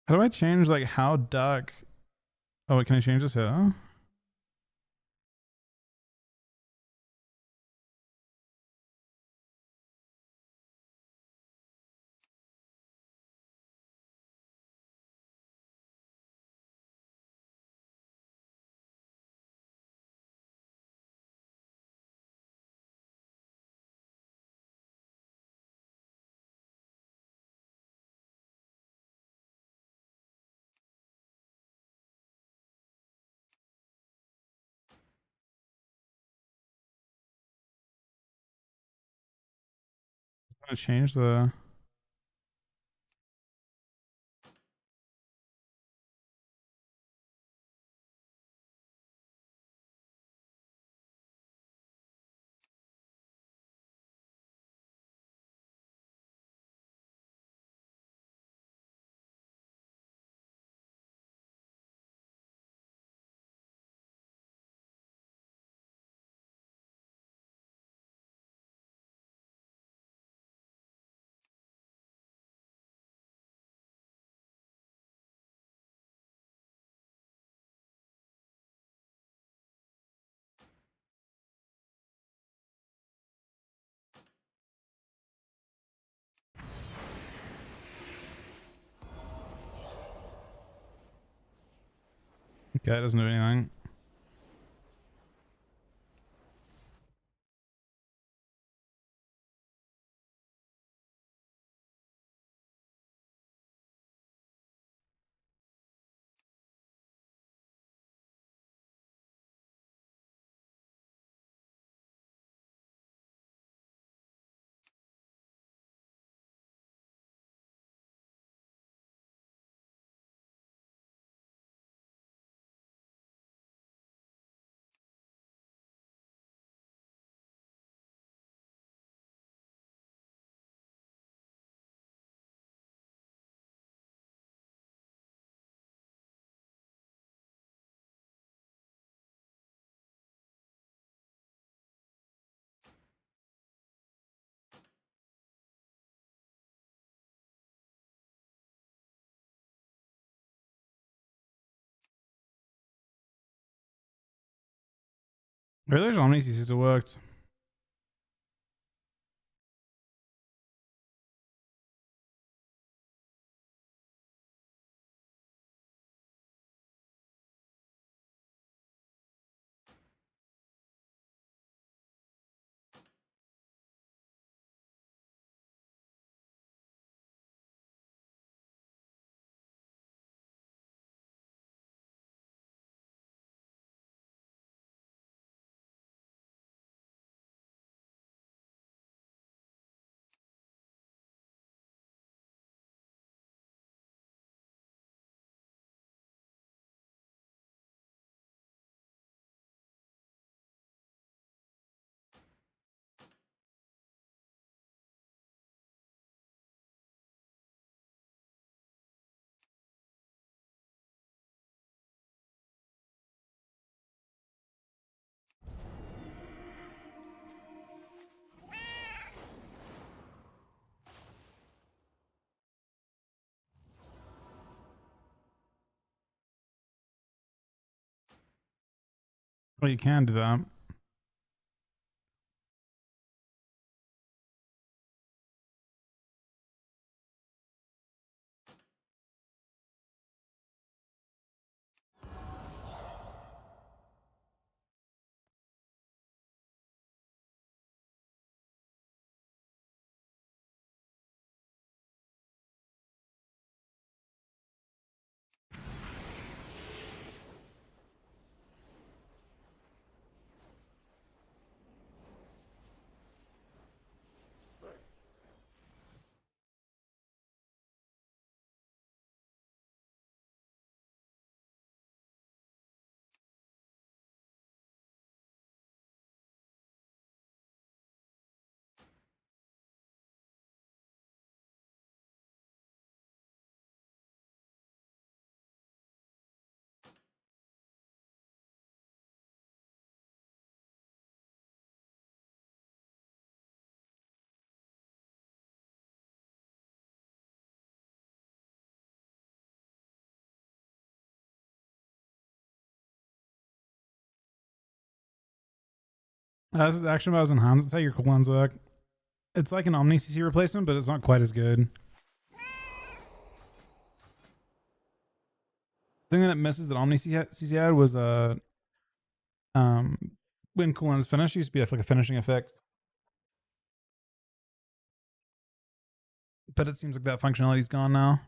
How do I change like how duck? Oh, wait, can I change this here? I'm gonna change the. Okay, it doesn't do anything. Really, there's how many CCs it worked. Well, you can do that. This is action modes enhanced. That's how your cooldowns work. It's like an Omni CC replacement, but it's not quite as good. The thing that it misses that Omni CC had was when cooldowns finish, used to be like a finishing effect. But it seems like that functionality's gone now.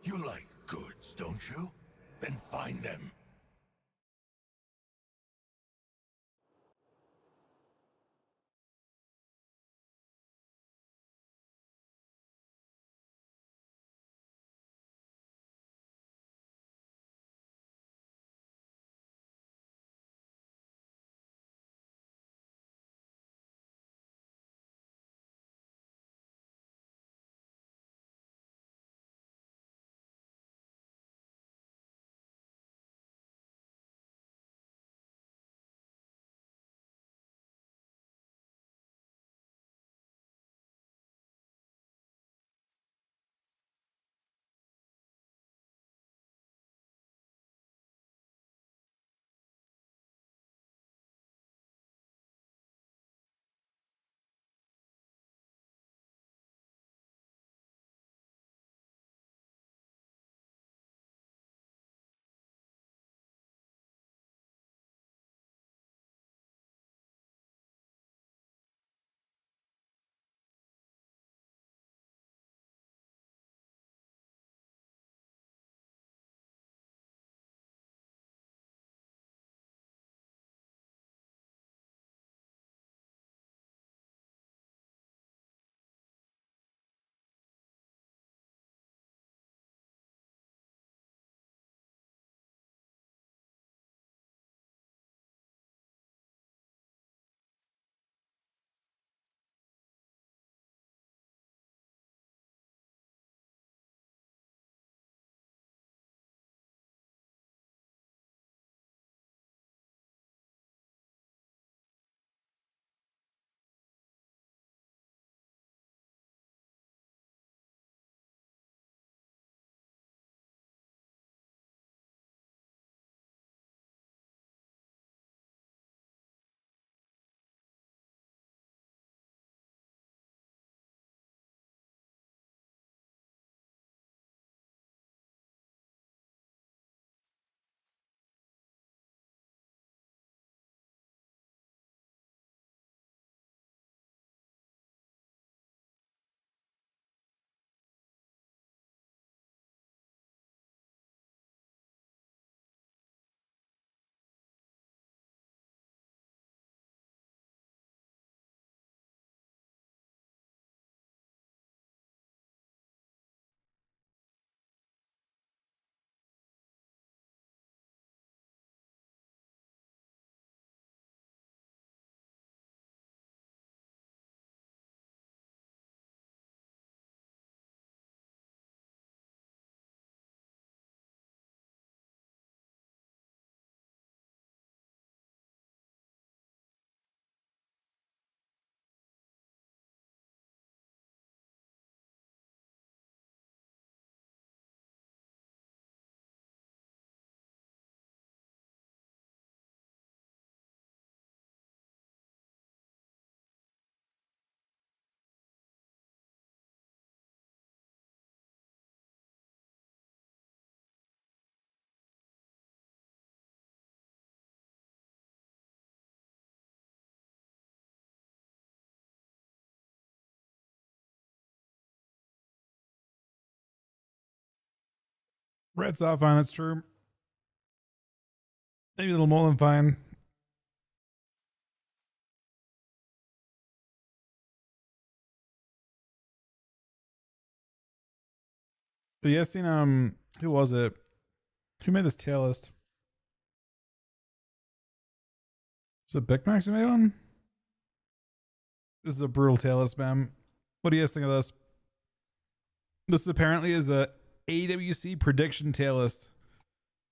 You like goods, don't you? Then find them. Red's are fine, that's true. Maybe a little more than fine. But yeah, seen who was it? Who made this tier list? Is it Big Max who made one? This is a brutal tier list, man. What do you guys think of this? This apparently is a AWC prediction tier list.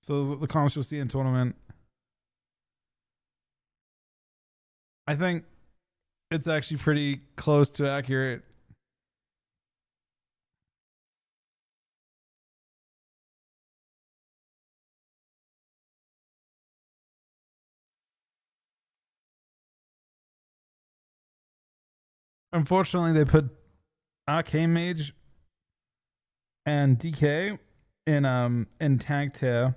So the comps you'll see in tournament. I think it's actually pretty close to accurate. Unfortunately, they put Arcane Mage and DK in tag tier.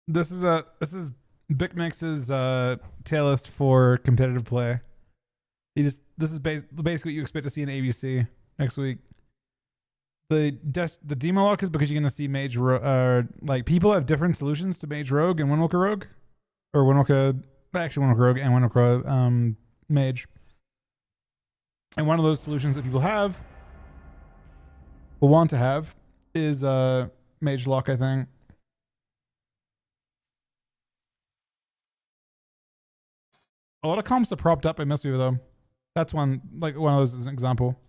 This is Big Mix's tier list for competitive play. This is basically what you expect to see in ABC next week. The demo lock is because you're gonna see Mage like people have different solutions to Mage Rogue and Windwalker Rogue, or Windwalker Rogue and Windwalker Mage. And one of those solutions that people have or want to have is Mage Lock, I think. A lot of comps are propped up by Mistweaver though. That's one of those as an example.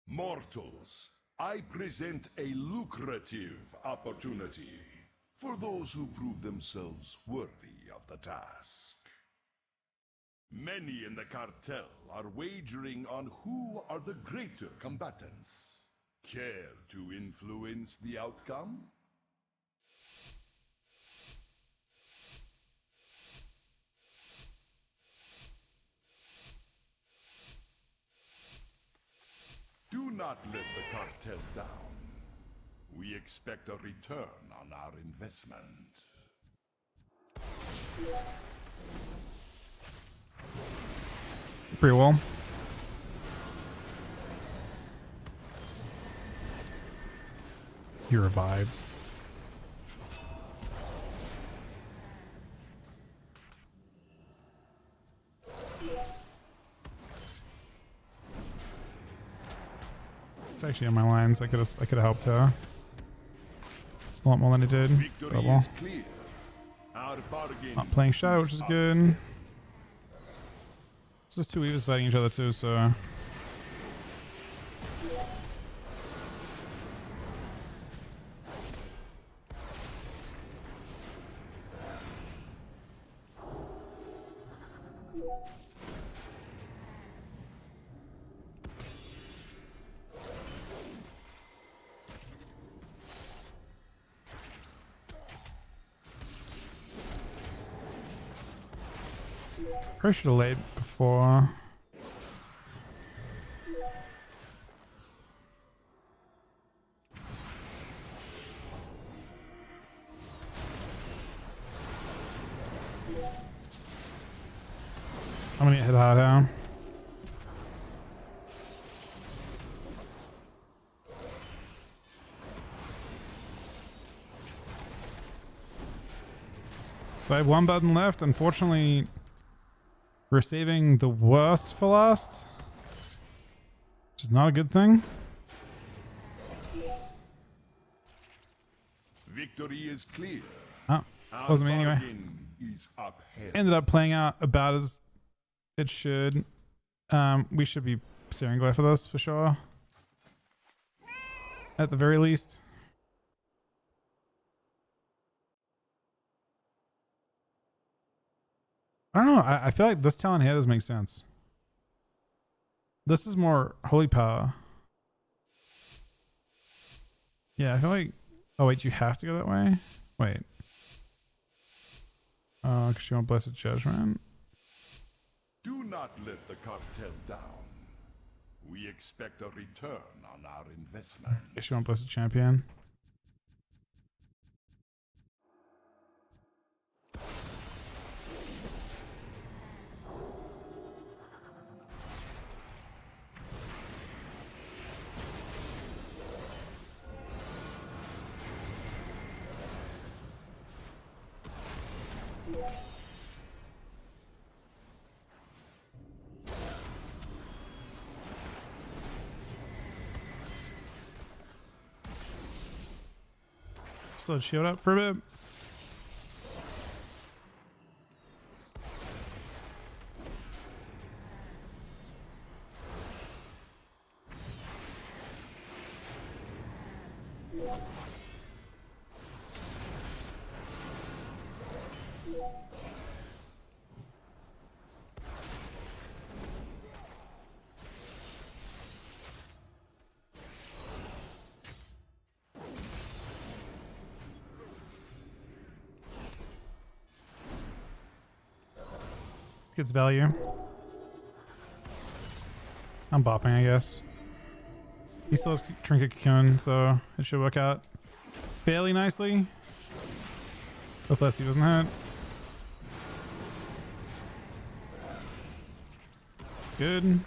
Mortals, I present a lucrative opportunity for those who prove themselves worthy of the task. Many in the cartel are wagering on who are the greater combatants. Care to influence the outcome? Do not let the cartel down. We expect a return on our investment. Pretty well. He revived. It's actually on my lines. I could have helped her a lot more than I did. But well. Not playing Shadow, which is good. It's just two Weavers fighting each other too, so. Probably should have laid before. I'm gonna hit hard now. So I have one button left. Unfortunately, we're saving the worst for last, which is not a good thing. Victory is clear. Oh, wasn't me anyway. Ended up playing out about as it should. We should be searing glare for this for sure. At the very least. I don't know. I feel like this talent here does make sense. This is more holy power. Yeah, I feel like. Oh wait, you have to go that way. Wait. Cause you want blessed judgment. Do not let the cartel down. We expect a return on our investment. Guess you want blessed champion. So shield up for a bit. Gets value. I'm bopping, I guess. He still has Trinket Cocoon, so it should work out fairly nicely. Hopefully he doesn't hurt. It's good.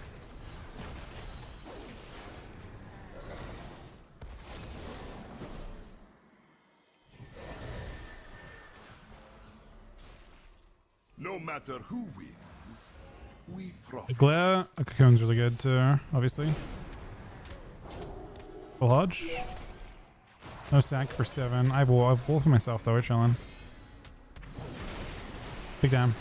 No matter who wins, we The profit. glare, a cocoon's really good too, obviously. Full Hodge. No sack for 7. I've wall for myself though, we're chilling. Big damn.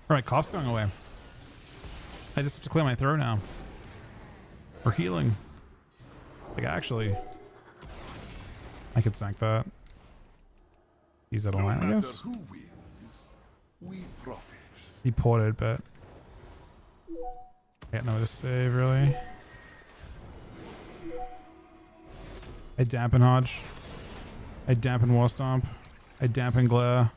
Alright, cough's going away. I just have to clear my throat now. We're healing. Like actually, I could sank that. Use that a line, I guess. Who wins, we profit. He ported, but I got nowhere to save really. I dampen Hodge. I dampen War Stomp. I dampen Glare.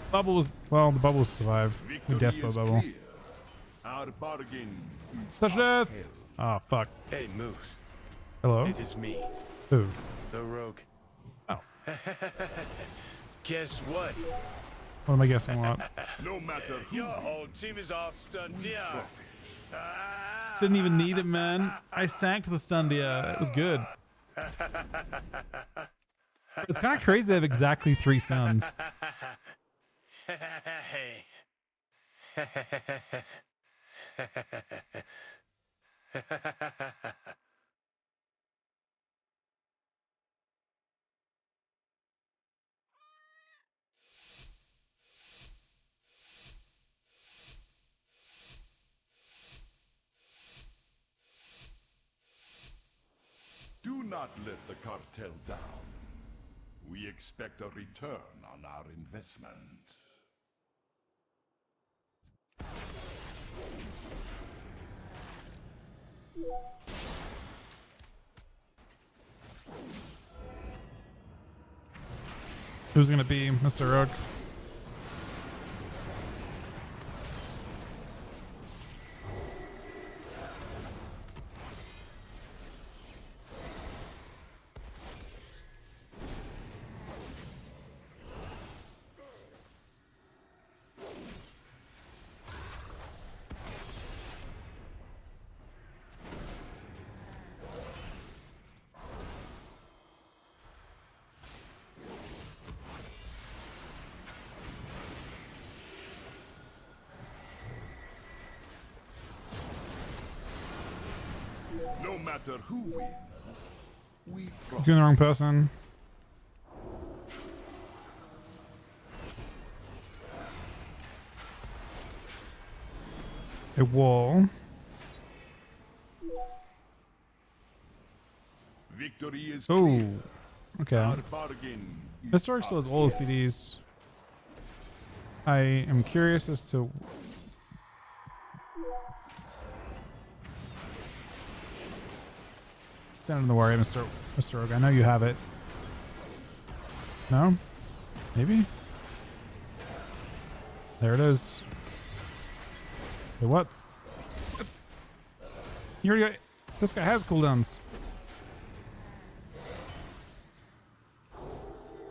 Bubbles. Well, the bubbles survive. We Despo bubble. Our bargain is Touch death. upheld. Oh fuck. Hey, Moose. Hello. It is me, Who? the Rogue. Oh. Guess what? What am I guessing? What? No matter who Your whole team is off Stundia. profits. Didn't even need it, man. I sacked the Stundia. It was good. It's kind of crazy they have exactly 3 stuns. Do not let the cartel down. We expect a return on our investment. Who's gonna be Mr. Rogue? No matter who wins, we You're profit. doing the wrong person. A wall. Victory Victory is Oh, clear. okay. Our bargain is Historic still has all the upheld. CDs. I am curious as to. Send in the warrior, Mr. Rogue. I know you have it. No? Maybe? There it is. Wait, what? You already got, this guy has cooldowns.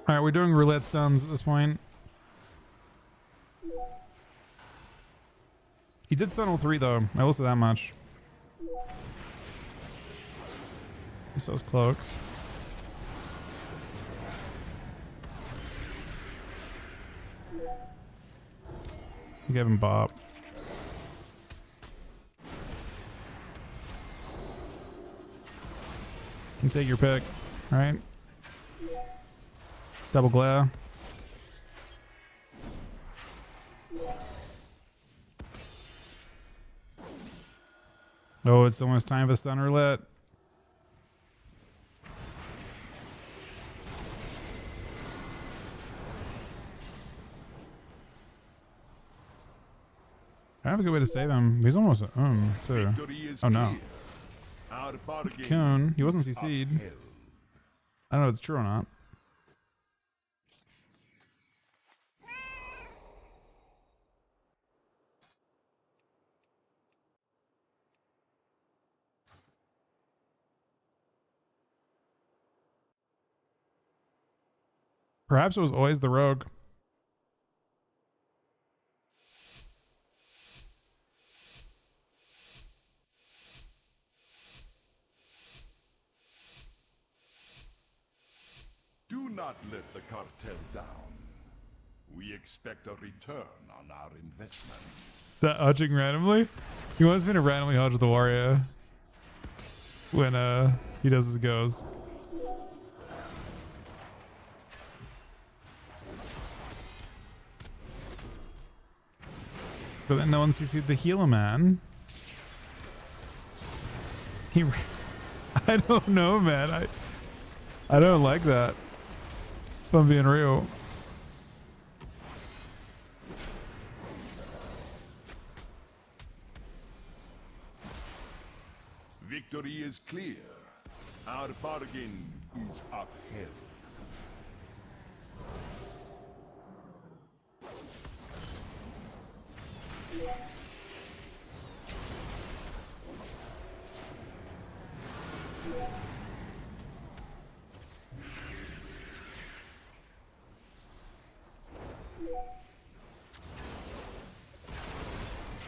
Alright, we're doing roulette stuns at this point. He did stun all 3 though. I will say that much. He sells cloak. He gave him bop. You can take your pick. Alright. Double glare. Oh, it's almost time for stun roulette. I have a good way to save him. He's almost too. Oh no. Cocoon. He wasn't CC'd. I don't know if it's true or not. Perhaps it was always the rogue. Do not let the cartel down. We expect a return on our investment. That hodging randomly? He wants me to randomly hodge with the warrior when he does his goes. But then no one CC'd the healer man. He I don't know, man. I don't like that. If I'm being real. Victory is clear. Our bargain is upheld.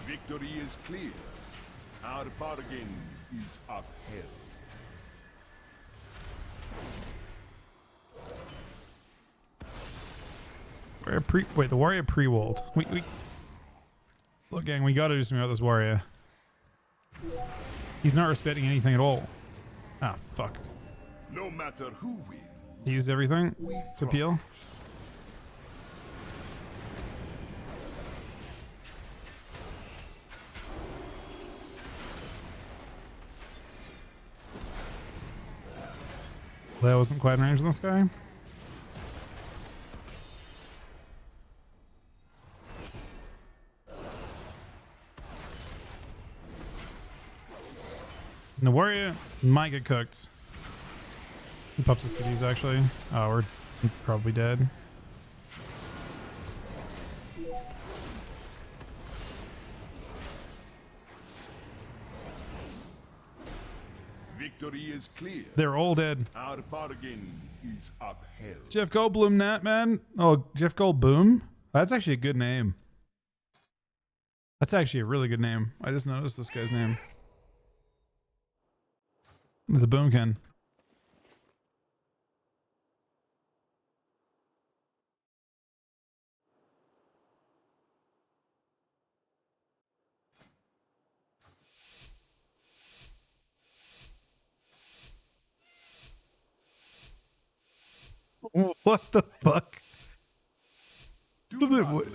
Victory is clear. Our bargain is upheld. Wait, the warrior pre-walled. Look, gang, we gotta do something about this warrior. He's not respecting anything at all. Ah, fuck. No matter who wins, He used everything to peel. That wasn't quite in range of this guy. And the warrior might get cooked. He pops the cities actually. Oh, we're probably dead. victory is clear. They're all dead. Our bargain is upheld. Jeff Goldblum, Nat, man. Oh, Jeff Goldboom? That's actually a good name. That's actually a really good name. I just noticed this guy's name. It's a boomkin. What the fuck?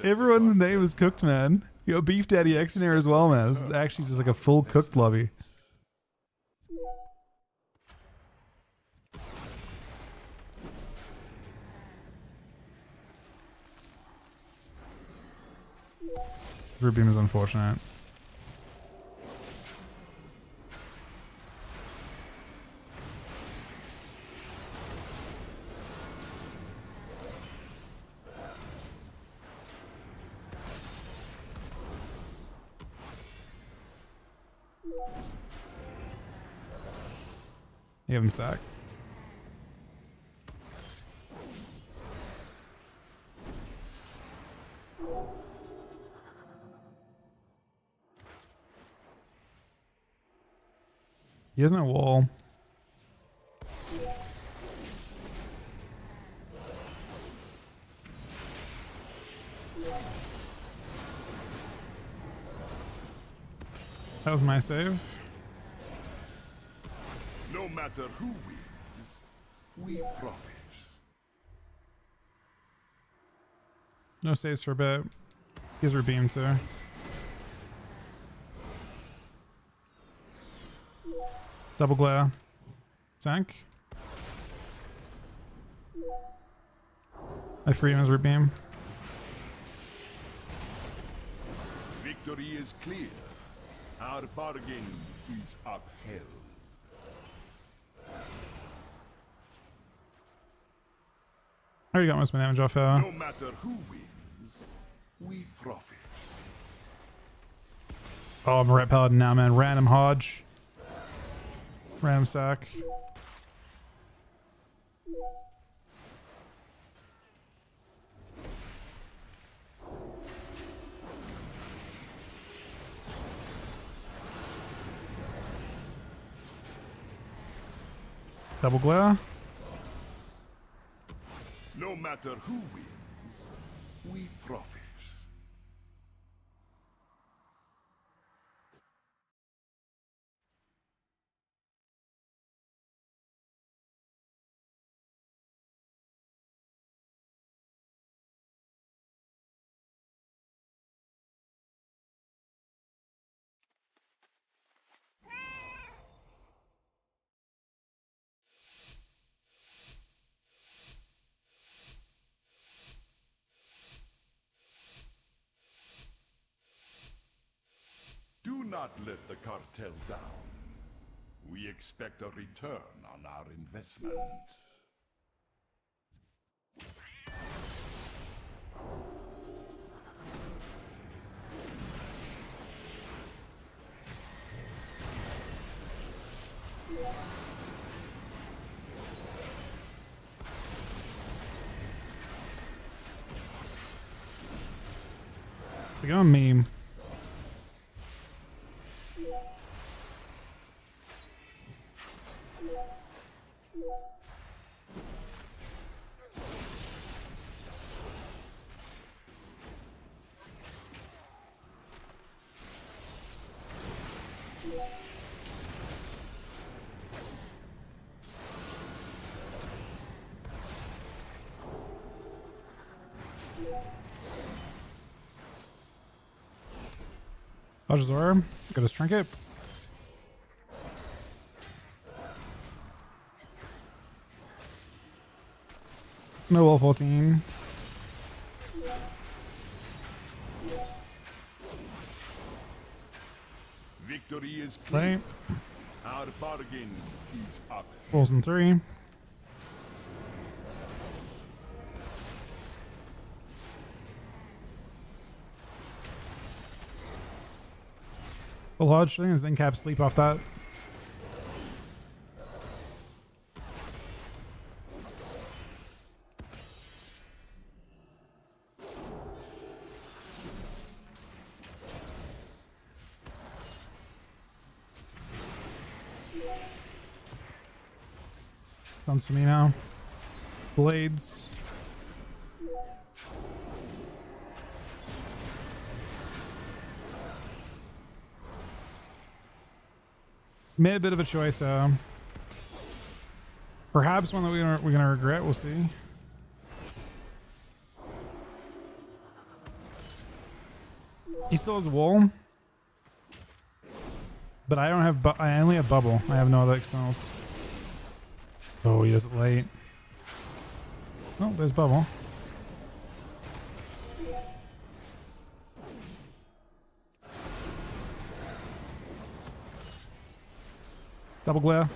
Everyone's name is cooked, man. You got Beef Daddy X in here as well, man. This is actually just like a full cooked lobby. Root beam is unfortunate. You have him sack. He has no wall. That was my save. No matter who wins, we profit. No saves for a bit. He's rebeamed too. Double glare. Tank. I free him as rebeam. Victory is clear. Our bargain is upheld. I already got most of my damage off No matter who wins, we profit. Oh, I'm a rat paladin now, man. Random Hodge. Random sack. Double glare. No matter who wins, we profit. Do not let the cartel down. We expect a return on our investment. Stick on meme. Dodge Zora. Got his trinket. No wall 14. Victory is clear. Right. Our bargain is up. Rolls in 3. Full Hodge. I think his in-cap sleep off that. Comes to me now. Blades. Made a bit of a choice. Perhaps one that we're gonna regret. We'll see. He still has wall, but I don't have. I only have bubble. I have no other externals. Oh, he does it late. Oh, there's bubble. Double glare.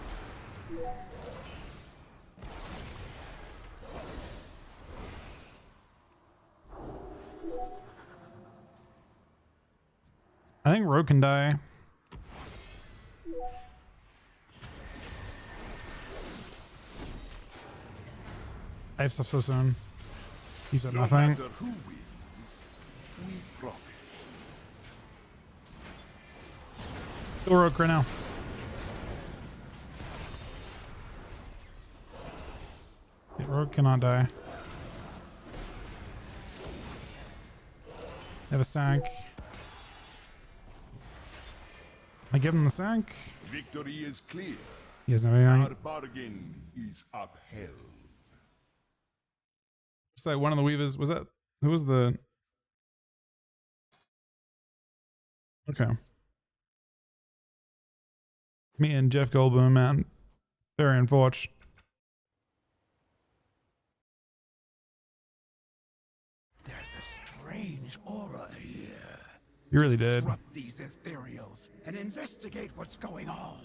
I think Rogue can die. I have stuff so soon. He's at nothing. No matter who wins, we profit. Kill Rogue right now. Yeah, Rogue cannot die. They have a sank. I give him the sank. Victory is clear. He has everything. Our bargain is upheld. It's like one of the weavers. Was that? Who was the? Okay. Me and Jeff Goldblum and Varian Forge. There's a strange aura here. You really did. Disrupt these ethereals and investigate what's going on.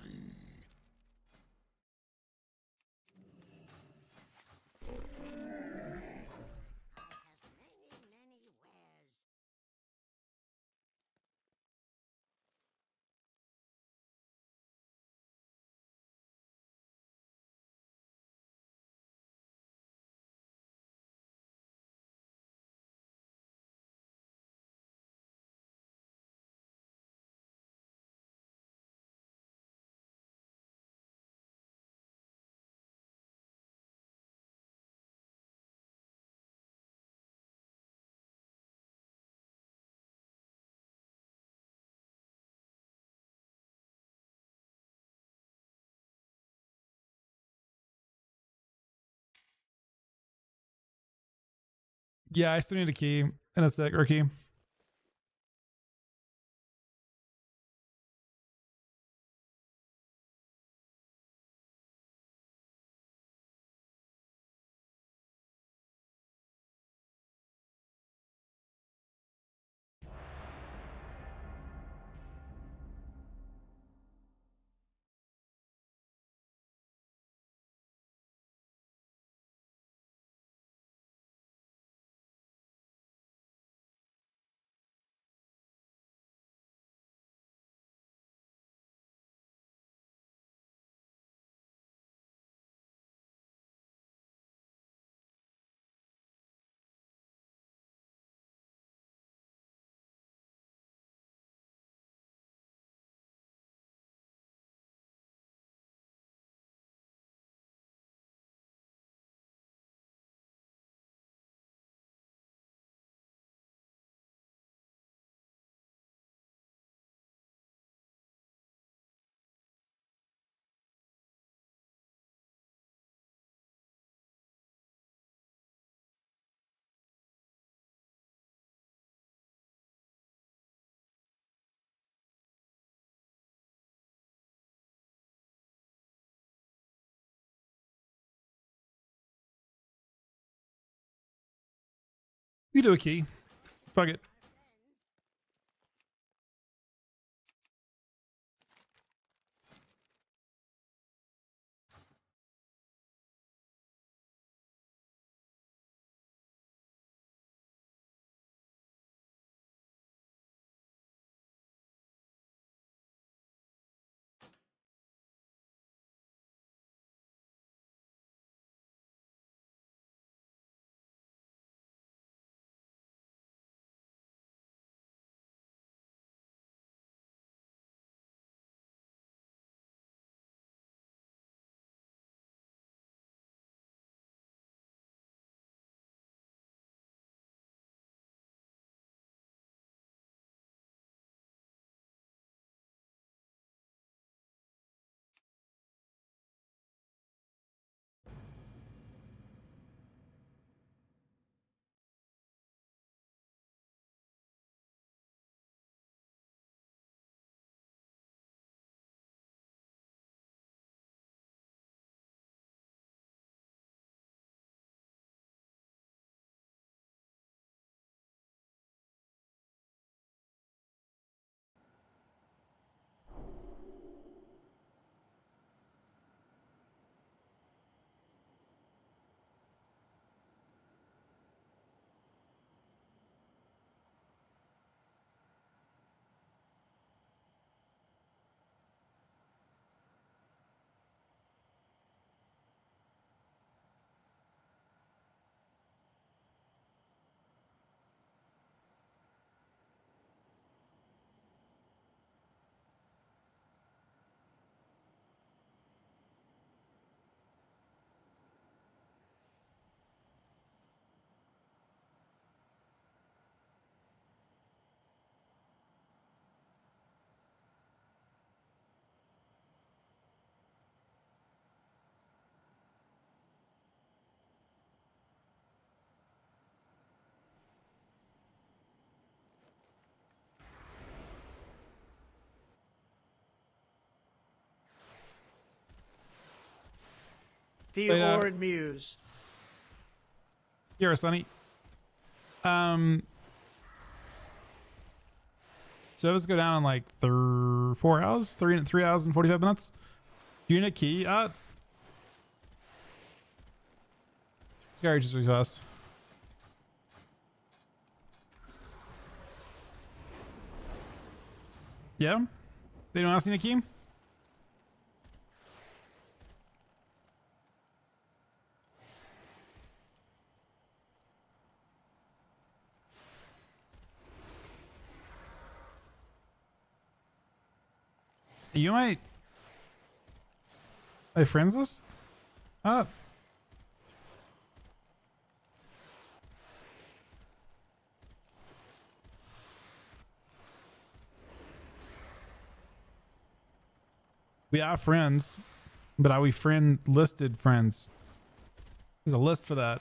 Yeah, I still need a key in a sec, or key. You do a key. Fuck it. the But, Orin Muse. Here, Sonny. Service go down in like 4 hours, 3 hours and 45 minutes. Unit key. Scary just really fast. Yeah? They don't ask you, Nakeem? You might... Are friends list? We are friends, but are we friend listed friends? There's a list for that.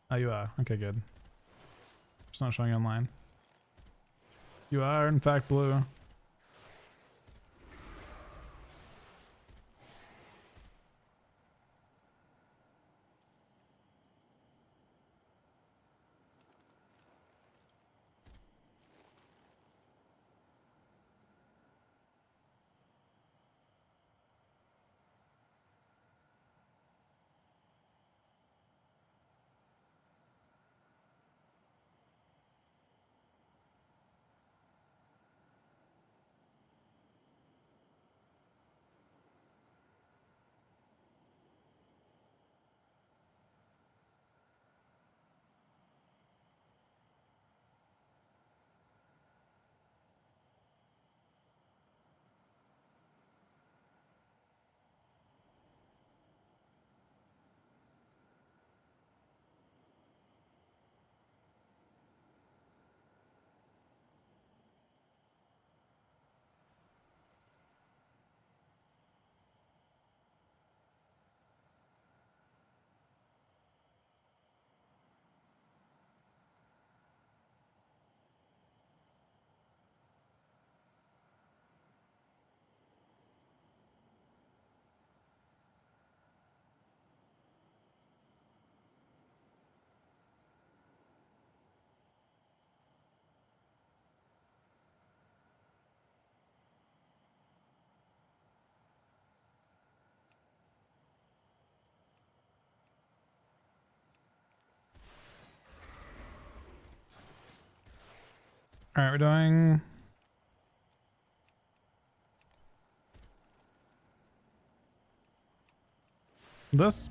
Oh, you are. Okay, good. It's not showing online. You are, in fact, blue. All right, we're doing this.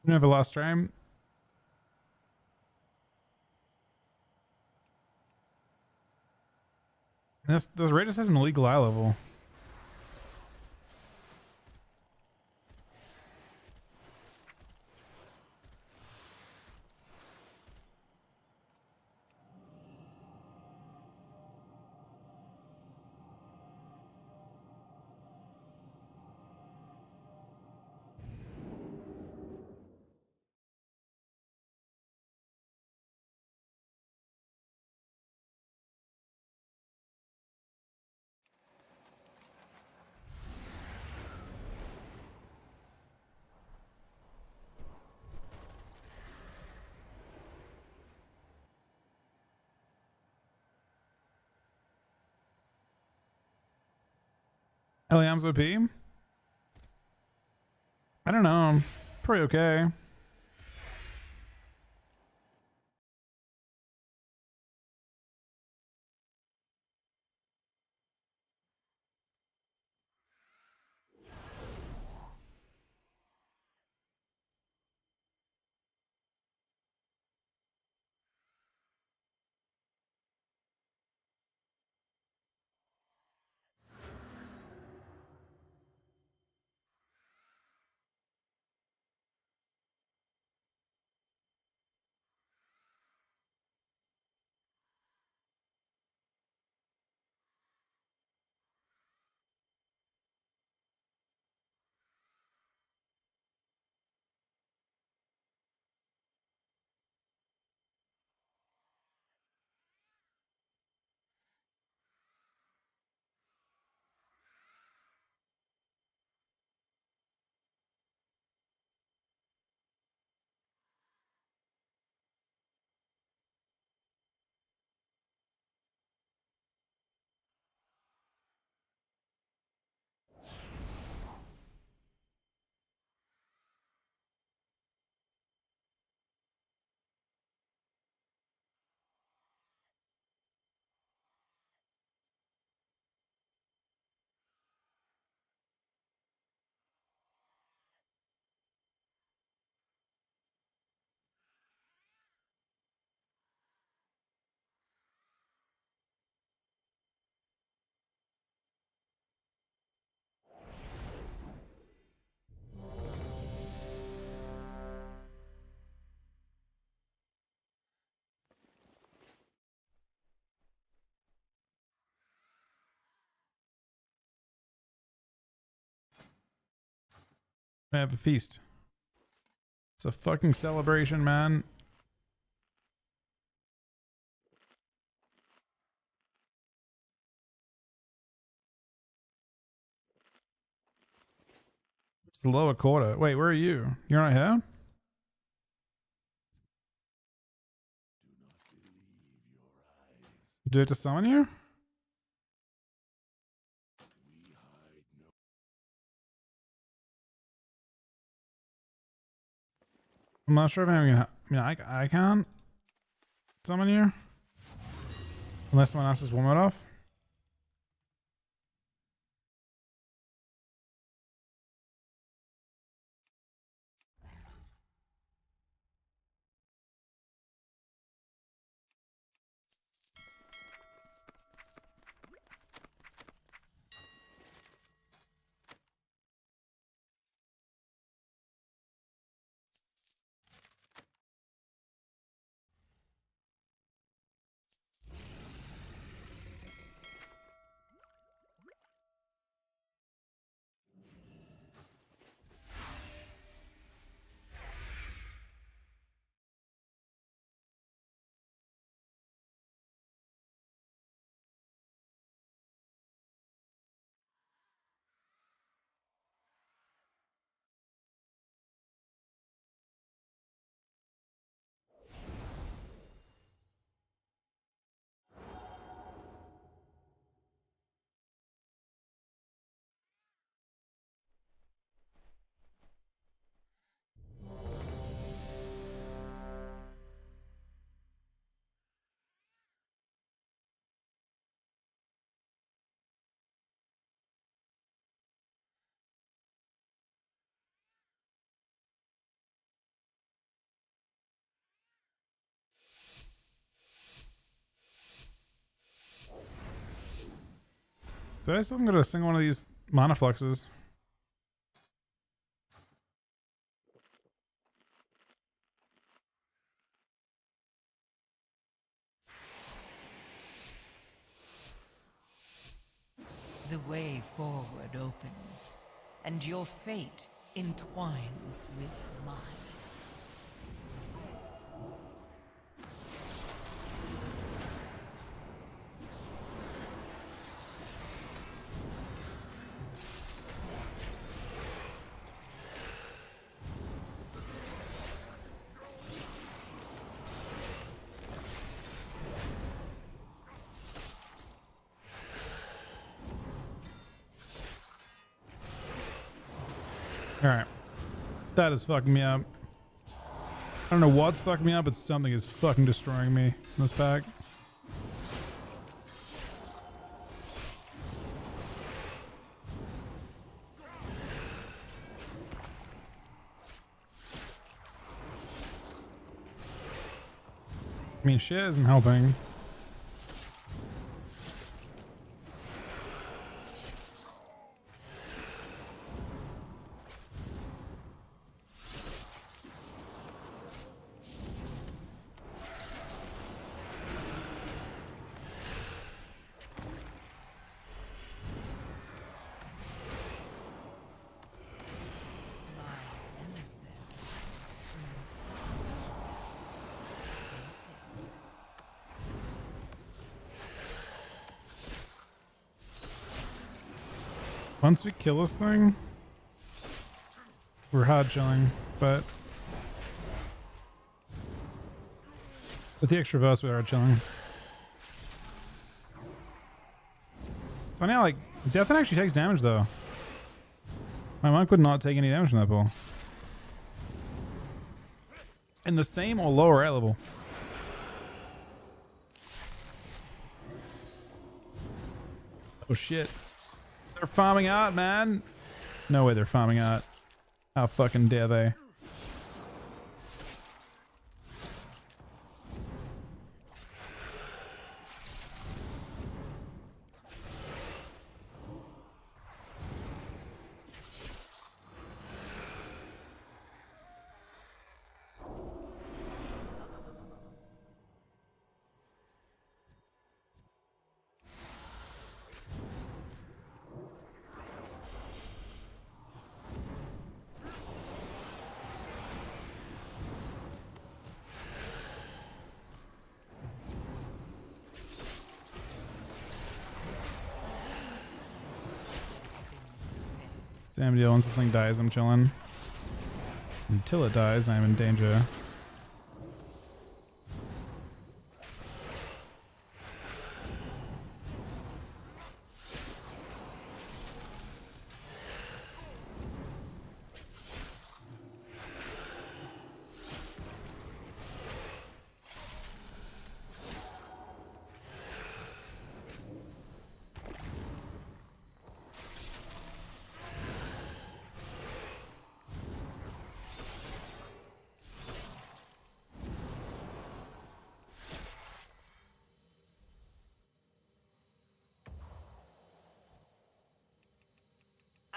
You have a lost stream. This Raiders has an illegal eye level. Eliam's OP? I don't know. Pretty okay. I have a feast. It's a fucking celebration, man. It's the lower quarter. Wait, where are you? You're not here? Do it to summon you? I'm not sure if I'm gonna. I mean, I can't summon you unless someone else is one mode off. Did I still gonna sing one of these mana fluxes? The way forward opens, and your fate entwines with mine. Alright. That is fucking me up. I don't know what's fucking me up, but something is fucking destroying me in this pack. I mean, shit isn't helping. Once we kill this thing, we're hard chilling, but with the extra verse, we are chilling. So now, like, Death actually takes damage though. My monk would not take any damage from that ball. In the same or lower air level. Oh shit. They're farming out, man. No way they're farming out. How fucking dare they? Same deal. Once this thing dies, I'm chilling. Until it dies, I'm in danger.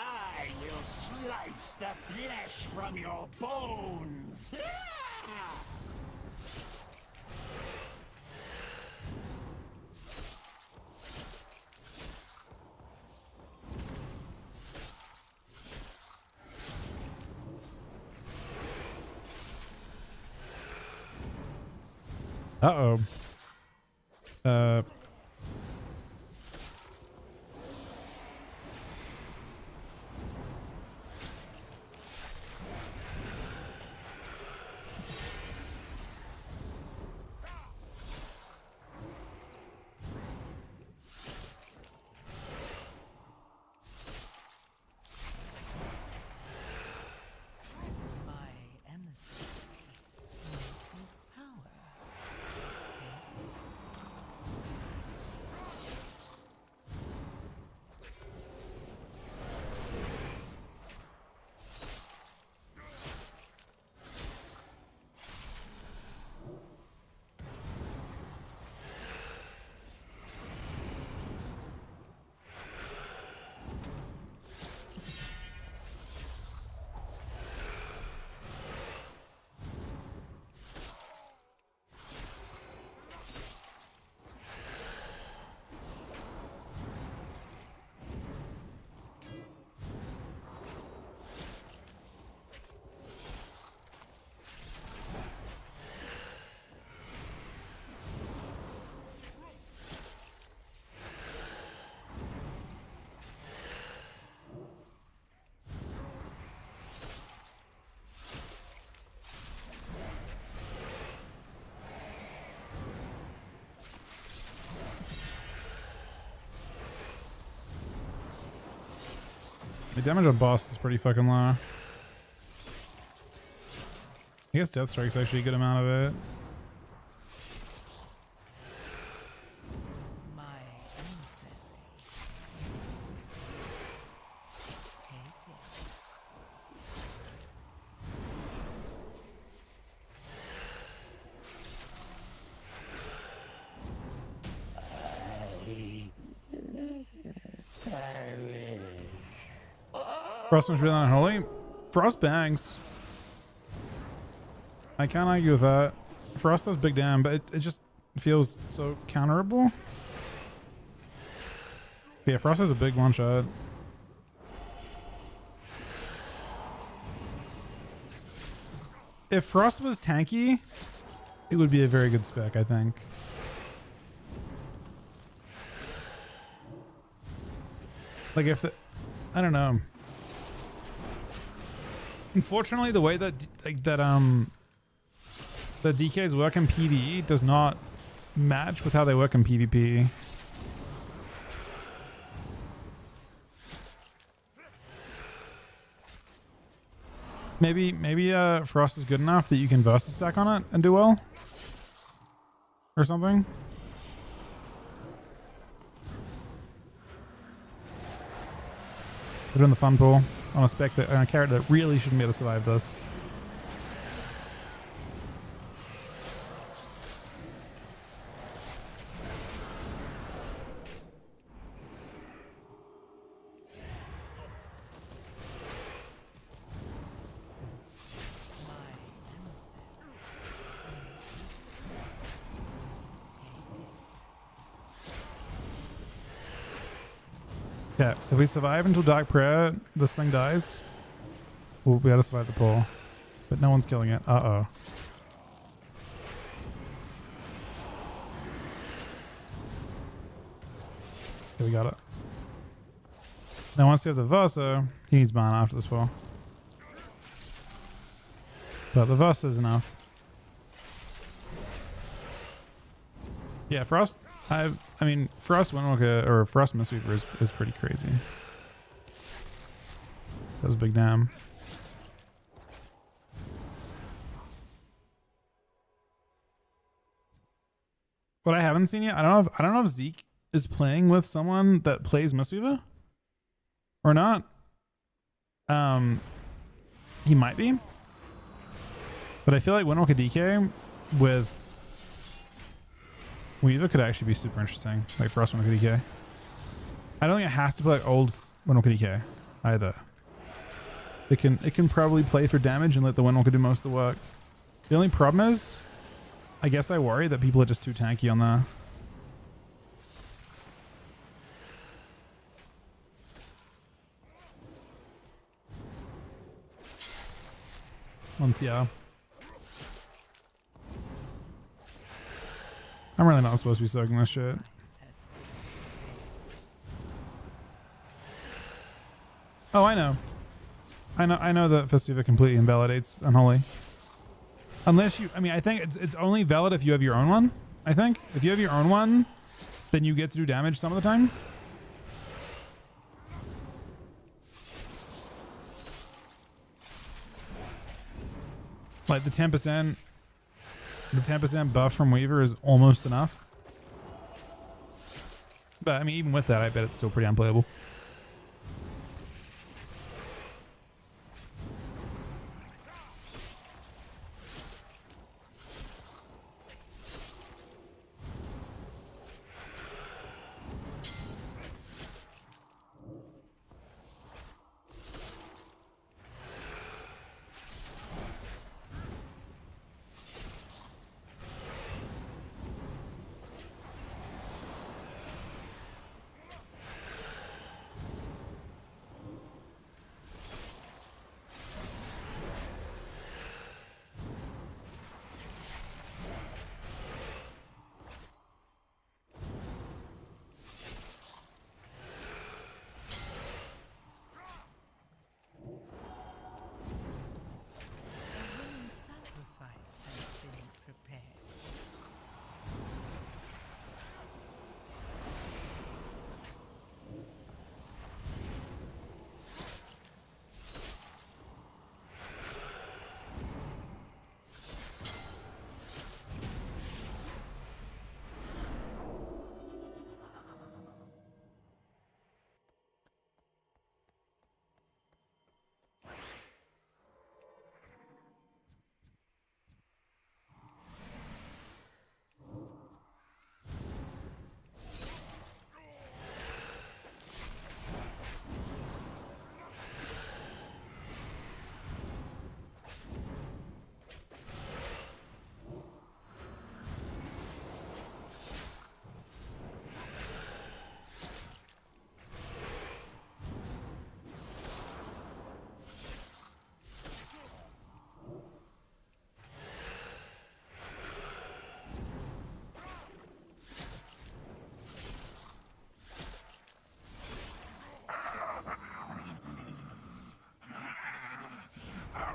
I will slice the flesh from your bones. Uh-oh. The damage on boss is pretty fucking low. I guess Death Strike's actually a good amount of it. Frost was really unholy. Frost bangs. I can't argue with that. Frost does big damn, but it just feels so counterable. Yeah, Frost has a big one shot. If Frost was tanky, it would be a very good spec, I think. Like if the, I don't know. Unfortunately, the way that the DKs work in PvE does not match with how they work in PvP. Maybe Frost is good enough that you can versus stack on it and do well, or something. Put it in the fun pool on a spec that on a character that really shouldn't be able to survive this. Yeah, if we survive until Dark Prayer, this thing dies. We'll be able to survive the pull. But no one's killing it. Uh-oh. Okay, we got it. Now once we have the Versa, he needs mana after this pull. But the Versa is enough. Yeah, Frost. I mean, Frost Windwalker or Frost Mistweaver is pretty crazy. That was a big damn. What I haven't seen yet, I don't know if Zeke is playing with someone that plays Mistweaver or not. He might be, but I feel like Windwalker DK with Weaver could actually be super interesting, like Frost Windwalker DK. I don't think it has to play like old Windwalker DK either. It can probably play for damage and let the Windwalker do most of the work. The only problem is, I guess I worry that people are just too tanky on there. On TR. I'm really not supposed to be soaking this shit. Oh, I know that Festiva completely invalidates Unholy. Unless you, I mean, I think it's only valid if you have your own one. I think if you have your own one, then you get to do damage some of the time. Like the 10% buff from Weaver is almost enough. But I mean, even with that, I bet it's still pretty unplayable.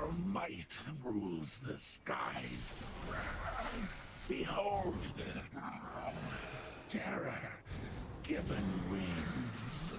Our might rules the skies. Behold, terror given wings.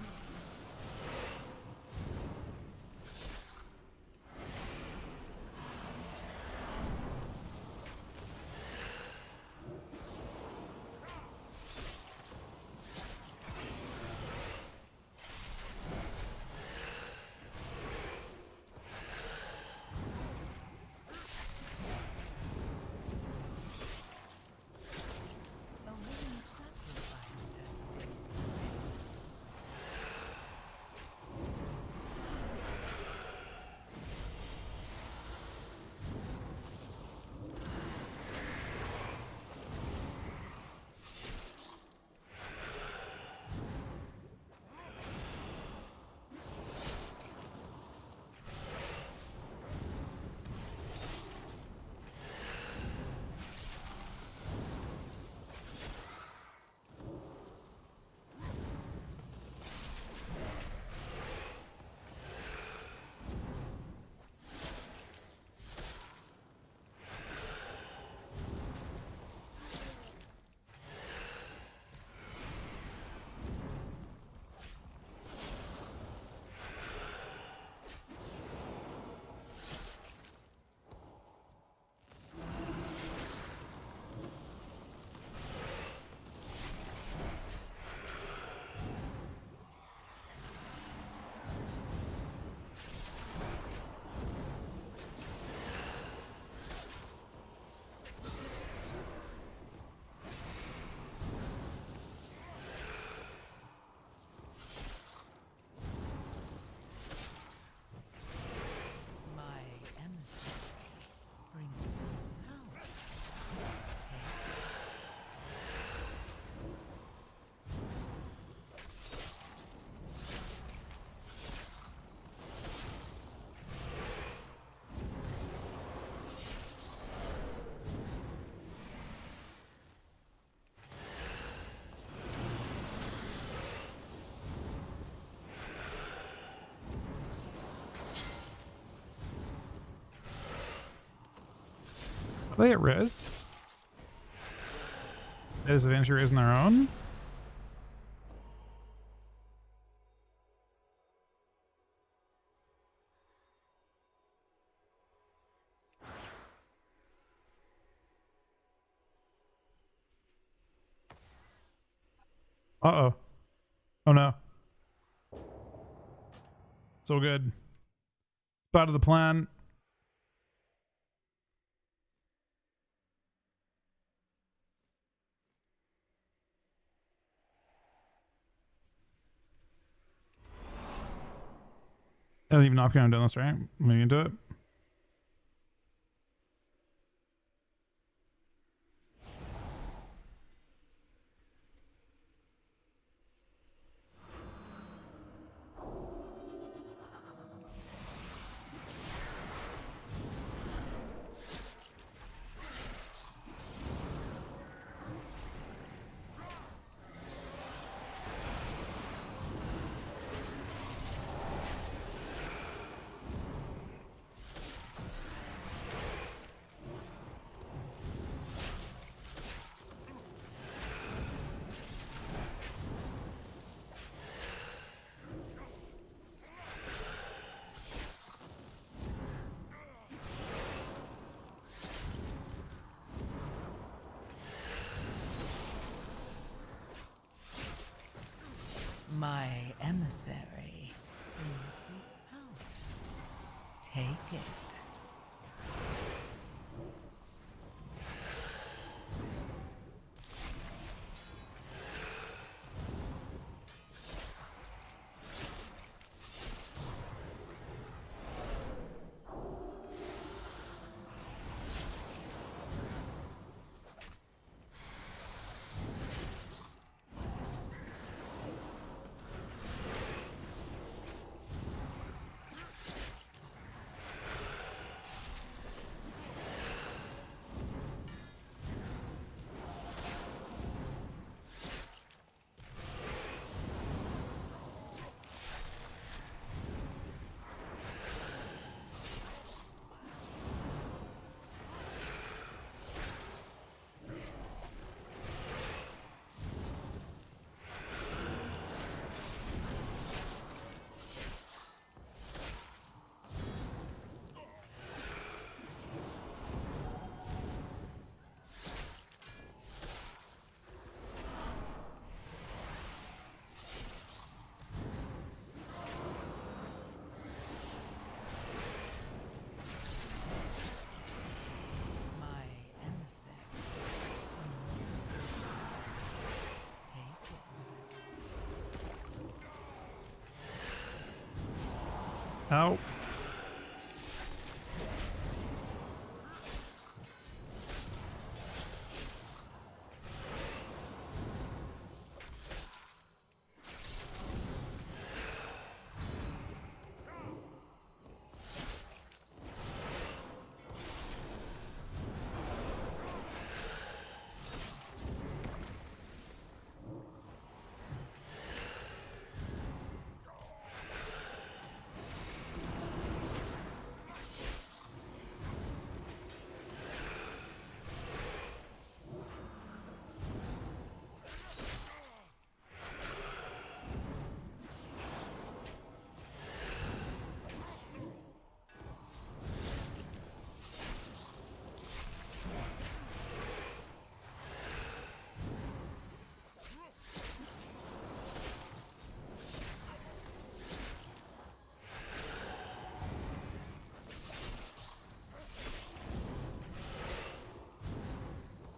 Are they at risk? Disadvantage is in their own? Uh-oh. Oh no. So good. Spotted the plan. I don't even know if I'm done this, right? Moving into it. My emissary brings you power. Take it. Ow.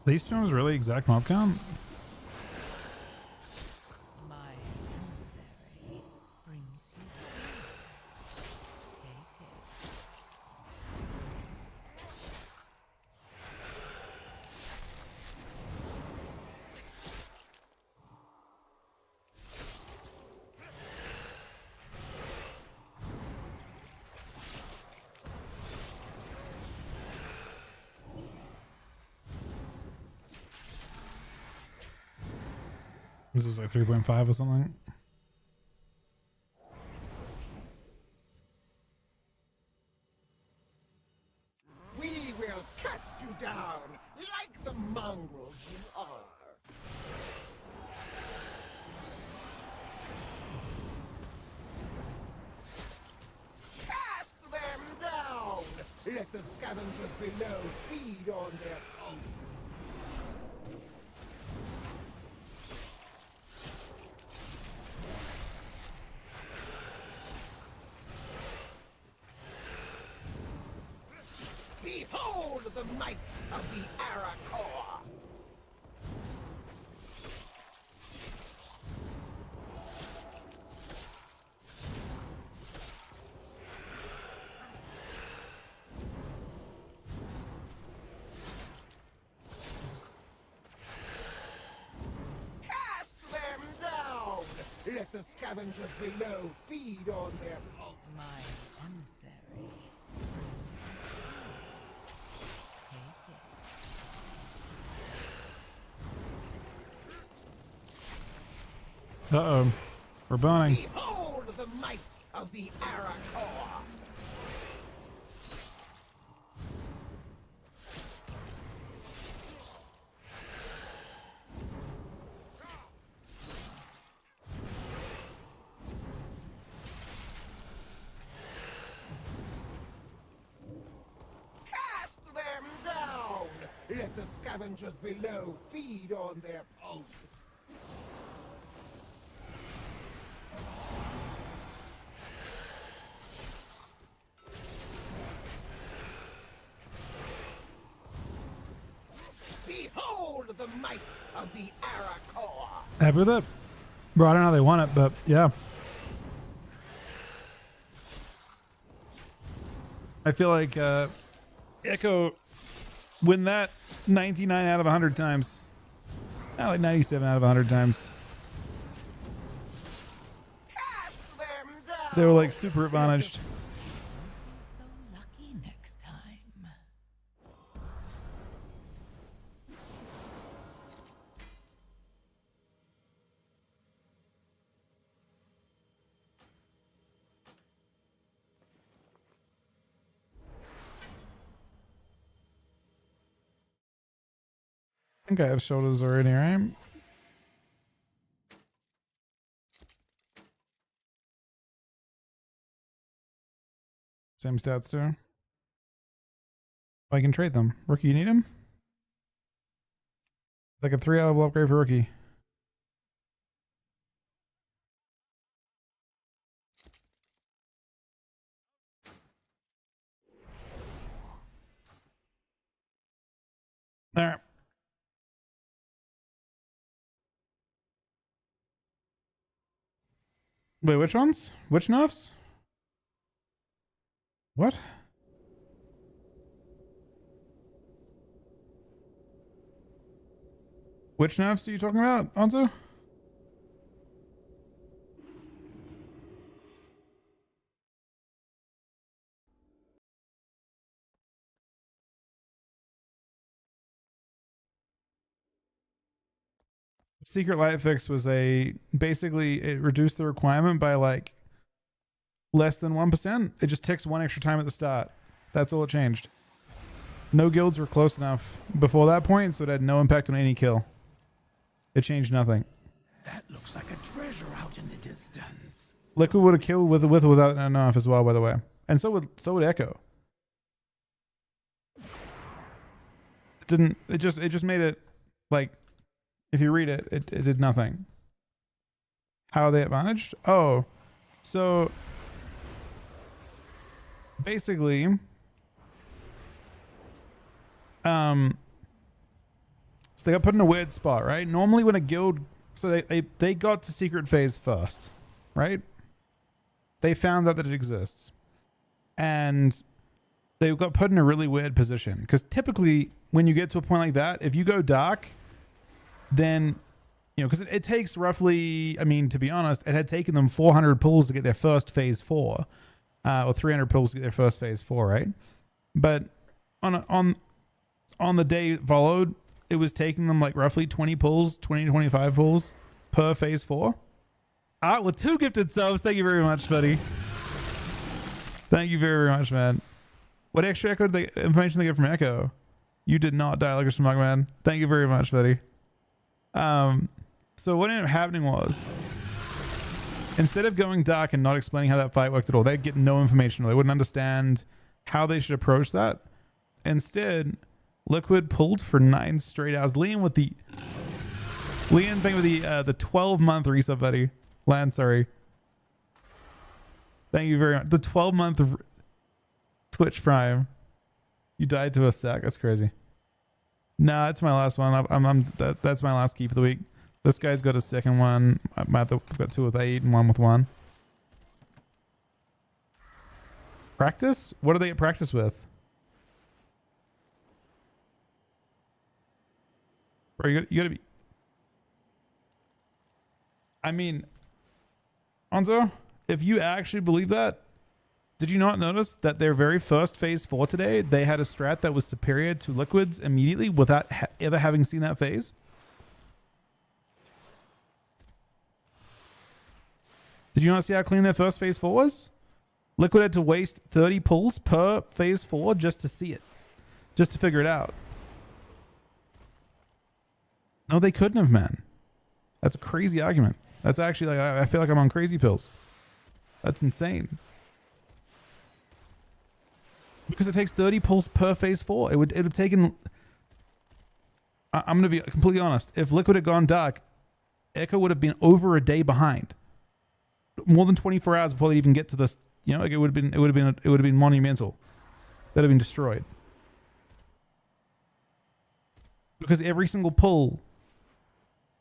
These streams really exact mob count? My emissary brings you. Take it. This was like 3.5 or something. We will cast you down like the mongrels you are. Cast them down! Let the scavengers below feed on their pulse. Behold the might of the Aracore! Cast them down! Let the scavengers below feed on their pulse. My emissary. Uh-oh. We're burning. Behold the might of the Aracore! Cast them down! Let the scavengers below feed on their pulse. Behold the might of the Aracore! Happy with it? Bro, I don't know how they want it, but yeah. I feel like Echo win that 99 out of 100 times. Not like 97 out of 100 times. They were like super advantaged. So lucky next time. I think I have shoulders already, right? Same stats too. I can trade them. Rookie, you need him? Like a 3-level upgrade for rookie. Alright. Wait, which ones? Which nuffs? What? Which nerfs are you talking about, Anzo? Secret light fix was basically it reduced the requirement by like less than 1%. It just ticks one extra time at the start. That's all it changed. No guilds were close enough before that point, so it had no impact on any kill. It changed nothing. That looks like a treasure out in the distance. Liquid would have killed with or without an nerf as well, by the way. And so would Echo. It just made it like, if you read it, it did nothing. How are they advantaged? Oh, so basically, so they got put in a weird spot, right? Normally when a guild, so they got to secret phase first, right? They found out that it exists. And they got put in a really weird position. Because typically when you get to a point like that, if you go dark, then, you know, because it takes roughly, I mean, to be honest, it had taken them 400 pulls to get their first phase 4. Or 300 pulls to get their first phase 4, right? But on the day followed, it was taking them like roughly 20 to 25 pulls per phase 4. With 2 gifted subs. Thank you very much, buddy. Thank you very, very much, man. What extra echo information they get from Echo? You did not die like a smug, man. Thank you very much, buddy. So what ended up happening was, instead of going dark and not explaining how that fight worked at all, they'd get no information. They wouldn't understand how they should approach that. Instead, Liquid pulled for 9 straight hours. Liam with the 12-month reset, buddy. Lan, sorry. Thank you very much. The 12-month Twitch Prime. You died to a sack. That's crazy. Nah, that's my last one. That's my last keep of the week. This guy's got a second one. I've got 2 with 8 and 1 with 1. Practice? What do they get practice with? Bro, you gotta be... I mean, Anzo, if you actually believe that, did you not notice that their very first phase 4 today, they had a strat that was superior to Liquid's immediately without ever having seen that phase? Did you not see how clean their first phase 4 was? Liquid had to waste 30 pulls per phase 4 just to see it. Just to figure it out. No, they couldn't have, man. That's a crazy argument. That's actually like, I feel like I'm on crazy pills. That's insane. Because it takes 30 pulls per phase 4. It would have taken... I'm going to be completely honest. If Liquid had gone dark, Echo would have been over a day behind. More than 24 hours before they even get to this. You know, like it would have been monumental. That'd have been destroyed. Because every single pull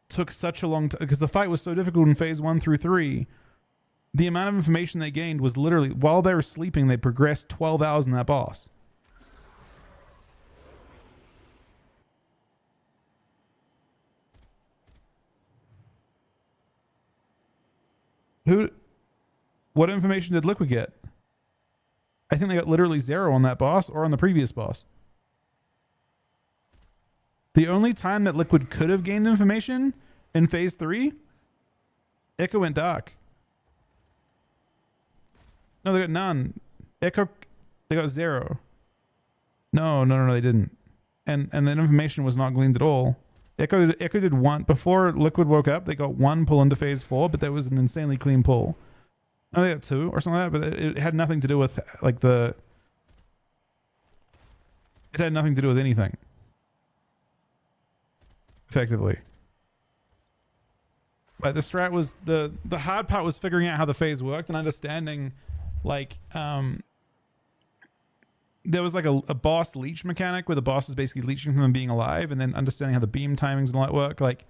took such a long time. Because the fight was so difficult in phase 1 through 3. The amount of information they gained was literally, while they were sleeping, they progressed 12 hours in that boss. What information did Liquid get? I think they got literally 0 on that boss or on the previous boss. The only time that Liquid could have gained information in phase 3, Echo went dark. No, they got none. Echo, they got 0. No, they didn't. And that information was not gleaned at all. Echo did 1 before Liquid woke up. They got 1 pull into phase 4, but that was an insanely clean pull. No, they got 2 or something like that, but it had nothing to do with like the. It had nothing to do with anything. Effectively. Like the strat was the hard part was figuring out how the phase worked and understanding, like there was like a boss leech mechanic where the boss is basically leeching from them being alive, and then understanding how the beam timings and all that work. Like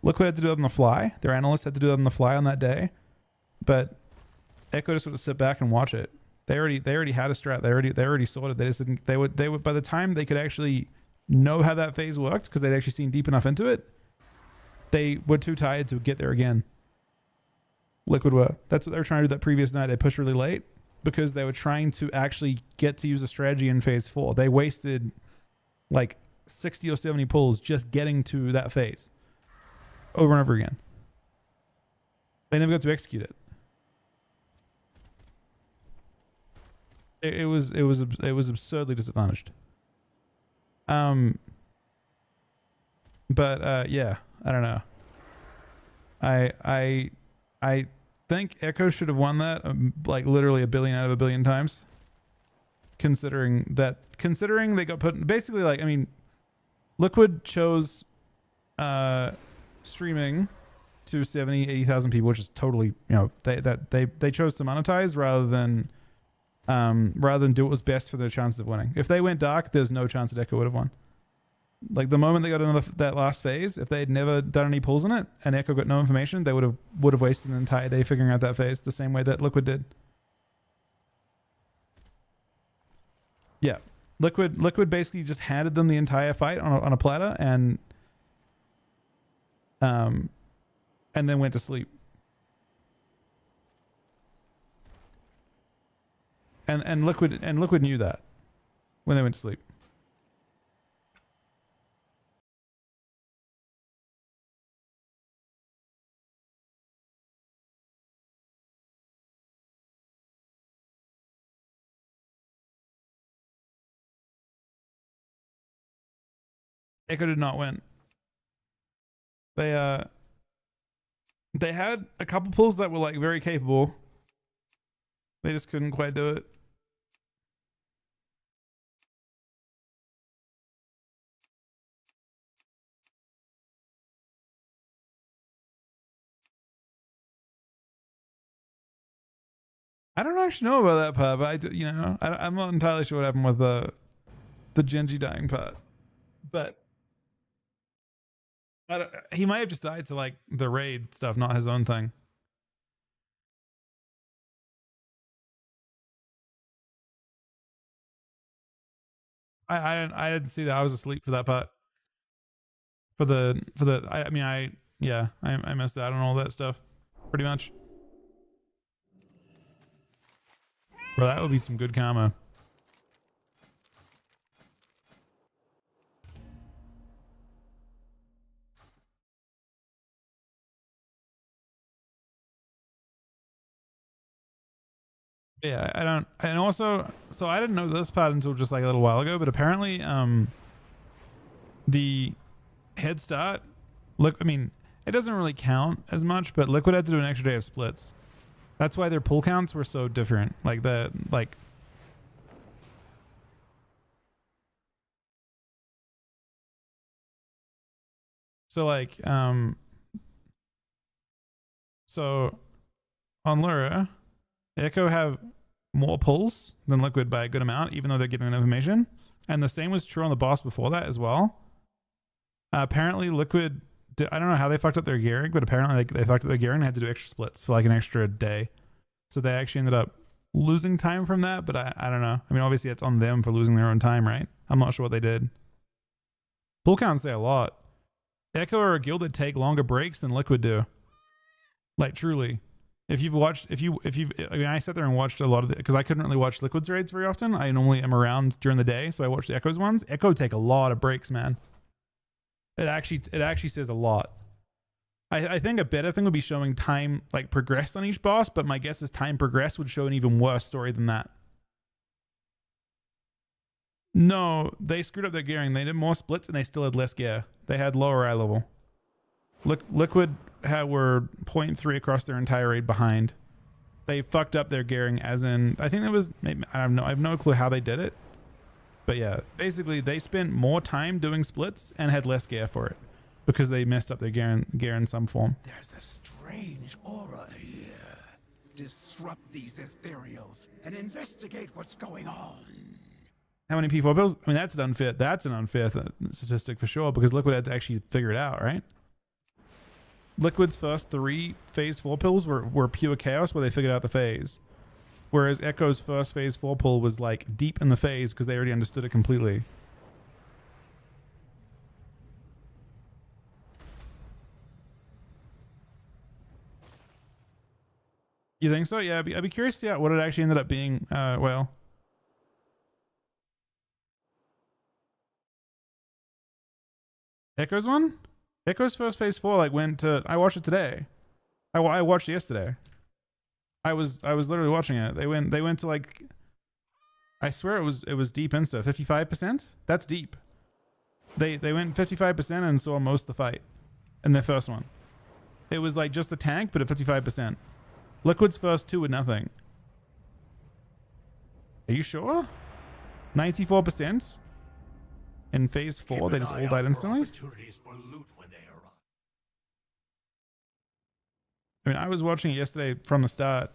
Liquid had to do that on the fly. Their analysts had to do that on the fly on that day, but Echo just would sit back and watch it. They already had a strat. They already sorted. They just didn't. They would by the time they could actually know how that phase worked, because they'd actually seen deep enough into it, they were too tired to get there again. Liquid were. That's what they were trying to do that previous night. They pushed really late because they were trying to actually get to use a strategy in phase 4. They wasted like 60 or 70 pulls just getting to that phase over and over again. They never got to execute it. It was absurdly disadvantaged. But yeah, I don't know. I think Echo should have won that like literally a billion out of a billion times. Considering they got put basically, like, I mean, Liquid chose streaming to 70,000-80,000 people, which is totally, you know, they chose to monetize rather than do what was best for their chances of winning. If they went dark, there's no chance that Echo would have won. Like the moment they got that last phase, if they had never done any pulls in it and Echo got no information, they would have wasted an entire day figuring out that phase the same way that Liquid did. Yeah, Liquid basically just handed them the entire fight on a platter and then went to sleep. And Liquid knew that when they went to sleep. Echo did not win. They had a couple pulls that were like very capable. They just couldn't quite do it. I don't actually know about that part, but I'm not entirely sure what happened with the Genji dying part. But he might have just died to like the raid stuff, not his own thing. I didn't see that. I was asleep for that part. I missed out on all that stuff pretty much. Bro, that would be some good karma. Yeah, I don't, and also, so I didn't know this part until just like a little while ago, but apparently, the head start, look, I mean, it doesn't really count as much, but Liquid had to do an extra day of splits. That's why their pull counts were so different. Like so on Lura, Echo have more pulls than Liquid by a good amount, even though they're getting information. And the same was true on the boss before that as well. Apparently Liquid, I don't know how they fucked up their gearing, but apparently they fucked up their gearing and had to do extra splits for like an extra day. So they actually ended up losing time from that, but I don't know. I mean, obviously it's on them for losing their own time, right? I'm not sure what they did. Pull counts say a lot. Echo are a guild that take longer breaks than Liquid do. Like truly. If you've watched, I mean, I sat there and watched a lot of it because I couldn't really watch Liquid's raids very often. I normally am around during the day, so I watch the Echo's ones. Echo take a lot of breaks, man. It actually says a lot. I think a better thing would be showing time like progressed on each boss, but my guess is time progressed would show an even worse story than that. No, they screwed up their gearing. They did more splits and they still had less gear. They had lower eye level. Liquid were 0.3 across their entire raid behind. They fucked up their gearing, as in, I think it was, maybe, I have no clue how they did it. But yeah, basically they spent more time doing splits and had less gear for it because they messed up their gear in some form. There's a strange aura here. Disrupt these ethereals and investigate what's going on. How many P4 bills? I mean, that's an unfair statistic for sure, because Liquid had to actually figure it out, right? Liquid's first 3 phase 4 pills were pure chaos where they figured out the phase. Whereas Echo's first phase 4 pull was like deep in the phase because they already understood it completely. You think so? Yeah, I'd be curious to see what it actually ended up being. Well, Echo's one? Echo's first phase 4 like went to. I watched it today. I watched it yesterday. I was literally watching it. They went to like. I swear it was deep insta 55%. That's deep. They went 55% and saw most of the fight in their first one. It was like just the tank, but at 55%. Liquid's first 2 with nothing. Are you sure? 94%? In phase 4, they just all died instantly? I mean, I was watching it yesterday from the start.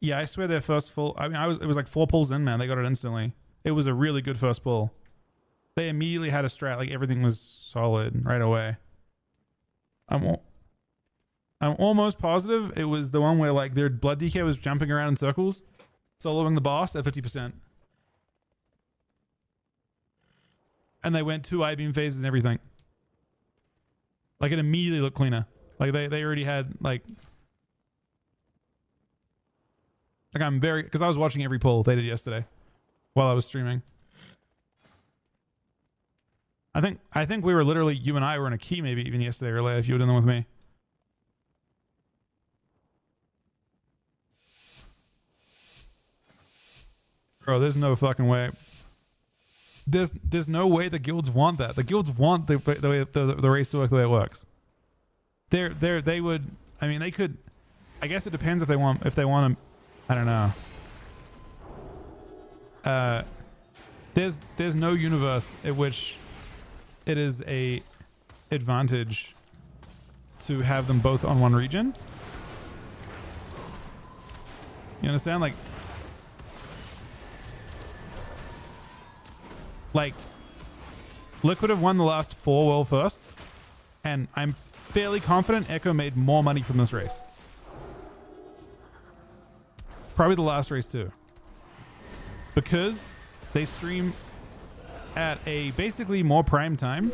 Yeah, I swear their first full... I mean, it was like 4 pulls in, man. They got it instantly. It was a really good first pull. They immediately had a strat. Like, everything was solid right away. I'm almost positive it was the one where, like, their blood DK was jumping around in circles, soloing the boss at 50%. And they went 2 I-beam phases and everything. Like, it immediately looked cleaner. Like, they already had, like... Like, I'm very... Because I was watching every pull they did yesterday while I was streaming. I think we were literally... You and I were in a key maybe even yesterday or late if you were in them with me. Bro, there's no fucking way. There's no way the guilds want that. The guilds want the way the race to work the way it works. They would... I mean, they could... I guess it depends if they want to... I don't know. There's no universe in which it is a advantage to have them both on one region. You understand? Like Liquid have won the last 4 world firsts, and I'm fairly confident Echo made more money from this race. Probably the last race too. Because they stream at a basically more prime time.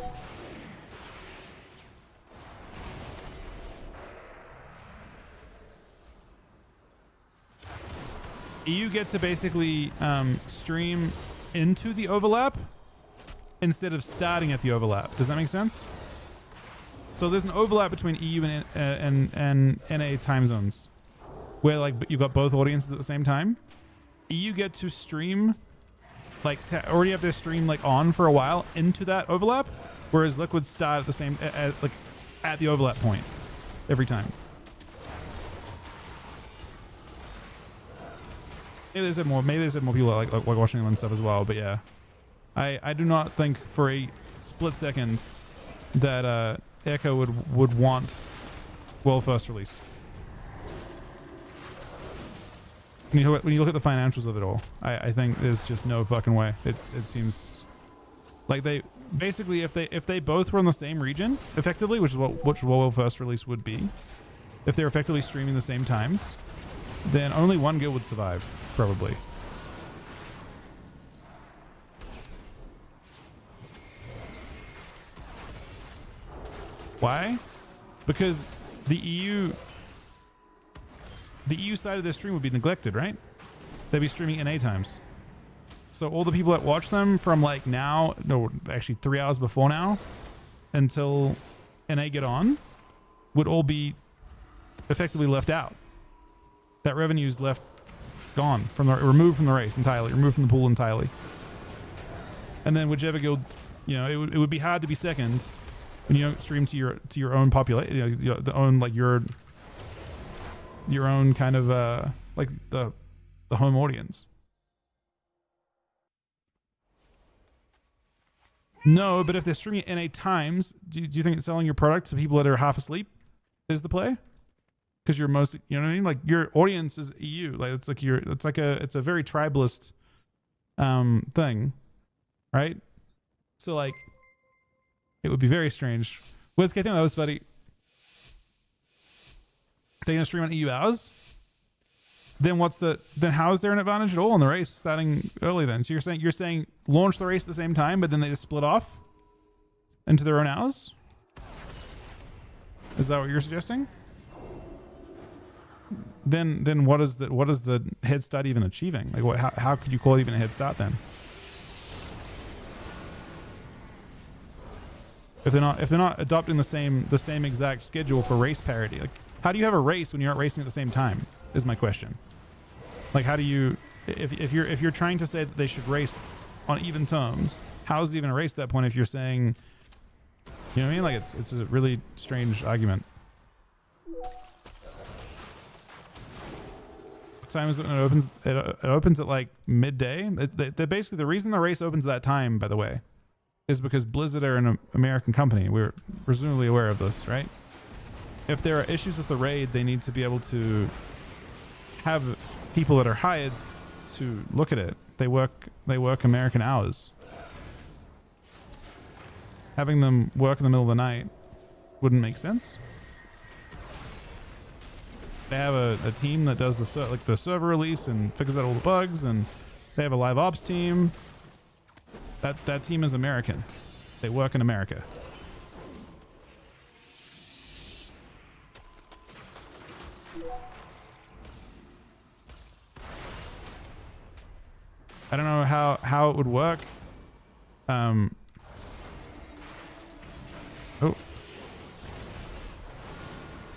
You get to basically stream into the overlap instead of starting at the overlap. Does that make sense? So there's an overlap between EU and NA time zones, where like you've got both audiences at the same time. EU get to stream, like to already have their stream like on for a while into that overlap, whereas Liquid start at the same like at the overlap point every time. Maybe there's more people like watching them and stuff as well, but yeah, I do not think for a split second that Echo would want world first release. When you look at the financials of it all, I think there's just no fucking way. It seems like they basically if they both were in the same region effectively, which world first release would be, if they're effectively streaming the same times, then only one guild would survive, probably. Why? Because the EU side of their stream would be neglected, right? They'd be streaming NA times. So all the people that watch them from like now, no, actually 3 hours before now, until NA get on, would all be effectively left out. That revenue's gone removed from the race entirely, removed from the pool entirely. And then whichever guild, you know, it would be hard to be second when you don't stream to your own population, you know, the own like your own kind of like the home audience. No, but if they're streaming at NA times, do you think it's selling your product to people that are half asleep is the play? Because you're most, you know what I mean? Like your audience is EU. Like it's a very tribalist thing, right? So like it would be very strange. Wes, I think that was funny. they're gonna stream on EU hours. Then how is there an advantage at all in the race starting early then? So you're saying launch the race at the same time, but then they just split off into their own hours? Is that what you're suggesting? Then what is the head start even achieving? Like how could you call it even a head start then? If they're not adopting the same exact schedule for race parity, like how do you have a race when you're not racing at the same time? Is my question. Like how do you if you're trying to say that they should race on even terms, how is it even a race at that point if you're saying, you know what I mean? Like it's a really strange argument. What time is it when it opens? It opens at like midday. They're basically the reason the race opens at that time, by the way, is because Blizzard are an American company. We're presumably aware of this, right? If there are issues with the raid, they need to be able to have people that are hired to look at it. They work American hours. Having them work in the middle of the night wouldn't make sense. They have a team that does the server release and figures out all the bugs, and they have a live ops team. That team is American. They work in America. I don't know how it would work. Oh.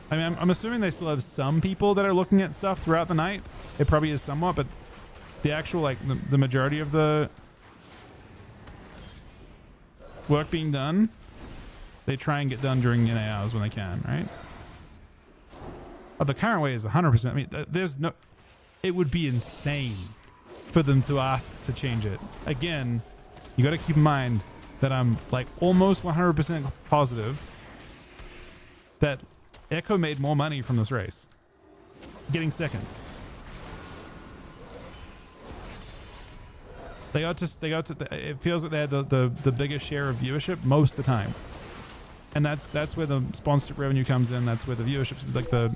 I mean, I'm assuming they still have some people that are looking at stuff throughout the night. It probably is somewhat, but the actual, like, the majority of the work being done, they try and get done during NA hours when they can, right? Oh, the current way is 100%. I mean, there's no... It would be insane for them to ask to change it. Again, you got to keep in mind that I'm, like, almost 100% positive that Echo made more money from this race, getting second. It feels like they had the biggest share of viewership most of the time, and that's where the sponsorship revenue comes in. That's where the viewership, like the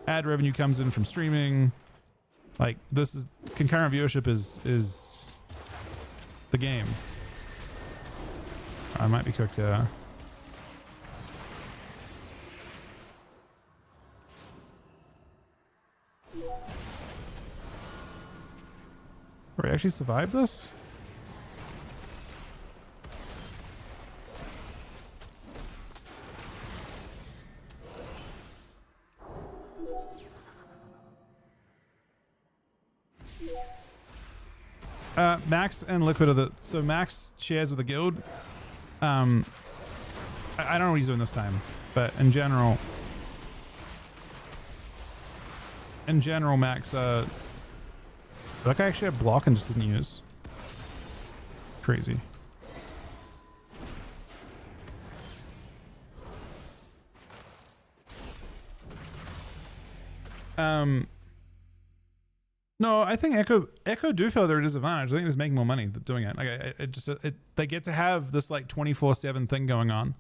ad revenue, comes in from streaming. Like, this is concurrent viewership is the game. I might be cooked here. We actually survived this? Max and Liquid are so Max shares with the guild. I don't know what he's doing this time, but in general, Max, that guy actually had block and just didn't use. Crazy. No, I think Echo do feel they're a disadvantage. I think it's making more money than doing it. Like they get to have this like 24/7 thing going on.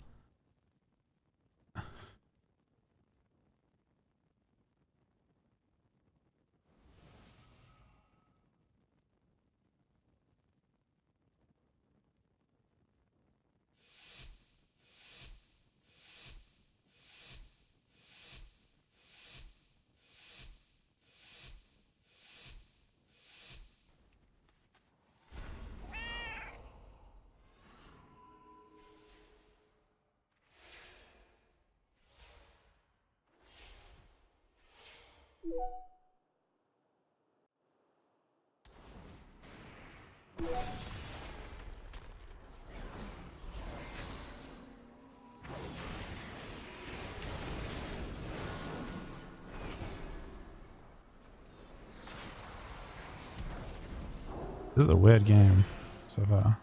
This is a weird game so far.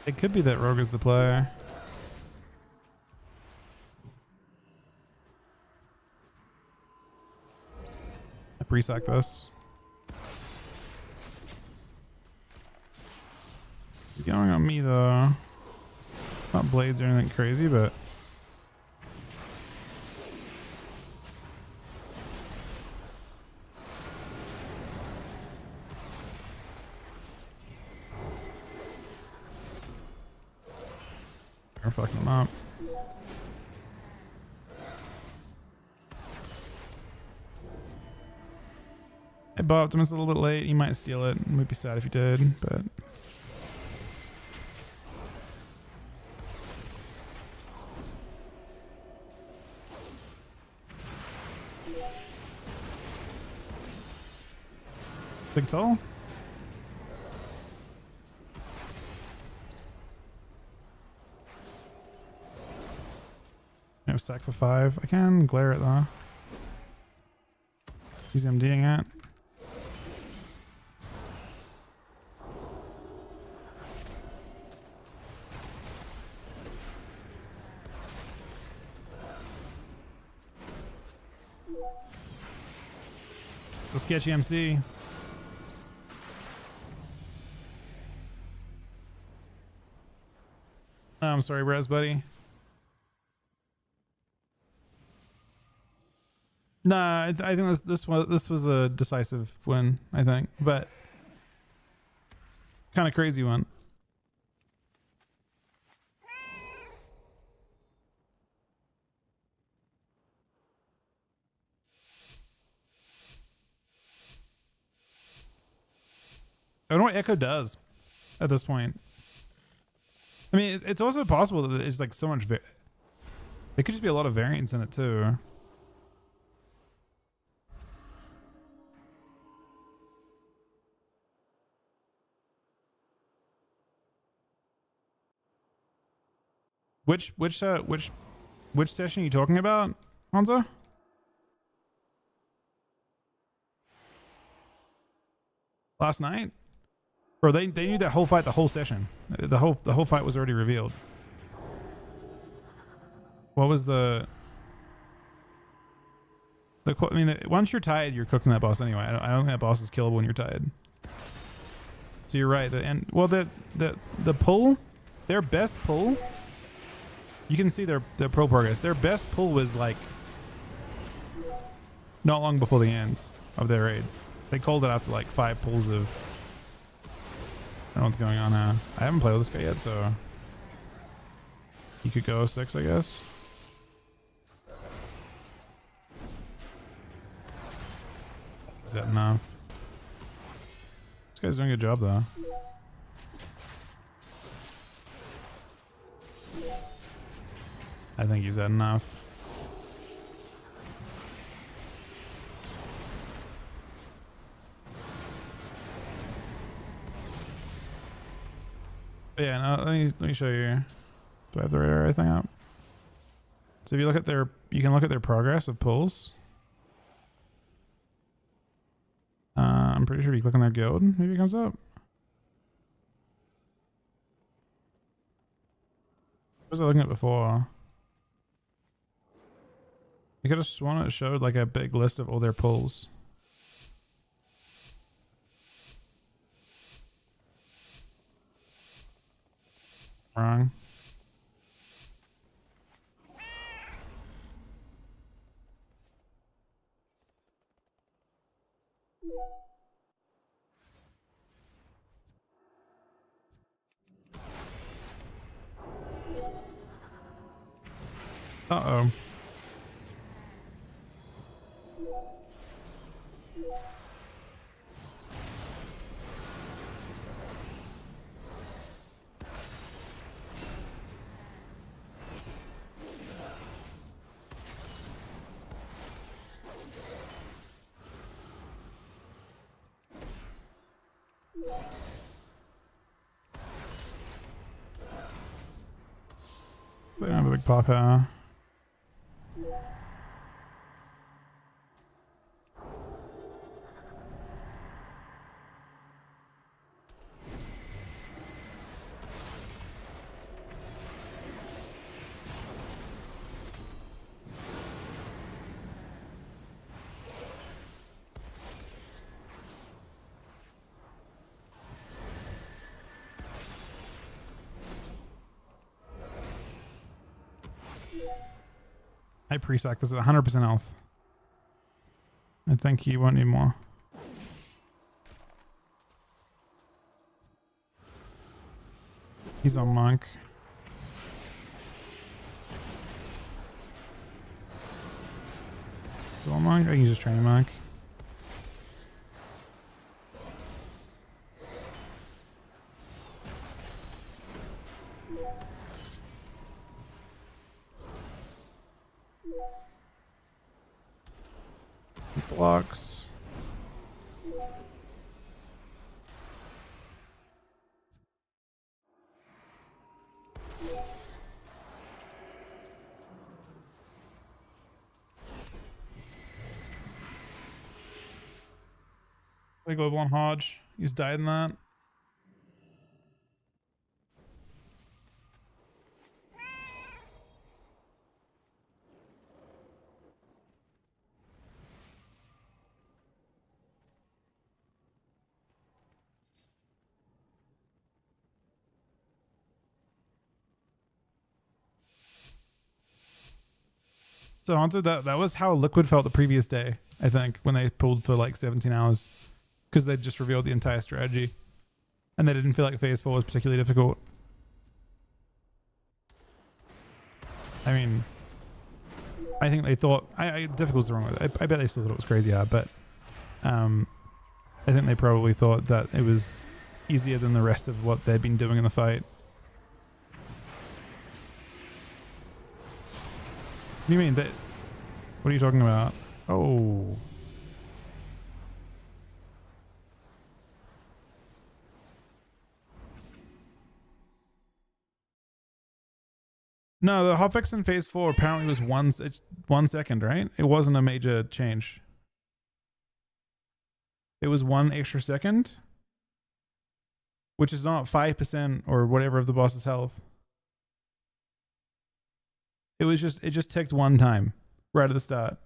It could be that Rogue is the player. I pre-sack this. It's going on me though. Not blades or anything crazy, but Or fucking him up. Hey, Bob, Optimus a little bit late. You might steal it. It would be sad if you did, but. Big tall? No sack for 5. I can glare it though. He's MDing it. It's a sketchy MC. Oh, I'm sorry, Brez, buddy. Nah, I think this was a decisive win, I think, but kind of crazy one. I don't know what Echo does at this point. I mean, it's also possible that it's like so much. There could just be a lot of variance in it too. Which session are you talking about, Hanzo? Last night? Bro, they knew that whole fight the whole session. The whole fight was already revealed. What was the I mean, once you're tired, you're cooking that boss anyway. I don't think that boss is killable when you're tired. So you're right. The pull, their best pull. You can see their pro progress. Their best pull was like not long before the end of their raid. They called it after like 5 pulls of. I don't know what's going on now. I haven't played with this guy yet, so he could go 6, I guess. Is that enough? This guy's doing a good job though. I think he's had enough. But yeah, no, let me show you. Do I have the right thing up? So if you look at you can look at their progress of pulls. I'm pretty sure if you click on their guild, maybe it comes up. What was I looking at before? I could have sworn it showed like a big list of all their pulls. Wrong. Uh-oh. They don't have a big papa. I pre-sack this at 100% health. I think he won't need more. He's on monk. still unlocked? I can use this training mark. Blocks. Play global on Hodge. He's died in that. So Haunted, that was how Liquid felt the previous day, I think, when they pulled for like 17 hours. Because they just revealed the entire strategy. And they didn't feel like Phase 4 was particularly difficult. I mean, I think they thought... difficult's the wrong word. I bet they still thought it was crazy hard, but... I think they probably thought that it was easier than the rest of what they'd been doing in the fight. What do you mean? That? What are you talking about? Oh. No, the hotfix in Phase 4 apparently was 1 second, right? It wasn't a major change. It was 1 extra second, which is not 5% or whatever of the boss's health. It just ticked 1 time right at the start.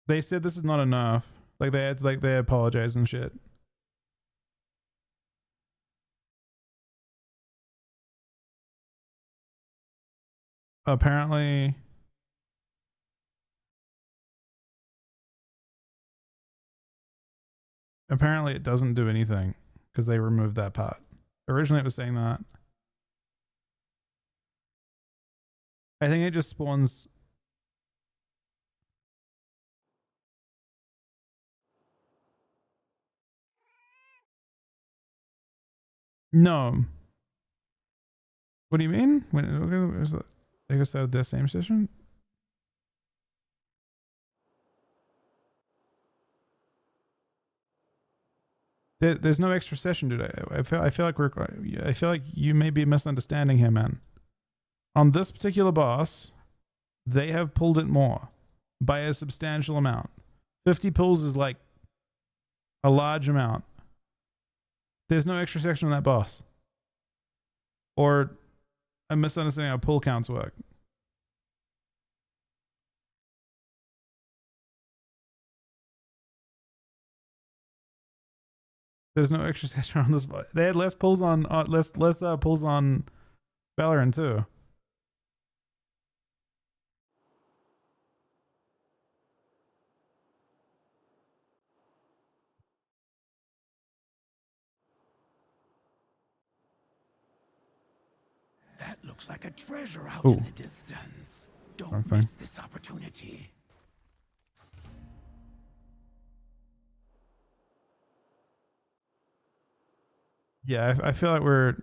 They said this is not enough. Like they apologized and shit. Apparently it doesn't do anything because they removed that part. Originally it was saying that. I think it just spawns. No. What do you mean? When they just started the same session? There's no extra session today. I feel like you may be misunderstanding here, man. On this particular boss, they have pulled it more by a substantial amount. 50 pulls is like a large amount. There's no extra section on that boss. Or I'm misunderstanding how pull counts work. There's no extra section on this. They had less pulls on less pulls on Valorant too. That looks like a treasure out Ooh. in the distance. Don't Something. miss this opportunity. Yeah, I feel like we're...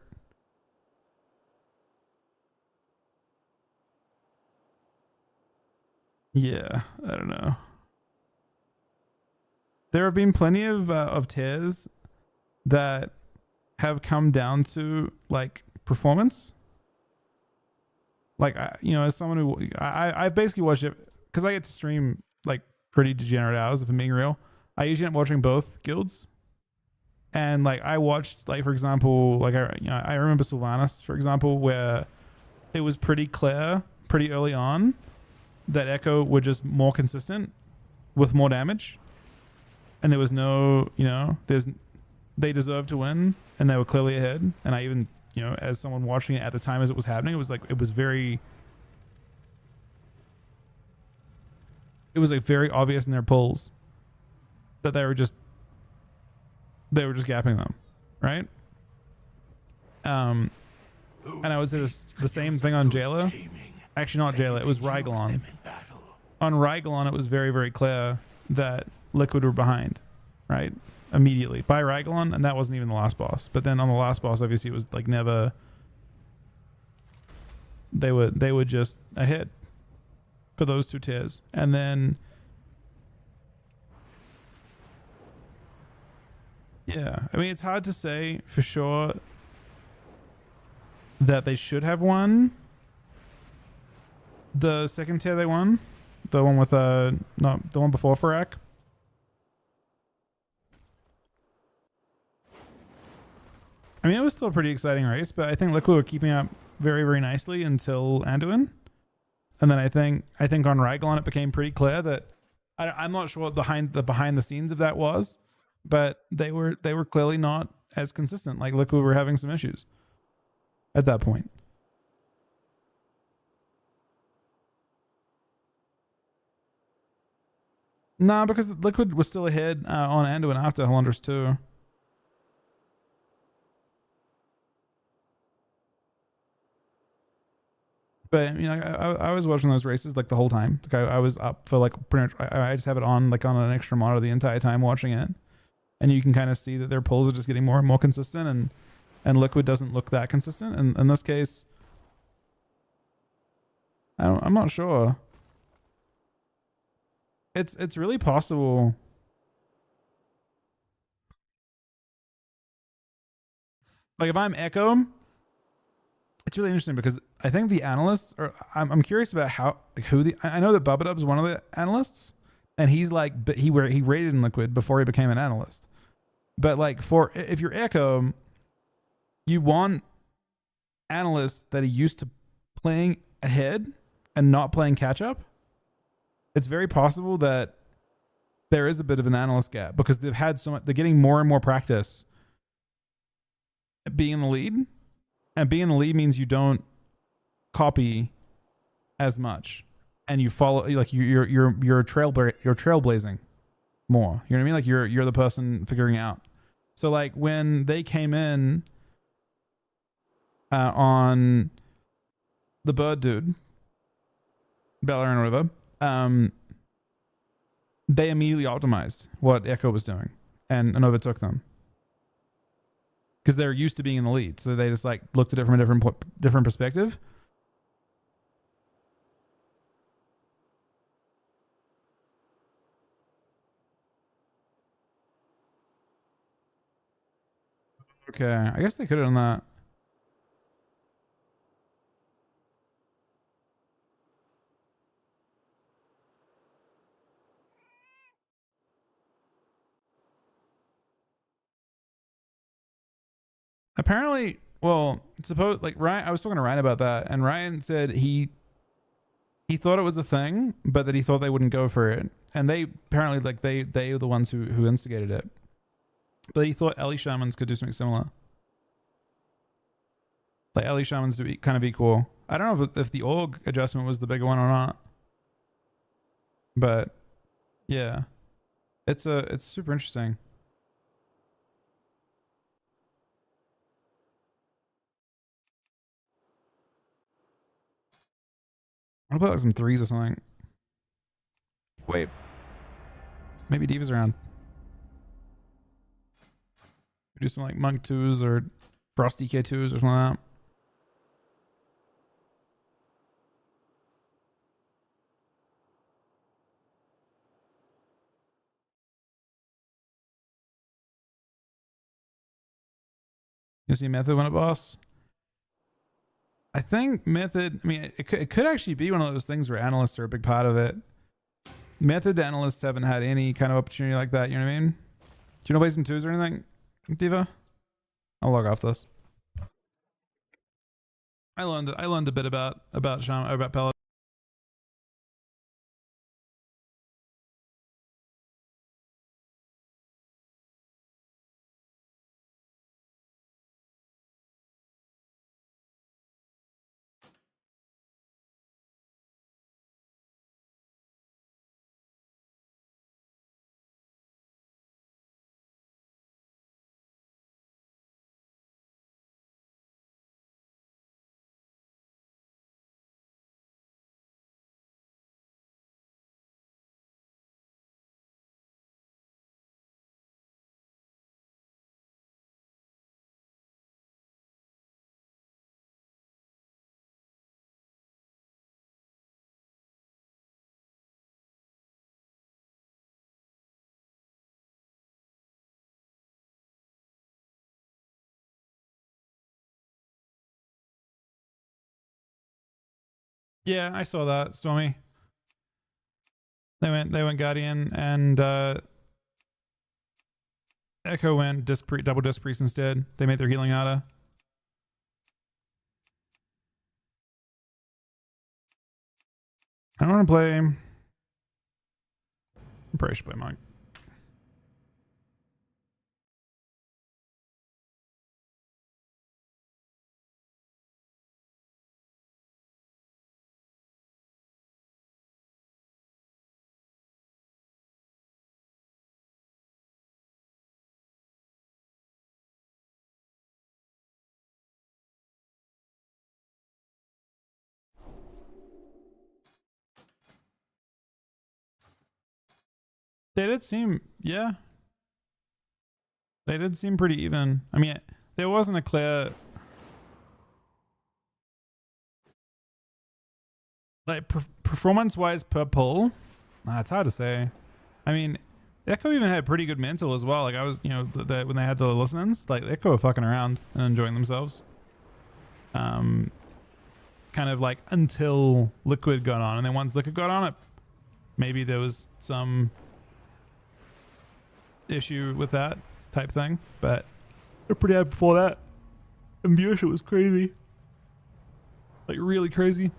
Yeah, I don't know. There have been plenty of tiers that have come down to like performance. Like as someone who I basically watch it because I get to stream like pretty degenerate hours if I'm being real. I usually end up watching both guilds. And like I watched, like for example, like I remember Sylvanas, for example, where it was pretty clear pretty early on that Echo were just more consistent with more damage, and there was no, they deserved to win, and they were clearly ahead. And I even, as someone watching it at the time as it was happening, it was like very obvious in their pulls that they were just gapping them, right? And I would say the same thing on Jailer. Actually, not Jayla. It was Rygolon. On Rygolon, it was very, very clear that Liquid were behind, right? Immediately by Rygolon, and that wasn't even the last boss. But then on the last boss, obviously, it was like never. They were just ahead for those 2 tiers, and then yeah, I mean, it's hard to say for sure that they should have won the second tier. They won the one with not the one before Farak. I mean, it was still a pretty exciting race, but I think Liquid were keeping up very, very nicely until Anduin. And then I think on Rygolon it became pretty clear that I'm not sure what behind the scenes of that was, but they were clearly not as consistent. Like Liquid were having some issues at that point. Nah, because Liquid was still ahead on Anduin after Halundrus too. But you know, I was watching those races like the whole time. Like I was up for like pretty much. I just have it on like on an extra monitor the entire time watching it, and you can kind of see that their pulls are just getting more and more consistent, and Liquid doesn't look that consistent. And in this case, I'm not sure. It's really possible. Like if I'm Echo, it's really interesting because I think the analysts are. I'm curious about how like who the. I know that Bubba is one of the analysts, and he's like, but he rated in Liquid before he became an analyst. But like if you're Echo, you want analysts that are used to playing ahead and not playing catch up. It's very possible that there is a bit of an analyst gap because they've had so much. They're getting more and more practice being in the lead. And being in the lead means you don't copy as much, and you follow like you're trailblazing more. You know what I mean? Like you're the person figuring out. So like when they came in on the bird dude, Ballarin River, they immediately optimized what Echo was doing and overtook them. Because they're used to being in the lead, so they just like looked at it from a different perspective. Okay, I guess they could have done that. Apparently, well, suppose like Ryan. I was talking to Ryan about that, and Ryan said he thought it was a thing, but that he thought they wouldn't go for it. And they apparently like they were the ones who instigated it. But he thought Ellie Shamans could do something similar. Like Ellie Shamans do kind of equal. I don't know if the org adjustment was the bigger one or not. But yeah, it's super interesting. I'll put like some 3s or something. Wait. Maybe Diva's around. Do some like Monk 2s or Frost DK 2s or something like that. You see Method win a boss? I think Method, I mean, it could actually be one of those things where analysts are a big part of it. Method analysts haven't had any kind of opportunity like that, you know what I mean? Do you want to play some 2s or anything, Diva? I'll log off this. I learned a bit about Pellet. Yeah, I saw that, Stormy. They went Guardian, and Echo went double Disc Priest instead. They made their healing Ada. I don't want to play. I probably should play Monk. They did seem, yeah. They did seem pretty even. I mean, there wasn't a clear, like, performance-wise per pull. Nah, it's hard to say. I mean, Echo even had pretty good mental as well. Like, I was, you know, when they had the listen-ins, like, Echo were fucking around and enjoying themselves. Kind of like until Liquid got on, and then once Liquid got on it, maybe there was some issue with that type thing, but they're pretty happy before that. And viewership was crazy, like really crazy.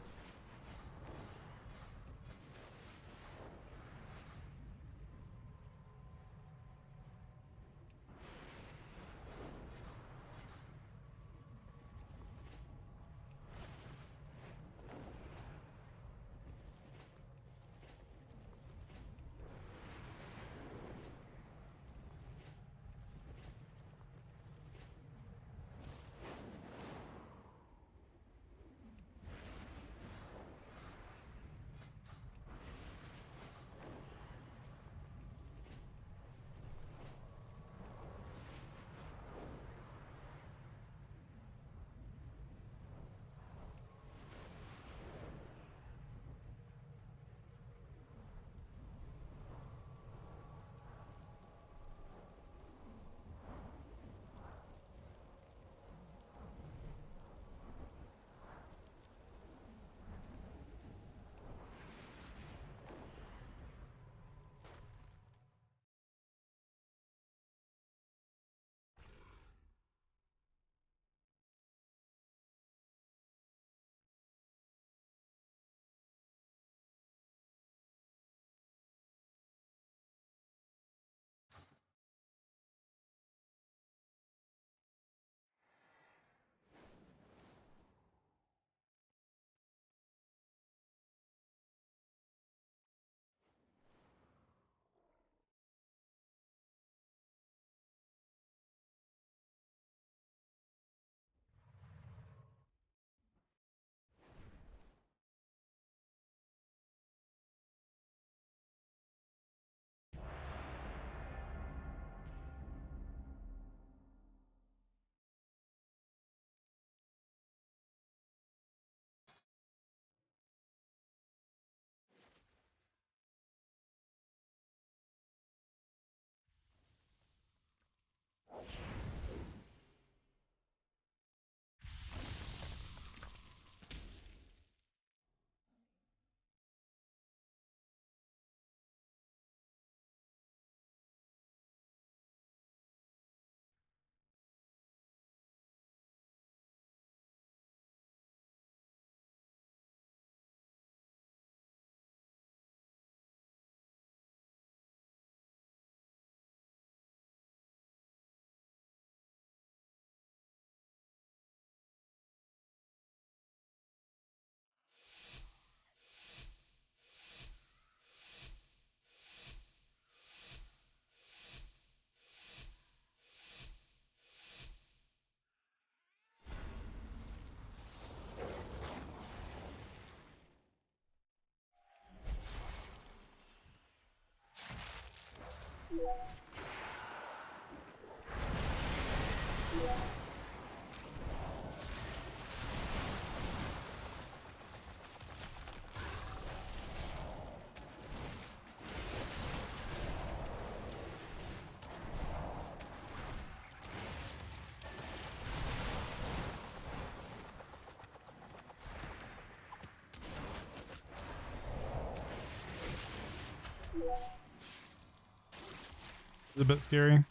It's a bit scary.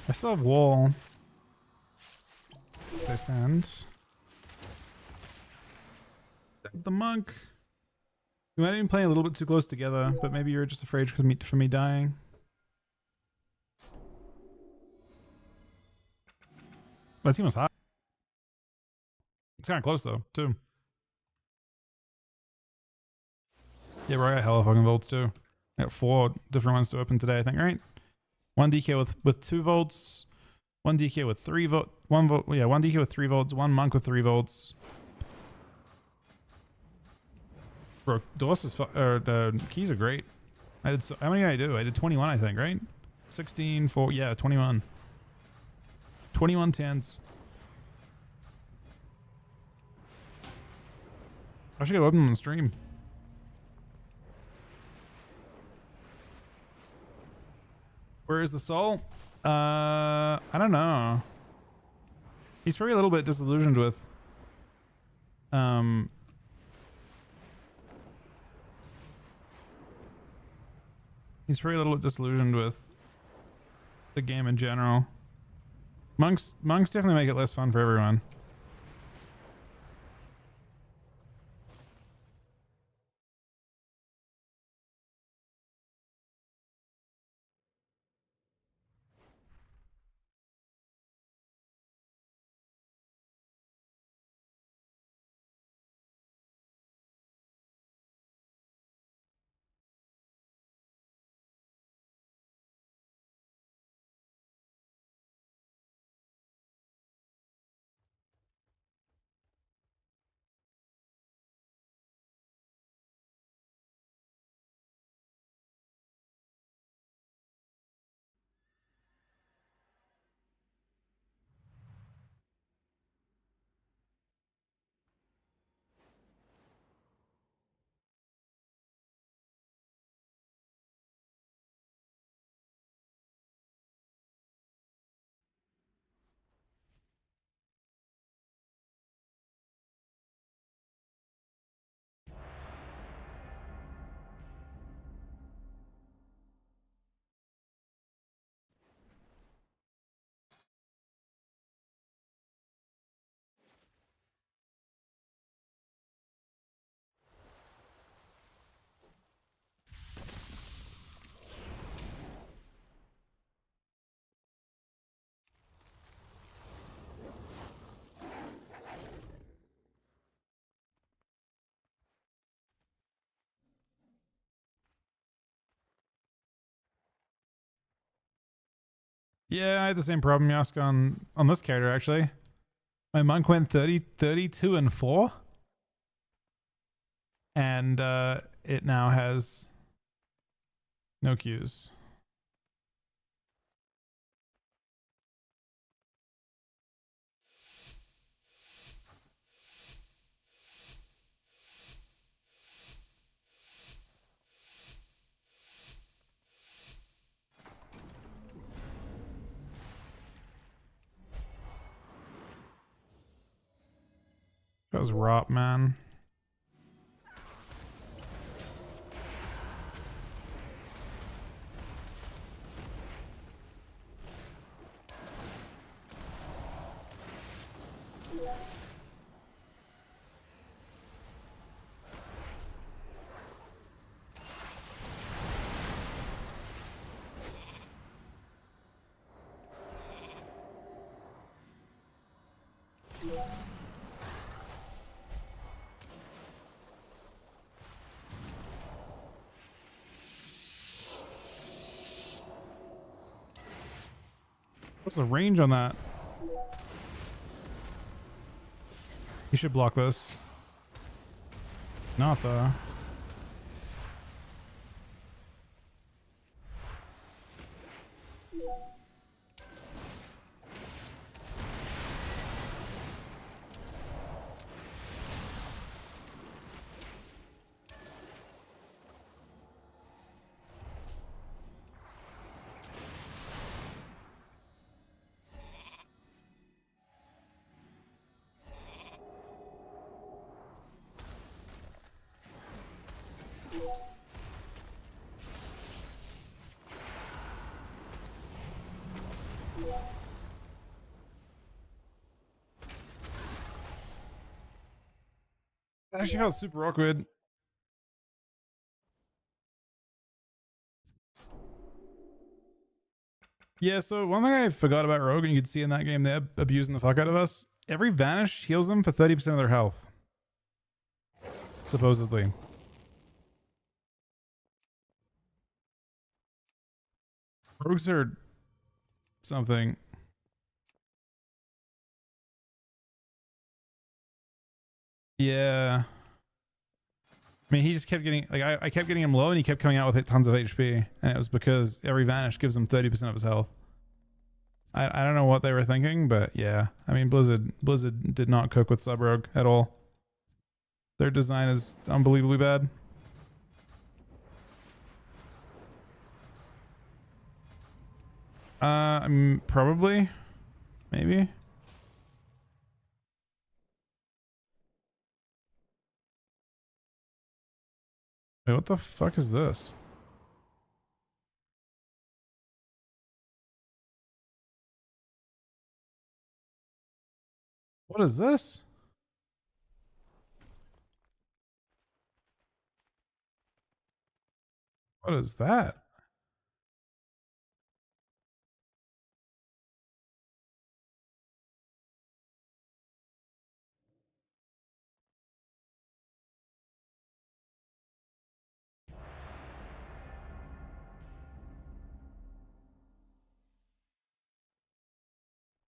I still have wall. This end. The monk. We might have been playing a little bit too close together, but maybe you're just afraid for me dying. My team was hot. It's kind of close though, too. Yeah, bro, I got hella fucking volts too. I got 4 different ones to open today, I think, right? 1 DK with 2 volts, 1 DK with 3 volt, 1 volt, yeah, 1 DK with 3 volts, 1 monk with 3 volts. Bro, the keys are great. I did how many did I do? I did 21, I think, right? 16, 4, yeah, 21. 21 10s. I should go open them on the stream. Where is the soul? I don't know. He's probably a little bit disillusioned with he's probably a little bit disillusioned with the game in general. Monks definitely make it less fun for everyone. Yeah, I had the same problem, Yask, on this character, actually. My monk went 30, 32, and 4. And it now has no Qs. That was rot, man. What's the range on that? You should block this. Not though. That actually felt super awkward. Yeah, so one thing I forgot about Rogue, and you could see in that game, they're abusing the fuck out of us. Every Vanish heals them for 30% of their health. Supposedly. Rogues are something. Yeah. I mean, he just kept getting, like, I kept getting him low and he kept coming out with tons of HP. And it was because every Vanish gives him 30% of his health. I don't know what they were thinking, but yeah. I mean, Blizzard did not cook with Sub Rogue at all. Their design is unbelievably bad. Probably. Maybe. Wait, what the fuck is this? What is this? What is that?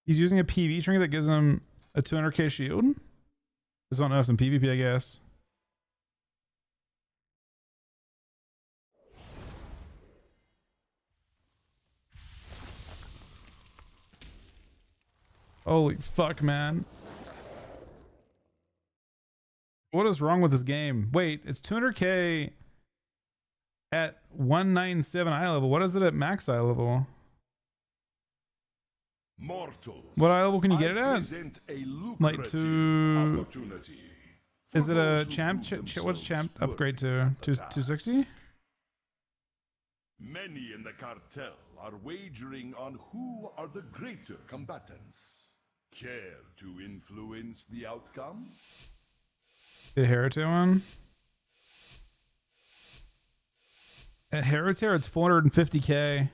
He's using a PV trinket that gives him a 200k shield. This don't have some PvP, I guess. Holy fuck, man. What is wrong with this game? Wait, it's 200k at 197 eye level. What is it at max eye level? Mortals, what eye level can you get it at? A like to... Is it a champ? What's champ upgrade to? 260? Many in the cartel are wagering on who are the greater combatants. Care to influence the outcome? The Heretier one? At Heretier, it's 450k.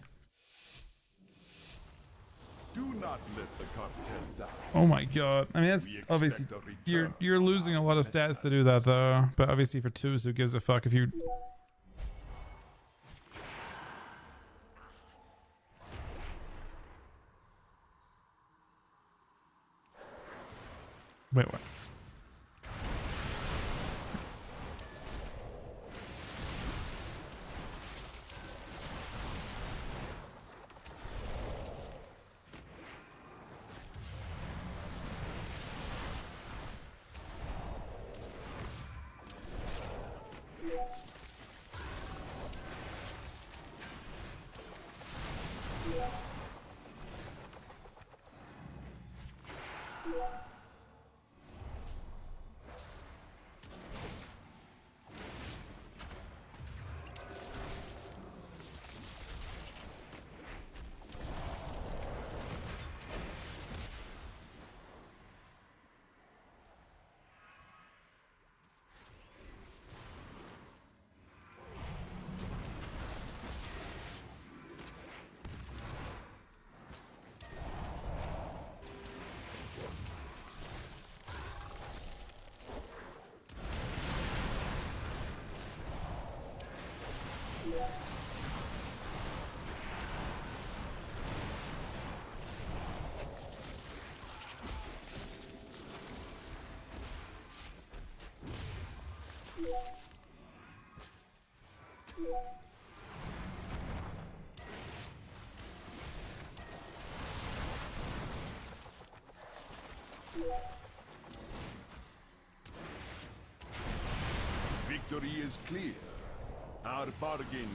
Do not let the cartel down. Oh my god. I mean, that's obviously... You're losing a lot of stats to do that, though. But obviously for twos, who gives a fuck if you... Wait, what? Victory is clear. Our bargain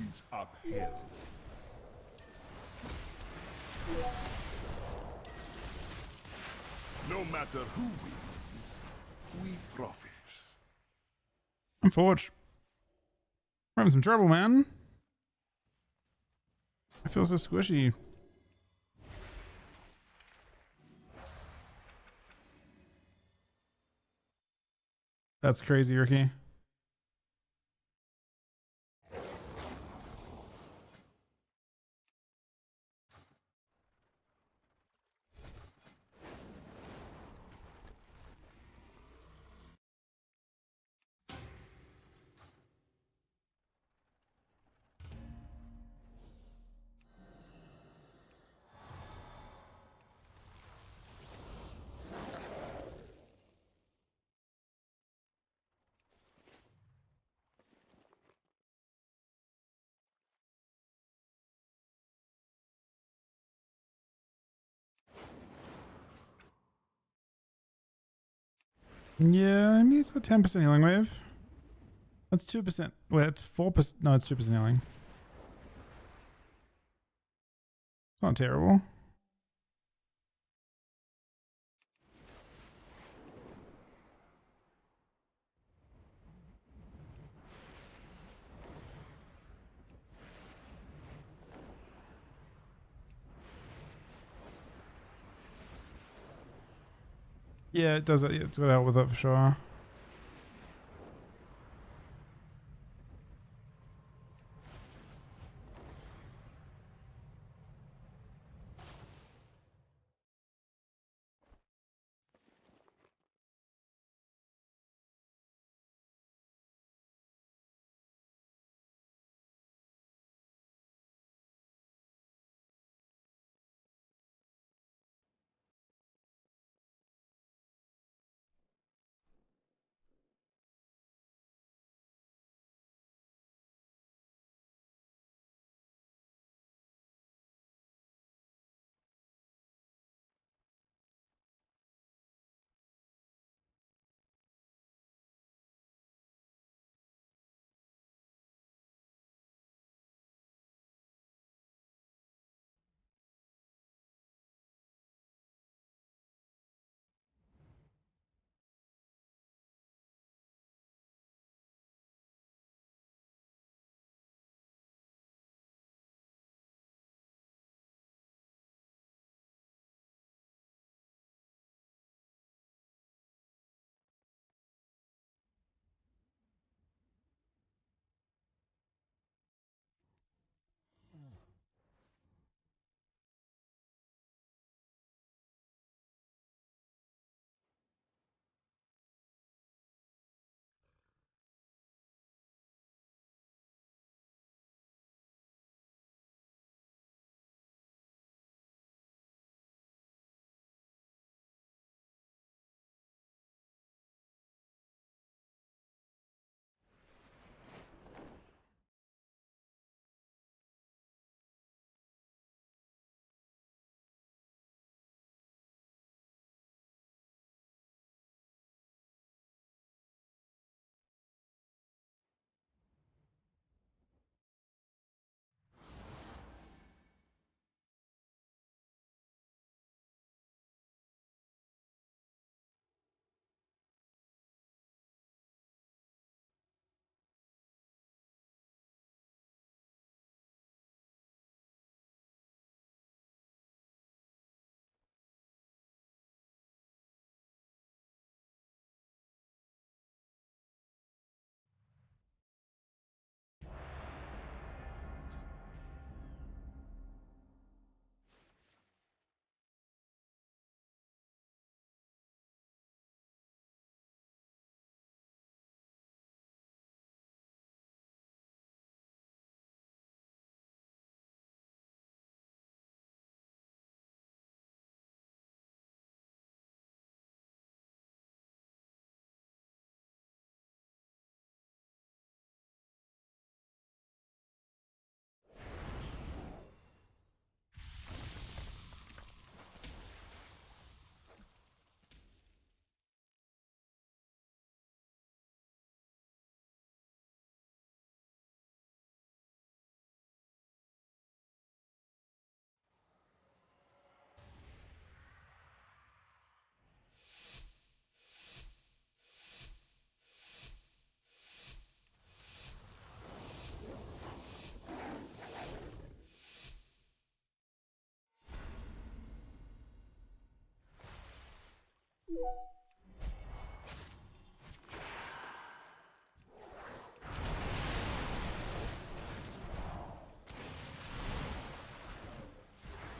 is upheld. No matter who wins, we profit. I'm Forge. We're having some trouble, man. I feel so squishy. That's crazy, Ricky. Yeah, I mean, it's a 10% healing wave. That's 2%. Wait, it's 4%. No, it's 2% healing. It's not terrible. Yeah, it does. It's got to help with it for sure.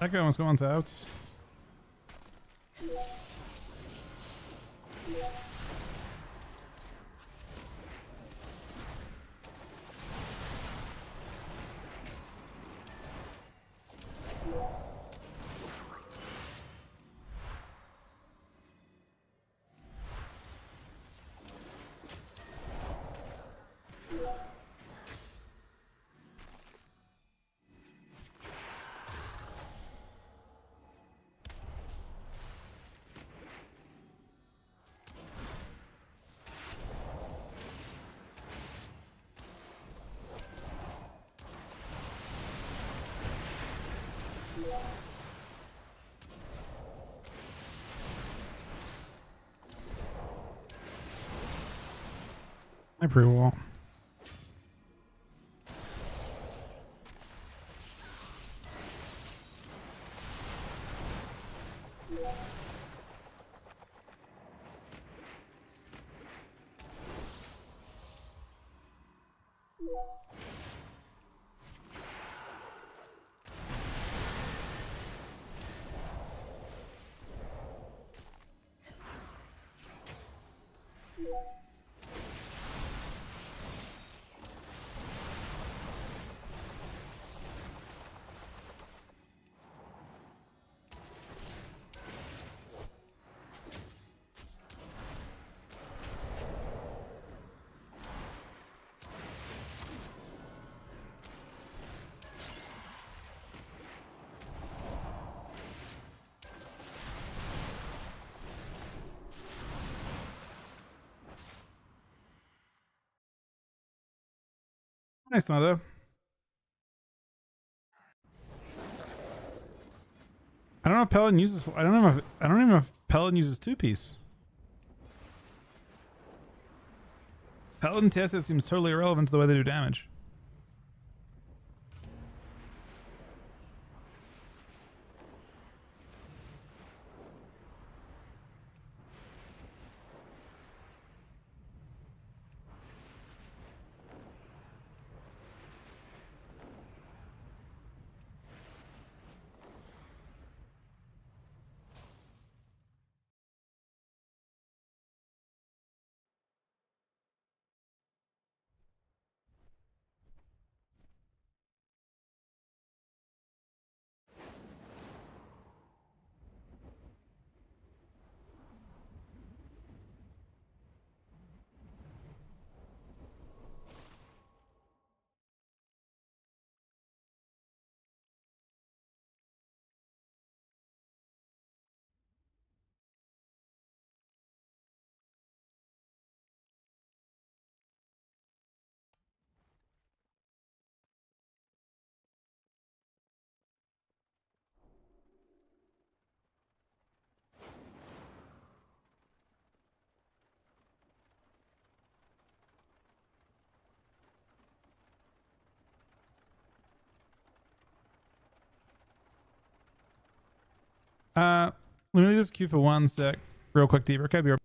Echo, what's going on, out? I pre-wall. Nice, Nado. I don't know if Pelin uses. I don't even know if Pelin uses two-piece. Pelin TSS seems totally irrelevant to the way they do damage. Let me just queue for one sec, real quick, Deeper. Okay, be right.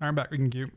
I'm back. We can queue.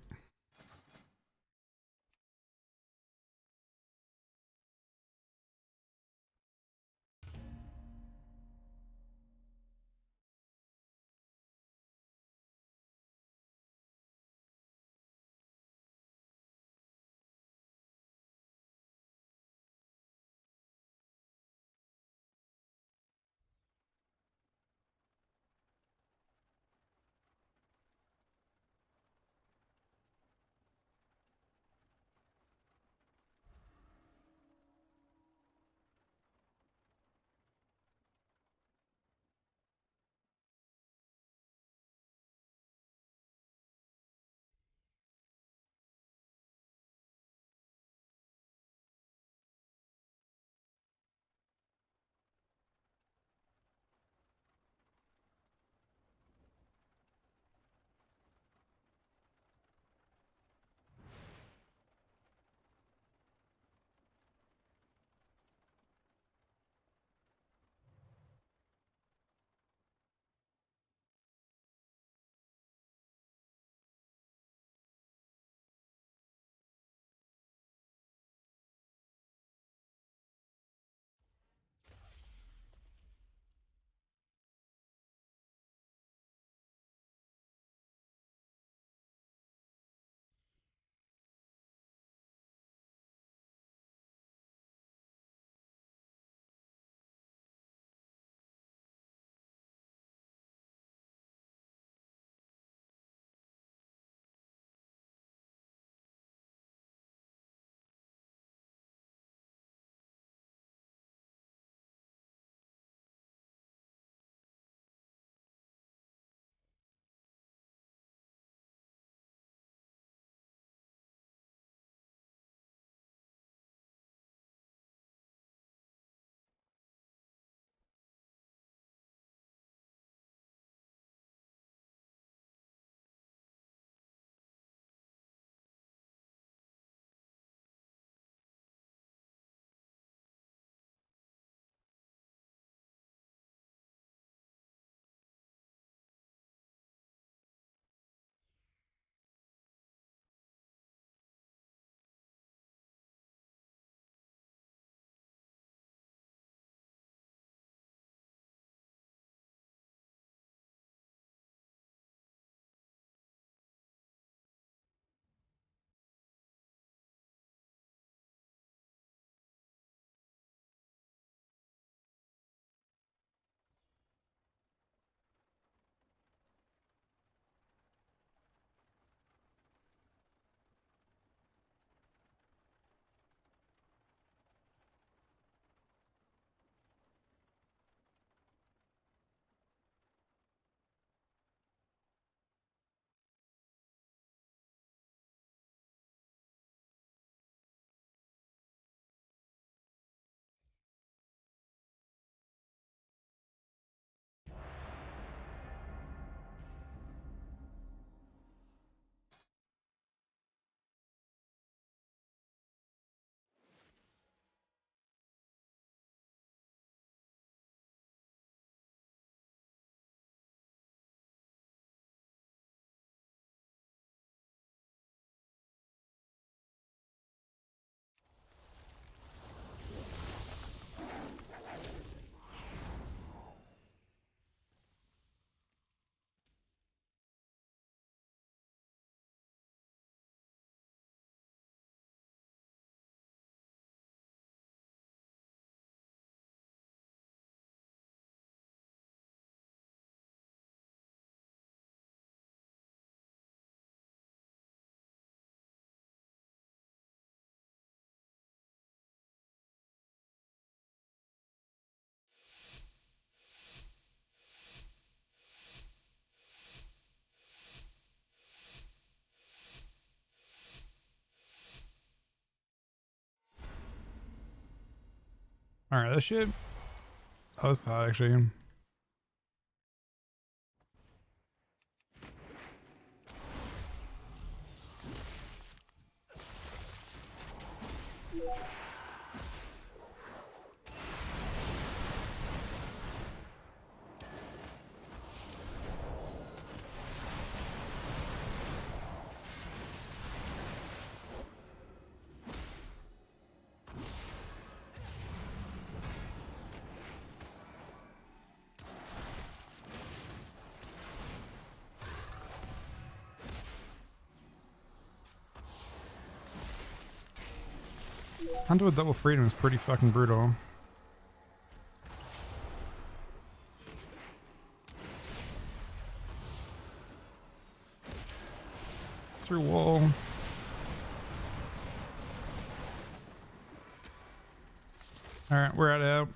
All right, this shit. Oh, it's hot actually. Hunter with double freedom is pretty fucking brutal. Through wall. Alright, we're at it.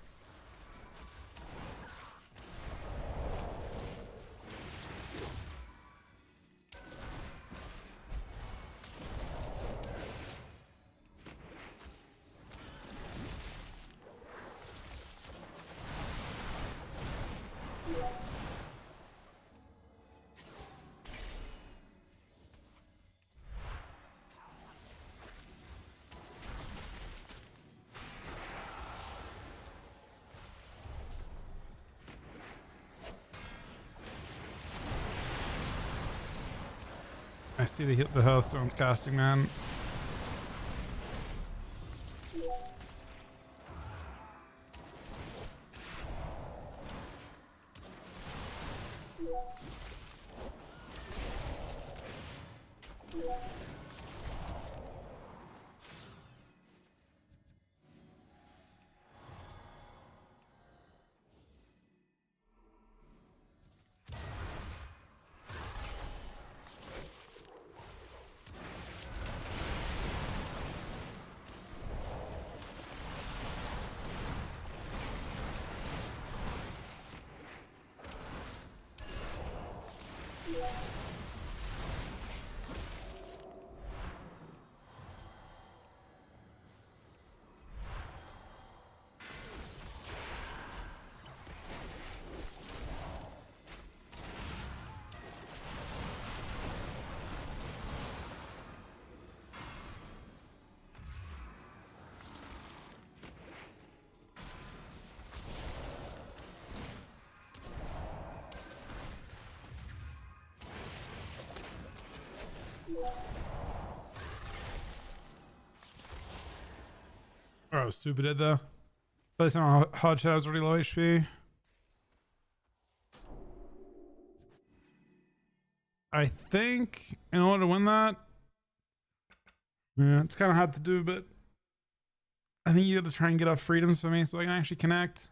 I see the Hearthstone's casting, man. Oh, super dead though. But it's on hard shadow's already low HP. I think in order to win that, yeah, it's kind of hard to do, but I think you got to try and get off freedoms for me so I can actually connect.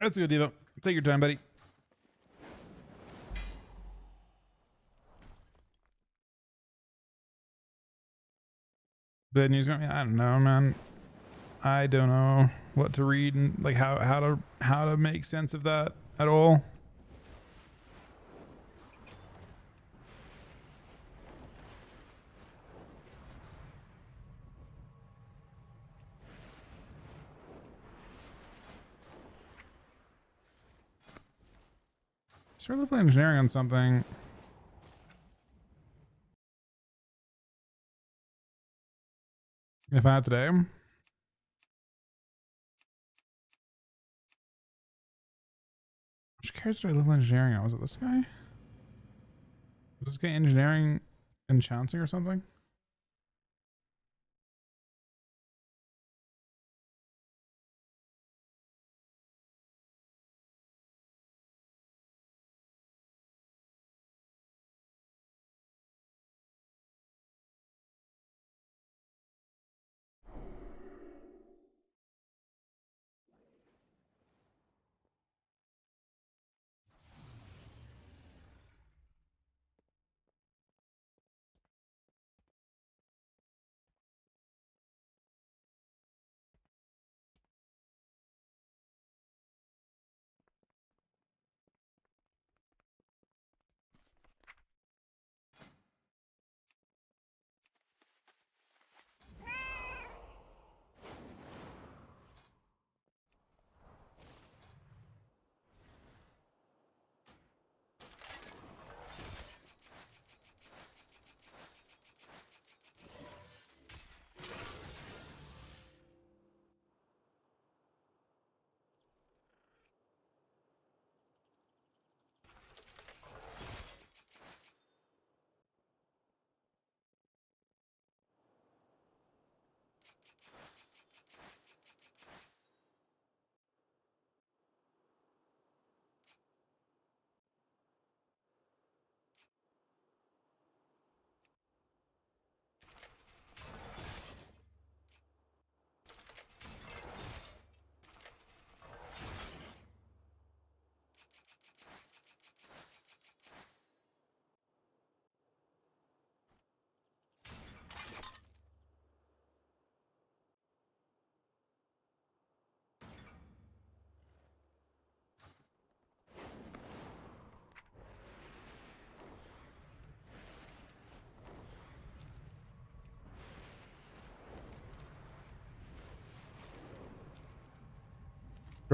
That's a good deal. Take your time, buddy. Bad news. I don't know, man. I don't know what to read and like how to make sense of that at all. Start level engineering on something. If I had today. Which character did I level engineering on? Was it this guy? Was this guy engineering and chancing or something?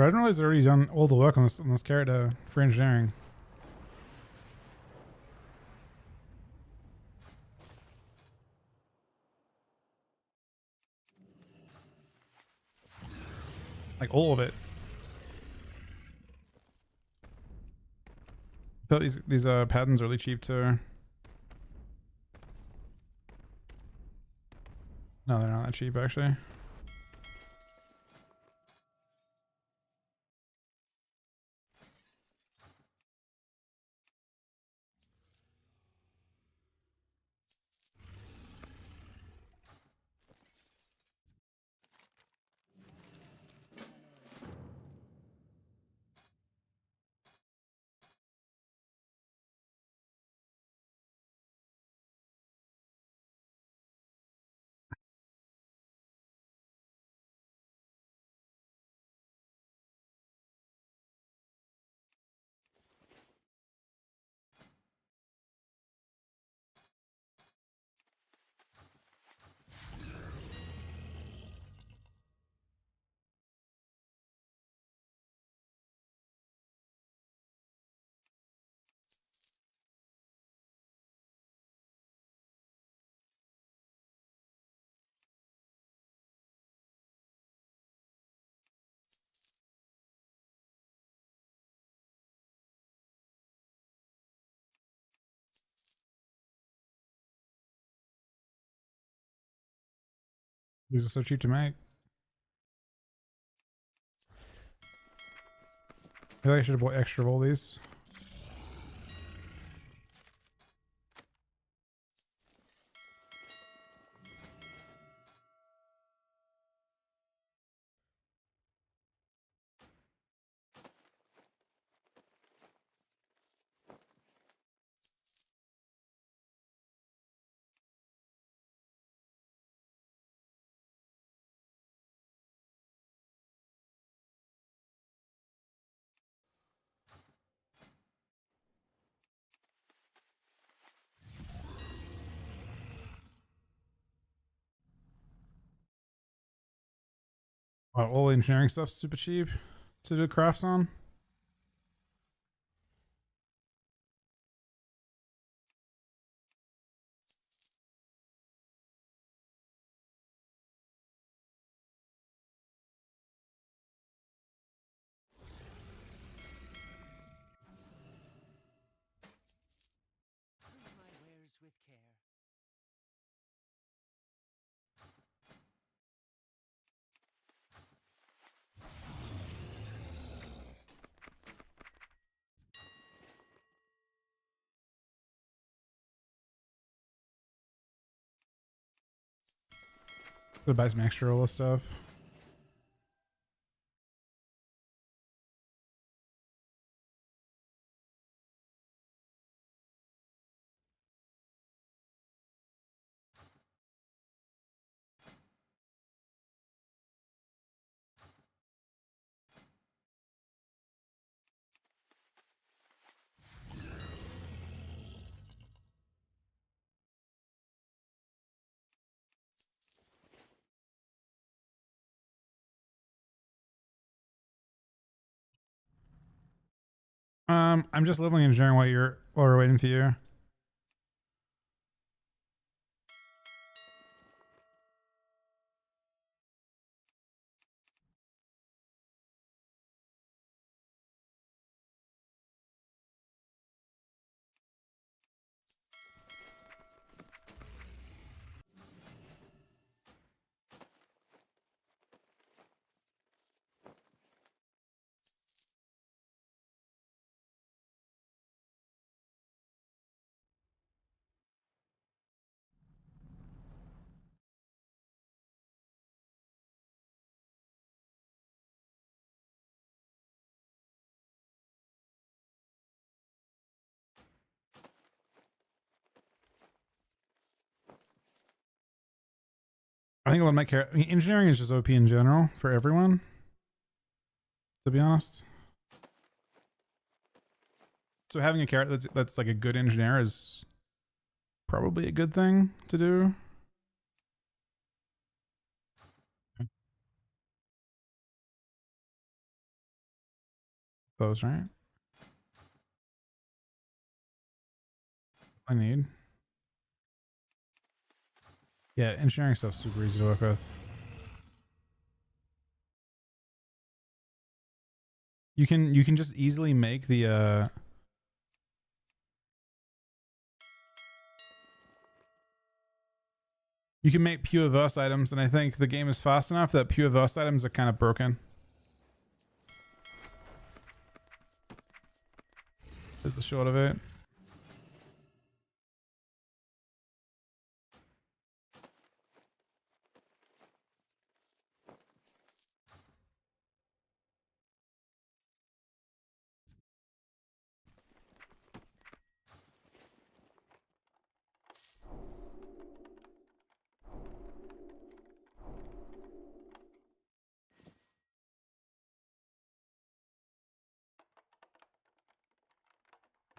Bro, I didn't realize I'd already done all the work on this character for engineering. Like all of it. But these patterns are really cheap too. No, they're not that cheap actually. These are so cheap to make. I feel like I should have bought extra of all these. Oh, all the engineering stuff's super cheap to do crafts on. Could buy some extra roller stuff. I'm just leveling engineering while we're waiting for you. I think a lot of my engineering is just OP in general for everyone, to be honest. So having a character that's like a good engineer is probably a good thing to do. those, right? I need. Yeah, engineering stuff's super easy to work with. You can just easily make the you can make pure verse items, and I think the game is fast enough that pure verse items are kind of broken. Is the short of it.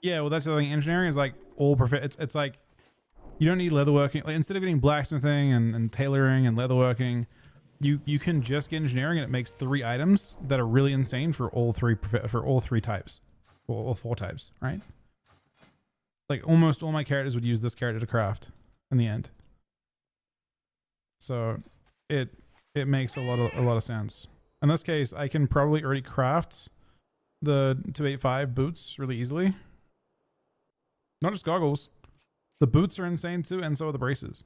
Yeah, well, that's the thing. Engineering is like all perfect. It's like you don't need leatherworking. Like, instead of getting blacksmithing and tailoring and leatherworking, you can just get engineering, and it makes 3 items that are really insane for all three types, or all 4 types, right? Like almost all my characters would use this character to craft in the end. So it makes a lot of sense. In this case, I can probably already craft the 285 boots really easily. Not just goggles. The boots are insane too, and so are the braces.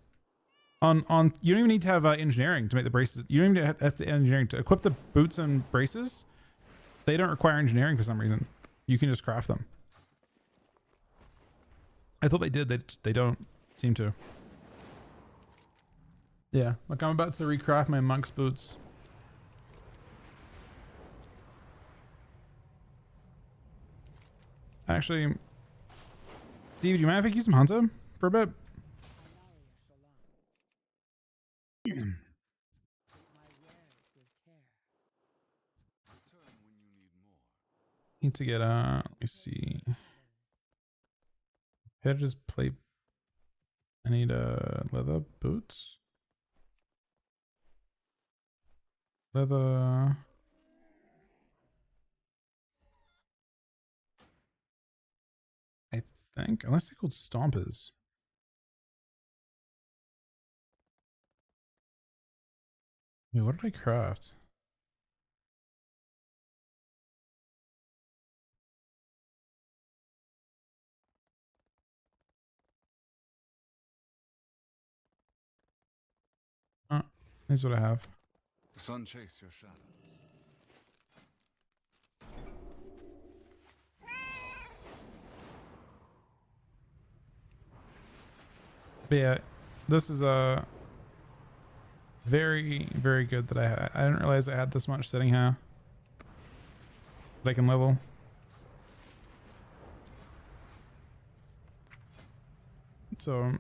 On you don't even need to have engineering to make the braces. You don't even have to engineering to equip the boots and braces. They don't require engineering for some reason. You can just craft them. I thought they did. They don't seem to. Yeah, like I'm about to recraft my monk's boots. Actually, Steve, do you mind if I use some Hunter for a bit? Need to get let me see. Head just play. I need leather boots. Leather. I think, unless they're called stompers. Wait, what did I craft? Here's what I have. The sun chase your shadows. But yeah, this is a very, very good that I didn't realize I had this much sitting here that I can level. So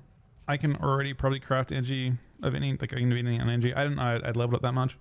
I can already probably craft energy of any, like I can do anything on energy. I didn't know I'd leveled it that much.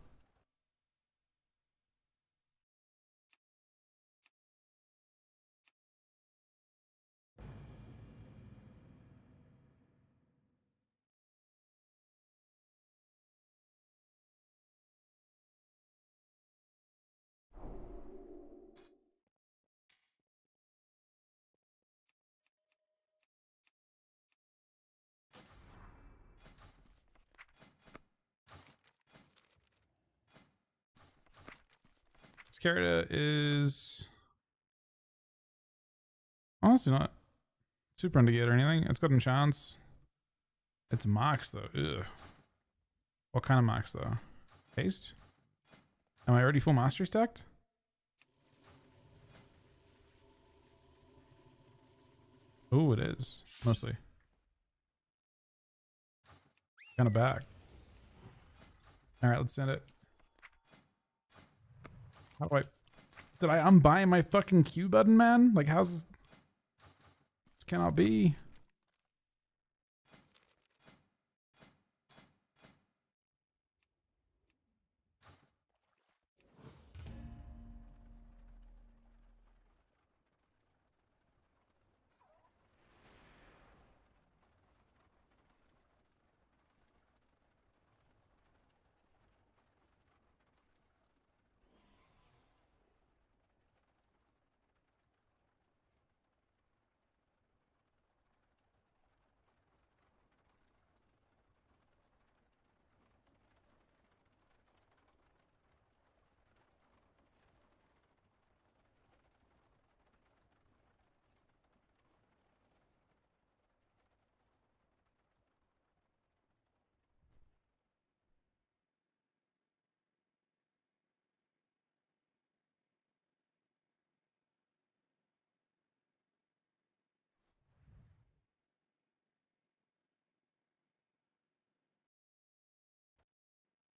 This character is honestly not super indicator or anything. It's got enchants. It's marks though. Ugh. What kind of marks though? Haste? Am I already full mastery stacked? Oh, it is. Mostly. Kind of back. Alright, let's send it. How do I... Did I unbind my fucking Q button, man? Like, how's this... This cannot be.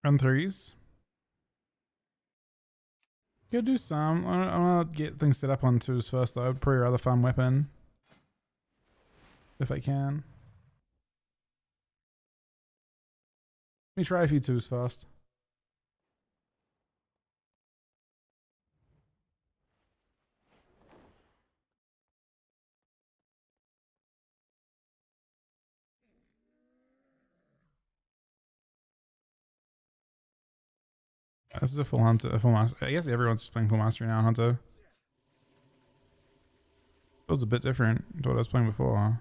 Run threes. Go do some. I want to get things set up on twos first though. Probably a rather fun weapon. If I can. Let me try a few twos first. This is a full hunter, a full master. I guess everyone's just playing full mastery now, hunter. It was a bit different to what I was playing before. Huh?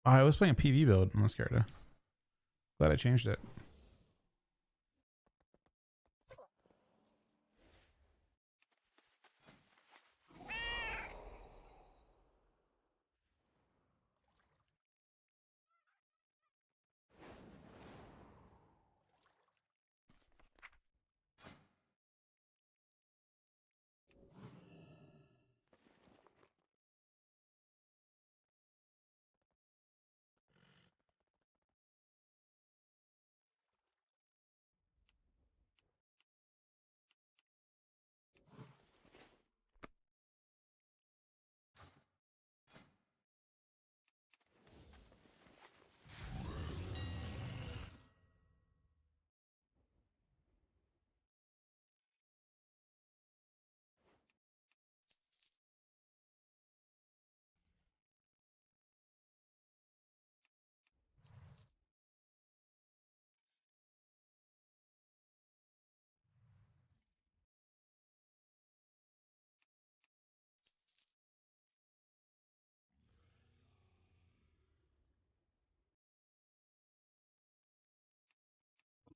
Oh, I was playing a PV build on this character. Glad I changed it.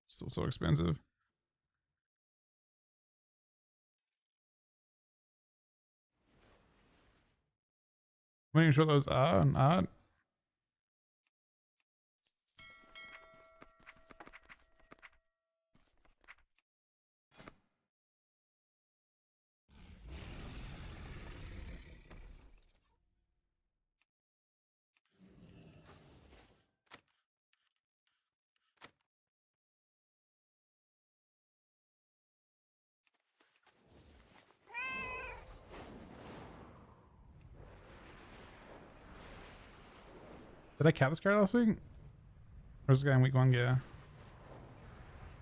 Still so expensive. I'm not even sure those are not. Did I cap this card last week? Or was this guy in week 1 gear?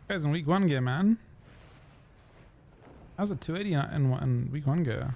Guys in week 1 gear, man. How's a 280 in week 1 gear?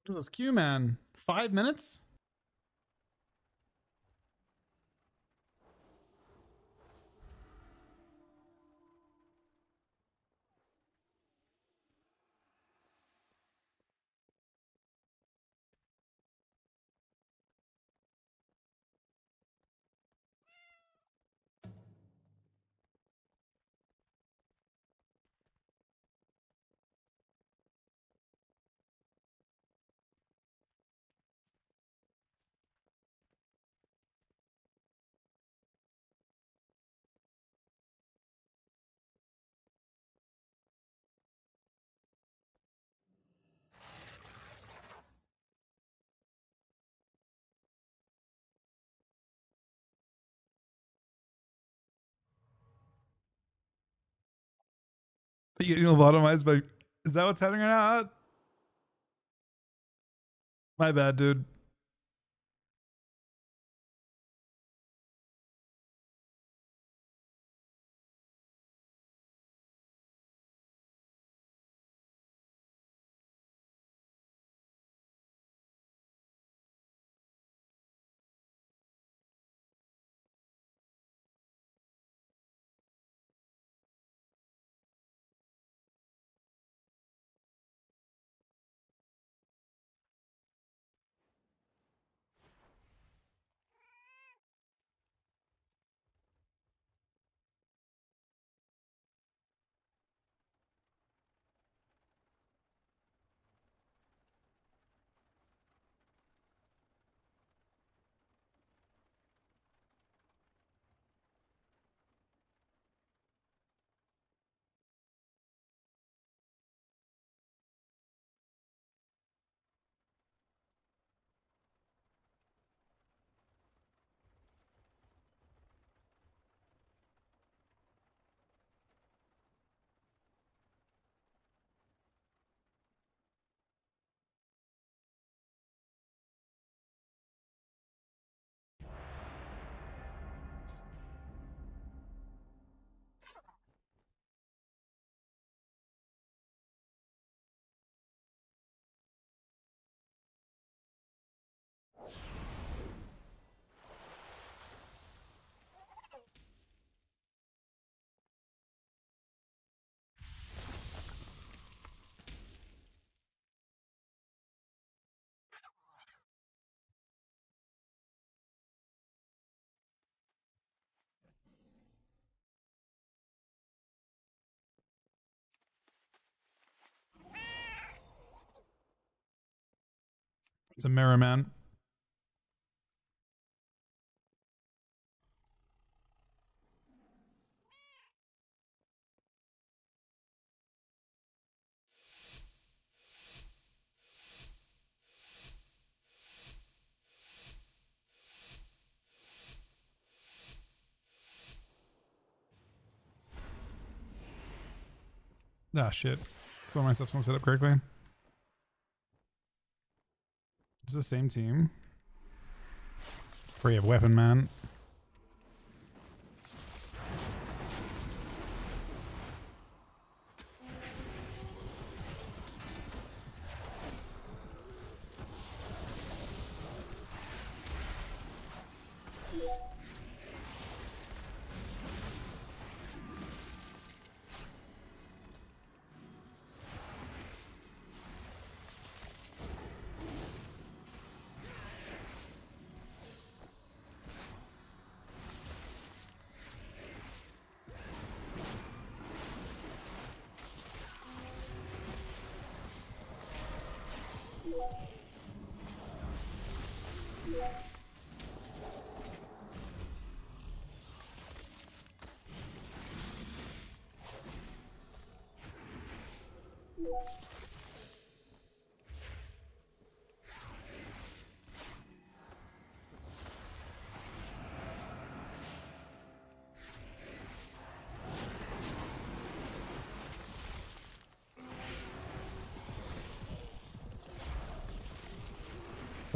What is this queue, man? 5 minutes? You getting lobotomized by? Is that what's happening right now? My bad, dude. It's a mirror, man. Ah, shit. Some of my stuff's not set up correctly. It's the same team. Where you have weapon, man.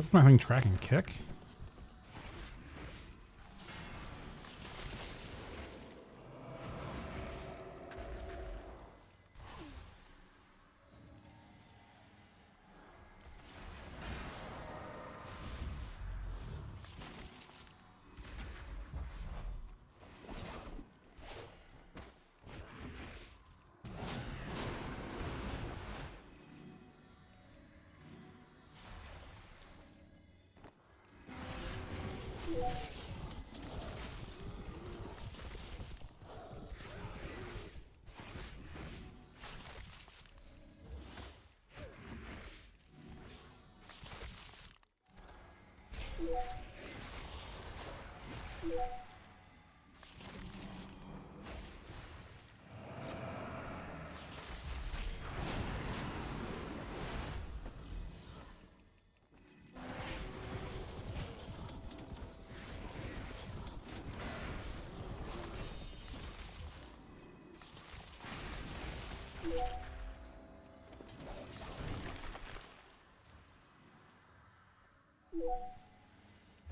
What's my thing track and kick?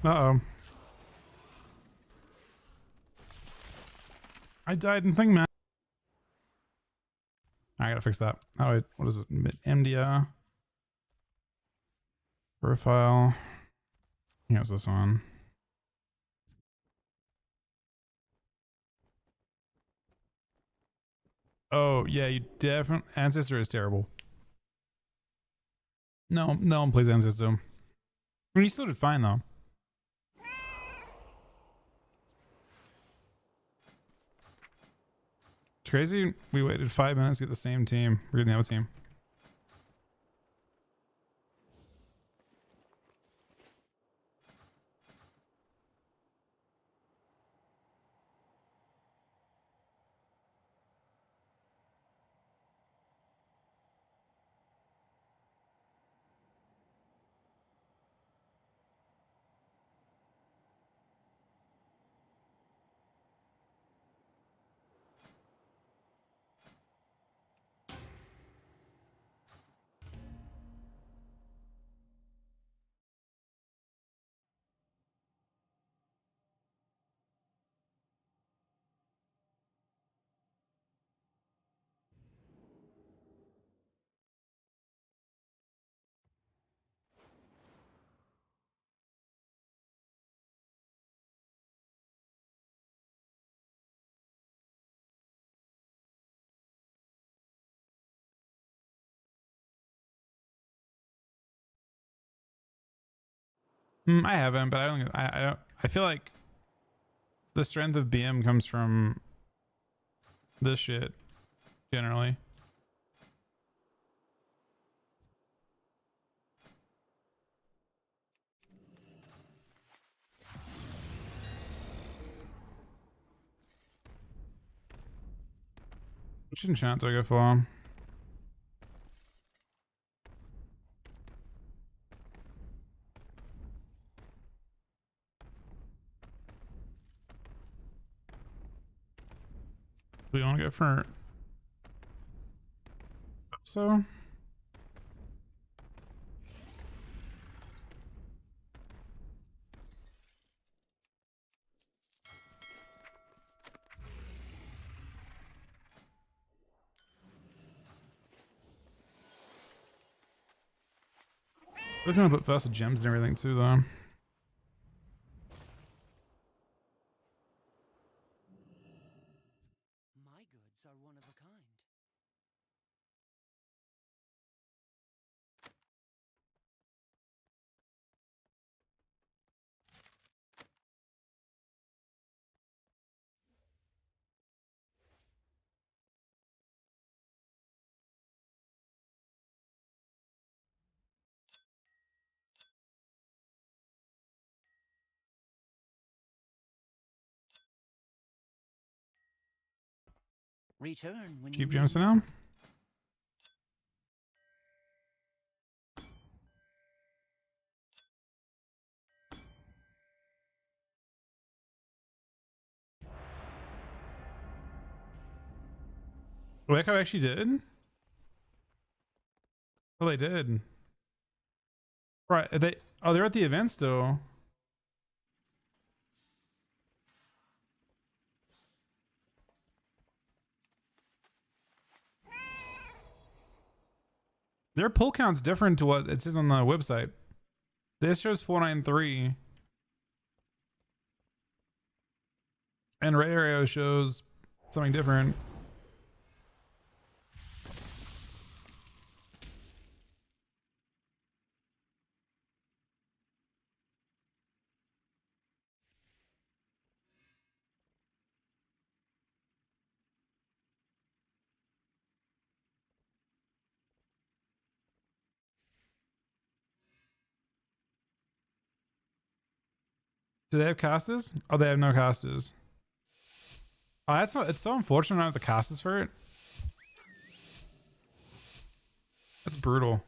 Uh-oh. I died in thing, man. I gotta fix that. Oh, wait, what is it? MDR. Profile. Here's this one. Oh, yeah, you definitely... Ancestor is terrible. No one plays Ancestor. I mean, you still did fine, though. It's crazy. We waited 5 minutes to get the same team. We're getting the other team. I haven't, but I don't. I don't. I feel like the strength of BM comes from this shit generally. Which enchant do I go for? Do we want to go for so? We're gonna put first gems and everything too, though. My goods are one of a kind. Return when Cheap you gems need. for now. Oh, Echo actually did. Oh, they did. Right? They. Oh, they're at the event still. Their pull count's different to what it says on the website. This shows 493. And Ray Arrow shows something different. Do they have casters? Oh, they have no casters. Oh, that's so, it's so unfortunate not the casters for it. That's brutal.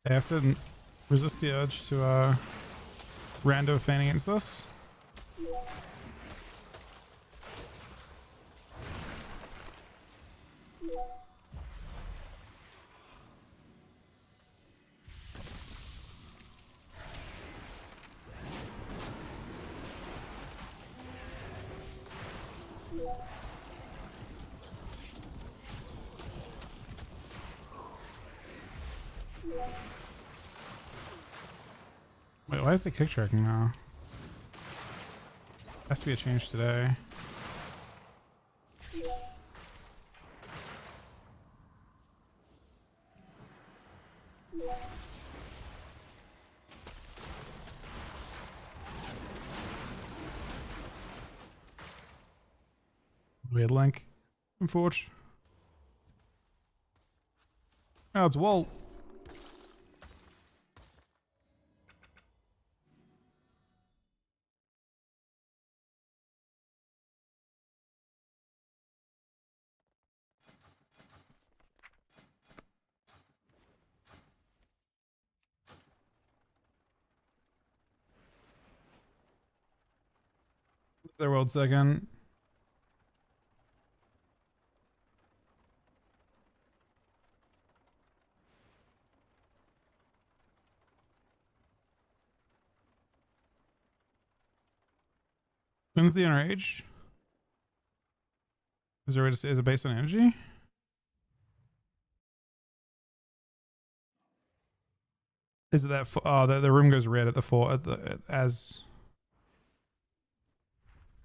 I have to resist the urge to rando feign against this. Wait, why is it kick tracking now? Has to be a change today. Weird link. Unfortunate. Oh, it's Walt. Their world second. When's the enrage? Is there a way to say, is it based on energy? Is it that? Oh, the room goes red at the full as.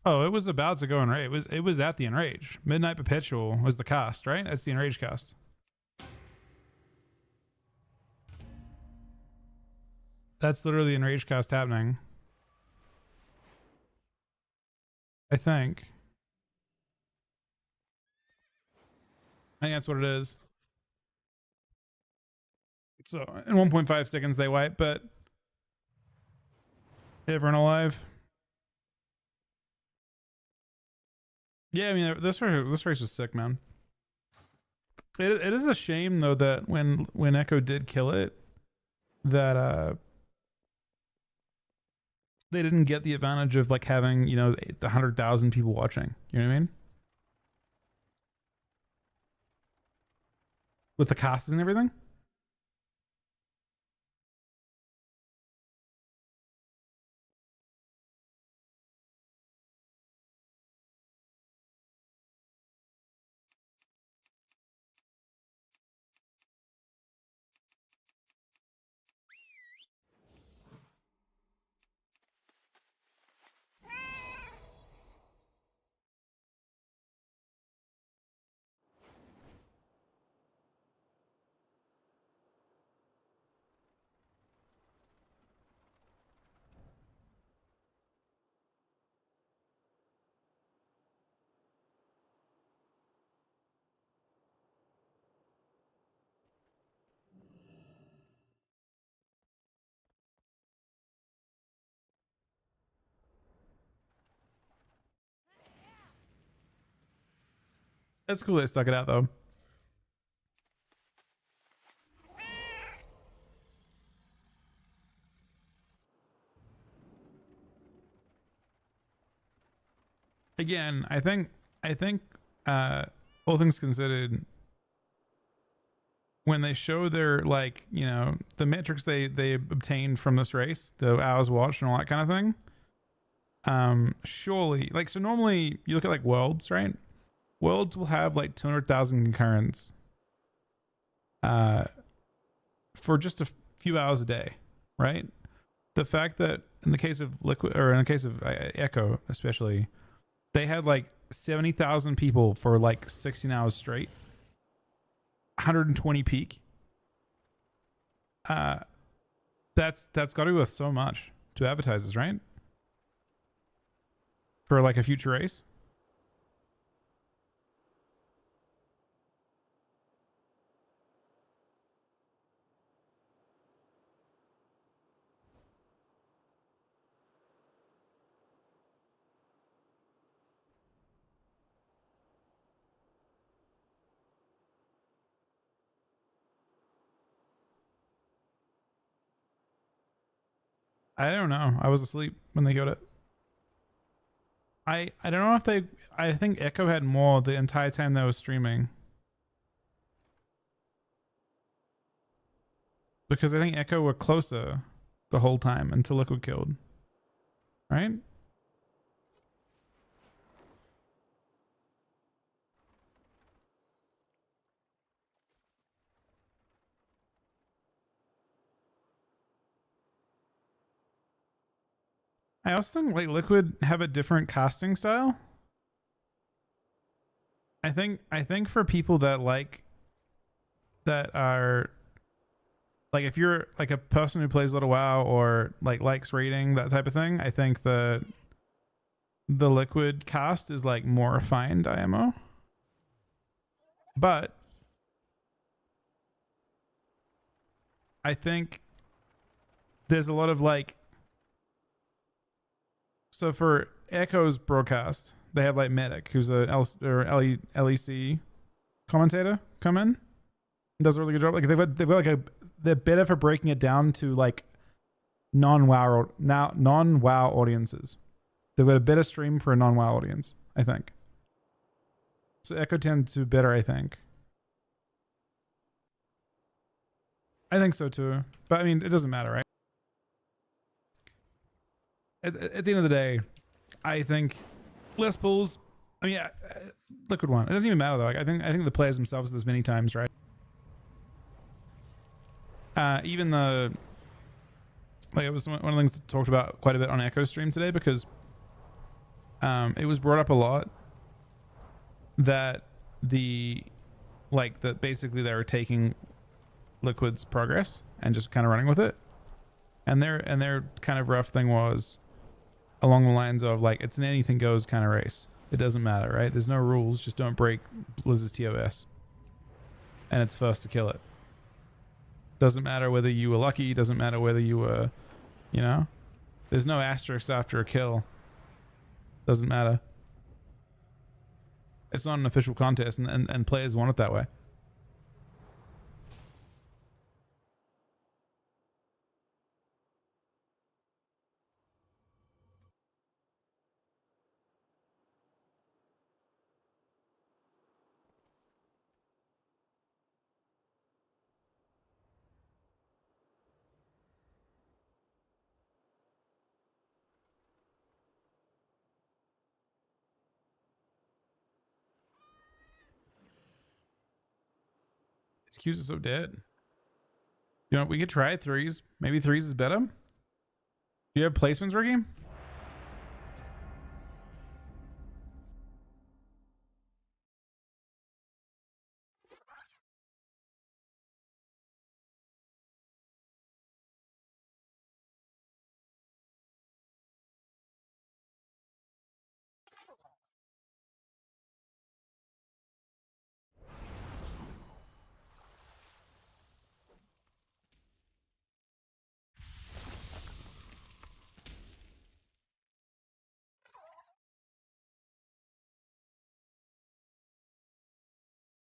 Oh, it was about to go enrage. It was at the enrage. Midnight Perpetual was the cast, right? That's the enrage cast. That's literally the enrage cast happening. I think. I think that's what it is. So in 1.5 seconds they wipe, but everyone alive. Yeah, I mean this race was sick, man. It is a shame though that when Echo did kill it, that they didn't get the advantage of like having, you know, the 100,000 people watching. You know what I mean? With the casts and everything. That's cool they stuck it out though. Again, I think all things considered, when they show their, like, you know, the metrics they obtained from this race, the hours watched and all that kind of thing, surely, like, so normally you look at like worlds, right? Worlds will have like 200,000 concurrents for just a few hours a day, right? The fact that in the case of Liquid, or in the case of Echo especially, they had like 70,000 people for like 16 hours straight. 120 peak. That's got to be worth so much to advertisers, right? For like a future race. I don't know. I was asleep when they got it. I don't know if they. I think Echo had more the entire time they were streaming. Because I think Echo were closer the whole time until Liquid killed. Right? I also think like Liquid have a different casting style. I think for people that are like, if you're like a person who plays a lot of WoW or like likes raiding, that type of thing, I think the Liquid cast is like more refined IMO. But I think there's a lot of like, so for Echo's broadcast, they have like Medic, who's a LEC commentator, come in and does a really good job. Like they've got like they're better for breaking it down to like non-WoW audiences. They've got a better stream for a non-WoW audience, I think. So Echo tends to be better, I think. I think so too. But I mean, it doesn't matter, right? At the end of the day, I think less pulls. I mean, Liquid one. It doesn't even matter though. Like, I think the players themselves do this many times, right? Even the like, it was one of the things that talked about quite a bit on Echo stream today, because it was brought up a lot that basically they were taking Liquid's progress and just kind of running with it, and their kind of rough thing was along the lines of like, it's an anything goes kind of race. It doesn't matter, right? There's no rules, just don't break Blizzard's TOS, and it's first to kill it. Doesn't matter whether you were lucky, doesn't matter whether you were, you know, there's no asterisk after a kill. Doesn't matter. It's not an official contest, and players want it that way. Excuse is so dead. You know, we could try threes. Maybe threes is better. Do you have placements, Ricky?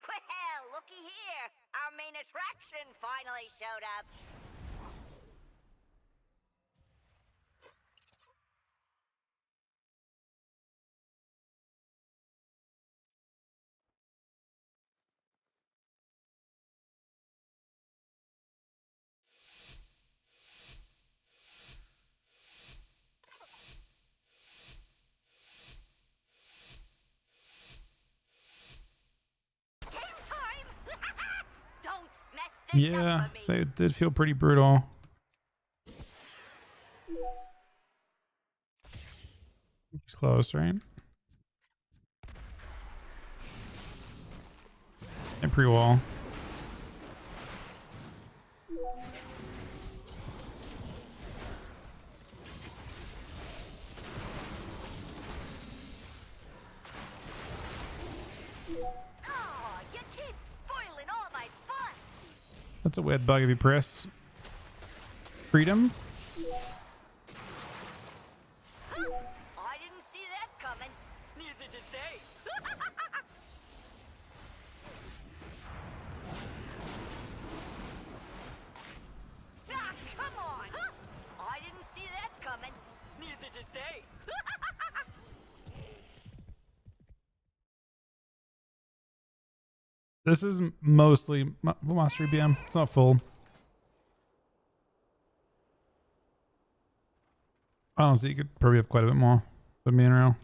Well, looky here. Our main attraction finally showed up. Yeah, they did feel pretty brutal. He's close, right? And pre-wall. That's a weird bug if you press freedom. I didn't see that coming. Neither did they. Ah, come on! I didn't see that coming. Neither did they. This is mostly Mastery BM. It's not full. Honestly, you could probably have quite a bit more than me and Real.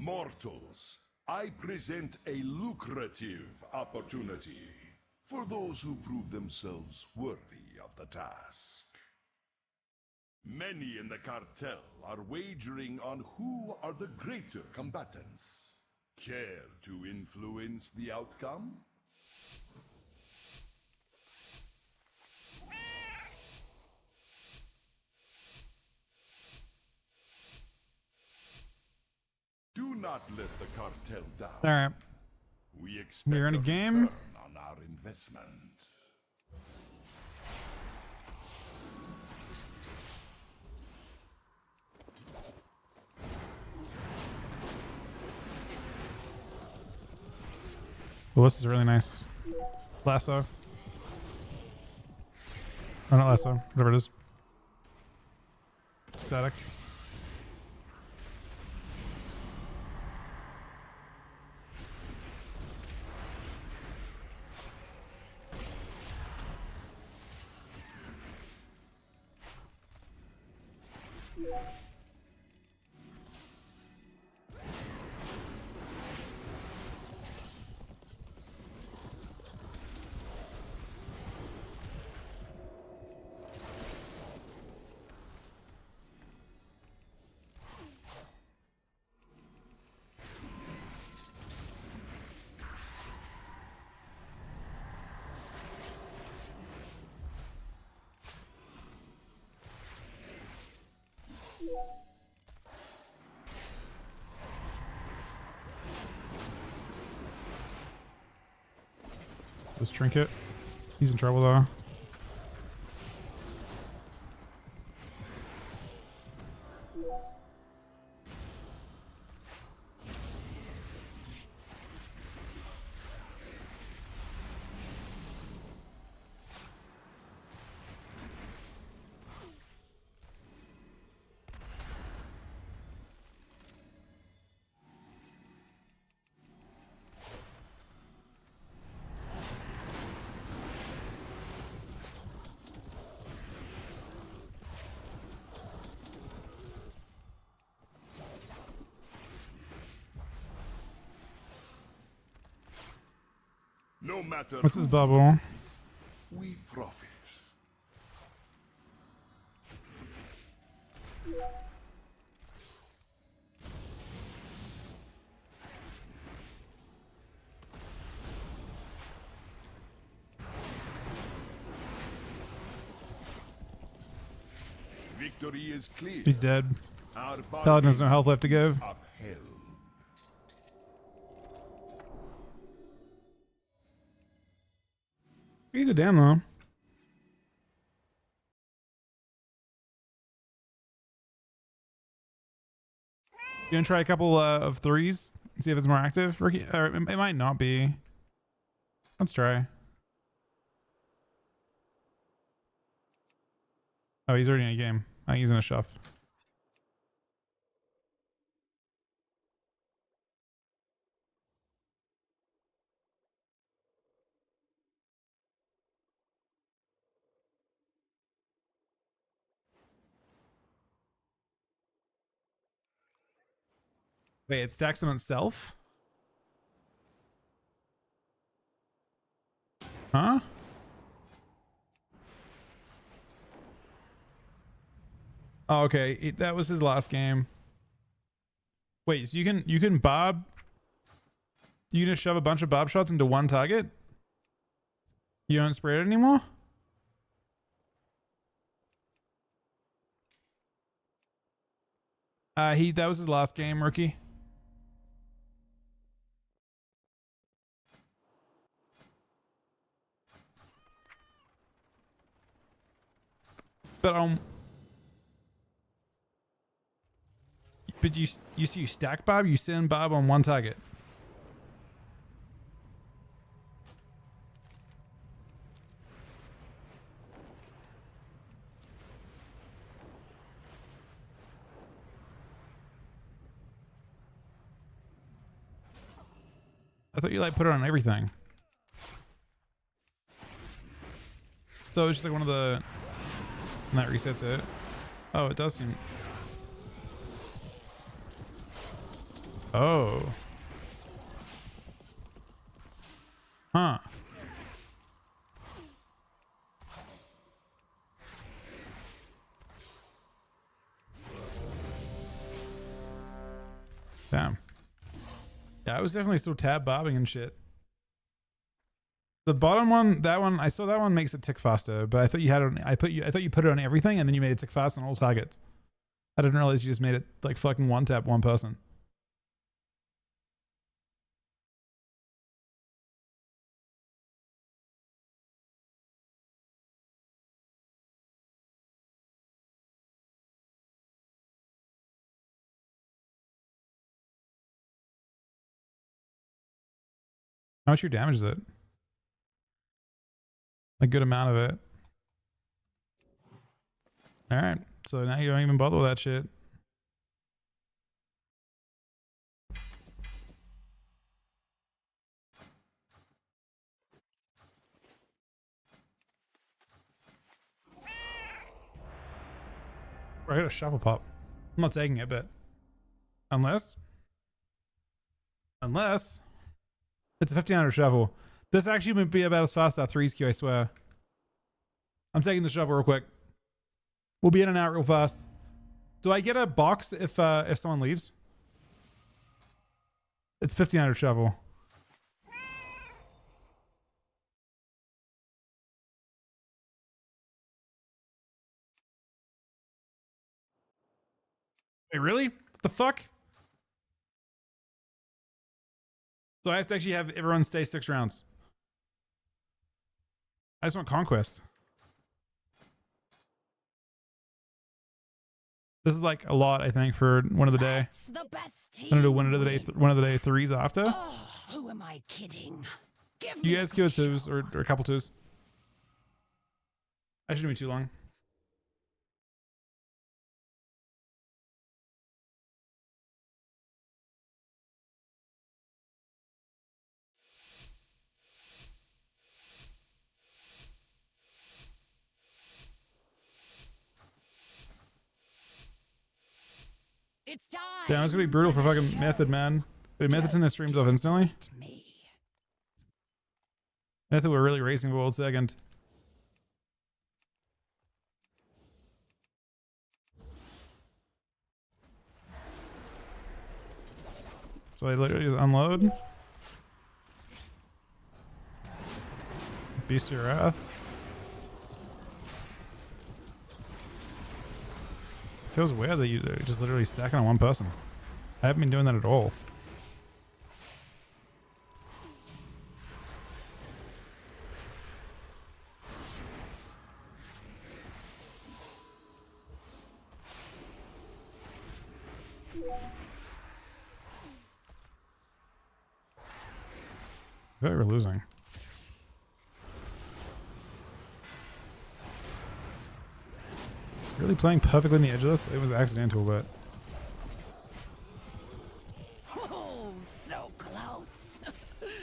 Mortals, I present a lucrative opportunity for those who prove themselves worthy of the task. Many in the cartel are wagering on who are the greater combatants. Care to influence the outcome? Do not let the cartel down. All right. We expect We're in a game. return on our investment. Oh, this is really nice. Lasso. Oh, not lasso. Whatever it is. Static. This trinket. He's in trouble though. No matter What's who his bubble? we profit. Victory is clear. He's dead. Our Paladin has no health left to give. upheld. Be the damn though. You gonna try a couple of threes? See if it's more active, Ricky? Or it might not be. Let's try. Oh, he's already in a game. I think he's in a shuff. Wait, it stacks on itself? Huh? Oh, okay. That was his last game. Wait, so you can bob. You gonna shove a bunch of bob shots into one target? You don't spray it anymore? That was his last game, rookie. But you see you stack bob, you send bob on one target. I thought you like put it on everything. So it's just like one of the, and that resets it. Oh, it does seem. Oh. Huh. Damn. Yeah, I was definitely still tab bobbing and shit. The bottom one, that one, I saw that one makes it tick faster, but I thought you had it on, I thought you put it on everything and then you made it tick fast on all targets. I didn't realize you just made it like fucking one tap one person. How much your damage is it? A good amount of it. Alright, so now you don't even bother with that shit. I got a shovel pop. I'm not taking it, but unless it's a 1500 shovel. This actually would be about as fast as our 3's queue, I swear. I'm taking the shovel real quick. We'll be in and out real fast. Do I get a box if someone leaves? It's 1500 shovel. Wait, really? What the fuck? So I have to actually have everyone stay 6 rounds. I just want conquest. This is like a lot, I think, for one of the day. The best team. I'm gonna do one of the day, 3s after. Oh, who am I kidding? Give You guys queue 2s or a couple 2s. I shouldn't be too long. It's time. Damn, it's gonna be brutal for fucking Method, man. Wait, Method's in the streams off instantly? Method, we're really racing for world second. So I literally just unload. Beast of Wrath. Feels weird that you're just literally stacking on one person. I haven't been doing that at all. I feel like we're losing. Really playing perfectly on the edge of this? It was accidental, but... Oh, so close.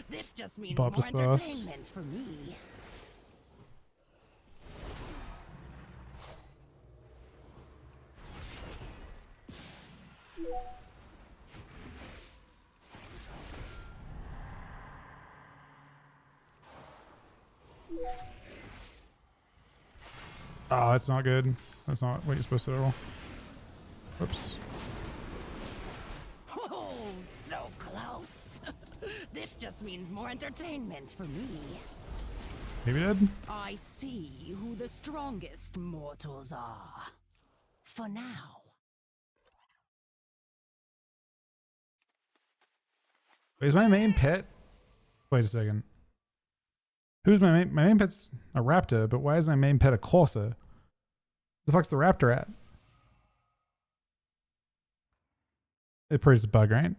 This just means Bob more this boss. entertainment for me. Oh, that's not good. That's not what you're supposed to do. Whoops. Oh, so close. This just means more entertainment for me. Maybe did? I see who the strongest mortals are. For now. Wait, is my main pet? Wait a second. Who's my main? My main pet's a raptor, but why is my main pet a corsair? The fuck's the raptor at? It probably just a bug, right?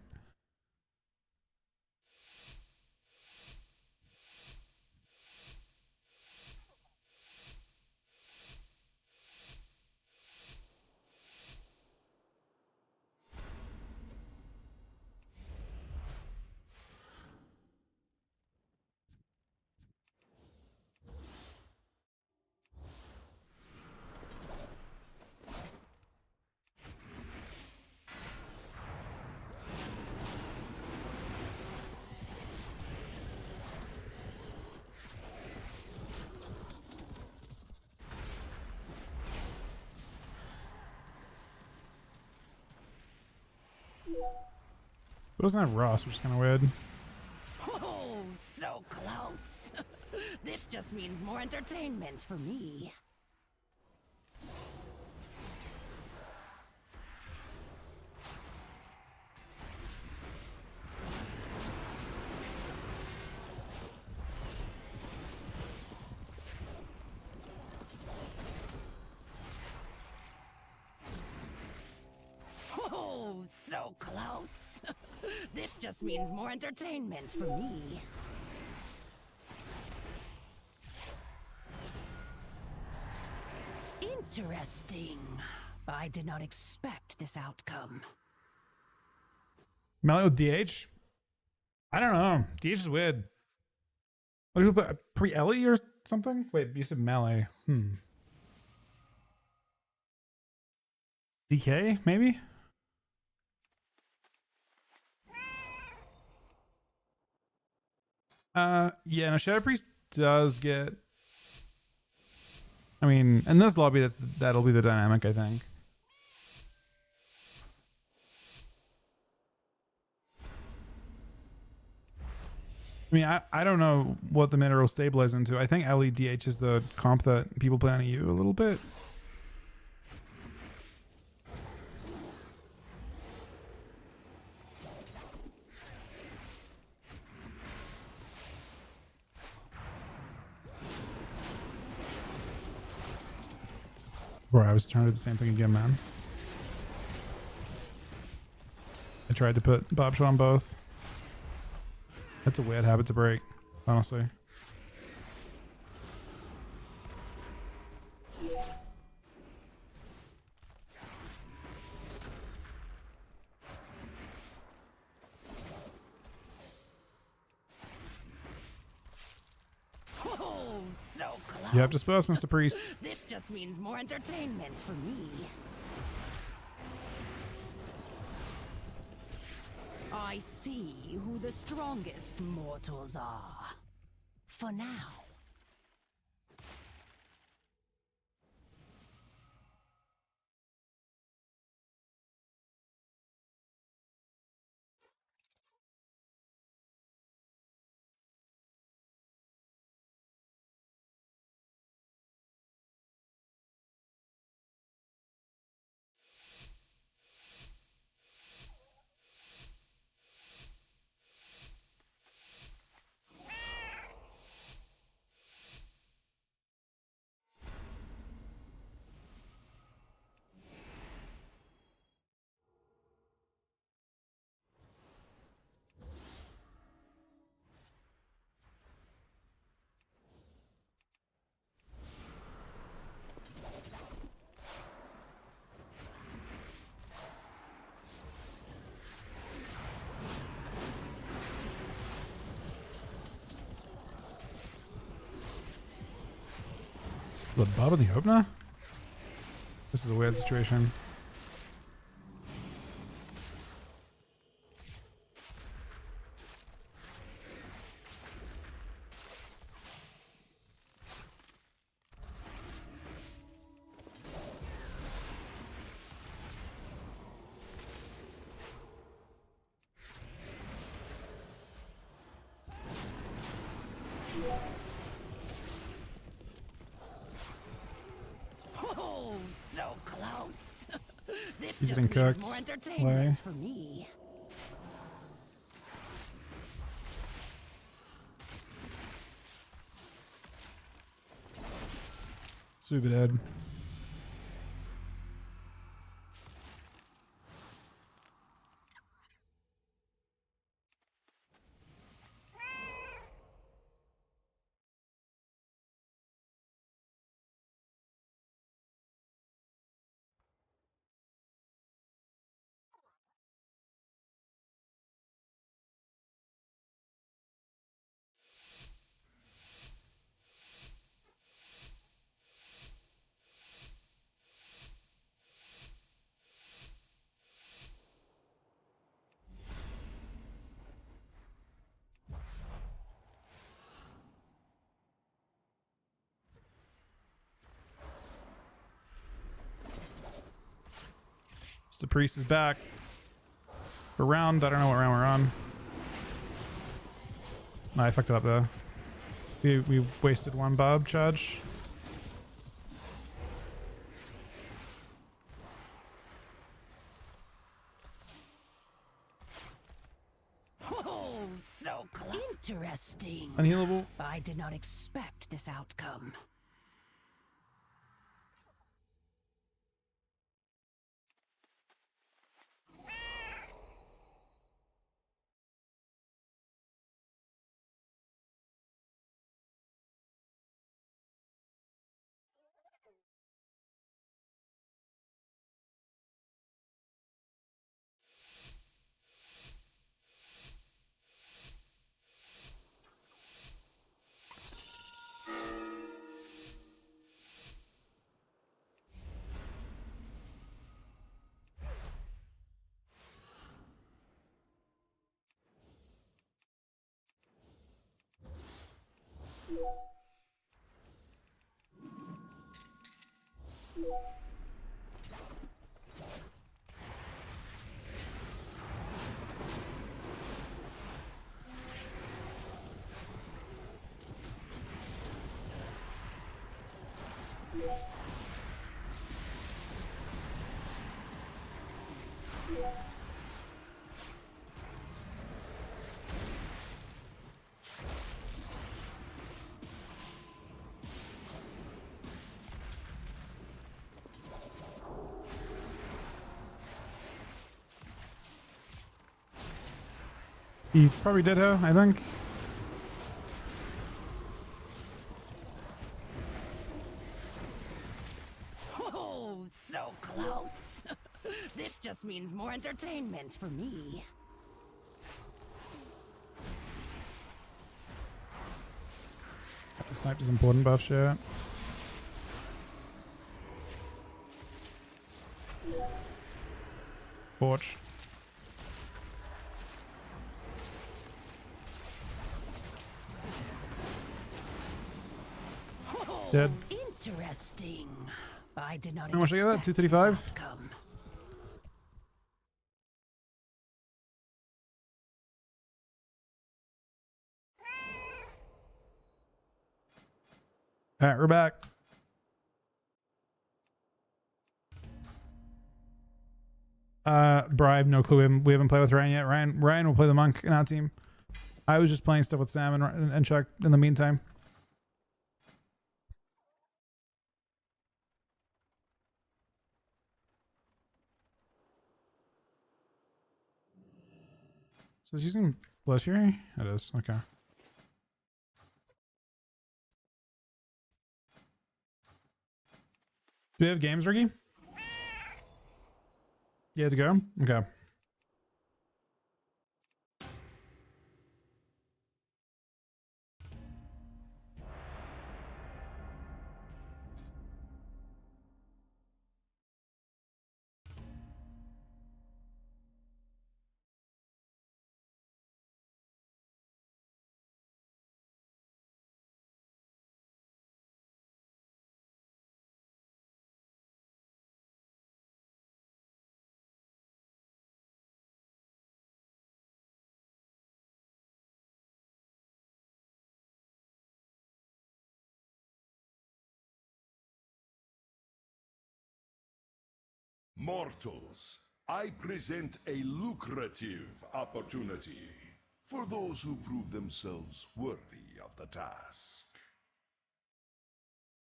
It doesn't have rust, which is kind of weird. Oh, so close. This just means more entertainment for me. Oh, so close. This just means more entertainment for me. Interesting. I did not expect this outcome. Melee with DH? I don't know. DH is weird. What do you put? Pre-Ellie or something? Wait, you said melee. DK, maybe? Yeah, no, Shadow Priest does get... I mean, in this lobby, that'll be the dynamic, I think. I mean, I don't know what the mineral stabilize into. I think LEDH is the comp that people play on EU a little bit. Bro, I was trying to do the same thing again, man. I tried to put Bob Shot on both. That's a weird habit to break, honestly. Oh, so close. You have dispersed, Mr. Priest. This just means more entertainment for me. I see who the strongest mortals are. For now. The Bob in the opener? This is a weird situation. Oh, so close. This He's just getting means cooked. more Way. entertainment for me. Super dead. The priest is back. For round, I don't know what round we're on. No, I fucked it up there. We wasted one barb charge. Oh, so close. Interesting. Unhealable. I did not expect this outcome. He's probably dead here, I think. Oh, so close. This just means more entertainment for me. The snipe is important buff shit. Torch. Dead. Interesting. I did not How much did I get that? 235? Alright, we're back. Bro, I have no clue. We haven't played with Ryan yet. Ryan will play the monk in our team. I was just playing stuff with Sam and Chuck in the meantime. So it's using Bless Fury? It is. Okay. Do we have games, Ricky? You had to go? Okay. Mortals, I present a lucrative opportunity for those who prove themselves worthy of the task.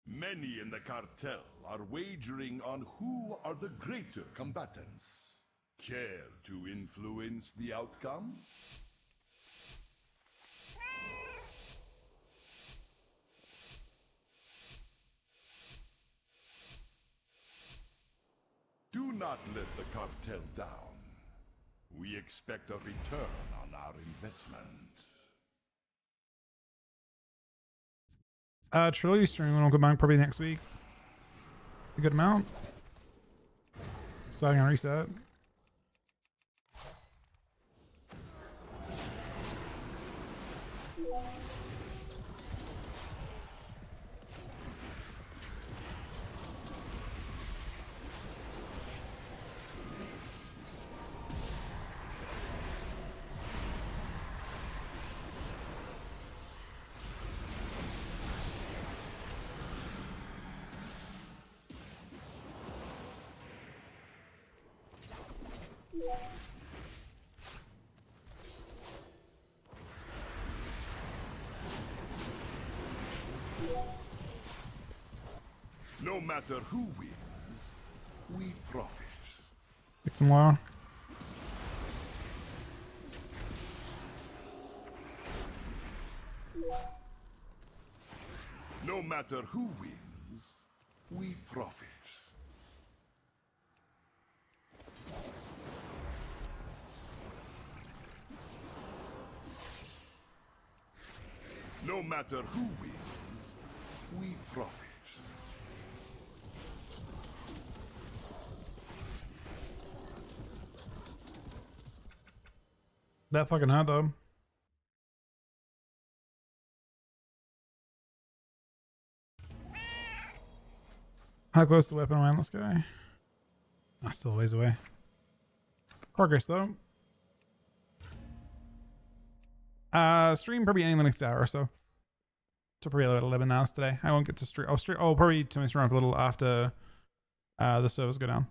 Many in the cartel are wagering on who are the greater combatants. Care to influence the outcome? Do not let the cartel down. We expect a return on our investment. Trilogy stream when I'll go back probably next week. A good amount. Starting on reset. No matter who wins, we profit. Take some law. No matter who wins, we profit. No matter who wins, we profit. That fucking hurt though. How close to the weapon went? Let's go. Ah, still a ways away. Progress though. Stream probably ending the next hour or so. So probably about 11 hours today. I won't get to stream. I'll probably to mess around for a little after the servers go down.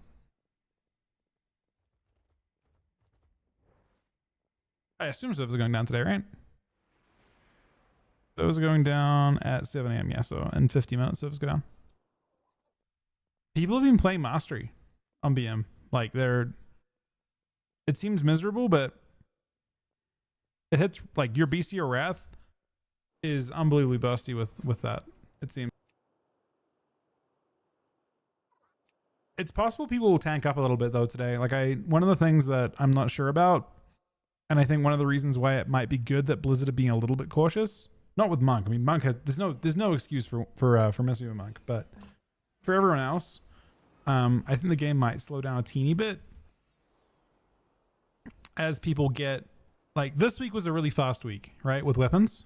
I assume servers are going down today, right? Servers are going down at 7 a.m. Yeah, so in 50 minutes servers go down. People have been playing Mastery on BM. Like it seems miserable, but it hits like your BC or Wrath is unbelievably busty with that, it seems. It's possible people will tank up a little bit though today. Like one of the things that I'm not sure about, and I think one of the reasons why it might be good that Blizzard are being a little bit cautious, not with Monk. I mean, Monk there's no excuse for messing with Monk, but for everyone else, I think the game might slow down a teeny bit as people get like this week was a really fast week, right, with weapons.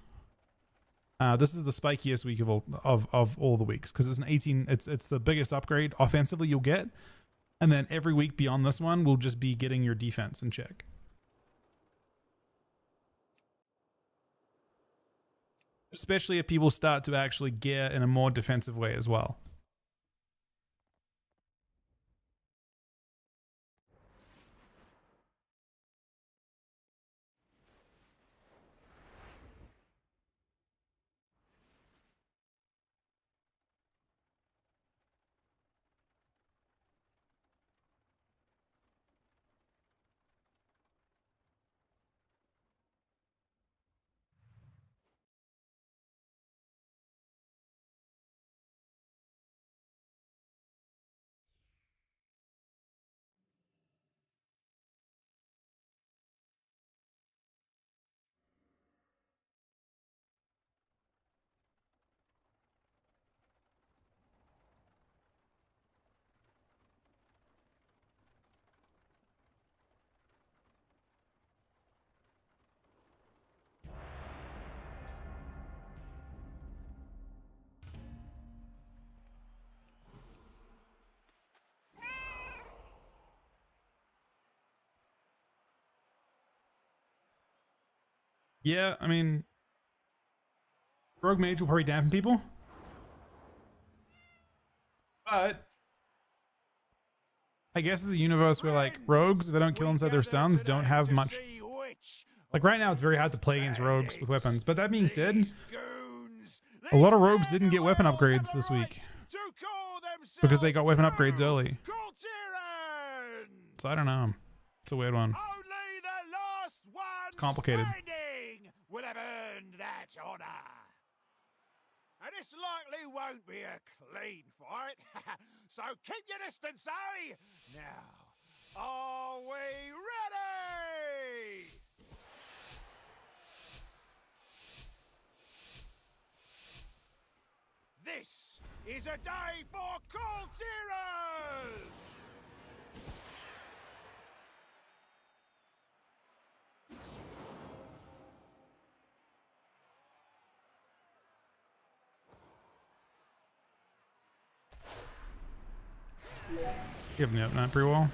This is the spikiest week of all the weeks because it's an 18. It's the biggest upgrade offensively you'll get, and then every week beyond this one will just be getting your defense in check. Especially if people start to actually gear in a more defensive way as well. Yeah, I mean, Rogue Mage will probably dampen people. But I guess it's a universe where like rogues, if they don't kill inside their stuns, don't have much. Like right now, it's very hard to play against rogues with weapons. But that being said, a lot of rogues didn't get weapon upgrades this week because they got weapon upgrades early. So I don't know. It's a weird one. It's complicated. Would have earned that honor. And this likely won't be a clean fight. So keep your distance, eh? Now, are we ready? This is a day for Cultiras! Giving you up not pretty well.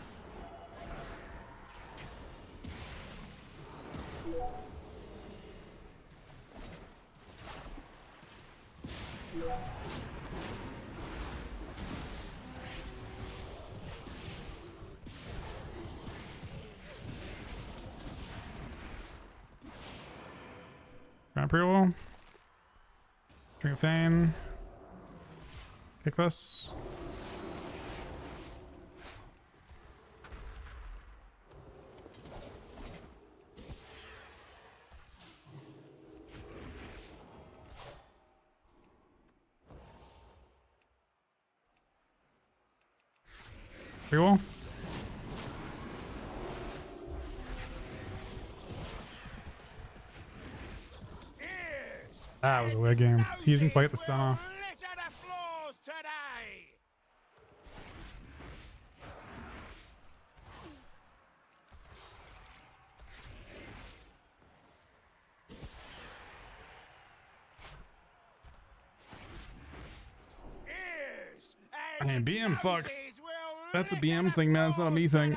Grab pre-roll. Drink of Fame. Kick this. Pre-roll. That was a weird game. He didn't quite get the stun off. Litter the floors today! I mean, BM fucks. That's a BM thing, man. It's not a me thing.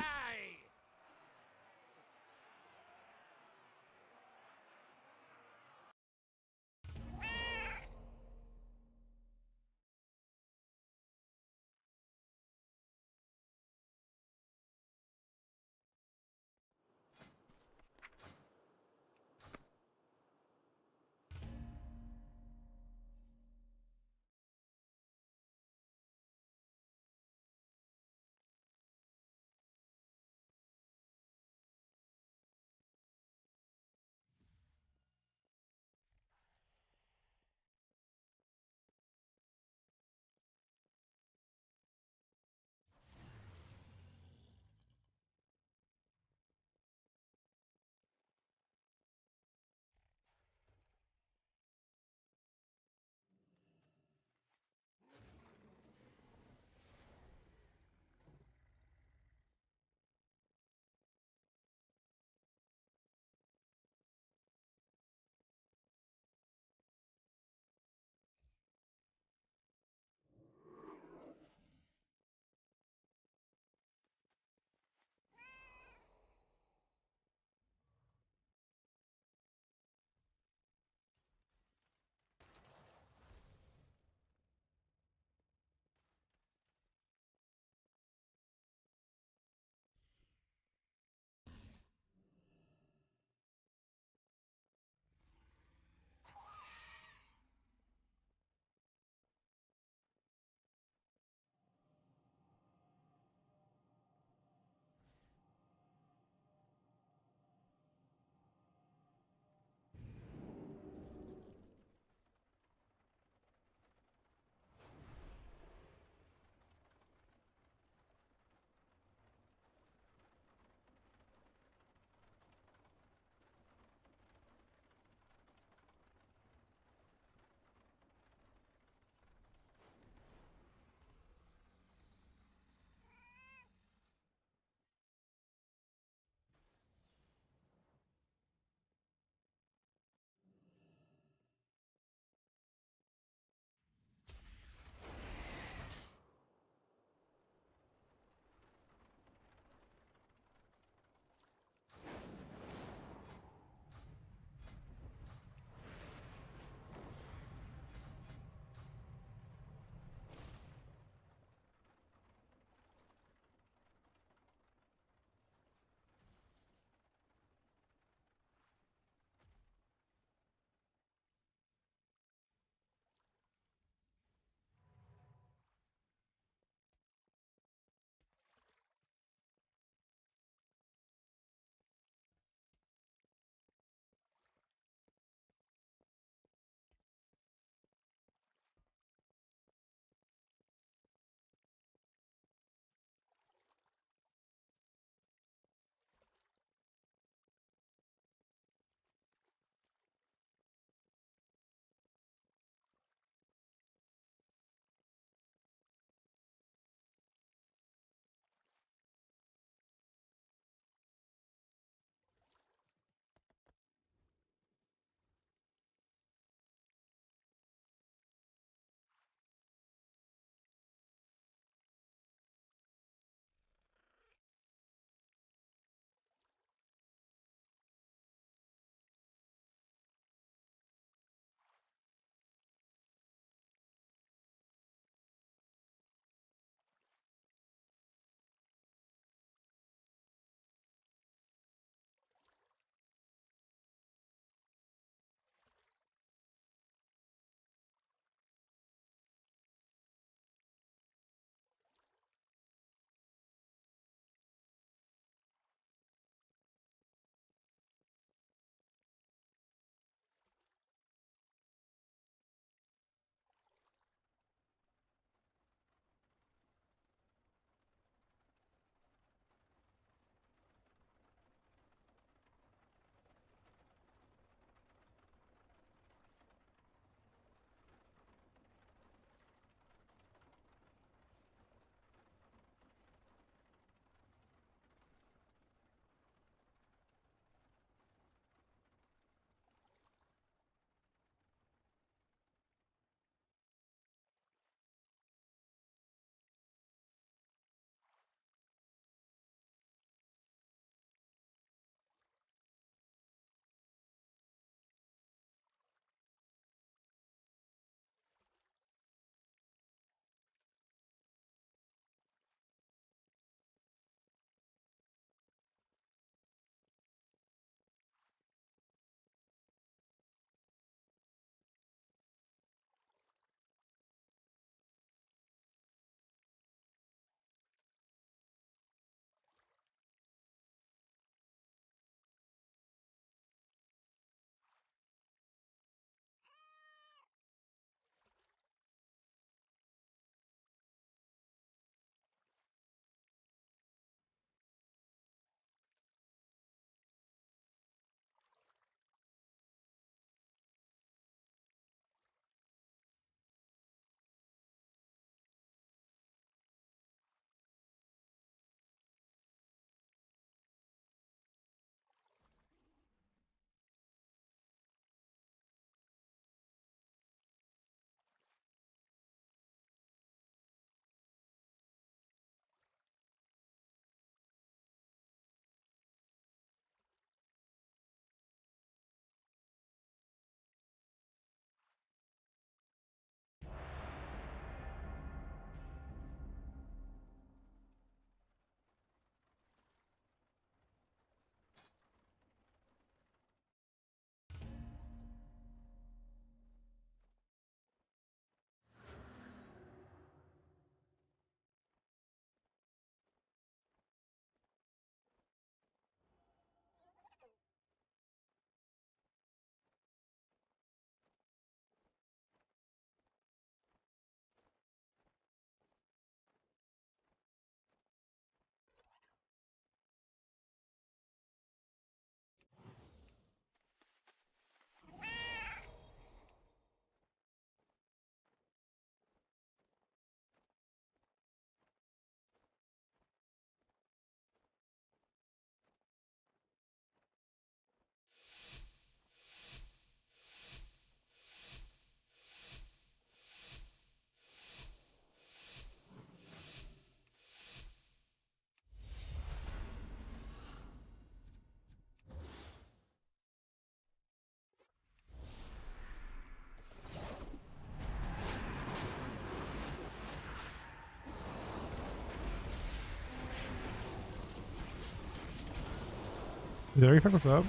Did I already fuck this up?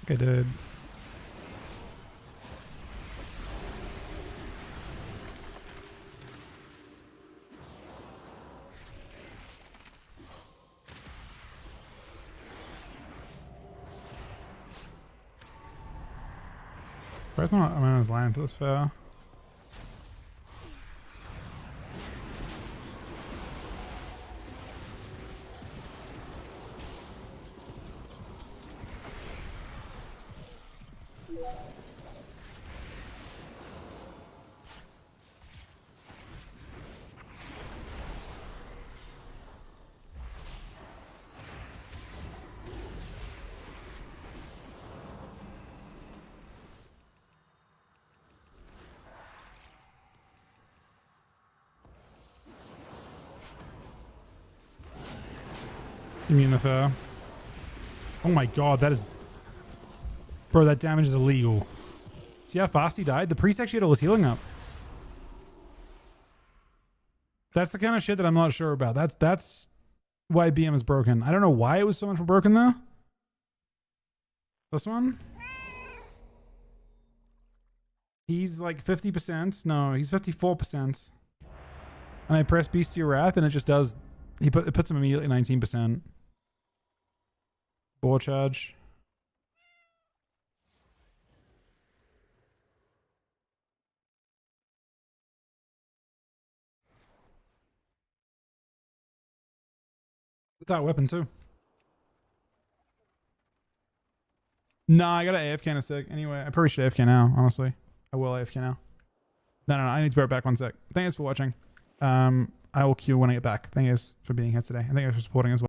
I think I did. Where's my Amanda's land for this fair? Immunifer. Oh my god, that is... Bro, that damage is illegal. See how fast he died? The priest actually had all his healing up. That's the kind of shit that I'm not sure about. That's why BM is broken. I don't know why it was so much more broken though. This one? He's like 50%. No, he's 54%. And I press Beastie Wrath and it just does... It puts him immediately 19%. Bore charge. With that weapon too. Nah, I got an AFK in a sec. Anyway, I probably should AFK now, honestly. I will AFK now. No, I need to be right back 1 sec. Thanks for watching. I will queue when I get back. Thanks for being here today. Thanks for supporting as well.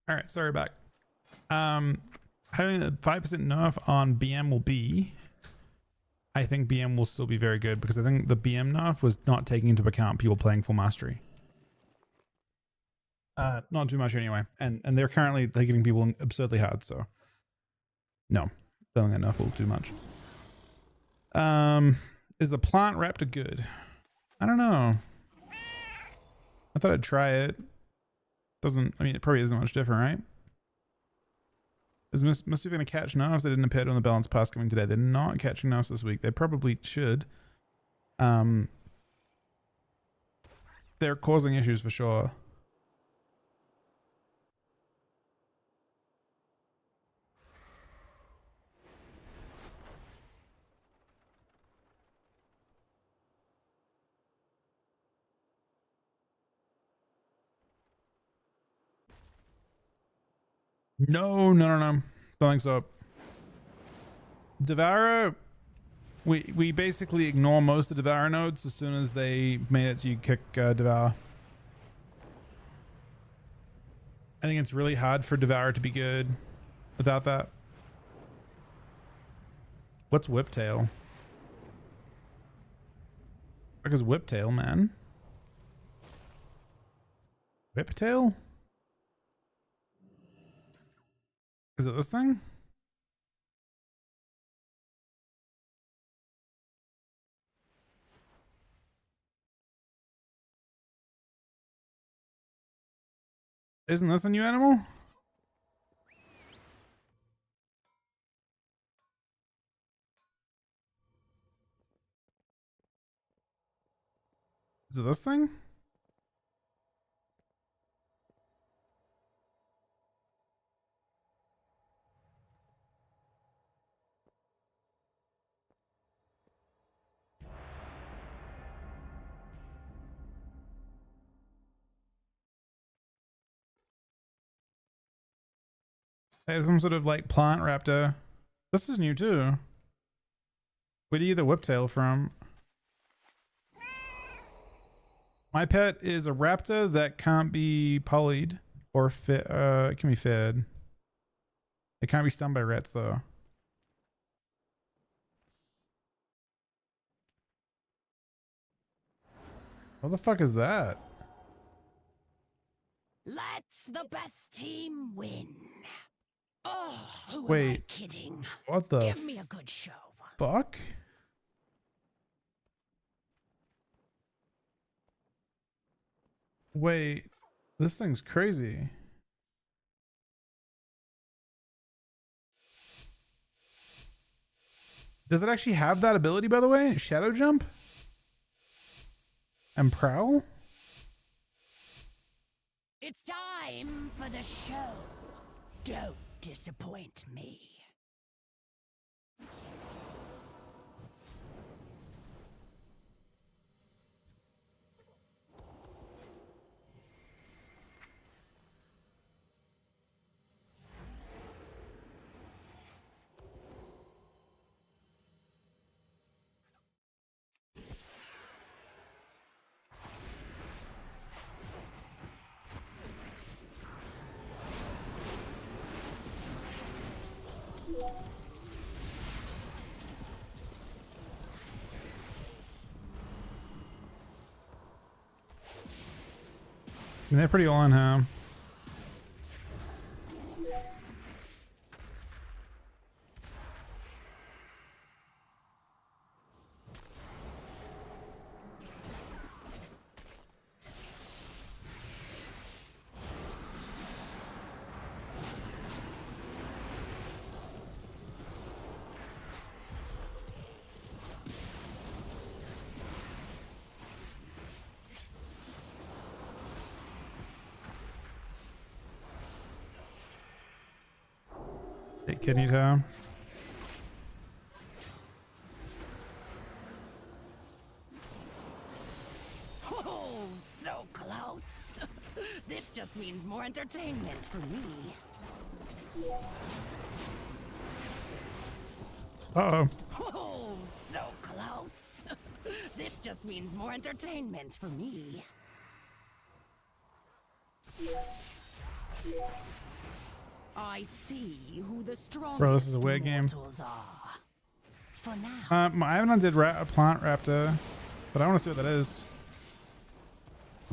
All right, sorry, back. Having a 5% nerf on BM will be. I think BM will still be very good because I think the BM nerf was not taking into account people playing full mastery. Not too much anyway, and they're currently hitting people absurdly hard. So no, don't think that nerf will do much. Is the plant raptor good? I don't know. I thought I'd try it. Doesn't, I mean, it probably isn't much different, right? Is Mischief going to catch nerfs? They didn't appear to on the balance pass coming today. They're not catching nerfs this week. They probably should. They're causing issues for sure. No. Don't think so. Devour, we basically ignore most of the Devour nodes as soon as they made it so you kick Devour. I think it's really hard for Devour to be good without that. What's Whiptail? What is Whiptail, man? Whiptail? Is it this thing? Isn't this a new animal? Is it this thing? They have some sort of like plant raptor. This is new too. Where do you get the Whiptail from? My pet is a raptor that can't be polyed or fed. It can be fed. It can't be stung by rats though. What the fuck is that? Let the best team win. Oh, who Wait, am I kidding? what the Give me a good show. Fuck? Wait, this thing's crazy. Does it actually have that ability, by the way? Shadow jump? And prowl? It's time for the show. Don't disappoint me. They're pretty on, huh? Hey, kidney time. Oh, so close. This just means more entertainment for me. Uh-oh. Oh, so close. This just means more entertainment for me. I see who the strongest Bro, this is a weird game. mortals are. For now. I haven't undid a plant raptor, but I want to see what that is.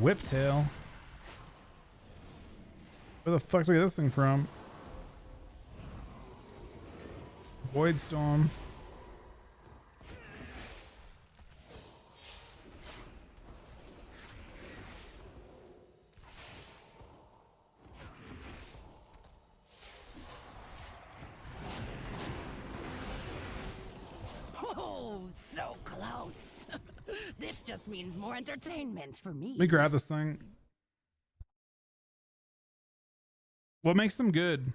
Whiptail. Where the fuck do we get this thing from? Void Storm. Oh, so close. This just means more entertainment for me. Let me grab this thing. What makes them good?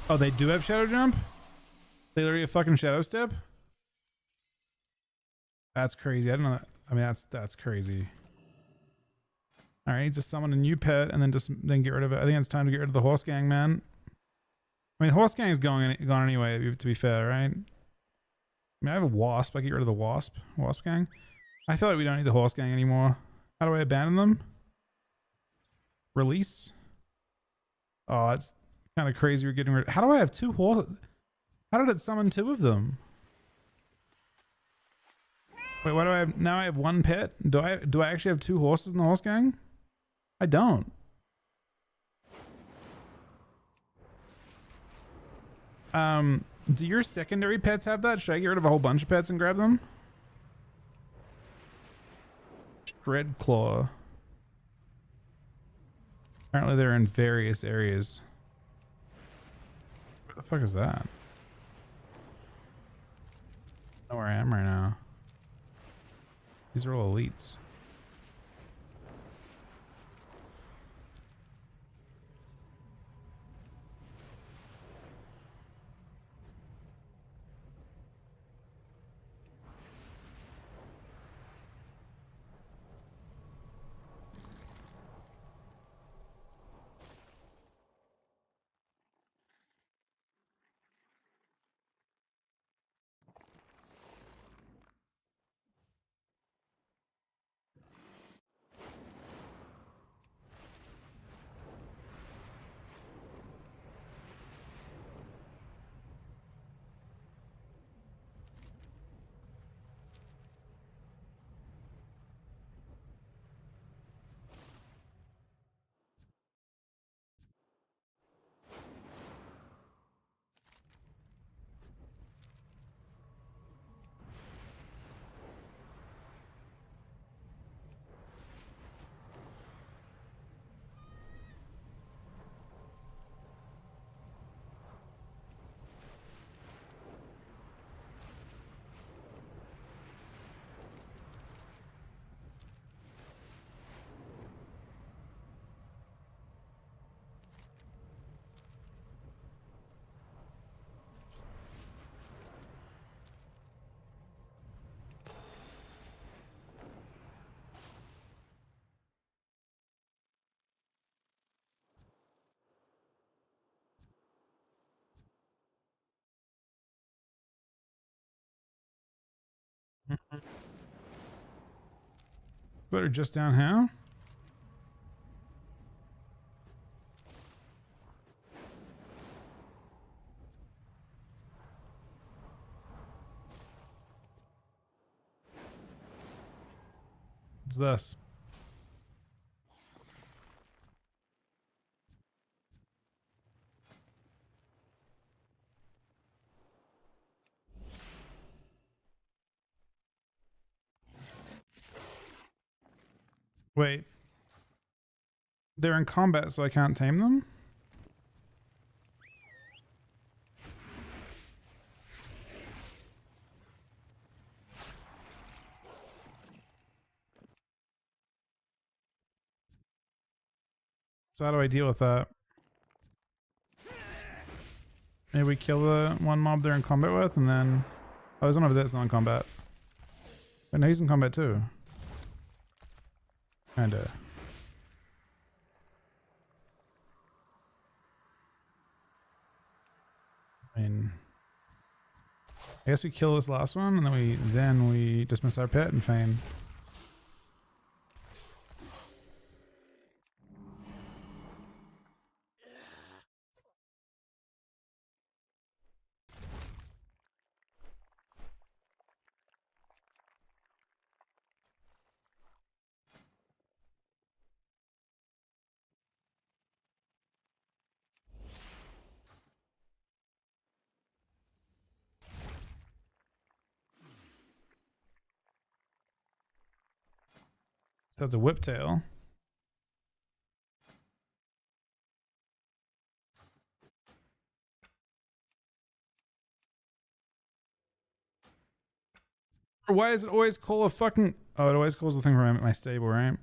Oh, they do have shadow jump? They literally have fucking shadow step? That's crazy. I didn't know that. I mean, that's crazy. All right, just summon a new pet and then get rid of it. I think it's time to get rid of the horse gang, man. I mean, horse gang is gone anyway, to be fair, right? I mean, I have a wasp. I get rid of the wasp gang. I feel like we don't need the horse gang anymore. How do I abandon them? Release? Oh, it's kind of crazy. We're getting rid. How do I have two horse? How did it summon two of them? Wait, why do I have now? I have one pet. Do I actually have two horses in the horse gang? I don't. Do your secondary pets have that? Should I get rid of a whole bunch of pets and grab them? Shred Claw. Apparently they're in various areas. What the fuck is that? I don't know where I am right now. These are all elites. Better just down how? What's this? Wait. They're in combat, so I can't tame them? So how do I deal with that? Maybe we kill the one mob they're in combat with, and then... Oh, there's one over there that's not in combat. But no, he's in combat too. Kinda. I mean... I guess we kill this last one, and then we dismiss our pet and feign. So that's a whiptail. Why does it always call a fucking... Oh, it always calls the thing from my stable, right?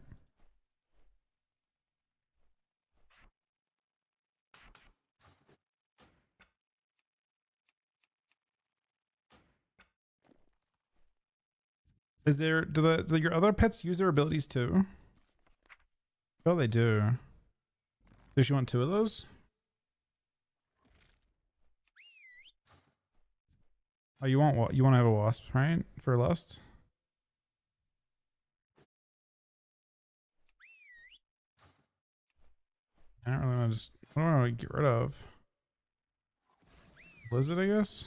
Is there... Do your other pets use their abilities too? Oh, they do. Does you want 2 of those? Oh, you want what? You want to have a wasp, right? For lust? I don't really want to just... What do I want to get rid of? Blizzard, I guess?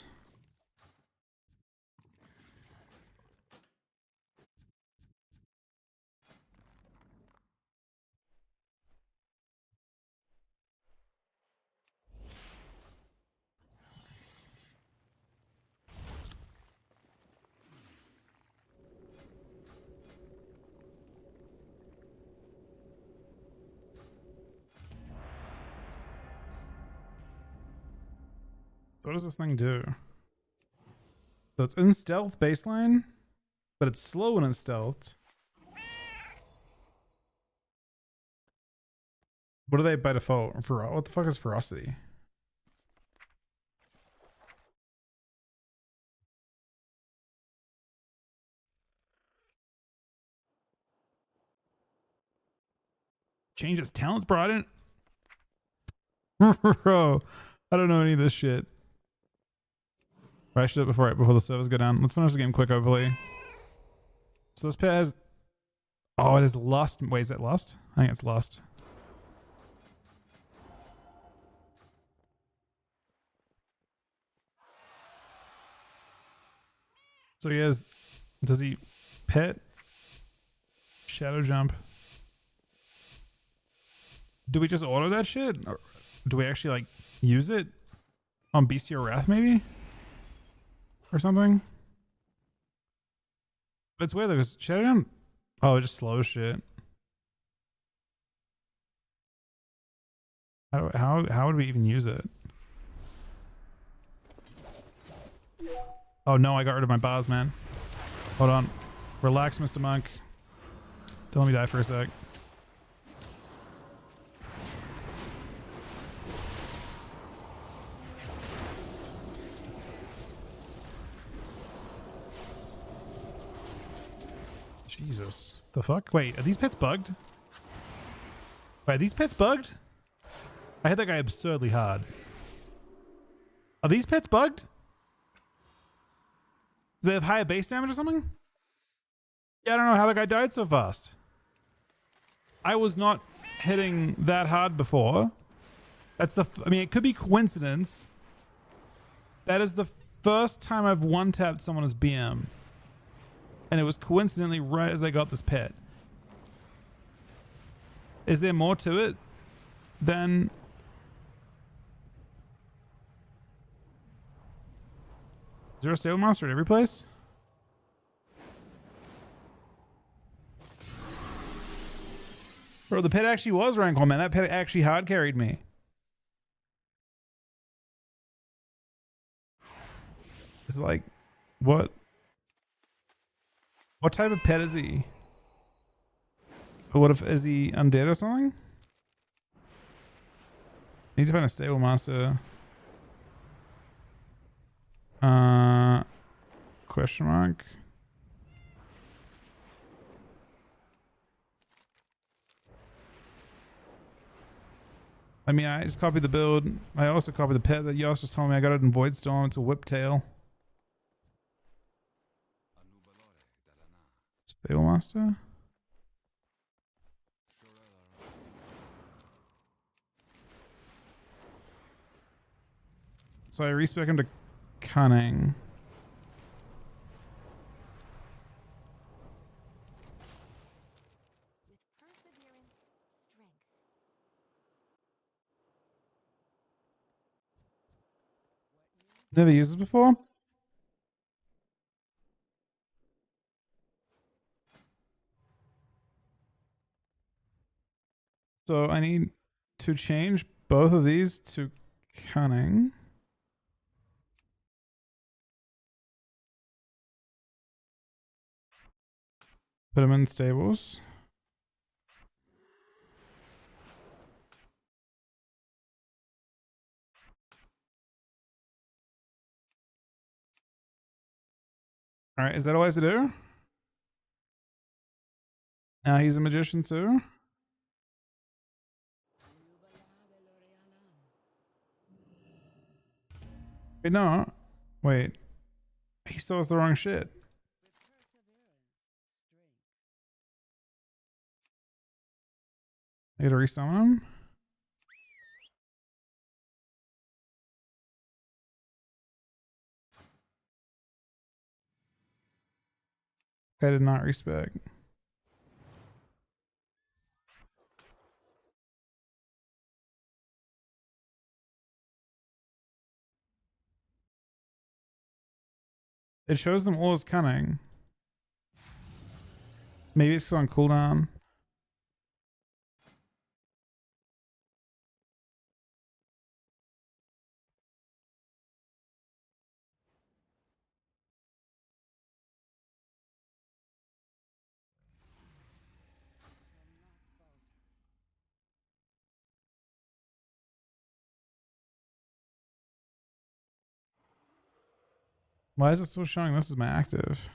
What does this thing do? So it's in stealth baseline, but it's slow when it's stealth. What are they by default? What the fuck is ferocity? Change its talents, bro. I didn't... Bro, I don't know any of this shit. I should do it before the servers go down. Let's finish the game quick, hopefully. So this pet has... Oh, it is lust. Wait, is that lust? I think it's lust. So he has... Does he pet? Shadow jump. Do we just auto that shit? Or do we actually, like, use it? On Bestial Wrath, maybe? Or something? But it's weird though, because Shadow jump... Oh, it just slows shit. How would we even use it? Oh no, I got rid of my bars, man. Hold on. Relax, Mr. Monk. Don't let me die for a sec. Jesus. The fuck? Wait, are these pets bugged? Wait, are these pets bugged? I hit that guy absurdly hard. Are these pets bugged? Do they have higher base damage or something? Yeah, I don't know how that guy died so fast. I was not hitting that hard before. That's the... I mean, it could be coincidence. That is the first time I've one-tapped someone as BM. And it was coincidentally right as I got this pet. Is there more to it than... Is there a stable monster at every place? Bro, the pet actually was rank 1, man. That pet actually hard carried me. It's like, what? What type of pet is he? Or what if, is he undead or something? Need to find a stable monster. Question mark. I mean, I just copied the build. I also copied the pet that Yoss just told me I got it in Voidstorm. It's a whiptail. Stable Master? So I respec him to Cunning. Never used this before? So I need to change both of these to Cunning. Put them in stables. Alright, is that all I have to do? Now he's a magician too? Wait, no. Wait. He still has the wrong shit. I gotta resummon him? I did not respec. It shows them all as Cunning. Maybe it's on cooldown. Why is it still showing this is my active?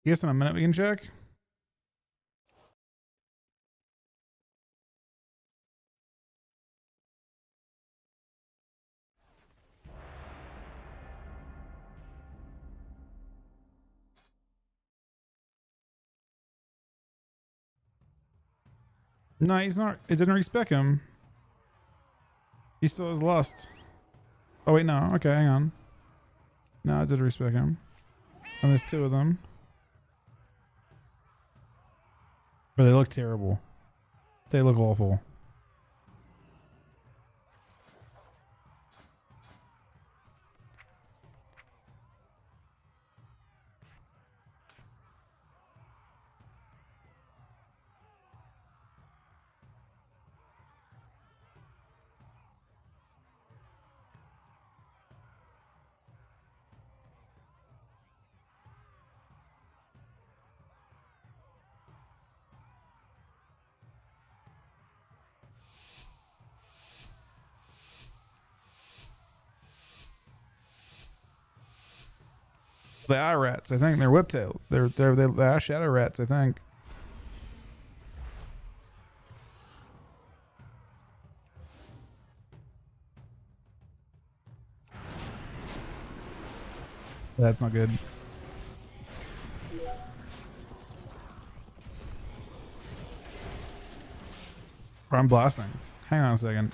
Yes, in a minute we can check. No, he's not. It didn't respec him. He still has lust. Oh wait, no. Okay, hang on. No, I did respec him. And there's two of them. But they look terrible. They look awful. They are rats, I think. They're whiptail. They are shadow rats, I think. That's not good. Or I'm blasting. Hang on a second.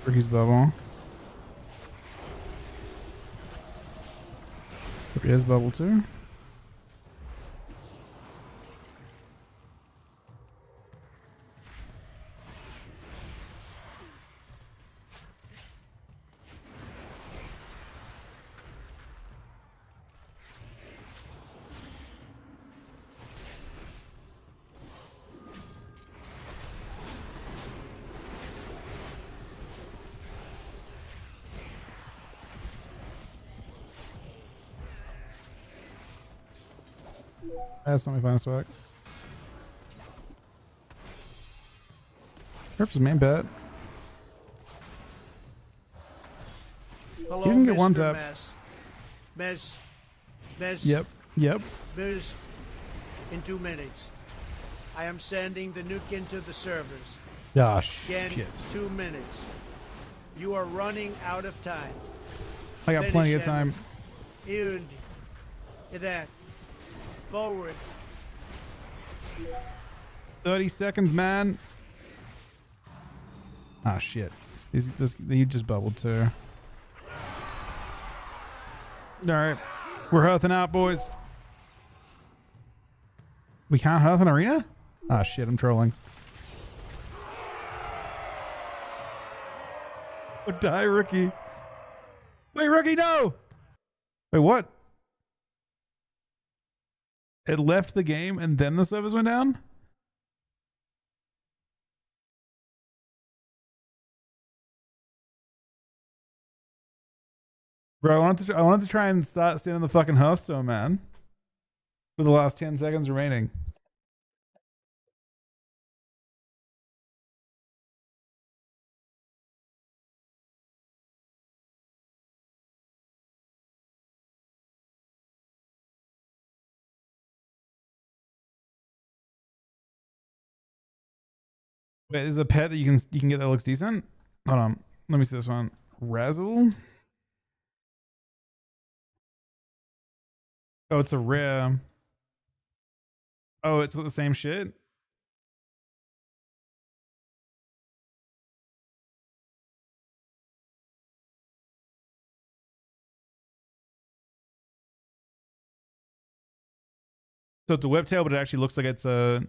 Ricky's bubble. Ricky has bubble too. That's something fun swag. Herps is main bet. Hello, You can get Mr. one tapped. Mess. Yep. Yep. Miss, in 2 minutes. I am sending the nuke into the servers. Ah, Again, shit. 2 minutes. You are running out of time. I got plenty of time. And that. Forward. 30 seconds, man. Ah, shit. He just bubbled too. Alright. We're hearthing out, boys. We can't hearth an arena? Ah, shit. I'm trolling. Oh, die, Rookie. Wait, Rookie, no! Wait, what? It left the game and then the servers went down? Bro, I wanted to try and start standing the fucking Hearthstone, man. For the last 10 seconds remaining. Wait, there's a pet that you can get that looks decent? Hold on. Let me see this one. Razzle? Oh, it's a rare. Oh, it's the same shit? So it's a webtail, but it actually looks like it's a...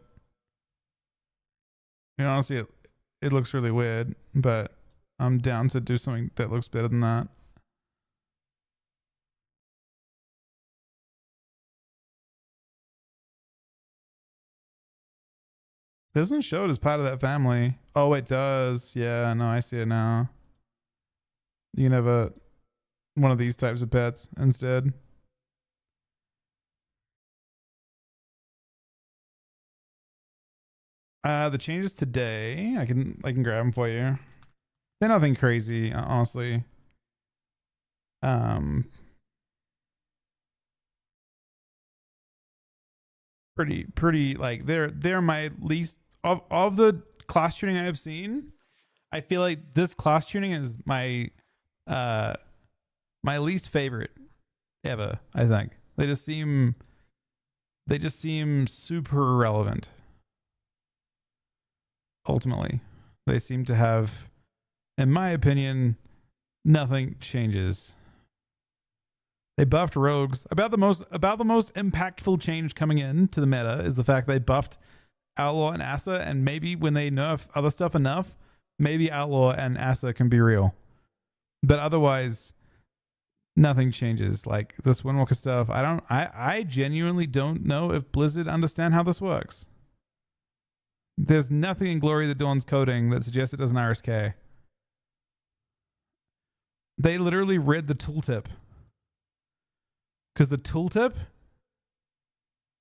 honestly, it looks really weird, but I'm down to do something that looks better than that. It doesn't show it as part of that family. Oh, it does. Yeah, no, I see it now. You can have one of these types of pets instead. The changes today, I can grab them for you. They're nothing crazy, honestly. Pretty like they're my least of the class tuning I have seen. I feel like this class tuning is my least favorite ever. I think they just seem super irrelevant. Ultimately, they seem to have, in my opinion, nothing changes. They buffed rogues. About the most impactful change coming in to the meta is the fact they buffed Outlaw and Asa, and maybe when they nerf other stuff enough, maybe Outlaw and Asa can be real. But otherwise, nothing changes. Like this Windwalker stuff, I genuinely don't know if Blizzard understand how this works. There's nothing in Glory of the Dawn's coding that suggests it doesn't RSK. They literally read the tooltip. Because the tooltip,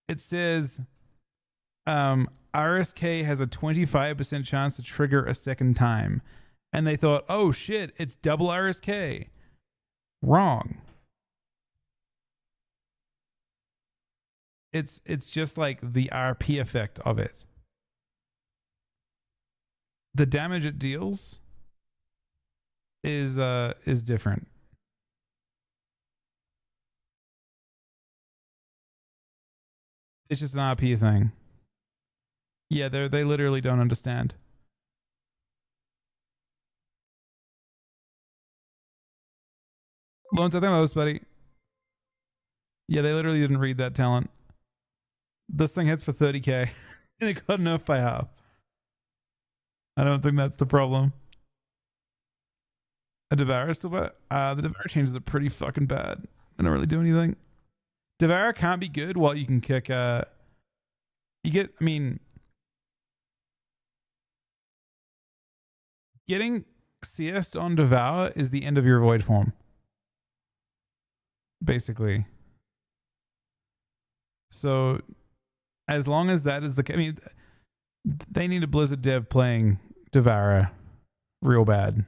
it says RSK has a 25% chance to trigger a second time. And they thought, oh shit, it's double RSK. Wrong. It's just like the RP effect of it. The damage it deals is different. It's just an RP thing. Yeah, they literally don't understand. Loans, I think that was buddy. Yeah, they literally didn't read that talent. This thing hits for 30k and it got nerfed by half. I don't think that's the problem. A Devour still bad? The Devour changes are pretty fucking bad. They don't really do anything. Devour can't be good while you can kick you get, I mean, getting CS on Devour is the end of your void form. Basically. So as long as that is the case, I mean, they need a Blizzard dev playing Devour real bad.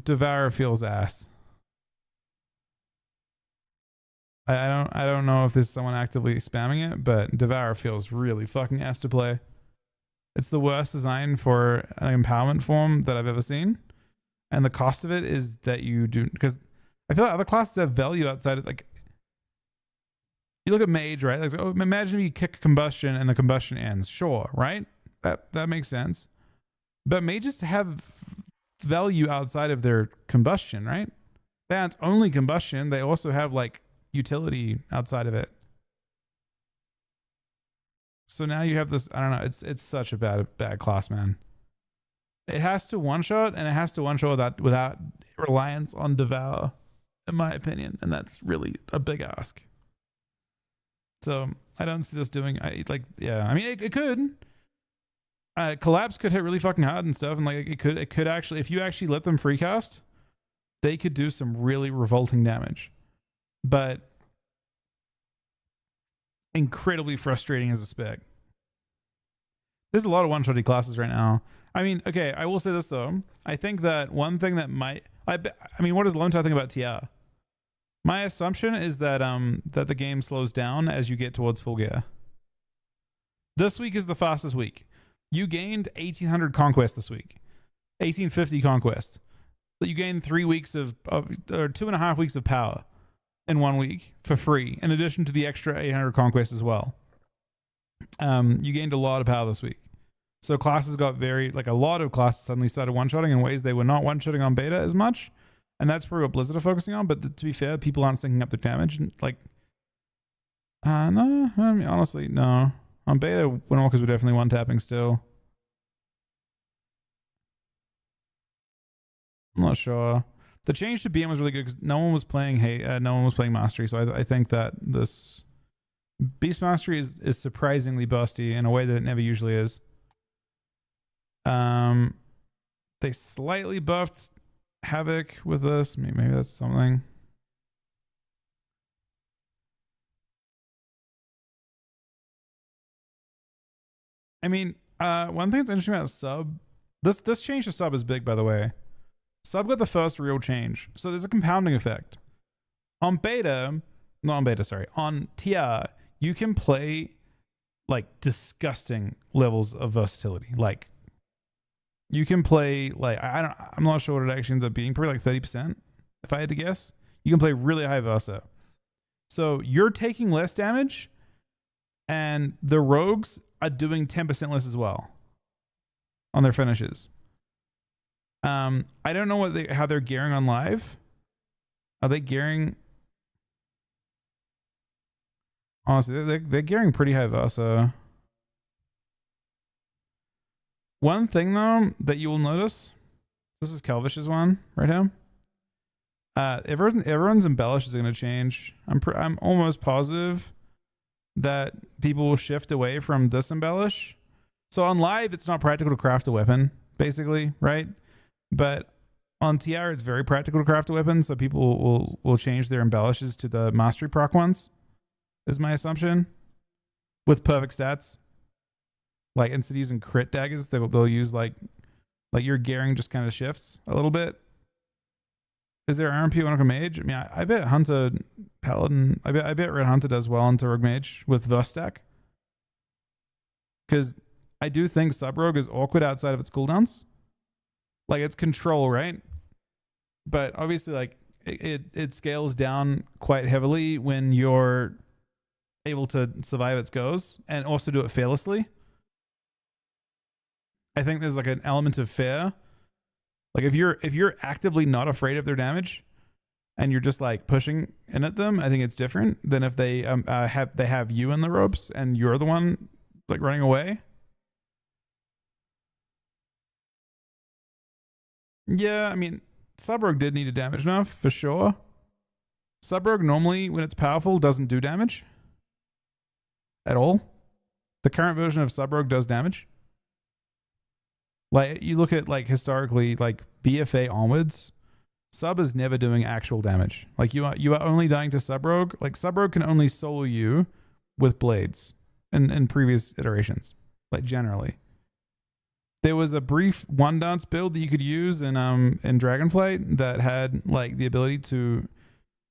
Devour feels ass. I don't know if there's someone actively spamming it, but Devour feels really fucking ass to play. It's the worst design for an empowerment form that I've ever seen. And the cost of it is that you do, because I feel like other classes have value outside of, like, you look at Mage, right? Like, oh, imagine if you kick combustion and the combustion ends. Sure, right? That makes sense. But mages have value outside of their combustion, right? That's only combustion. They also have like utility outside of it. So now you have this, I don't know, it's such a bad class, man. It has to one shot, and it has to one shot without reliance on Devour, in my opinion, and that's really a big ask. So I don't see this doing. I mean, it could. Collapse could hit really fucking hard and stuff, and like it could actually, if you actually let them free cast, they could do some really revolting damage. But incredibly frustrating as a spec. There's a lot of one-shotty classes right now. I mean, okay, I will say this though. I think that one thing that might, I mean, what does Lone Tie think about TR? My assumption is that that the game slows down as you get towards full gear. This week is the fastest week. You gained 1,800 conquest this week, 1,850 conquest. But you gained 3 weeks or 2.5 weeks of power in 1 week for free, in addition to the extra 800 conquest as well. You gained a lot of power this week. So classes got a lot of classes suddenly started one-shotting in ways they were not one-shotting on beta as much. And that's probably what Blizzard are focusing on. But to be fair, people aren't syncing up the damage. Like, no, I mean, honestly, no. On beta, Windwalkers were definitely one-tapping still. I'm not sure. The change to BM was really good because no one was playing Mastery. So I think that this Beast Mastery is surprisingly busty in a way that it never usually is. They slightly buffed Havoc with this. Maybe that's something. I mean, one thing that's interesting about sub, this change to sub is big, by the way. Sub got the first real change, so there's a compounding effect. On TR, you can play like disgusting levels of versatility. Like, you can play like I'm not sure what it actually ends up being, probably like 30%, if I had to guess. You can play really high versa. So you're taking less damage, and the rogues are doing 10% less as well on their finishes. I don't know how they're gearing on live. Are they gearing? Honestly, they're gearing pretty high versa. One thing though that you will notice, this is Kelvish's one right here. Everyone's embellish is going to change. I'm almost positive that people will shift away from this embellish. So on live, it's not practical to craft a weapon, basically, right? But on TR, it's very practical to craft a weapon, so people will change their embellishes to the mastery proc ones, is my assumption, with perfect stats. Like, instead of using crit daggers, they'll use like your gearing just kind of shifts a little bit. Is there RMP on a mage? I mean, I bet Hunter Paladin, I bet Red Hunter does well into Rogue Mage with Verse stack. Because I do think Sub Rogue is awkward outside of its cooldowns. Like, it's control, right? But obviously, like, it scales down quite heavily when you're able to survive its goes and also do it fearlessly. I think there's like an element of fear. Like if you're actively not afraid of their damage and you're just like pushing in at them, I think it's different than if they have you in the ropes and you're the one like running away. Yeah, I mean, Sub-Rogue did need a damage nerf for sure. Sub-Rogue normally, when it's powerful, doesn't do damage at all. The current version of Sub-Rogue does damage. Like, you look at, like, historically, like, BFA onwards, Sub is never doing actual damage. Like, you are only dying to Sub-Rogue. Like, Sub-Rogue can only solo you with blades in previous iterations. Like, generally. There was a brief one dance build that you could use in Dragonflight that had like the ability to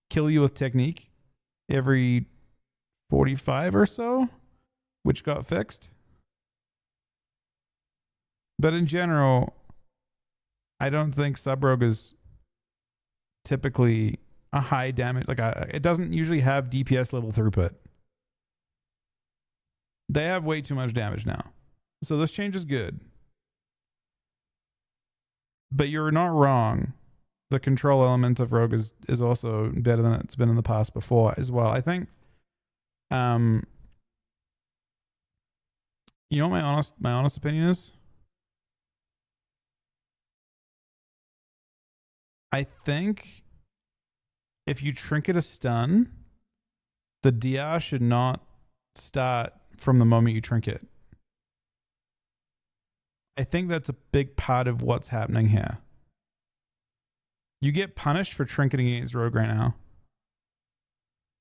kill you with technique every 45 or so, which got fixed. But in general, I don't think Sub-Rogue is typically a high damage. Like it doesn't usually have DPS level throughput. They have way too much damage now, so this change is good. But you're not wrong. The control element of Rogue is also better than it's been in the past before as well. I think you know what my honest opinion is? I think if you trinket a stun, the DR should not start from the moment you trinket. I think that's a big part of what's happening here. You get punished for trinketing against Rogue right now.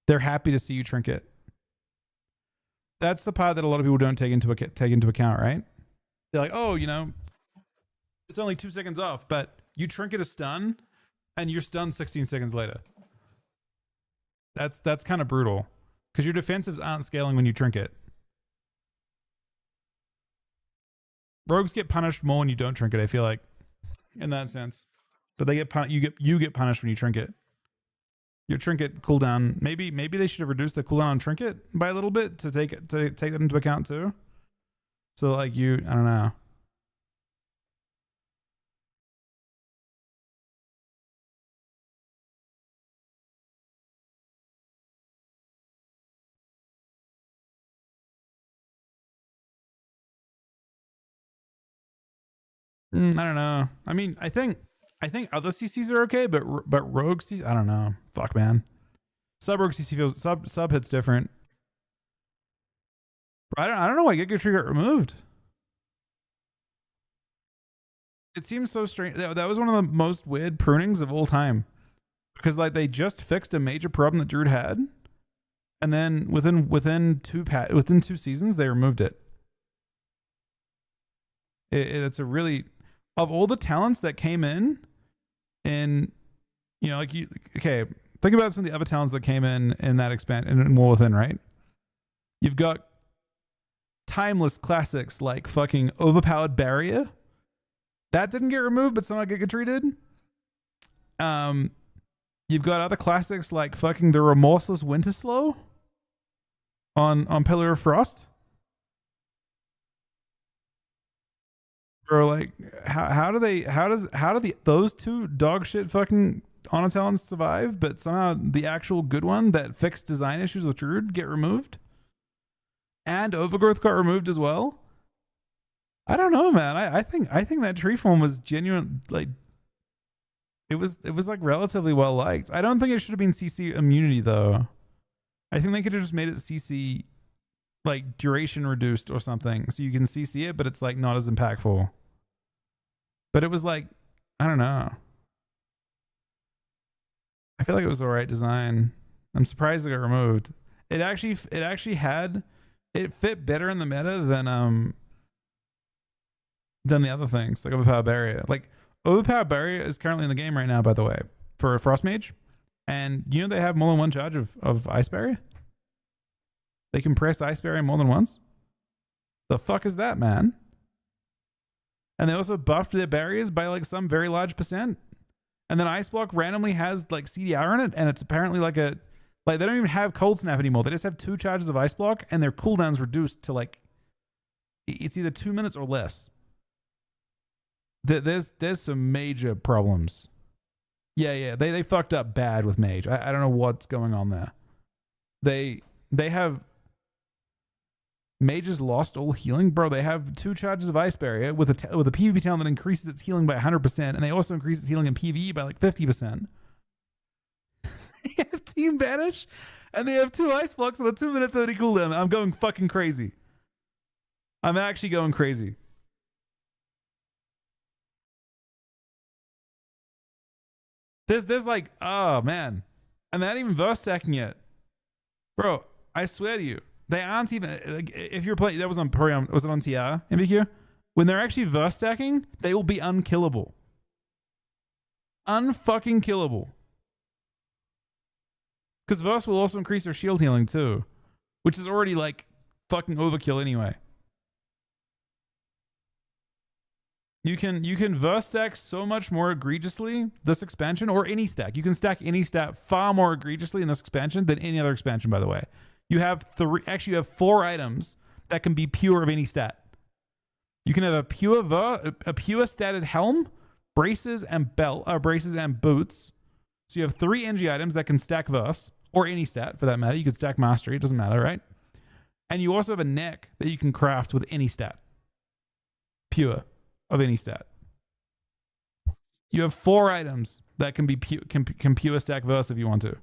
They're happy to see you trinket. That's the part that a lot of people don't take into account, right? They're like, oh, you know, it's only 2 seconds off, but you trinket a stun and you're stunned 16 seconds later. That's kind of brutal because your defensives aren't scaling when you trinket. Rogues get punished more when you don't trinket, I feel like, in that sense. But they get you get punished when you trinket. Your trinket cooldown, maybe they should have reduced the cooldown on trinket by a little bit to take that into account too. So like I don't know. I don't know. I mean, I think other CCs are okay, but Rogue CC, I don't know. Fuck, man. Sub-Rogue CC feels sub hits different. I don't know why Giga Tree got removed. It seems so strange. That was one of the most weird prunings of all time, because like they just fixed a major problem that Druid had, and then within two seasons they removed it. It's a really, of all the talents that came in, you know, like okay, think about some of the other talents that came in that expand in War Within, right? You've got timeless classics like fucking Overpowered Barrier. That didn't get removed, but somehow Giga Tree did. You've got other classics like fucking the Remorseless Winter Slow on Pillar of Frost. Or like how do those two dog shit fucking Onatellans survive, but somehow the actual good one that fixed design issues with Druid get removed? And Overgrowth got removed as well. I don't know, man. I think that tree form was genuine. Like it was like relatively well liked. I don't think it should have been CC immunity though. I think they could have just made it CC like duration reduced or something, so you can CC it, but it's like not as impactful. But it was like, I don't know. I feel like it was the right design. I'm surprised it got removed. It actually fit better in the meta than the other things, like Overpowered Barrier. Like Overpowered Barrier is currently in the game right now, by the way, for Frost Mage. And you know they have more than one charge of Ice Barrier? They can press Ice Barrier more than once? The fuck is that, man? And they also buffed their barriers by like some very large percent. And then Ice Block randomly has like CDR in it, and it's apparently like they don't even have Cold Snap anymore. They just have 2 charges of Ice Block, and their cooldown's reduced to like, it's either 2 minutes or less. There's some major problems. Yeah, they fucked up bad with mage. I don't know what's going on there. They have mages lost all healing, bro. They have 2 charges of ice barrier with a PvP talent that increases its healing by 100%, and they also increase its healing in PvE by like 50%. They have team banish, and they have 2 ice blocks on a 2-minute 30 cooldown. I'm going fucking crazy. I'm actually going crazy. There's like, oh man, and they're not even verse stacking it, bro. I swear to you, they aren't even like, if you're playing. That was on was it on TR MBQ? When they're actually verse stacking, they will be unkillable, unfucking killable. Because verse will also increase their shield healing too, which is already like fucking overkill anyway. You can verse stack so much more egregiously this expansion, or any stack. You can stack any stat far more egregiously in this expansion than any other expansion, by the way. You have 4 items that can be pure of any stat. You can have a pure statted helm, braces and braces and boots. So you have 3 NG items that can stack verse, or any stat for that matter. You could stack mastery, it doesn't matter, right? And you also have a neck that you can craft with any stat. Pure. Of any stat. You have 4 items that can be can pure stack verse if you want to.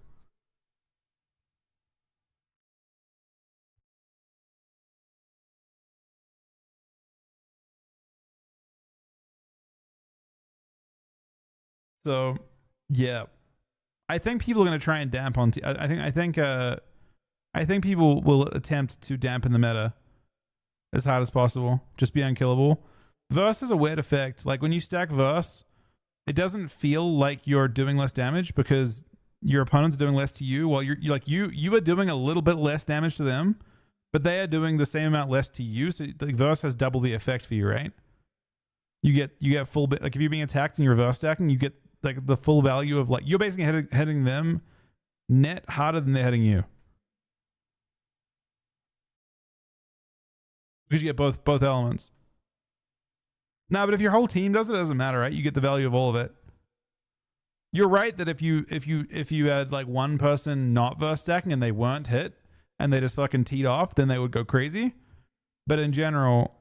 So, yeah, I think people are going to try and damp on. I think people will attempt to dampen the meta as hard as possible. Just be unkillable. Verse is a weird effect. Like when you stack verse, it doesn't feel like you're doing less damage because your opponent's doing less to you, while you are doing a little bit less damage to them, but they are doing the same amount less to you. So the verse has double the effect for you, right? You get full bit. Like if you're being attacked and you're verse stacking, you get like the full value of like you're basically hitting them net harder than they're hitting you. Because you get both elements. No, but if your whole team does it, doesn't matter, right? You get the value of all of it. You're right that if you had like one person not verse stacking and they weren't hit and they just fucking teed off, then they would go crazy. But in general,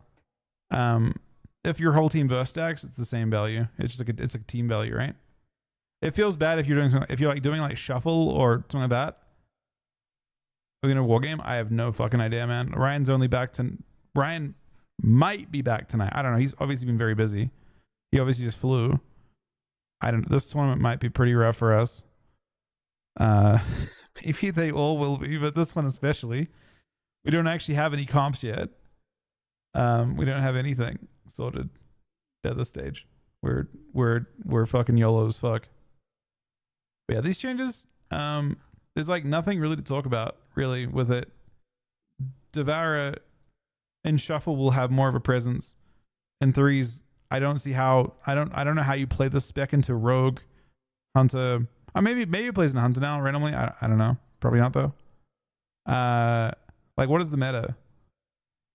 if your whole team verse stacks, it's the same value. It's just like it's a team value, right? It feels bad if you're doing like shuffle or something like that. We're gonna war game. I have no fucking idea, man. Ryan might be back tonight. I don't know. He's obviously been very busy. He obviously just flew. This tournament might be pretty rough for us. Maybe they all will be, but this one especially. We don't actually have any comps yet. We don't have anything sorted at this stage. We're fucking YOLO as fuck. But yeah, these changes, there's like nothing really to talk about really with it. Devourer and Shuffle will have more of a presence. And 3s, I don't see how. I don't know how you play the spec into Rogue, Hunter. Maybe it plays in Hunter now randomly. I don't know. Probably not though. Like what is the meta?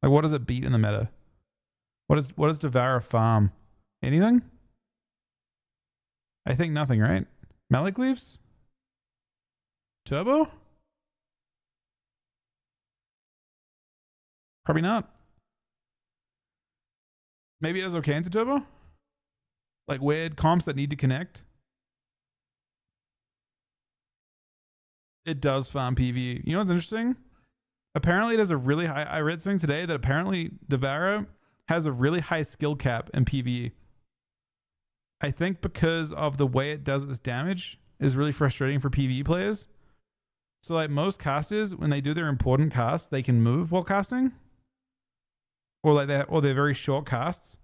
Like what does it beat in the meta? What does Devourer farm? Anything? I think nothing, right? Malik Leaves? Turbo? Probably not. Maybe it does okay into Turbo? Like weird comps that need to connect? It does farm PvE. You know what's interesting? Apparently it has a really high... I read something today that apparently Devourer has a really high skill cap in PvE. I think because of the way it does its damage is really frustrating for PvE players. So like most casters, when they do their important casts, they can move while casting. Or they're very short casts.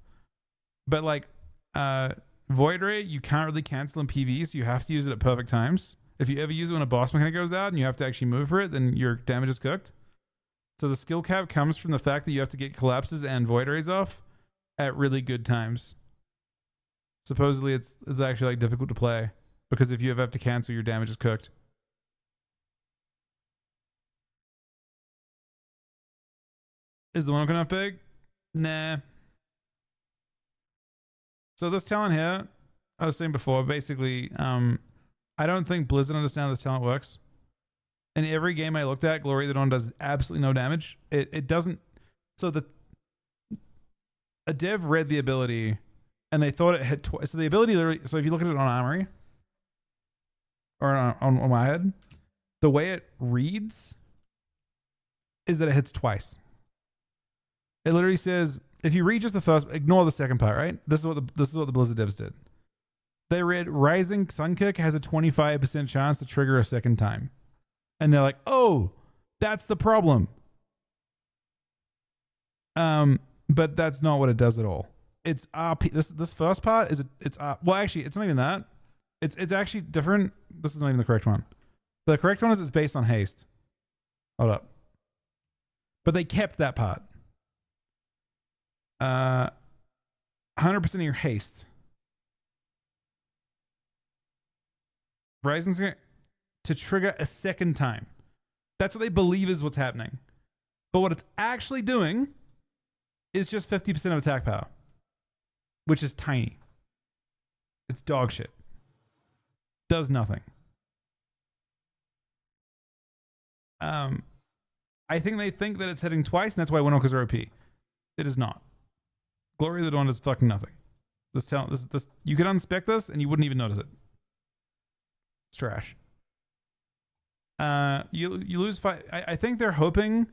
But like Void Ray, you can't really cancel in PvE, so you have to use it at perfect times. If you ever use it when a boss mechanic goes out and you have to actually move for it, then your damage is cooked. So the skill cap comes from the fact that you have to get collapses and Void Rays off at really good times. Supposedly it's actually like difficult to play because if you ever have to cancel, your damage is cooked. Is the one coming up big? Nah. So this talent here, I was saying before, basically, I don't think Blizzard understands how this talent works. In every game I looked at, Glory of the Dawn does absolutely no damage. It doesn't. So a dev read the ability, and they thought it hit twice. So the ability literally. So if you look at it on Armory or on my head, the way it reads is that it hits twice. It literally says if you read just the first, ignore the second part. Right. This is what the Blizzard devs did. They read Rising Sun Kick has a 25% chance to trigger a second time. And they're like, oh, that's the problem. But that's not what it does at all. It's RP. This first part is well, actually, it's not even that. It's actually different. This is not even the correct one. The correct one is it's based on haste. Hold up. But they kept that part. 100% of your haste. Rising Sun to trigger a second time. That's what they believe is what's happening. But what it's actually doing is just 50% of attack power, which is tiny. It's dog shit. Does nothing. I think they think that it's hitting twice, and that's why Windwalkers are OP. It is not. Glory of the Dawn does fucking nothing. This you could unspec this, and you wouldn't even notice it. It's trash. You lose 5. I think they're hoping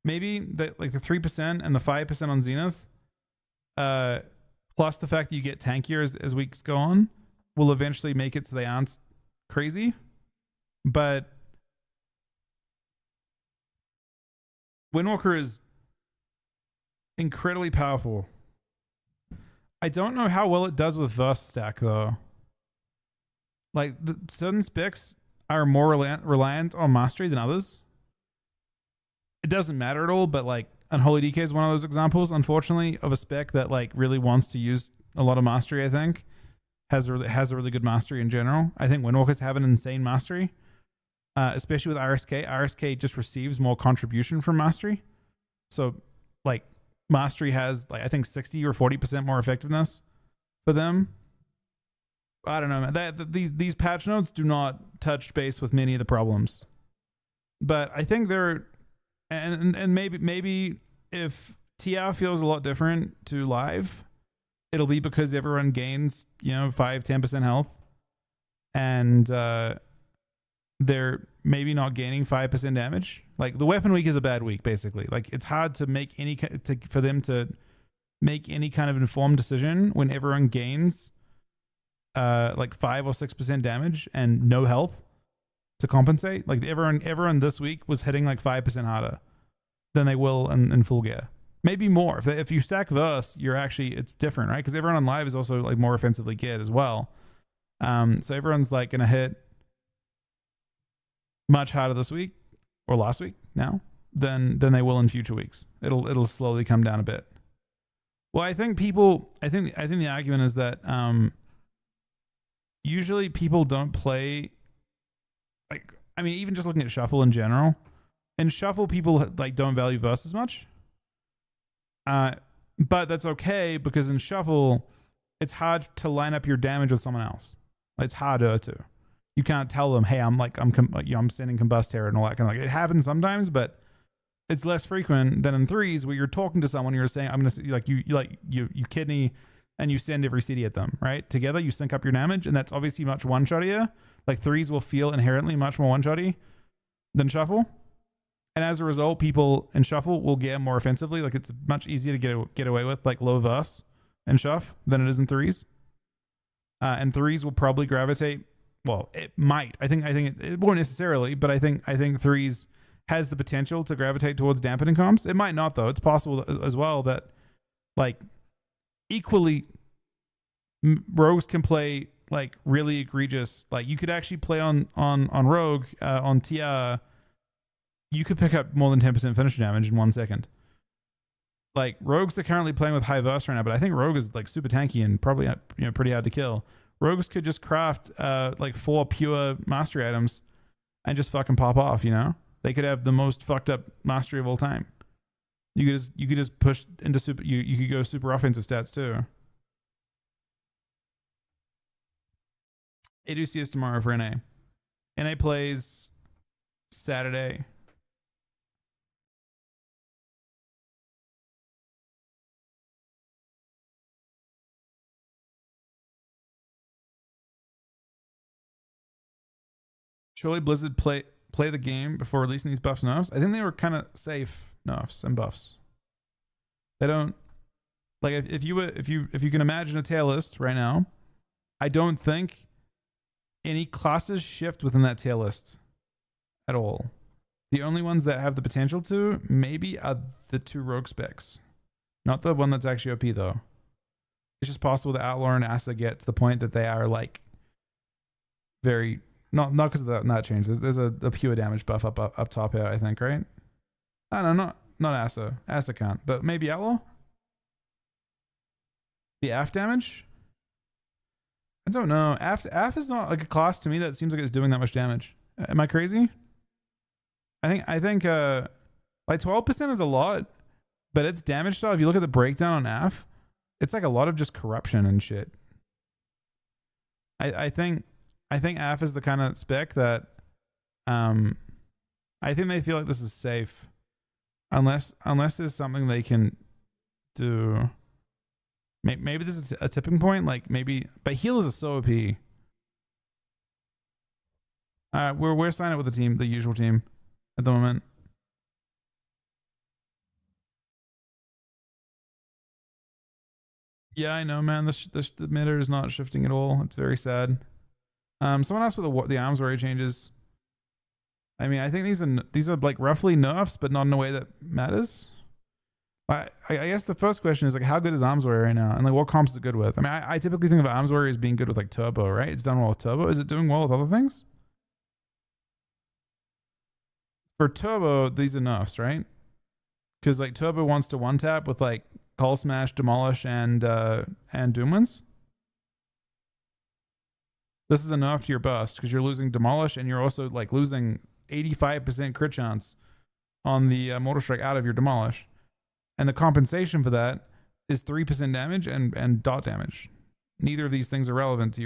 maybe that like the 3% and the 5% on Zenith, plus the fact that you get tankier as weeks go on, will eventually make it so they aren't crazy. But Windwalker is incredibly powerful. I don't know how well it does with Verse stack though. Like the certain specs are more reliant on mastery than others. It doesn't matter at all, but like Unholy DK is one of those examples, unfortunately, of a spec that like really wants to use a lot of mastery. I think has a really good mastery in general. I think Windwalkers have an insane mastery, especially with RSK. RSK just receives more contribution from mastery, so like mastery has like I think 60 or 40% more effectiveness for them. I don't know, man. These patch notes do not touch base with many of the problems, but I think they're and maybe if TR feels a lot different to live, it'll be because everyone gains 5-10% health, and they're maybe not gaining 5% damage. Like the weapon week is a bad week, basically. Like it's hard to make for them to make any kind of informed decision when everyone gains like 5 or 6% damage and no health to compensate. Like everyone this week was hitting like 5% harder than they will in full gear. Maybe more. If you stack Verse, it's different, right? Because everyone on live is also like more offensively geared as well. So everyone's like gonna hit much harder this week or last week now than they will in future weeks. It'll slowly come down a bit. Well, I think the argument is that usually people don't play like, I mean, even just looking at Shuffle in general, in Shuffle people like don't value Verse as much, but that's okay because in Shuffle it's hard to line up your damage with someone else. It's harder to. You can't tell them, hey, I'm sending Combust here and all that kind of like. It happens sometimes, but it's less frequent than in threes where you're talking to someone. You're saying, I'm gonna you kidney. And you send every CD at them, right? Together, you sync up your damage, and that's obviously much one-shottier. Like threes will feel inherently much more one-shotty than Shuffle, and as a result, people in Shuffle will get more offensively. Like it's much easier to get away with like low Verse and Shuff than it is in threes. And threes will probably gravitate. Well, it might. I think it won't necessarily, but I think threes has the potential to gravitate towards dampening comps. It might not though. It's possible as well that like. Equally, rogues can play like really egregious. Like you could actually play on rogue on TR. You could pick up more than 10% finish damage in 1 second. Like rogues are currently playing with high Verse right now, but I think rogue is like super tanky and probably pretty hard to kill. Rogues could just craft like 4 pure mastery items and just fucking pop off. They could have the most fucked up mastery of all time. You could just push into super. You could go super offensive stats too. ADC is tomorrow for NA. NA plays Saturday. Surely Blizzard play the game before releasing these buffs and nerfs. I think they were kind of safe nerfs and buffs. They don't like if you can imagine a tier list right now. I don't think any classes shift within that tier list at all. The only ones that have the potential to maybe are the 2 rogue specs, not the one that's actually OP though. It's just possible that Outlaw and Asa get to the point that they are like very. Not because of that change. There's a pure damage buff up top here, I think, right? I don't know, not Asa. Asa can't, but maybe Outlaw? The AF damage? I don't know. AF is not like a class to me that seems like it's doing that much damage. Am I crazy? I think like 12% is a lot, but its damage style, if you look at the breakdown on AF, it's like a lot of just corruption and shit. I think AF is the kind of spec that I think they feel like this is safe unless there's something they can do. Maybe this is a tipping point, like maybe, but healers are so OP. We're signing up with the team, the usual team at the moment. Yeah, I know, man. The meta is not shifting at all. It's very sad. Someone asked what the arms warrior changes. I mean, I think these are like roughly nerfs, but not in a way that matters. I guess the first question is like, how good is arms warrior right now, and like what comps is it good with? I mean, I typically think of arms warrior as being good with like turbo, right? It's done well with turbo. Is it doing well with other things? For turbo, these are nerfs, right? Because like turbo wants to one tap with like call smash, demolish, and doomwinds. This is a nerf to your burst because you're losing demolish and you're also like losing 85% crit chance on the mortal strike out of your demolish, and the compensation for that is 3% damage and dot damage. Neither of these things are relevant to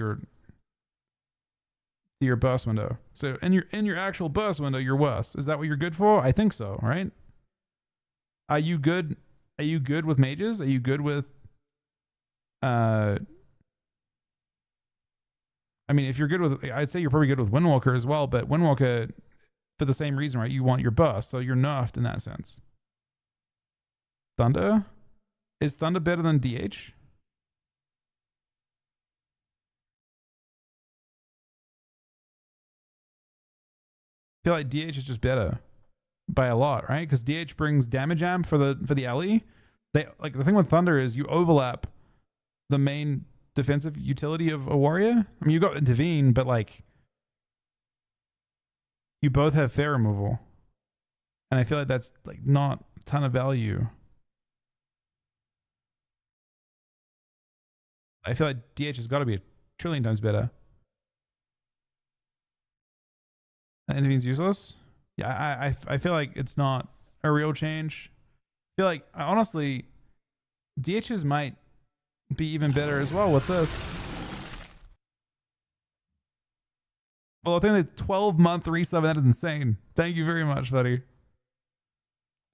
your burst window. So in your actual burst window, you're worse. Is that what you're good for? I think so, right? Are you good with mages? Are you good with I mean, if you're good with, I'd say you're probably good with Windwalker as well, but Windwalker, for the same reason, right? You want your burst, so you're nerfed in that sense. Thunder? Is Thunder better than DH? I feel like DH is just better by a lot, right? Because DH brings damage amp for the LE. They like the thing with Thunder is you overlap the main defensive utility of a warrior. I mean, you got intervene, but like you both have fair removal, and I feel like that's like not a ton of value. I feel like DH has got to be a trillion times better. Intervene's useless. Yeah, I feel like it's not a real change. I feel like honestly, DHs might be even better as well with this. Well, I think the 12-month resub, that is insane. Thank you very much, buddy.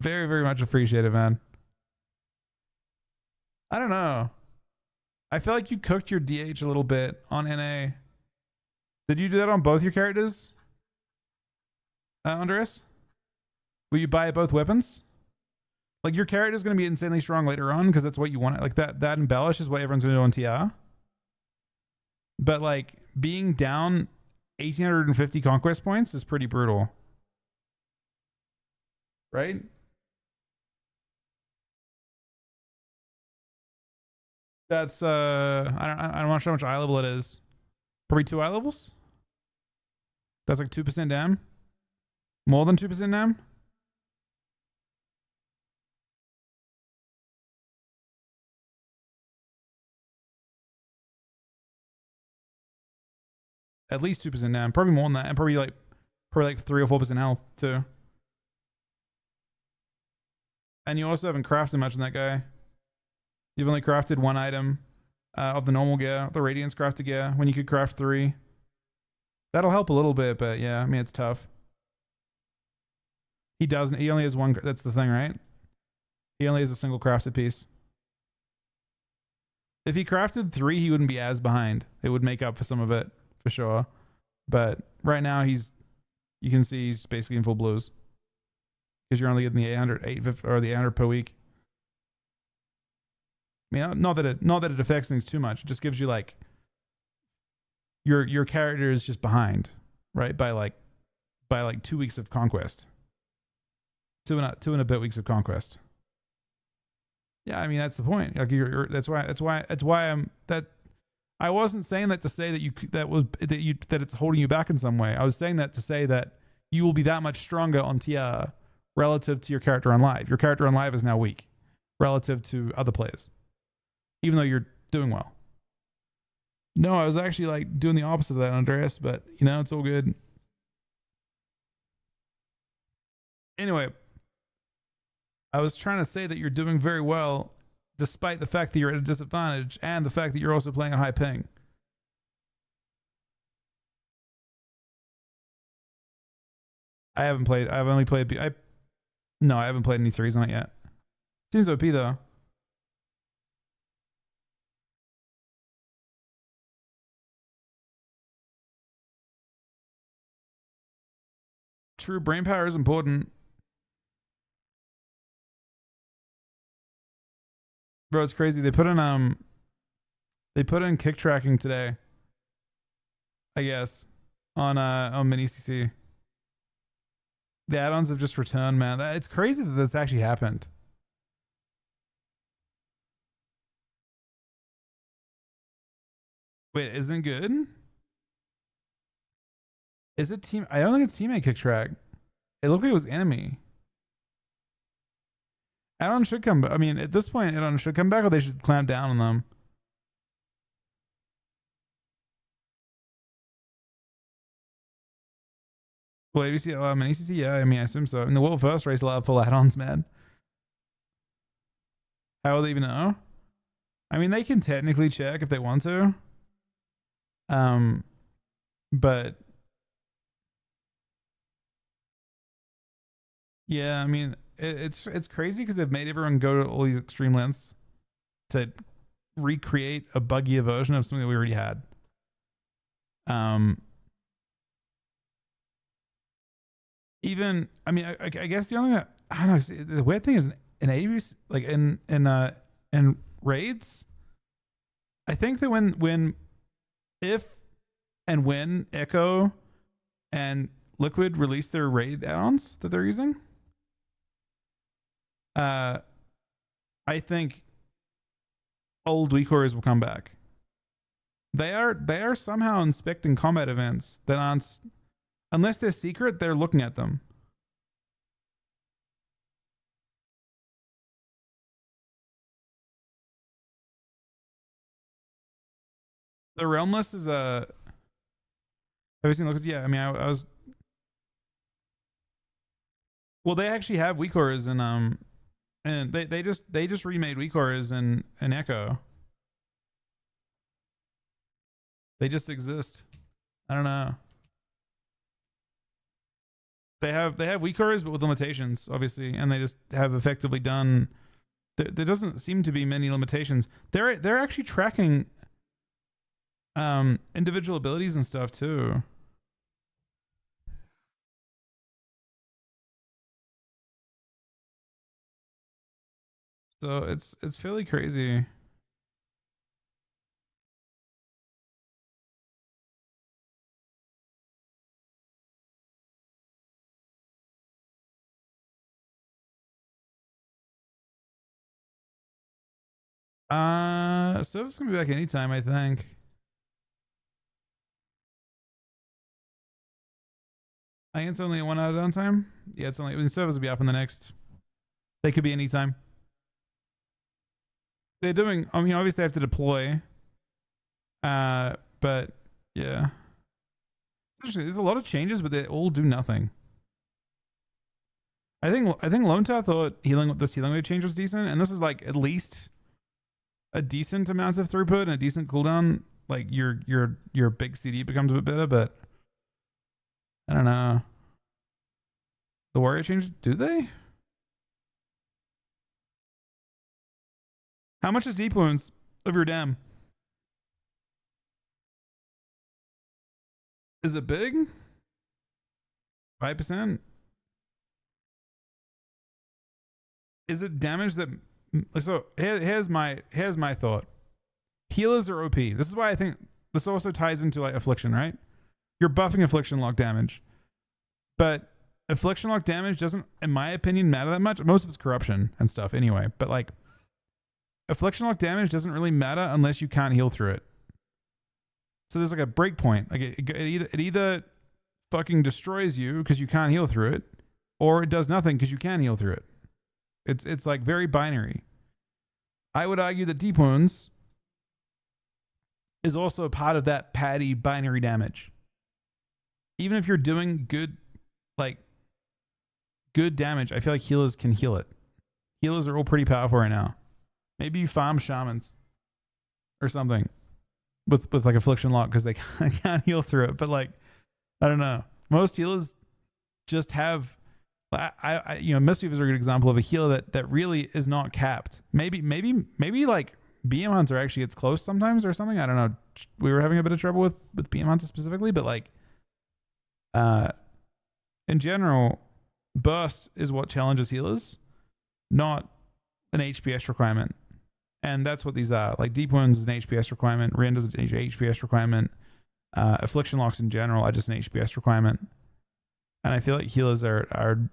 Very, very much appreciated, man. I don't know. I feel like you cooked your DH a little bit on NA. Did you do that on both your characters, Andres? Will you buy both weapons? Like your character is going to be insanely strong later on because that's what you want. Like that embellish is what everyone's going to do on TR. But like being down 1,850 conquest points is pretty brutal, right? That's I'm not sure how much eye level it is. Probably 2 eye levels. That's like 2% dam. More than 2% dam. At least 2% dam. Probably more than that. And probably like 3 or 4% health too. And you also haven't crafted much on that guy. You've only crafted 1 item of the normal gear, the Radiance crafted gear, when you could craft 3. That'll help a little bit, but yeah, I mean it's tough. He doesn't. He only has one. That's the thing, right? He only has a single crafted piece. If he crafted 3, he wouldn't be as behind. It would make up for some of it for sure. But right now you can see he's basically in full blues because you're only getting the 800 or the 800 per week. I mean, not that it affects things too much. It just gives you like your character is just behind, right? By like 2 weeks of conquest. 2 and a bit weeks of conquest. Yeah, I mean that's the point. Like that's why I wasn't saying that to say that it's holding you back in some way. I was saying that to say that you will be that much stronger on TR relative to your character on live. Your character on live is now weak relative to other players, even though you're doing well. No, I was actually like doing the opposite of that, Andreas, but you know, it's all good. Anyway, I was trying to say that you're doing very well despite the fact that you're at a disadvantage and the fact that you're also playing a high ping. I haven't played any 3s on it yet. Seems OP though. True, brain power is important. Bro, it's crazy. They put in kick tracking today, I guess, on mini CC. The add-ons have just returned, man. It's crazy that that's actually happened. Wait, isn't good? Is it team? I don't think it's teammate kick track. It looked like it was enemy. Add-on should come back. I mean, at this point, add-on should come back, or they should clamp down on them. Well, ABC allow mini CC? Yeah, I mean, I assume so. In the World First race, allowed full add-ons, man. How will they even know? I mean, they can technically check if they want to. But yeah, I mean, it's crazy because they've made everyone go to all these extreme lengths to recreate a buggier version of something that we already had. Even, I mean, I guess the only thing I don't know. See, the weird thing is in ABs, like in raids, I think that when Echo and Liquid release their raid add-ons that they're using, I think old weakors will come back. They are somehow inspecting combat events that aren't, unless they're secret, they're looking at them. The realm list is a. Have you seen Lucas? Yeah, I mean, I was. Well, they actually have weakors and they just remade weakors in Echo. They just exist. I don't know. They have weakors, but with limitations, obviously, and they just have effectively done. There doesn't seem to be many limitations. They're actually tracking individual abilities and stuff too. So it's fairly crazy. Service can be back anytime, I think. I think it's only a 1 hour downtime. Yeah, it's only, when service will be up in the next. They could be anytime. They're doing, I mean, obviously they have to deploy. But yeah. Actually, there's a lot of changes, but they all do nothing. I think Lonta thought this healing wave change was decent, and this is like at least a decent amount of throughput and a decent cooldown. Like your big CD becomes a bit better, but I don't know. The warrior changes, do they? How much is deep wounds of your dam? Is it big? 5%? Is it damage that... So here's my thought. Healers are OP. This is why I think this also ties into like affliction, right? You're buffing affliction lock damage. But affliction lock damage doesn't, in my opinion, matter that much. Most of it's corruption and stuff anyway. But like affliction lock damage doesn't really matter unless you can't heal through it. So there's like a break point. Like it either fucking destroys you because you can't heal through it, or it does nothing because you can heal through it. It's like very binary. I would argue that deep wounds is also a part of that patty binary damage. Even if you're doing good damage, I feel like healers can heal it. Healers are all pretty powerful right now. Maybe you farm shamans or something with like affliction lock because they can't heal through it. But like, I don't know. Most healers just have. I Mischief is a good example of a healer that really is not capped. Maybe like BM Hunter actually gets close sometimes or something. I don't know. We were having a bit of trouble with BM Hunter specifically, but like, in general, burst is what challenges healers, not an HPS requirement. And that's what these are. Like deep wounds is an HPS requirement. Rend is an HPS requirement. Affliction locks in general are just an HPS requirement. And I feel like healers are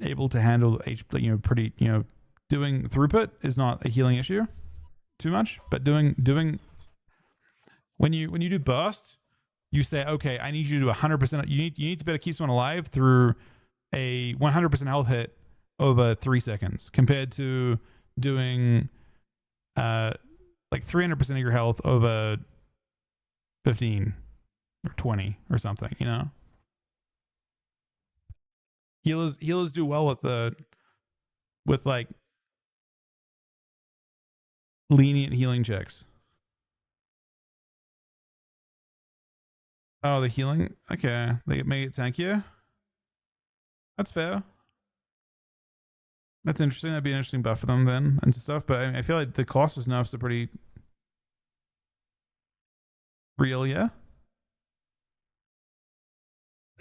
able to handle doing throughput is not a healing issue too much, but doing when you do burst, you say, okay, I need you to do 100%. You need to be able to keep someone alive through a 100% health hit over 3 seconds, compared to doing like 300% of your health over 15 or 20 or something, you know? Healers do well with like lenient healing checks. Oh, the healing? Okay. They make it tankier? That's fair. That's interesting. That'd be an interesting buff for them then and stuff. But I feel like the Colossus nerfs are pretty real, yeah?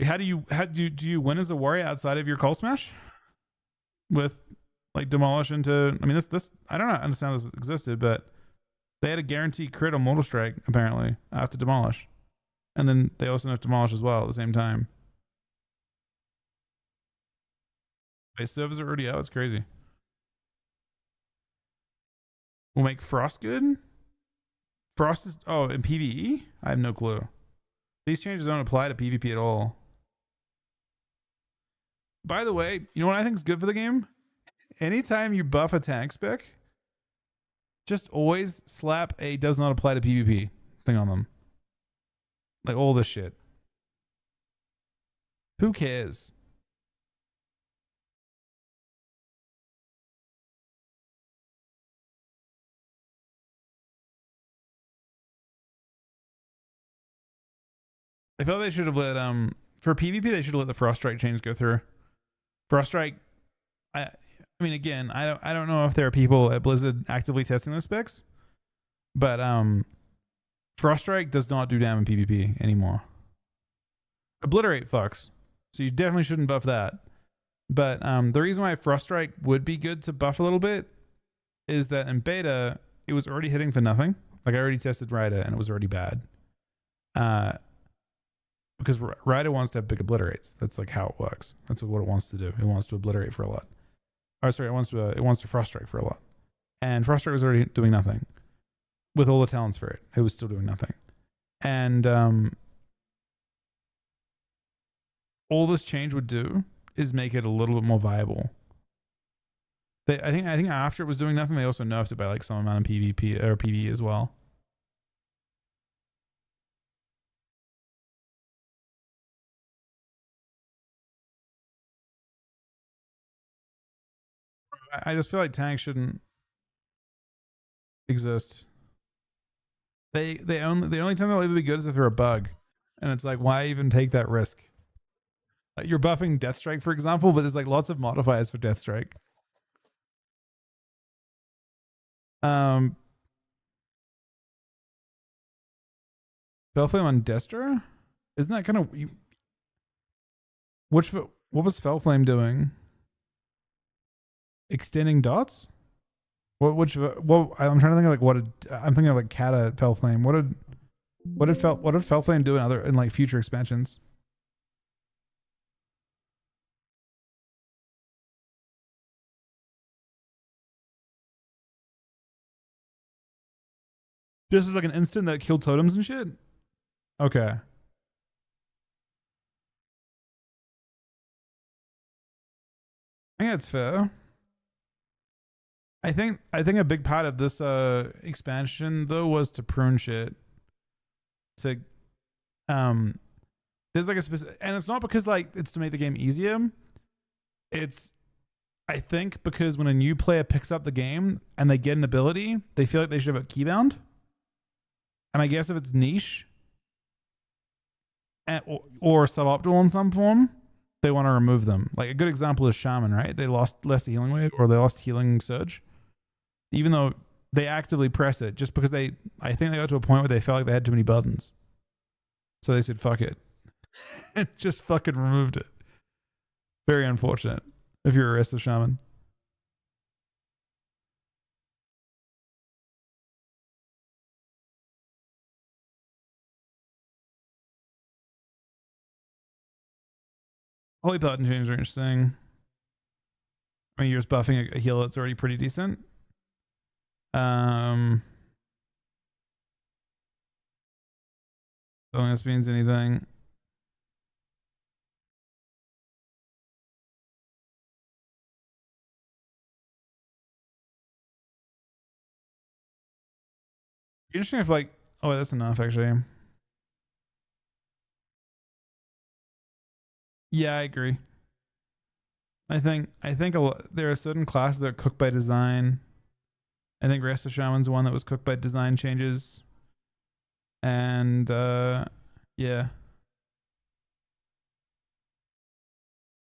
How do you win as a warrior outside of your Call Smash? With like demolish into, I mean this I don't understand this existed, but they had a guaranteed crit on Mortal Strike apparently after demolish, and then they also have demolish as well at the same time. Base servers are already out. It's crazy. We'll make Frost good. Frost is in PvE. I have no clue. These changes don't apply to PvP at all. By the way, you know what I think is good for the game? Anytime you buff a tank spec, just always slap a does not apply to PvP thing on them. Like all this shit. Who cares? I felt they should have let for PvP they should have let the Frost Strike change go through. Frost Strike, I mean again, I don't know if there are people at Blizzard actively testing those specs, but Frost Strike does not do damage in PvP anymore. Obliterate fucks, so you definitely shouldn't buff that. But the reason why Frost Strike would be good to buff a little bit is that in beta it was already hitting for nothing. Like I already tested Ryder and it was already bad. Because Ryder wants to have big obliterates. That's like how it works. That's what it wants to do. It wants to obliterate for a lot. Oh, sorry, it wants to Frost Strike for a lot. And Frost Strike was already doing nothing. With all the talents for it, it was still doing nothing. And all this change would do is make it a little bit more viable. I think after it was doing nothing, they also nerfed it by like some amount of PvP or PvE as well. I just feel like tanks shouldn't exist. The only time they'll ever be good is if they're a bug, and it's like, why even take that risk? You're buffing Deathstrike, for example, but there's like lots of modifiers for Deathstrike. Felflame on Destra? Isn't that kind of what was Felflame doing? Extending dots? I'm trying to think of like I'm thinking of like Kata Felflame. What did Felflame do in like future expansions? Just as like an instant that killed totems and shit? Okay. I think that's fair. I think a big part of this expansion though was to prune shit. To there's like a specific, and it's not because like it's to make the game easier. It's I think because when a new player picks up the game and they get an ability, they feel like they should have it keybound. And I guess if it's niche or suboptimal in some form, they want to remove them. Like a good example is Shaman, right? They lost less healing wave or they lost healing surge. Even though they actively press it just because I think they got to a point where they felt like they had too many buttons. So they said, fuck it. And just fucking removed it. Very unfortunate if you're a Resto Shaman. Holy button changes are interesting. I mean, you're just buffing a heal that's already pretty decent. Don't think this means anything. Interesting if like, oh, that's enough actually. Yeah, I agree. I think there are certain classes that are cooked by design. I think Resto Shaman's one that was cooked by design changes. And yeah.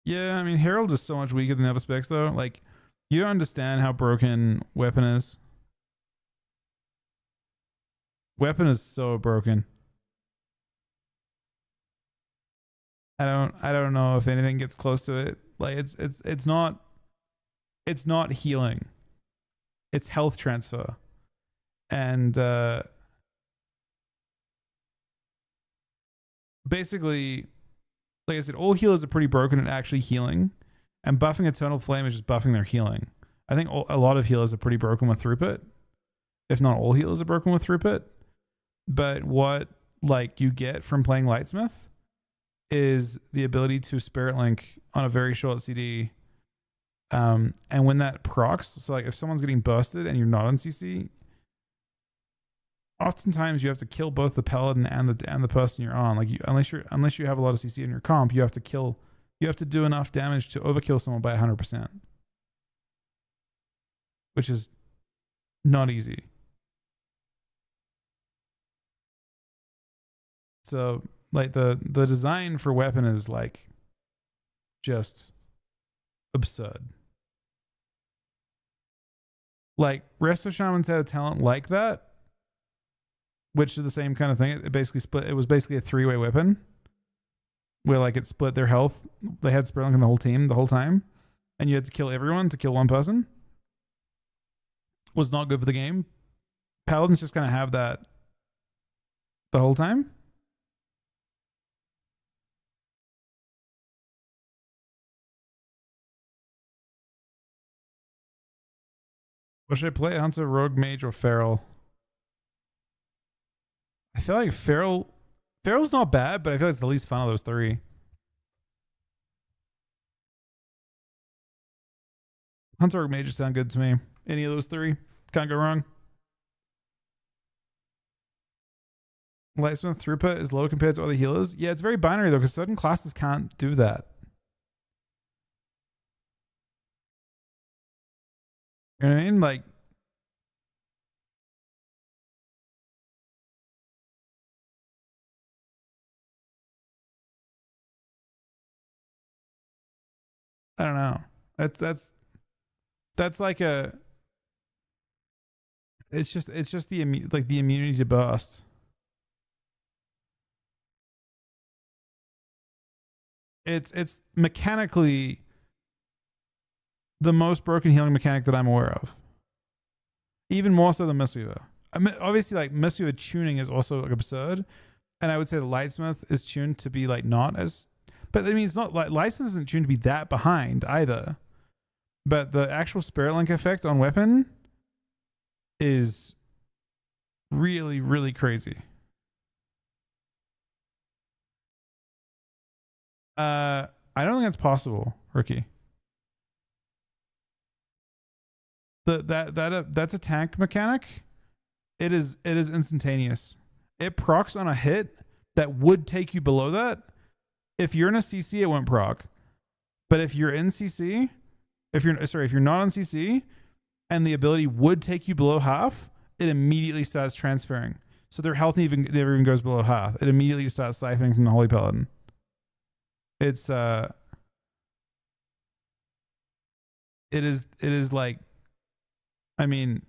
Yeah, I mean Herald is so much weaker than the other specs though. Like you don't understand how broken Weapon is. Weapon is so broken. I don't know if anything gets close to it. Like it's not healing. It's health transfer. And basically, like I said, all healers are pretty broken at actually healing, and buffing Eternal Flame is just buffing their healing. I think a lot of healers are pretty broken with throughput, if not all healers are broken with throughput. But what like you get from playing Lightsmith is the ability to Spirit Link on a very short CD. And when that procs, so like if someone's getting busted and you're not on CC, oftentimes you have to kill both the paladin and the person you're on. Like unless you have a lot of CC in your comp, you have to do enough damage to overkill someone by 100%, which is not easy. So like the design for Weapon is like just absurd. Like Resto Shamans had a talent like that, which is the same kind of thing. It basically split. It was basically a 3-way weapon where like it split their health. They had Spirit Link in the whole team the whole time, and you had to kill everyone to kill one person. Was not good for the game. Paladins just kind of have that the whole time. What should I play? Hunter, Rogue, Mage, or Feral? I feel like Feral's not bad, but I feel like it's the least fun of those three. Hunter, Rogue, Mage sound good to me. Any of those three. Can't go wrong. Lightsmith throughput is low compared to other healers. Yeah, it's very binary though, because certain classes can't do that. You know what I mean? Like, I don't know. That's like a. It's just the the immunity to burst. It's mechanically the most broken healing mechanic that I'm aware of. Even more so than Mistweaver. I mean, obviously, like Mistweaver tuning is also like absurd, and I would say the Lightsmith is tuned to be like not as. But I mean, it's not like Lightsmith isn't tuned to be that behind either. But the actual Spirit Link effect on weapon is really, really crazy. I don't think that's possible, Ricky. That's a tank mechanic. It is instantaneous. It procs on a hit that would take you below that. If you're in a CC, it won't proc. But if you're in CC, if you're not on CC, and the ability would take you below half, it immediately starts transferring. So their health never even goes below half. It immediately starts siphoning from the Holy Paladin. It's it is like, I mean,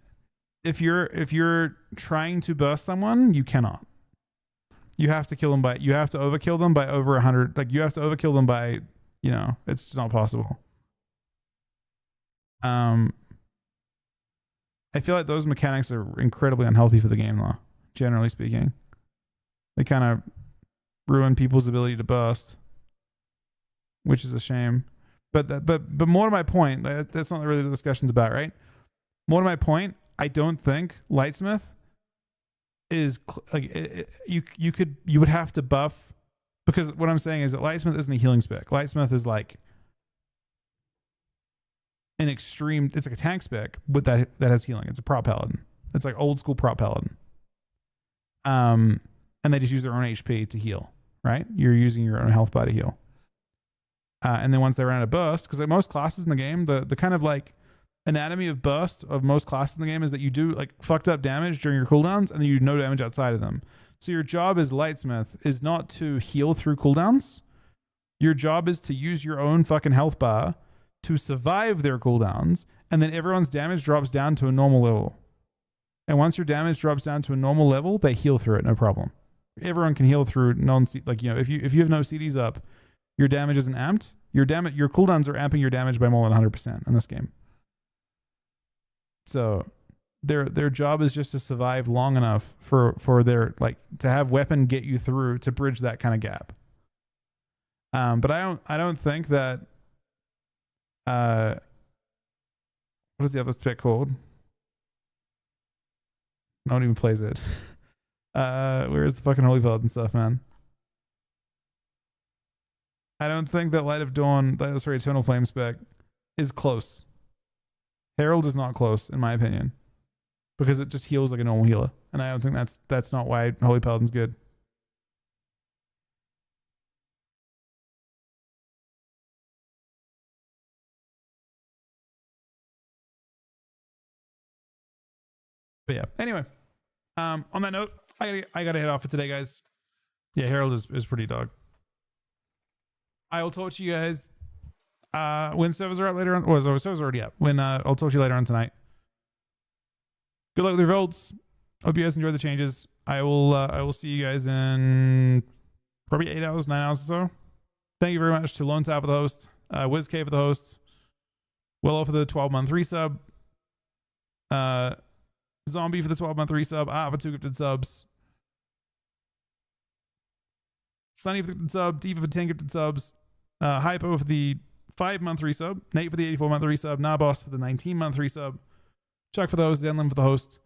if you're trying to burst someone, you cannot. You have to kill them by, you have to overkill them by over 100. Like you have to overkill them by, you know, it's just not possible. I feel like those mechanics are incredibly unhealthy for the game, though. Generally speaking, they kind of ruin people's ability to burst, which is a shame. But more to my point, that's not really the discussion's about, right? More to my point, I don't think Lightsmith is like you would have to buff, because what I'm saying is that Lightsmith isn't a healing spec. Lightsmith is like an extreme. It's like a tank spec, but that has healing. It's a prop paladin. It's like old school prop paladin. And they just use their own HP to heal. Right? You're using your own health bar to heal. And then once they run out of burst, because like most classes in the game, the kind of like anatomy of burst of most classes in the game is that you do like fucked up damage during your cooldowns, and then you do no damage outside of them. So your job as Lightsmith is not to heal through cooldowns. Your job is to use your own fucking health bar to survive their cooldowns, and then everyone's damage drops down to a normal level. And once your damage drops down to a normal level, they heal through it, no problem. Everyone can heal through like, you know, if you have no CDs up, your damage isn't amped. Your cooldowns are amping your damage by more than 100% in this game. So their job is just to survive long enough for their, like, to have weapon get you through to bridge that kind of gap. But I don't think that what is the other spec called? No one even plays it. Where's the fucking Holy Paladin stuff, man? I don't think that Light of Dawn, Eternal Flame spec is close. Herald is not close, in my opinion, because it just heals like a normal healer, and I don't think that's not why Holy Paladin's good. But yeah, anyway, on that note, I gotta head off for today, guys. Yeah, Herald is pretty dog. I will talk to you guys when servers are up later on. Or servers are already up. When I'll talk to you later on tonight. Good luck with your votes. Hope you guys enjoy the changes. I will see you guys in probably 8 hours, 9 hours or so. Thank you very much to Lone Tap for the host, WizK for the host, Willow for the 12-month resub, Zombie for the 12-month resub, for 2 gifted subs, Sunny for the gifted sub, Diva for 10 gifted subs, Hypo for the 5-month resub, Nate for the 84-month resub, Nabos for the 19-month resub, Chuck for the host, Denlin for the host,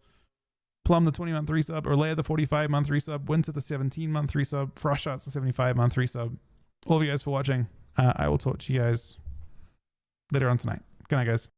Plum the 20-month resub, Orlea the 45-month resub, Winter the 17-month resub, Frostshots the 75-month resub. All of you guys for watching. I will talk to you guys later on tonight. Good night, guys.